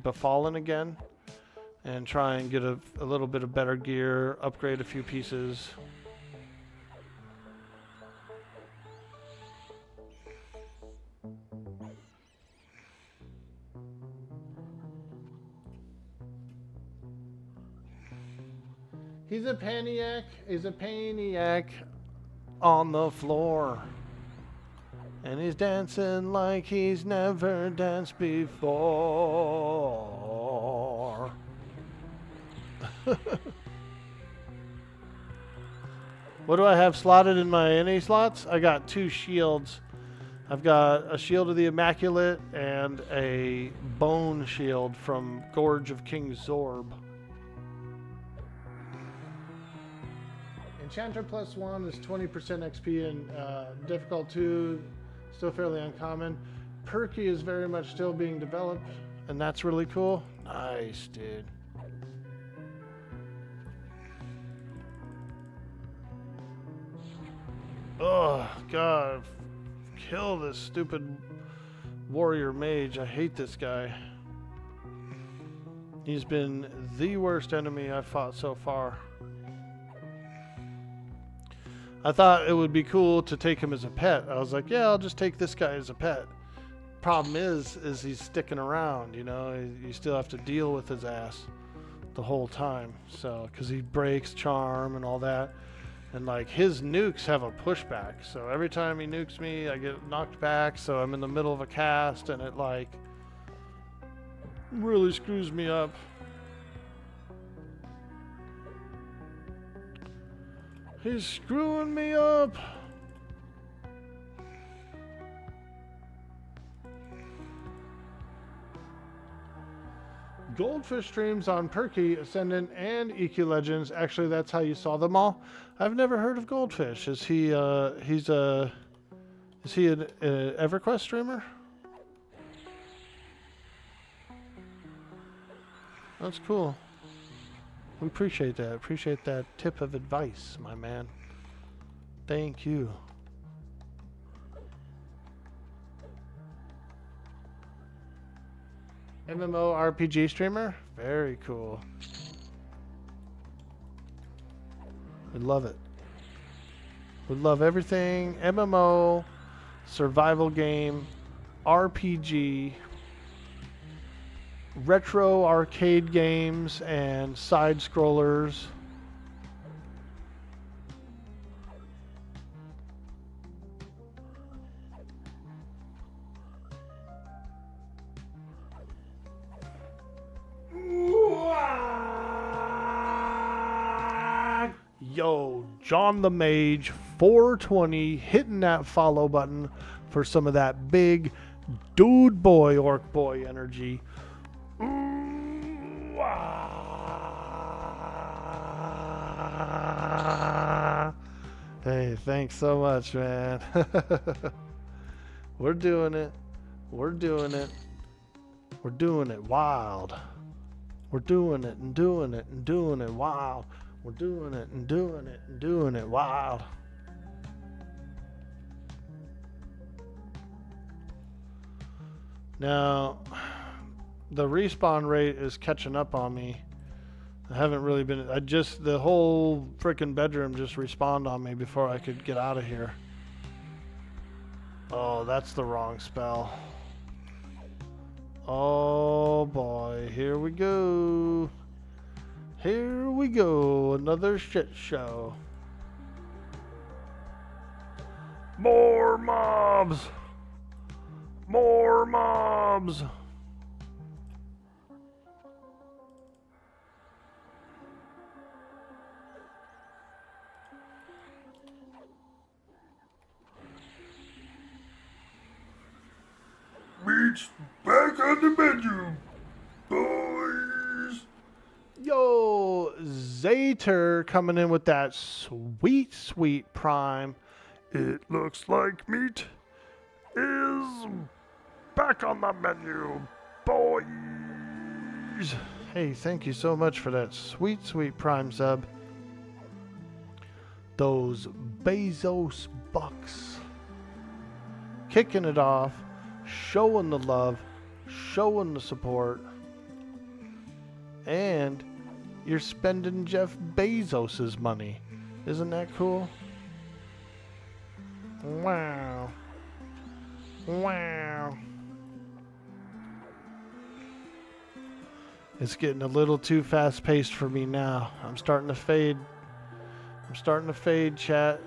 Befallen again and try and get a little bit of better gear, upgrade a few pieces. He's a paniac. He's a paniac on the floor. And he's dancing like he's never danced before. What do I have slotted in my NA slots? I got 2 shields. I've got a Shield of the Immaculate and a Bone Shield from Gorge of King Zorb. Enchanter +1 is 20% XP and difficult 2, still fairly uncommon. Perky is very much still being developed. and that's really cool. Nice, dude. Oh, God. Kill this stupid warrior mage. I hate this guy. He's been the worst enemy I've fought so far. I thought it would be cool to take him as a pet. I was like, yeah, I'll just take this guy as a pet. Problem is he's sticking around, you know. You still have to deal with his ass the whole time. So, because he breaks charm and all that. And like his nukes have a pushback. So every time he nukes me, I get knocked back. So I'm in the middle of a cast and it like really screws me up. He's screwing me up. Goldfish streams on Perky, Ascendant, and EQ Legends. Actually, that's how you saw them all. I've never heard of Goldfish. Is he an EverQuest streamer? That's cool. We appreciate that. Appreciate that tip of advice, my man. Thank you. MMORPG streamer? Very cool. We love it. We love everything. MMO, survival game, RPG, retro arcade games, and side scrollers. Yo, John the Mage 420 hitting that follow button for some of that big dude boy orc boy energy. Ooh, ah. Hey, thanks so much, man. We're doing it. We're doing it. We're doing it wild. We're doing it and doing it and doing it wild. We're doing it and doing it and doing it wild. Now, the respawn rate is catching up on me. I haven't really been... the whole freaking bedroom just respawned on me before I could get out of here. Oh, that's the wrong spell. Oh boy, here we go. Here we go, another shit show. More mobs! More mobs! Meat's back on the menu, boys! Yo, Zater coming in with that sweet, sweet prime. It looks like meat is back on the menu, boys. Hey, thank you so much for that sweet, sweet prime sub. Those Bezos bucks. Kicking it off, showing the love, showing the support. And you're spending Jeff Bezos's money. Isn't that cool? Wow. Wow. It's getting a little too fast-paced for me now. I'm starting to fade. I'm starting to fade, chat.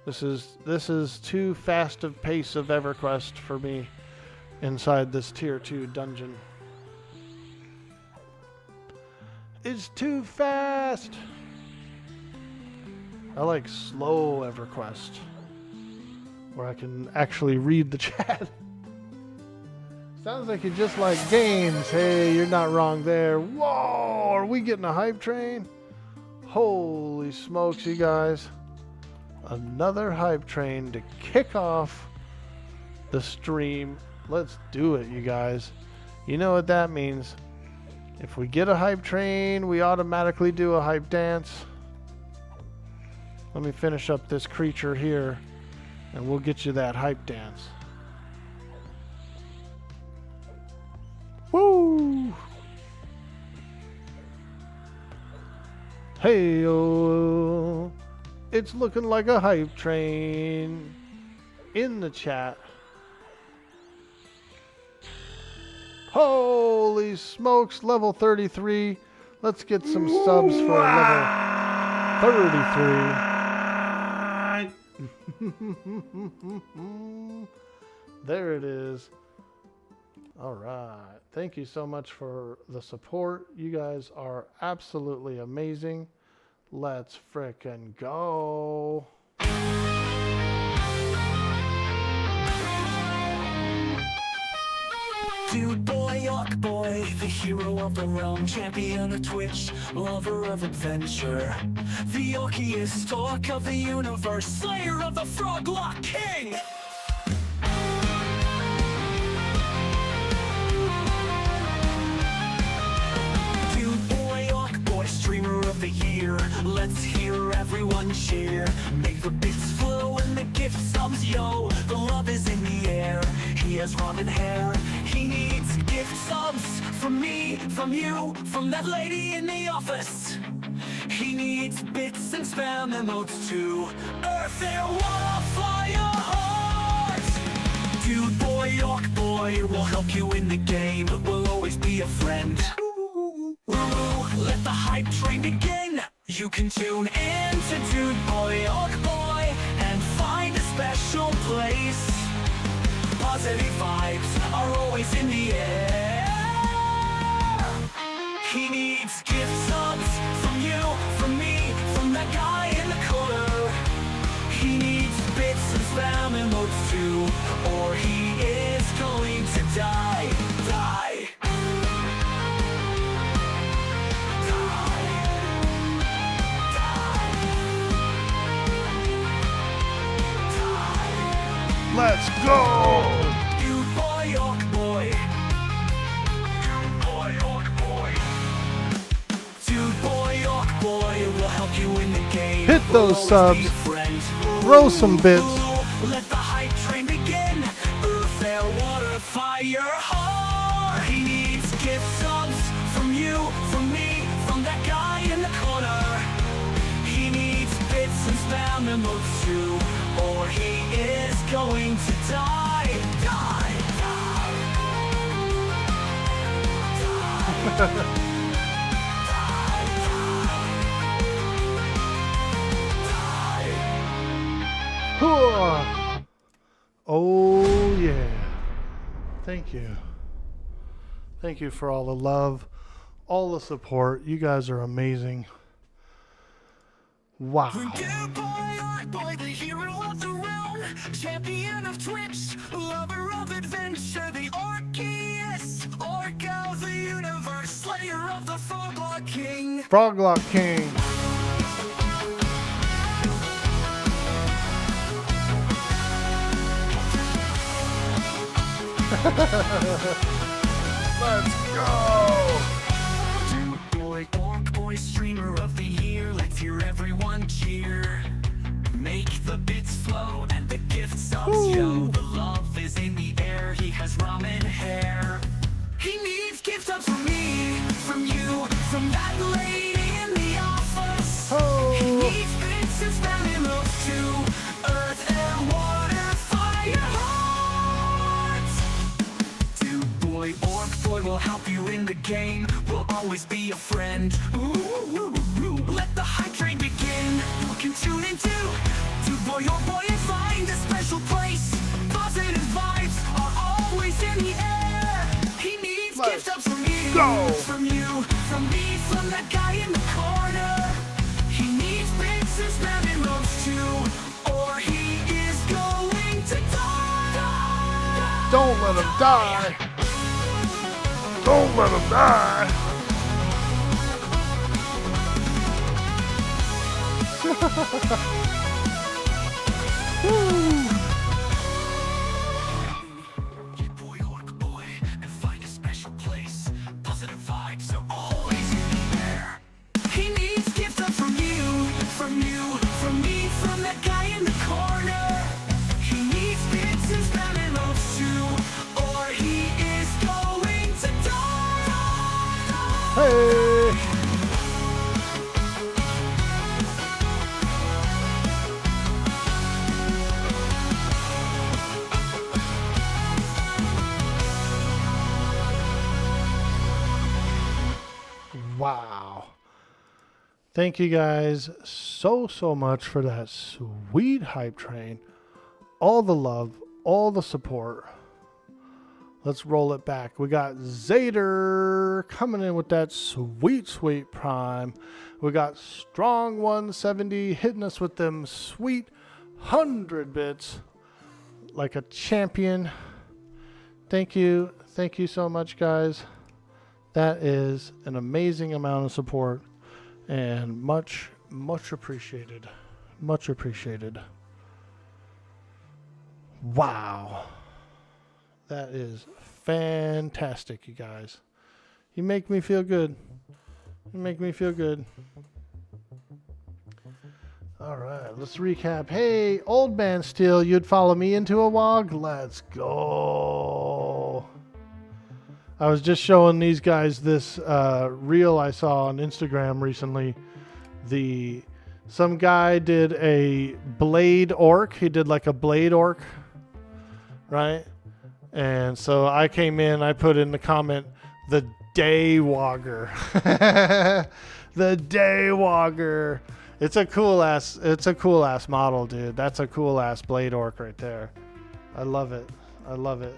This is too fast of pace of EverQuest for me inside this tier 2 dungeon. It's too fast. I like slow EverQuest, where I can actually read the chat. Sounds like you just like games. Hey, you're not wrong there. Whoa, are we getting a hype train? Holy smokes, you guys. Another hype train to kick off the stream. Let's do it, you guys. You know what that means. If we get a hype train, we automatically do a hype dance. Let me finish up this creature here, and we'll get you that hype dance. Woo! Hey-oh, it's looking like a hype train in the chat. Holy smokes, level 33. Let's get some subs for level 33. There it is. All right. Thank you so much for the support. You guys are absolutely amazing. Let's frickin' go. Dude boy, Orkboy, the hero of the realm, champion of Twitch, lover of adventure, the orkiest orc of the universe, slayer of the Froglock King! Dude boy, Orkboy, streamer of the year, let's hear everyone cheer. Make the bits flow and the gift subs, yo, the love is in the air. He has ramen hair, he needs gift subs from me, from you, from that lady in the office. He needs bits and spam emotes too. Earth, air, water, fire, heart. Dude boy, Orkboy will help you in the game, will always be a friend. Ooh, let the hype train begin. You can tune in to Dude boy, Orkboy, and find a special place. Positive vibes are always in the air. He needs gift subs from you, from me, from that guy in the corner. He needs bits and spam emotes too, or he is going to die. Die. Let's go! Dude boy, Orkboy. Dude boy, Orkboy. Dude boy, Orkboy will help you in the game. Hit those subs. Throw some bits. Let the hype train begin. Earth, air, water, fire, heart. He needs gift subs from you, from me, from that guy in the corner. He needs bits and spam emotes too, or he is going to die. Die. Oh yeah. Thank you. Thank you for all the love, all the support. You guys are amazing. Wow. Dude boy, Orkboy, the hero of the realm, champion of Twitch, lover of adventure, the orkiest orc of the universe, slayer of the Froglock King. Froglock King. Let's go! Dude boy, Orkboy, streamer of the year, let's hear everyone cheer. Make the bits flow and the gift subs, yo, the love is in the air. He has ramen hair. He needs gift subs from me, from you, from that lady in the office. He needs bits and spam emotes too. Earth, air, water, fire, heart. Dude boy, Orkboy will help you in the game, will always be a friend. Ooh, let the hype train begin. You can tune into Dude boy, Orkboy, and find a special place. Positive vibes are always in the air. He needs gift subs from me, from you, from me, from that guy in the corner. He needs bits and spam emotes too, or he is going to die. Don't let him die. Don't let him die! Boy, Orkboy, and find a special place. Hey! Wow. Thank you guys so much for that sweet hype train. All the love, all the support. Let's roll it back. We got Zader coming in with that sweet prime. We got Strong 170 hitting us with them sweet 100 bits like a champion. Thank you so much, guys. That is an amazing amount of support and much appreciated. Much appreciated. Wow. That is fantastic, you guys. You make me feel good. You make me feel good. All right, let's recap. Hey, Old Man Steel, you'd follow me into a WOG? Let's go. I was just showing these guys this reel I saw on Instagram recently. Some guy did a blade orc. He did like a blade orc, right? And so I came in, I put in the comment, the Daywogger. The Daywogger. It's a cool ass model, dude. That's a cool ass blade orc right there. I love it. I love it.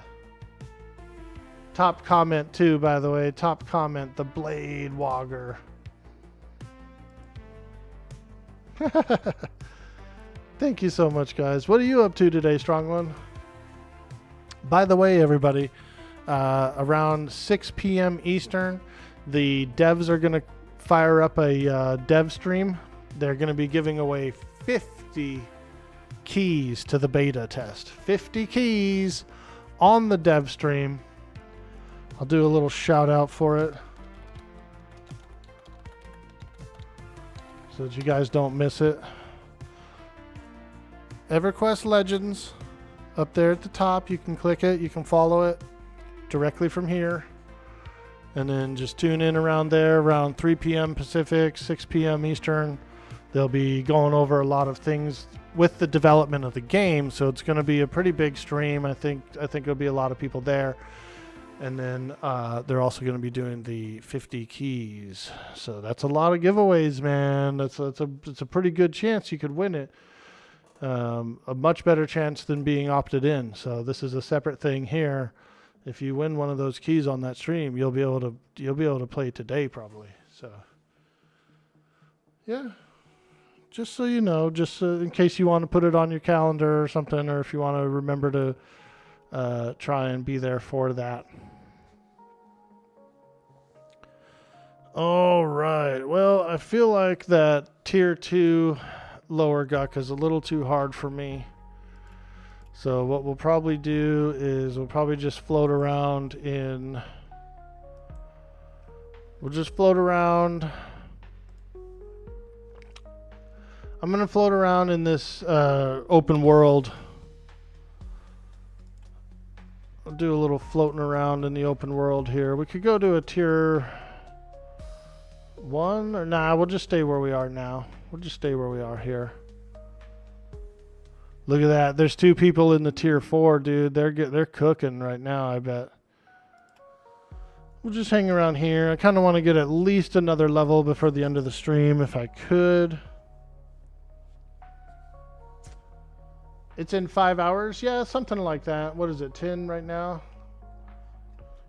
Top comment too, by the way. Top comment, the Blade Wogger. Thank you so much, guys. What are you up to today, Strong One? By the way, everybody, around 6 p.m. Eastern, the devs are going to fire up a dev stream. They're going to be giving away 50 keys to the beta test. 50 keys on the dev stream. I'll do a little shout out for it so that you guys don't miss it. Everquest Legends up there at the top. You can click it. You can follow it directly from here. And then just tune in around there around 3 p.m. Pacific, 6 p.m. Eastern. They'll be going over a lot of things with the development of the game. So it's going to be a pretty big stream. I think there'll be a lot of people there. And then they're also going to be doing the 50 keys. So that's a lot of giveaways, man. It's a pretty good chance you could win it. A much better chance than being opted in. So this is a separate thing here. If you win one of those keys on that stream, you'll be able to play today probably. So yeah, just so you know, just in case you want to put it on your calendar or something, or if you want to remember to try and be there for that. All right. Well, I feel like that tier 2 lower guck is a little too hard for me. So what we'll probably do is we'll probably just float around in... We'll just float around... I'm going to float around in this open world. I'll do a little floating around in the open world here. We could go to a tier 1 or nah, we'll just stay where we are now. We'll just stay where we are here. Look at that. There's 2 people in the tier 4, dude. They're cooking right now, I bet. We'll just hang around here. I kind of want to get at least another level before the end of the stream if I could. It's in 5 hours? Yeah, something like that. What is it, 10 right now?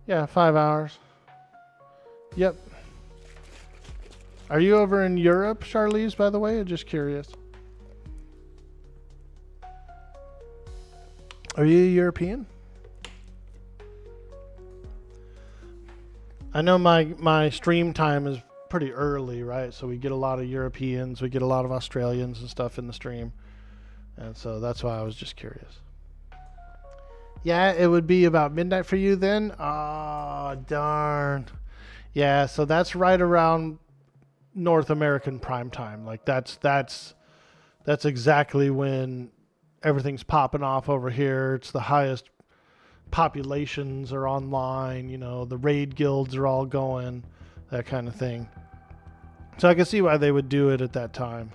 Yeah, 5 hours. Yep. Are you over in Europe, Charlize, by the way? I'm just curious. Are you European? I know my stream time is pretty early, right? So we get a lot of Europeans, we get a lot of Australians and stuff in the stream. And so that's why I was just curious. Yeah, it would be about midnight for you then? Oh, darn. Yeah, so that's right around North American prime time. Like that's exactly when everything's popping off over here. It's the highest populations are online, you know, the raid guilds are all going. that kind of thing. So I can see why they would do it at that time.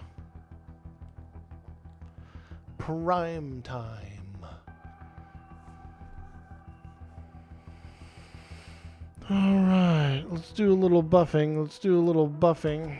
Prime time. All right, let's do a little buffing. Let's do a little buffing.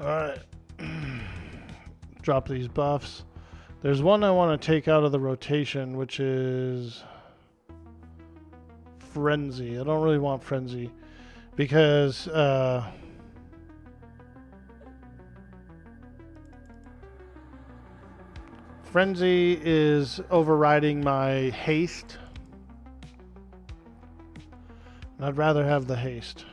Alright. Drop these buffs. There's one I want to take out of the rotation, which is Frenzy. I don't really want Frenzy because Frenzy is overriding my haste. And I'd rather have the haste.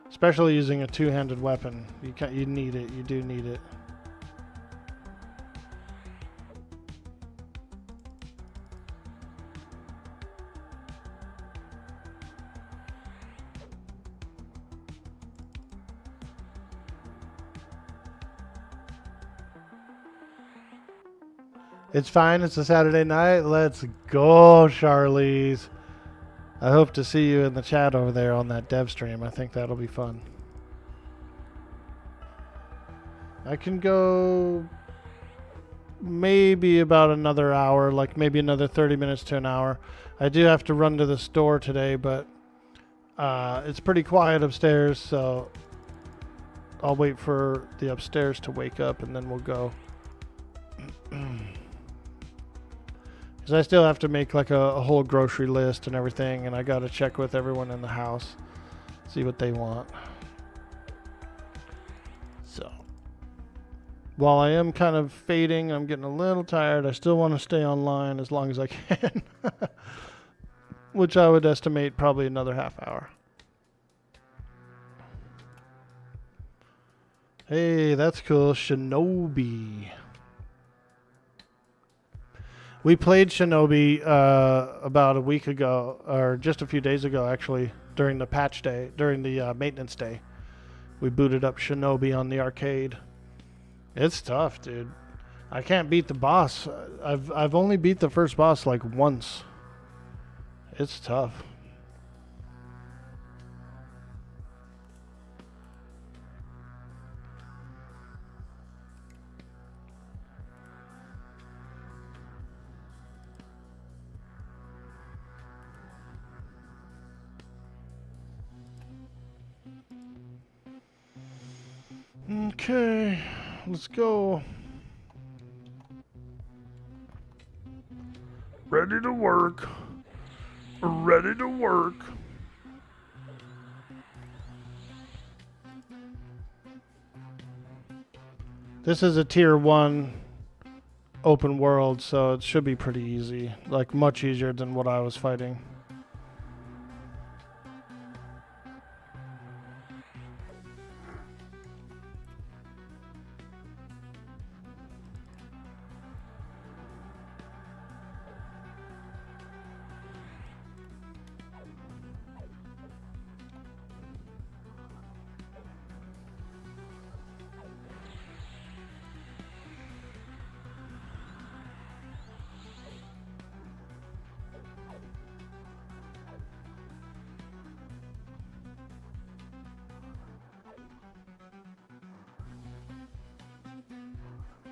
Especially using a two-handed weapon. You need it. You do need it. It's fine. It's a Saturday night. Let's go, Charlize. I hope to see you in the chat over there on that dev stream. I think that'll be fun. I can go maybe about another hour, like maybe another 30 minutes to an hour. I do have to run to the store today, but it's pretty quiet upstairs, so I'll wait for the upstairs to wake up and then we'll go. Because I still have to make like a whole grocery list and everything, and I got to check with everyone in the house, see what they want. So, while I am kind of fading, I'm getting a little tired. I still want to stay online as long as I can, which I would estimate probably another half hour. Hey, that's cool. Shinobi. We played Shinobi about a week ago, or just a few days ago, actually, during the patch day, during the maintenance day. We booted up Shinobi on the arcade. It's tough, dude. I can't beat the boss. I've only beat the first boss like once. It's tough. Okay, let's go. Ready to work. Ready to work. This is a tier 1 open world, so it should be pretty easy. Like much easier than what I was fighting.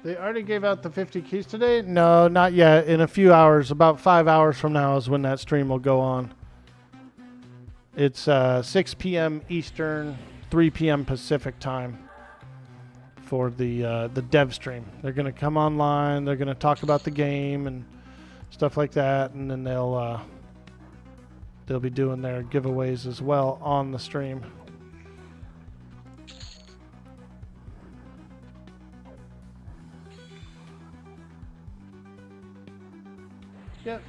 They already gave out the 50 keys today? No, not yet. In a few hours, about 5 hours from now is when that stream will go on. It's 6 p.m. Eastern, 3 p.m. Pacific time for the dev stream. They're going to come online. They're going to talk about the game and stuff like that, and then they'll be doing their giveaways as well on the stream. Yep.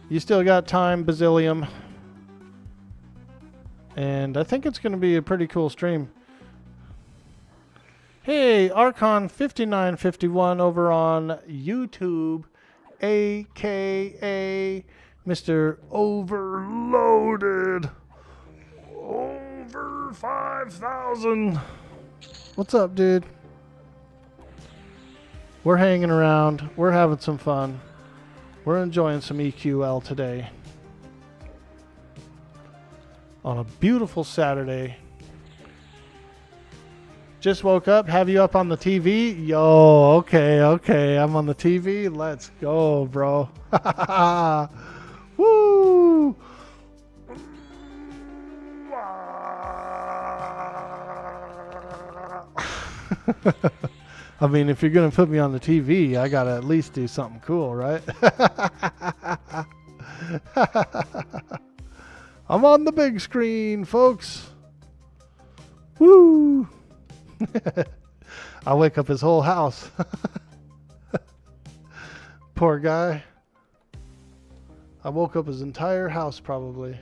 You still got time, Bazillium. And I think it's going to be a pretty cool stream. Hey, Archon5951 over on YouTube, a.k.a. Mr. Overloaded. Over 5,000. What's up, dude? We're hanging around. We're having some fun. We're enjoying some EQL today. On a beautiful Saturday. Just woke up. Have you up on the TV? Yo, okay. I'm on the TV. Let's go, bro. Woo! I mean, if you're going to put me on the TV, I got to at least do something cool, right? I'm on the big screen, folks. Woo! I wake up his whole house. Poor guy. I woke up his entire house, probably.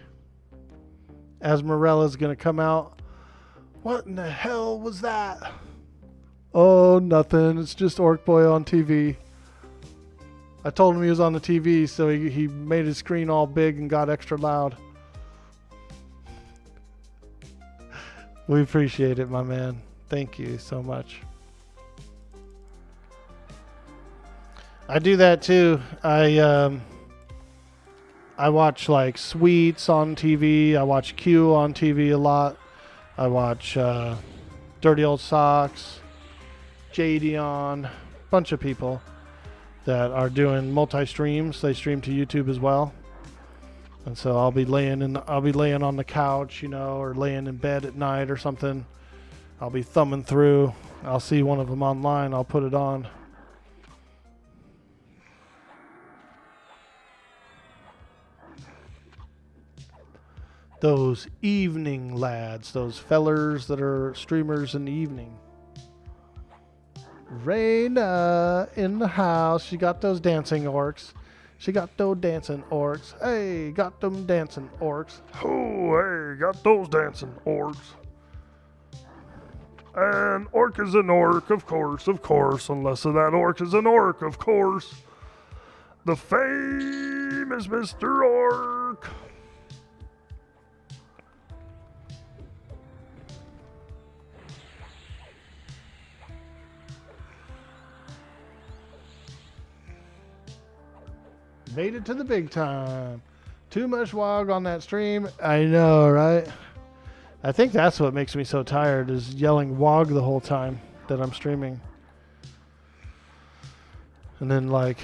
Asmarella's going to come out. What in the hell was that? Oh, nothing. It's just Orkboy on TV. I told him he was on the TV, so he made his screen all big and got extra loud. We appreciate it, my man. Thank you so much. I do that too. I watch like Sweets on TV. I watch Q on TV a lot. I watch Dirty Old Socks. Jadion, bunch of people that are doing multi-streams. They stream to YouTube as well, and so I'll be laying on the couch, you know, or laying in bed at night or something. I'll be thumbing through. I'll see one of them online. I'll put it on. Those evening lads, those fellers that are streamers in the evening. Raina in the house. She got those dancing orcs. She got those dancing orcs. Hey, got them dancing orcs. Oh, hey, got those dancing orcs. An orc is an orc, of course, unless that orc is an orc, of course. The famous Mr. Orc. Made it to the big time. Too much WOG on that stream. I know, right? I think that's what makes me so tired, is yelling WOG the whole time that I'm streaming. And then like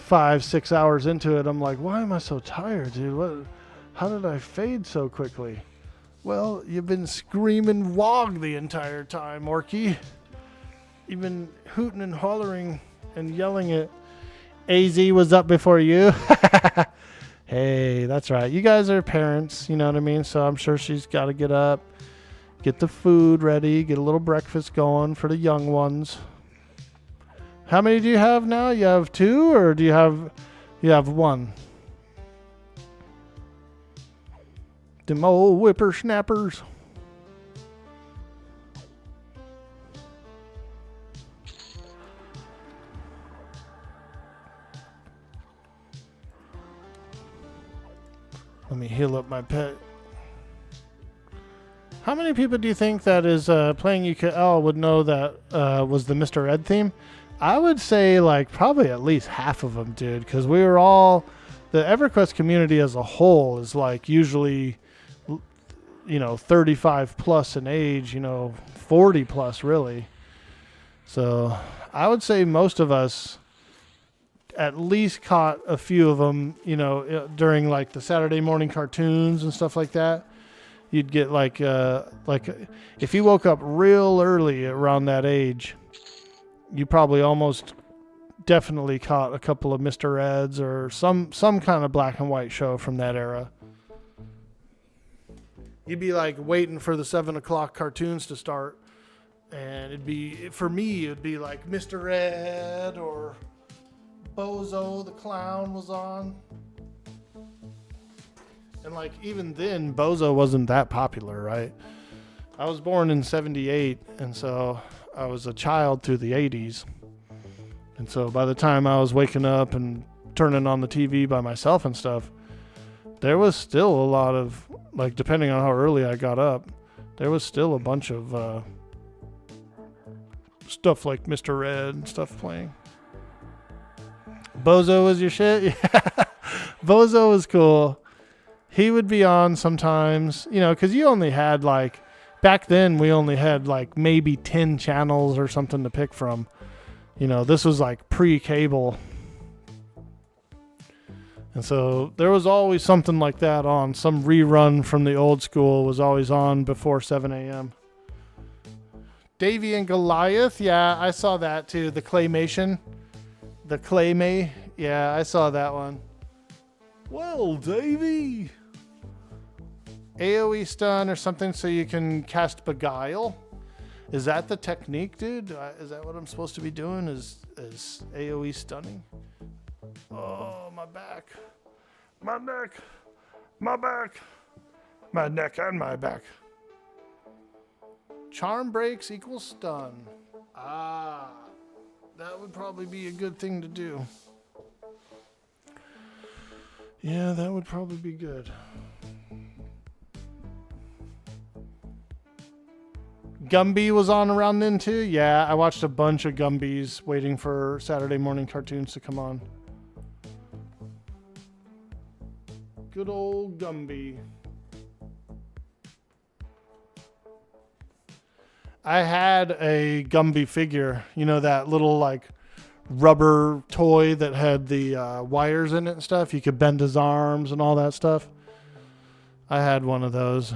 5-6 hours into it, I'm like, why am I so tired, dude? How did I fade so quickly? Well, you've been screaming WOG the entire time, Orky. You've been hooting and hollering and yelling it. AZ was up before you. Hey, that's right. You guys are parents, you know what I mean? So I'm sure she's got to get up, get the food ready, get a little breakfast going for the young ones. How many do you have now? You have 2, or do you have 1? Them old whippersnappers. Let me heal up my pet. How many people do you think that is playing UKL would know that was the Mr. Ed theme? I would say like probably at least half of them, dude, because we were all, the Everquest community as a whole is like usually 35 plus in age, 40 plus really. So I would say most of us at least caught a few of them, during like the Saturday morning cartoons and stuff like that. You'd get like if you woke up real early around that age, you probably almost definitely caught a couple of Mr. Eds or some kind of black and white show from that era. You'd be like waiting for the 7 o'clock cartoons to start, and it'd be like Mr. Ed or Bozo the Clown was on. And like even then, Bozo wasn't that popular, right? I was born in 78, and so I was a child through the 80s. And so by the time I was waking up and turning on the TV by myself and stuff, there was still a lot of, like, depending on how early I got up, there was still a bunch of stuff like Mr. Ed and stuff playing. Bozo was your shit? Yeah. Bozo was cool. He would be on sometimes, because you only had back then we only had maybe 10 channels or something to pick from. This was like pre-cable. And so there was always something like that on. Some rerun from the old school was always on before 7 a.m. Davy and Goliath. Yeah, I saw that too. The claymation. The claymay. Yeah, I saw that one. Well, Davy. AoE stun or something so you can cast Beguile. Is that the technique, dude? Is that what I'm supposed to be doing? Is AoE stunning? Oh, my back. My neck. My back. My neck and my back. Charm breaks equals stun. Ah, that would probably be a good thing to do. Yeah, that would probably be good. Gumby was on around then too. Yeah, I watched a bunch of Gumbies waiting for Saturday morning cartoons to come on. Good old Gumby. I had a Gumby figure, that little rubber toy that had the wires in it and stuff. You could bend his arms and all that stuff. I had one of those.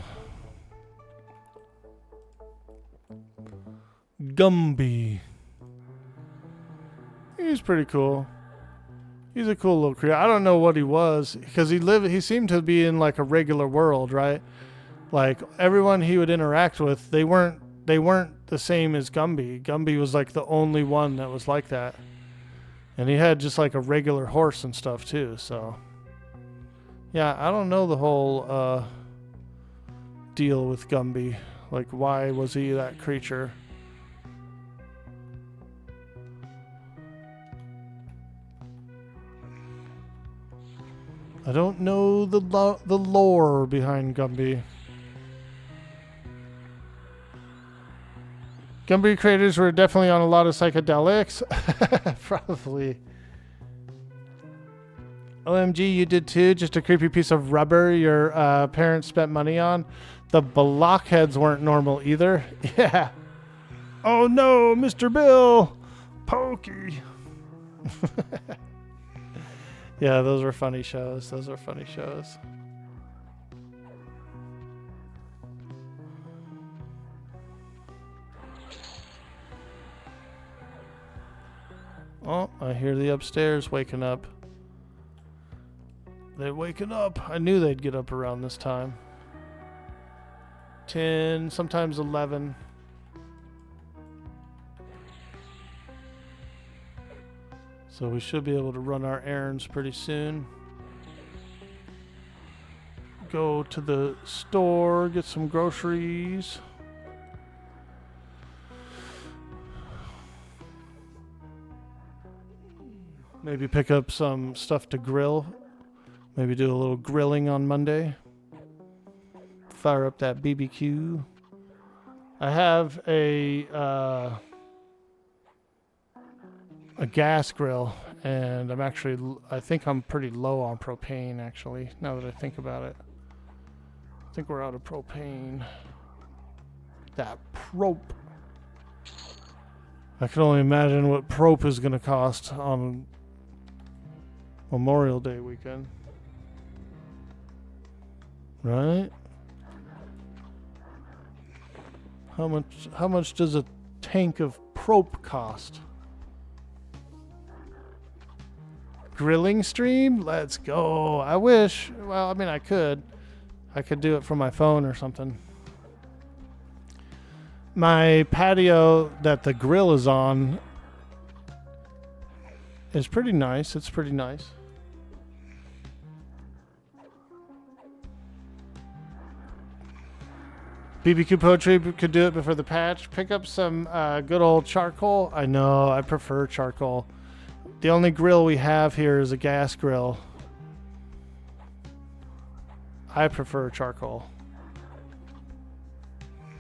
Gumby. He's pretty cool. He's a cool little creature. I don't know what he was because he seemed to be in a regular world, right? Like everyone he would interact with, they weren't the same as Gumby. Gumby was the only one that was like that. And he had just a regular horse and stuff too, so yeah, I don't know the whole deal with Gumby. Why was he that creature? I don't know the lore behind Gumby. Gumby creators were definitely on a lot of psychedelics. Probably. OMG, you did too? Just a creepy piece of rubber your parents spent money on? The blockheads weren't normal either. Yeah. Oh no, Mr. Bill! Pokey! Yeah, those were funny shows. Oh, I hear the upstairs waking up. They're waking up. I knew they'd get up around this time. 10, sometimes 11. So we should be able to run our errands pretty soon. Go to the store, get some groceries. Maybe pick up some stuff to grill. Maybe do a little grilling on Monday. Fire up that BBQ. I have a gas grill, and I think I'm pretty low on propane actually, now that I think about it. I think we're out of propane. That prope. I can only imagine what prope is going to cost on Memorial Day weekend. Right? How much does a tank of prope cost? Grilling stream? Let's go. I wish. Well, I mean, I could do it from my phone or something. My patio that the grill is on is pretty nice. It's pretty nice. BBQ Poetry could do it before the patch. Pick up some good old charcoal. I know, I prefer charcoal. The only grill we have here is a gas grill. I prefer charcoal.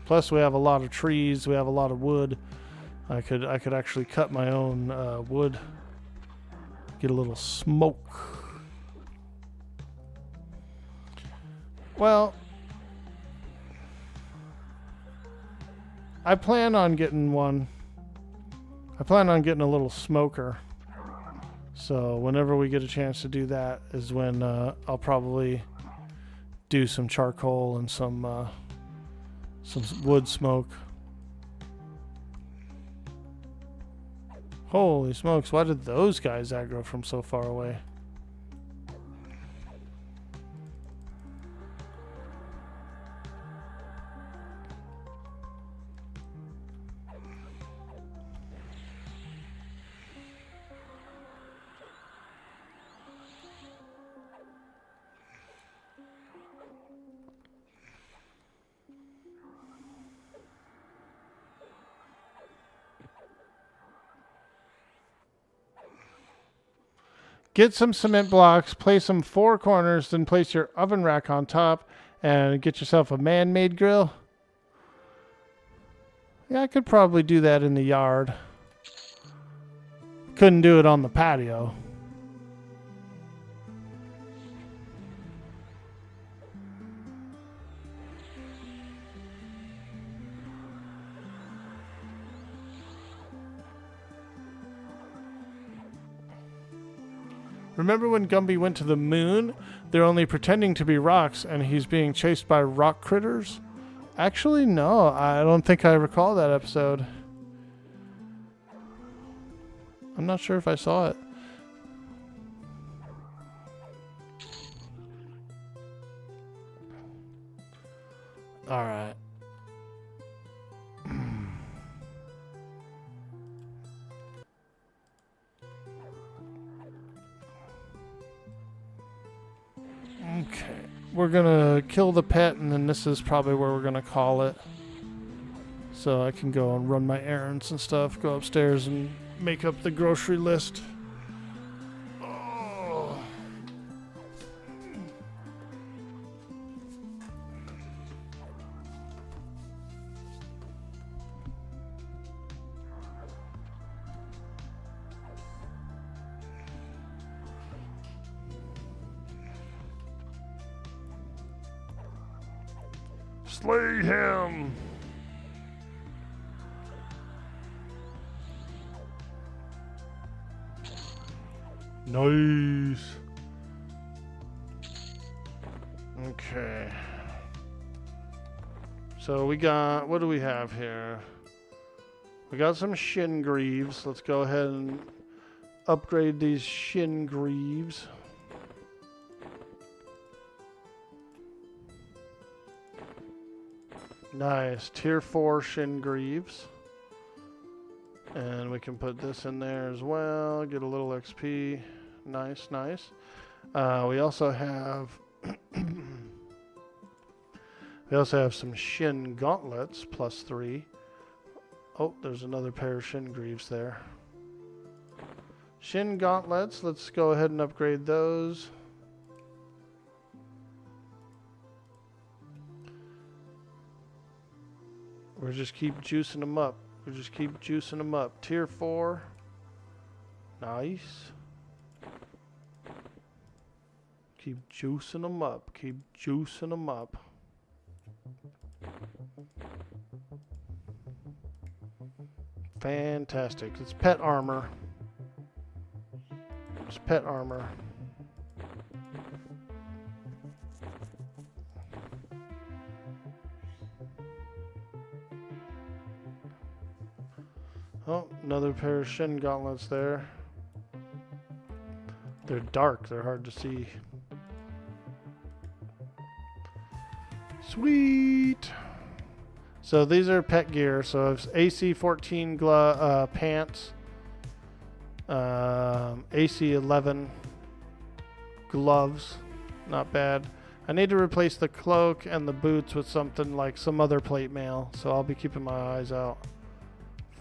Plus we have a lot of trees, we have a lot of wood. I could actually cut my own wood. Get a little smoke. Well, I plan on getting one. I plan on getting a little smoker. So whenever we get a chance to do that is when I'll probably do some charcoal and some wood smoke. Holy smokes, why did those guys aggro from so far away? Get some cement blocks, place them 4 corners, then place your oven rack on top and get yourself a man-made grill. Yeah, I could probably do that in the yard. Couldn't do it on the patio. Remember when Gumby went to the moon? They're only pretending to be rocks and he's being chased by rock critters? Actually, no. I don't think I recall that episode. I'm not sure if I saw it. All right. Okay, we're gonna kill the pet and then this is probably where we're gonna call it. So I can go and run my errands and stuff, go upstairs and make up the grocery list. Oh. Slay him! Nice. Okay. So we got, what do we have here? We got some shin greaves. Let's go ahead and upgrade these shin greaves. Nice. Tier 4 shin greaves. And we can put this in there as well. Get a little XP. Nice, nice. We also have some shin gauntlets +3. Oh, there's another pair of shin greaves there. Shin gauntlets. Let's go ahead and upgrade those. We'll just keep juicing them up. We'll just keep juicing them up. Tier 4. Nice. Keep juicing them up. Keep juicing them up. Fantastic. It's pet armor. It's pet armor. Oh, another pair of shin gauntlets there. They're dark. They're hard to see. Sweet. So these are pet gear. So it's AC 14 pants, AC 11 gloves. Not bad. I need to replace the cloak and the boots with something like some other plate mail. So I'll be keeping my eyes out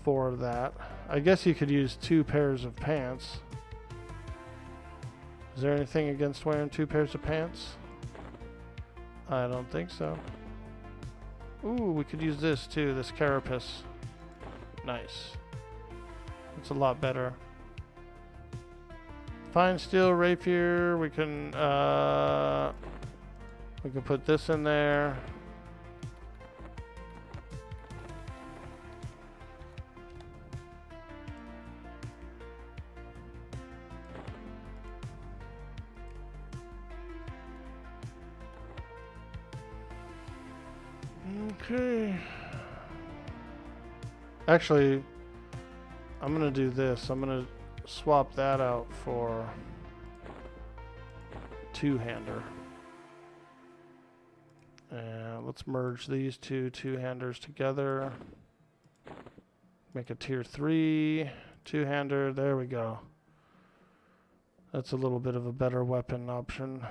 for that. I guess you could use 2 pairs of pants. Is there anything against wearing 2 pairs of pants? I don't think so. Ooh, we could use this too, this carapace. Nice. It's a lot better. Fine steel rapier, we can put this in there. Okay. Actually, I'm gonna do this. I'm gonna swap that out for two-hander. And let's merge these two-handers together. Make a tier 3 two-hander. There we go. That's a little bit of a better weapon option.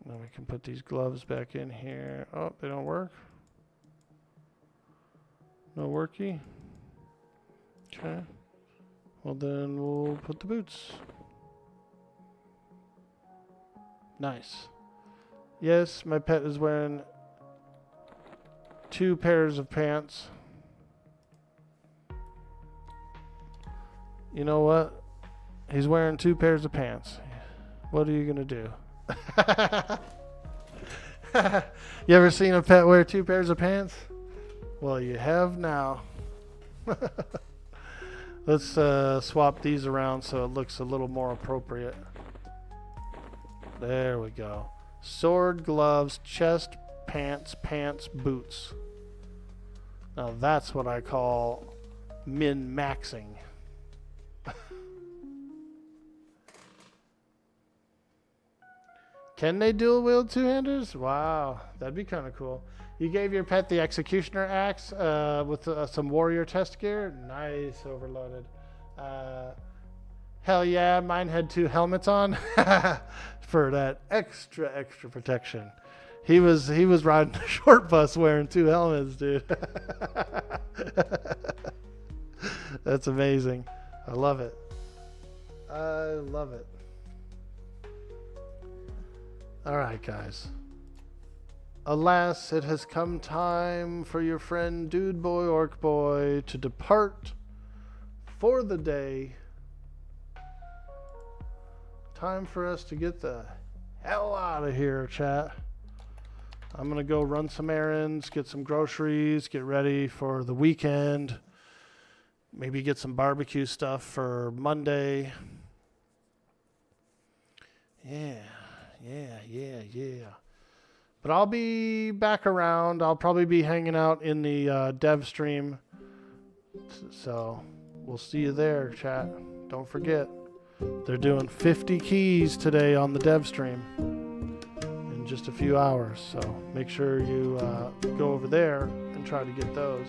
Then we can put these gloves back in here. Oh, they don't work. No worky. Okay. Well, then we'll put the boots. Nice. Yes, my pet is wearing 2 pairs of pants. You know what? He's wearing 2 pairs of pants. What are you gonna do? You ever seen a pet wear 2 pairs of pants? Well, you have now. Let's swap these around so it looks a little more appropriate. There we go. Sword, gloves, chest, pants, boots. Now that's what I call min-maxing. Can they dual wield two-handers? Wow, that'd be kind of cool. You gave your pet the executioner axe with some warrior test gear. Nice, overloaded. Hell yeah, mine had 2 helmets on for that extra protection. He was riding a short bus wearing 2 helmets, dude. That's amazing. I love it. I love it. All right, guys. Alas, it has come time for your friend Dude Boy Orkboy to depart for the day. Time for us to get the hell out of here, chat. I'm gonna go run some errands, get some groceries, get ready for the weekend. Maybe get some barbecue stuff for Monday. Yeah. But I'll be back around. I'll probably be hanging out in the dev stream. So we'll see you there, chat. Don't forget, they're doing 50 keys today on the dev stream in just a few hours. So make sure you go over there and try to get those.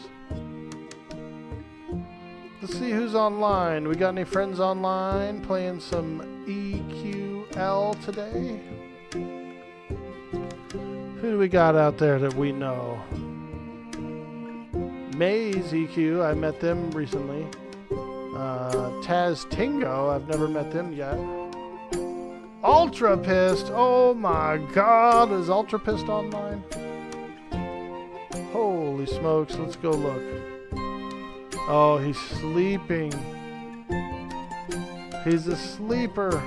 Let's see who's online. We got any friends online playing some EQL today? Who do we got out there that we know? Maze EQ, I met them recently. Taz Tingo, I've never met them yet. Ultra Pissed, oh my god, is Ultra Pissed online? Holy smokes, let's go look. Oh, he's sleeping. He's a sleeper.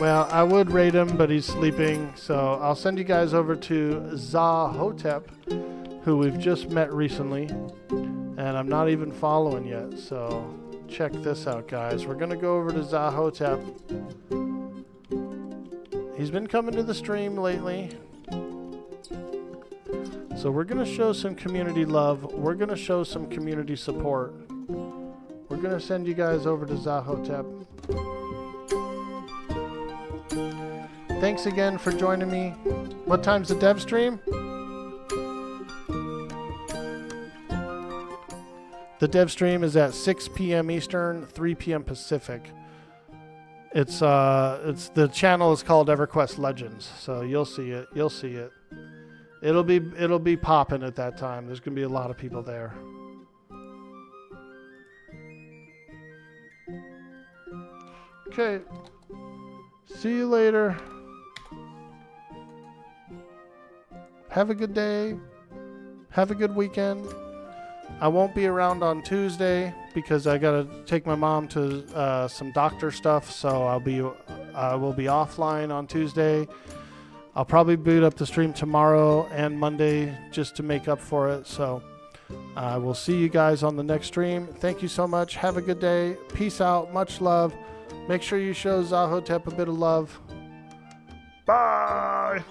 Well, I would rate him, but he's sleeping. So I'll send you guys over to Zahotep, who we've just met recently. And I'm not even following yet. So check this out, guys. We're going to go over to Zahotep. He's been coming to the stream lately. So we're going to show some community love. We're going to show some community support. We're going to send you guys over to Zahotep. Thanks again for joining me. What time's the dev stream? The dev stream is at 6 p.m. Eastern, 3 p.m. Pacific. It's the channel is called Everquest Legends, so you'll see it. You'll see it. It'll be popping at that time. There's gonna be a lot of people there. Okay. See you later. Have a good day. Have a good weekend. I won't be around on Tuesday because I gotta take my mom to some doctor stuff, so I will be offline on Tuesday. I'll probably boot up the stream tomorrow and Monday just to make up for it. So I will see you guys on the next stream. Thank you so much. Have a good day. Peace out. Much love. Make sure you show Zahotep a bit of love. Bye.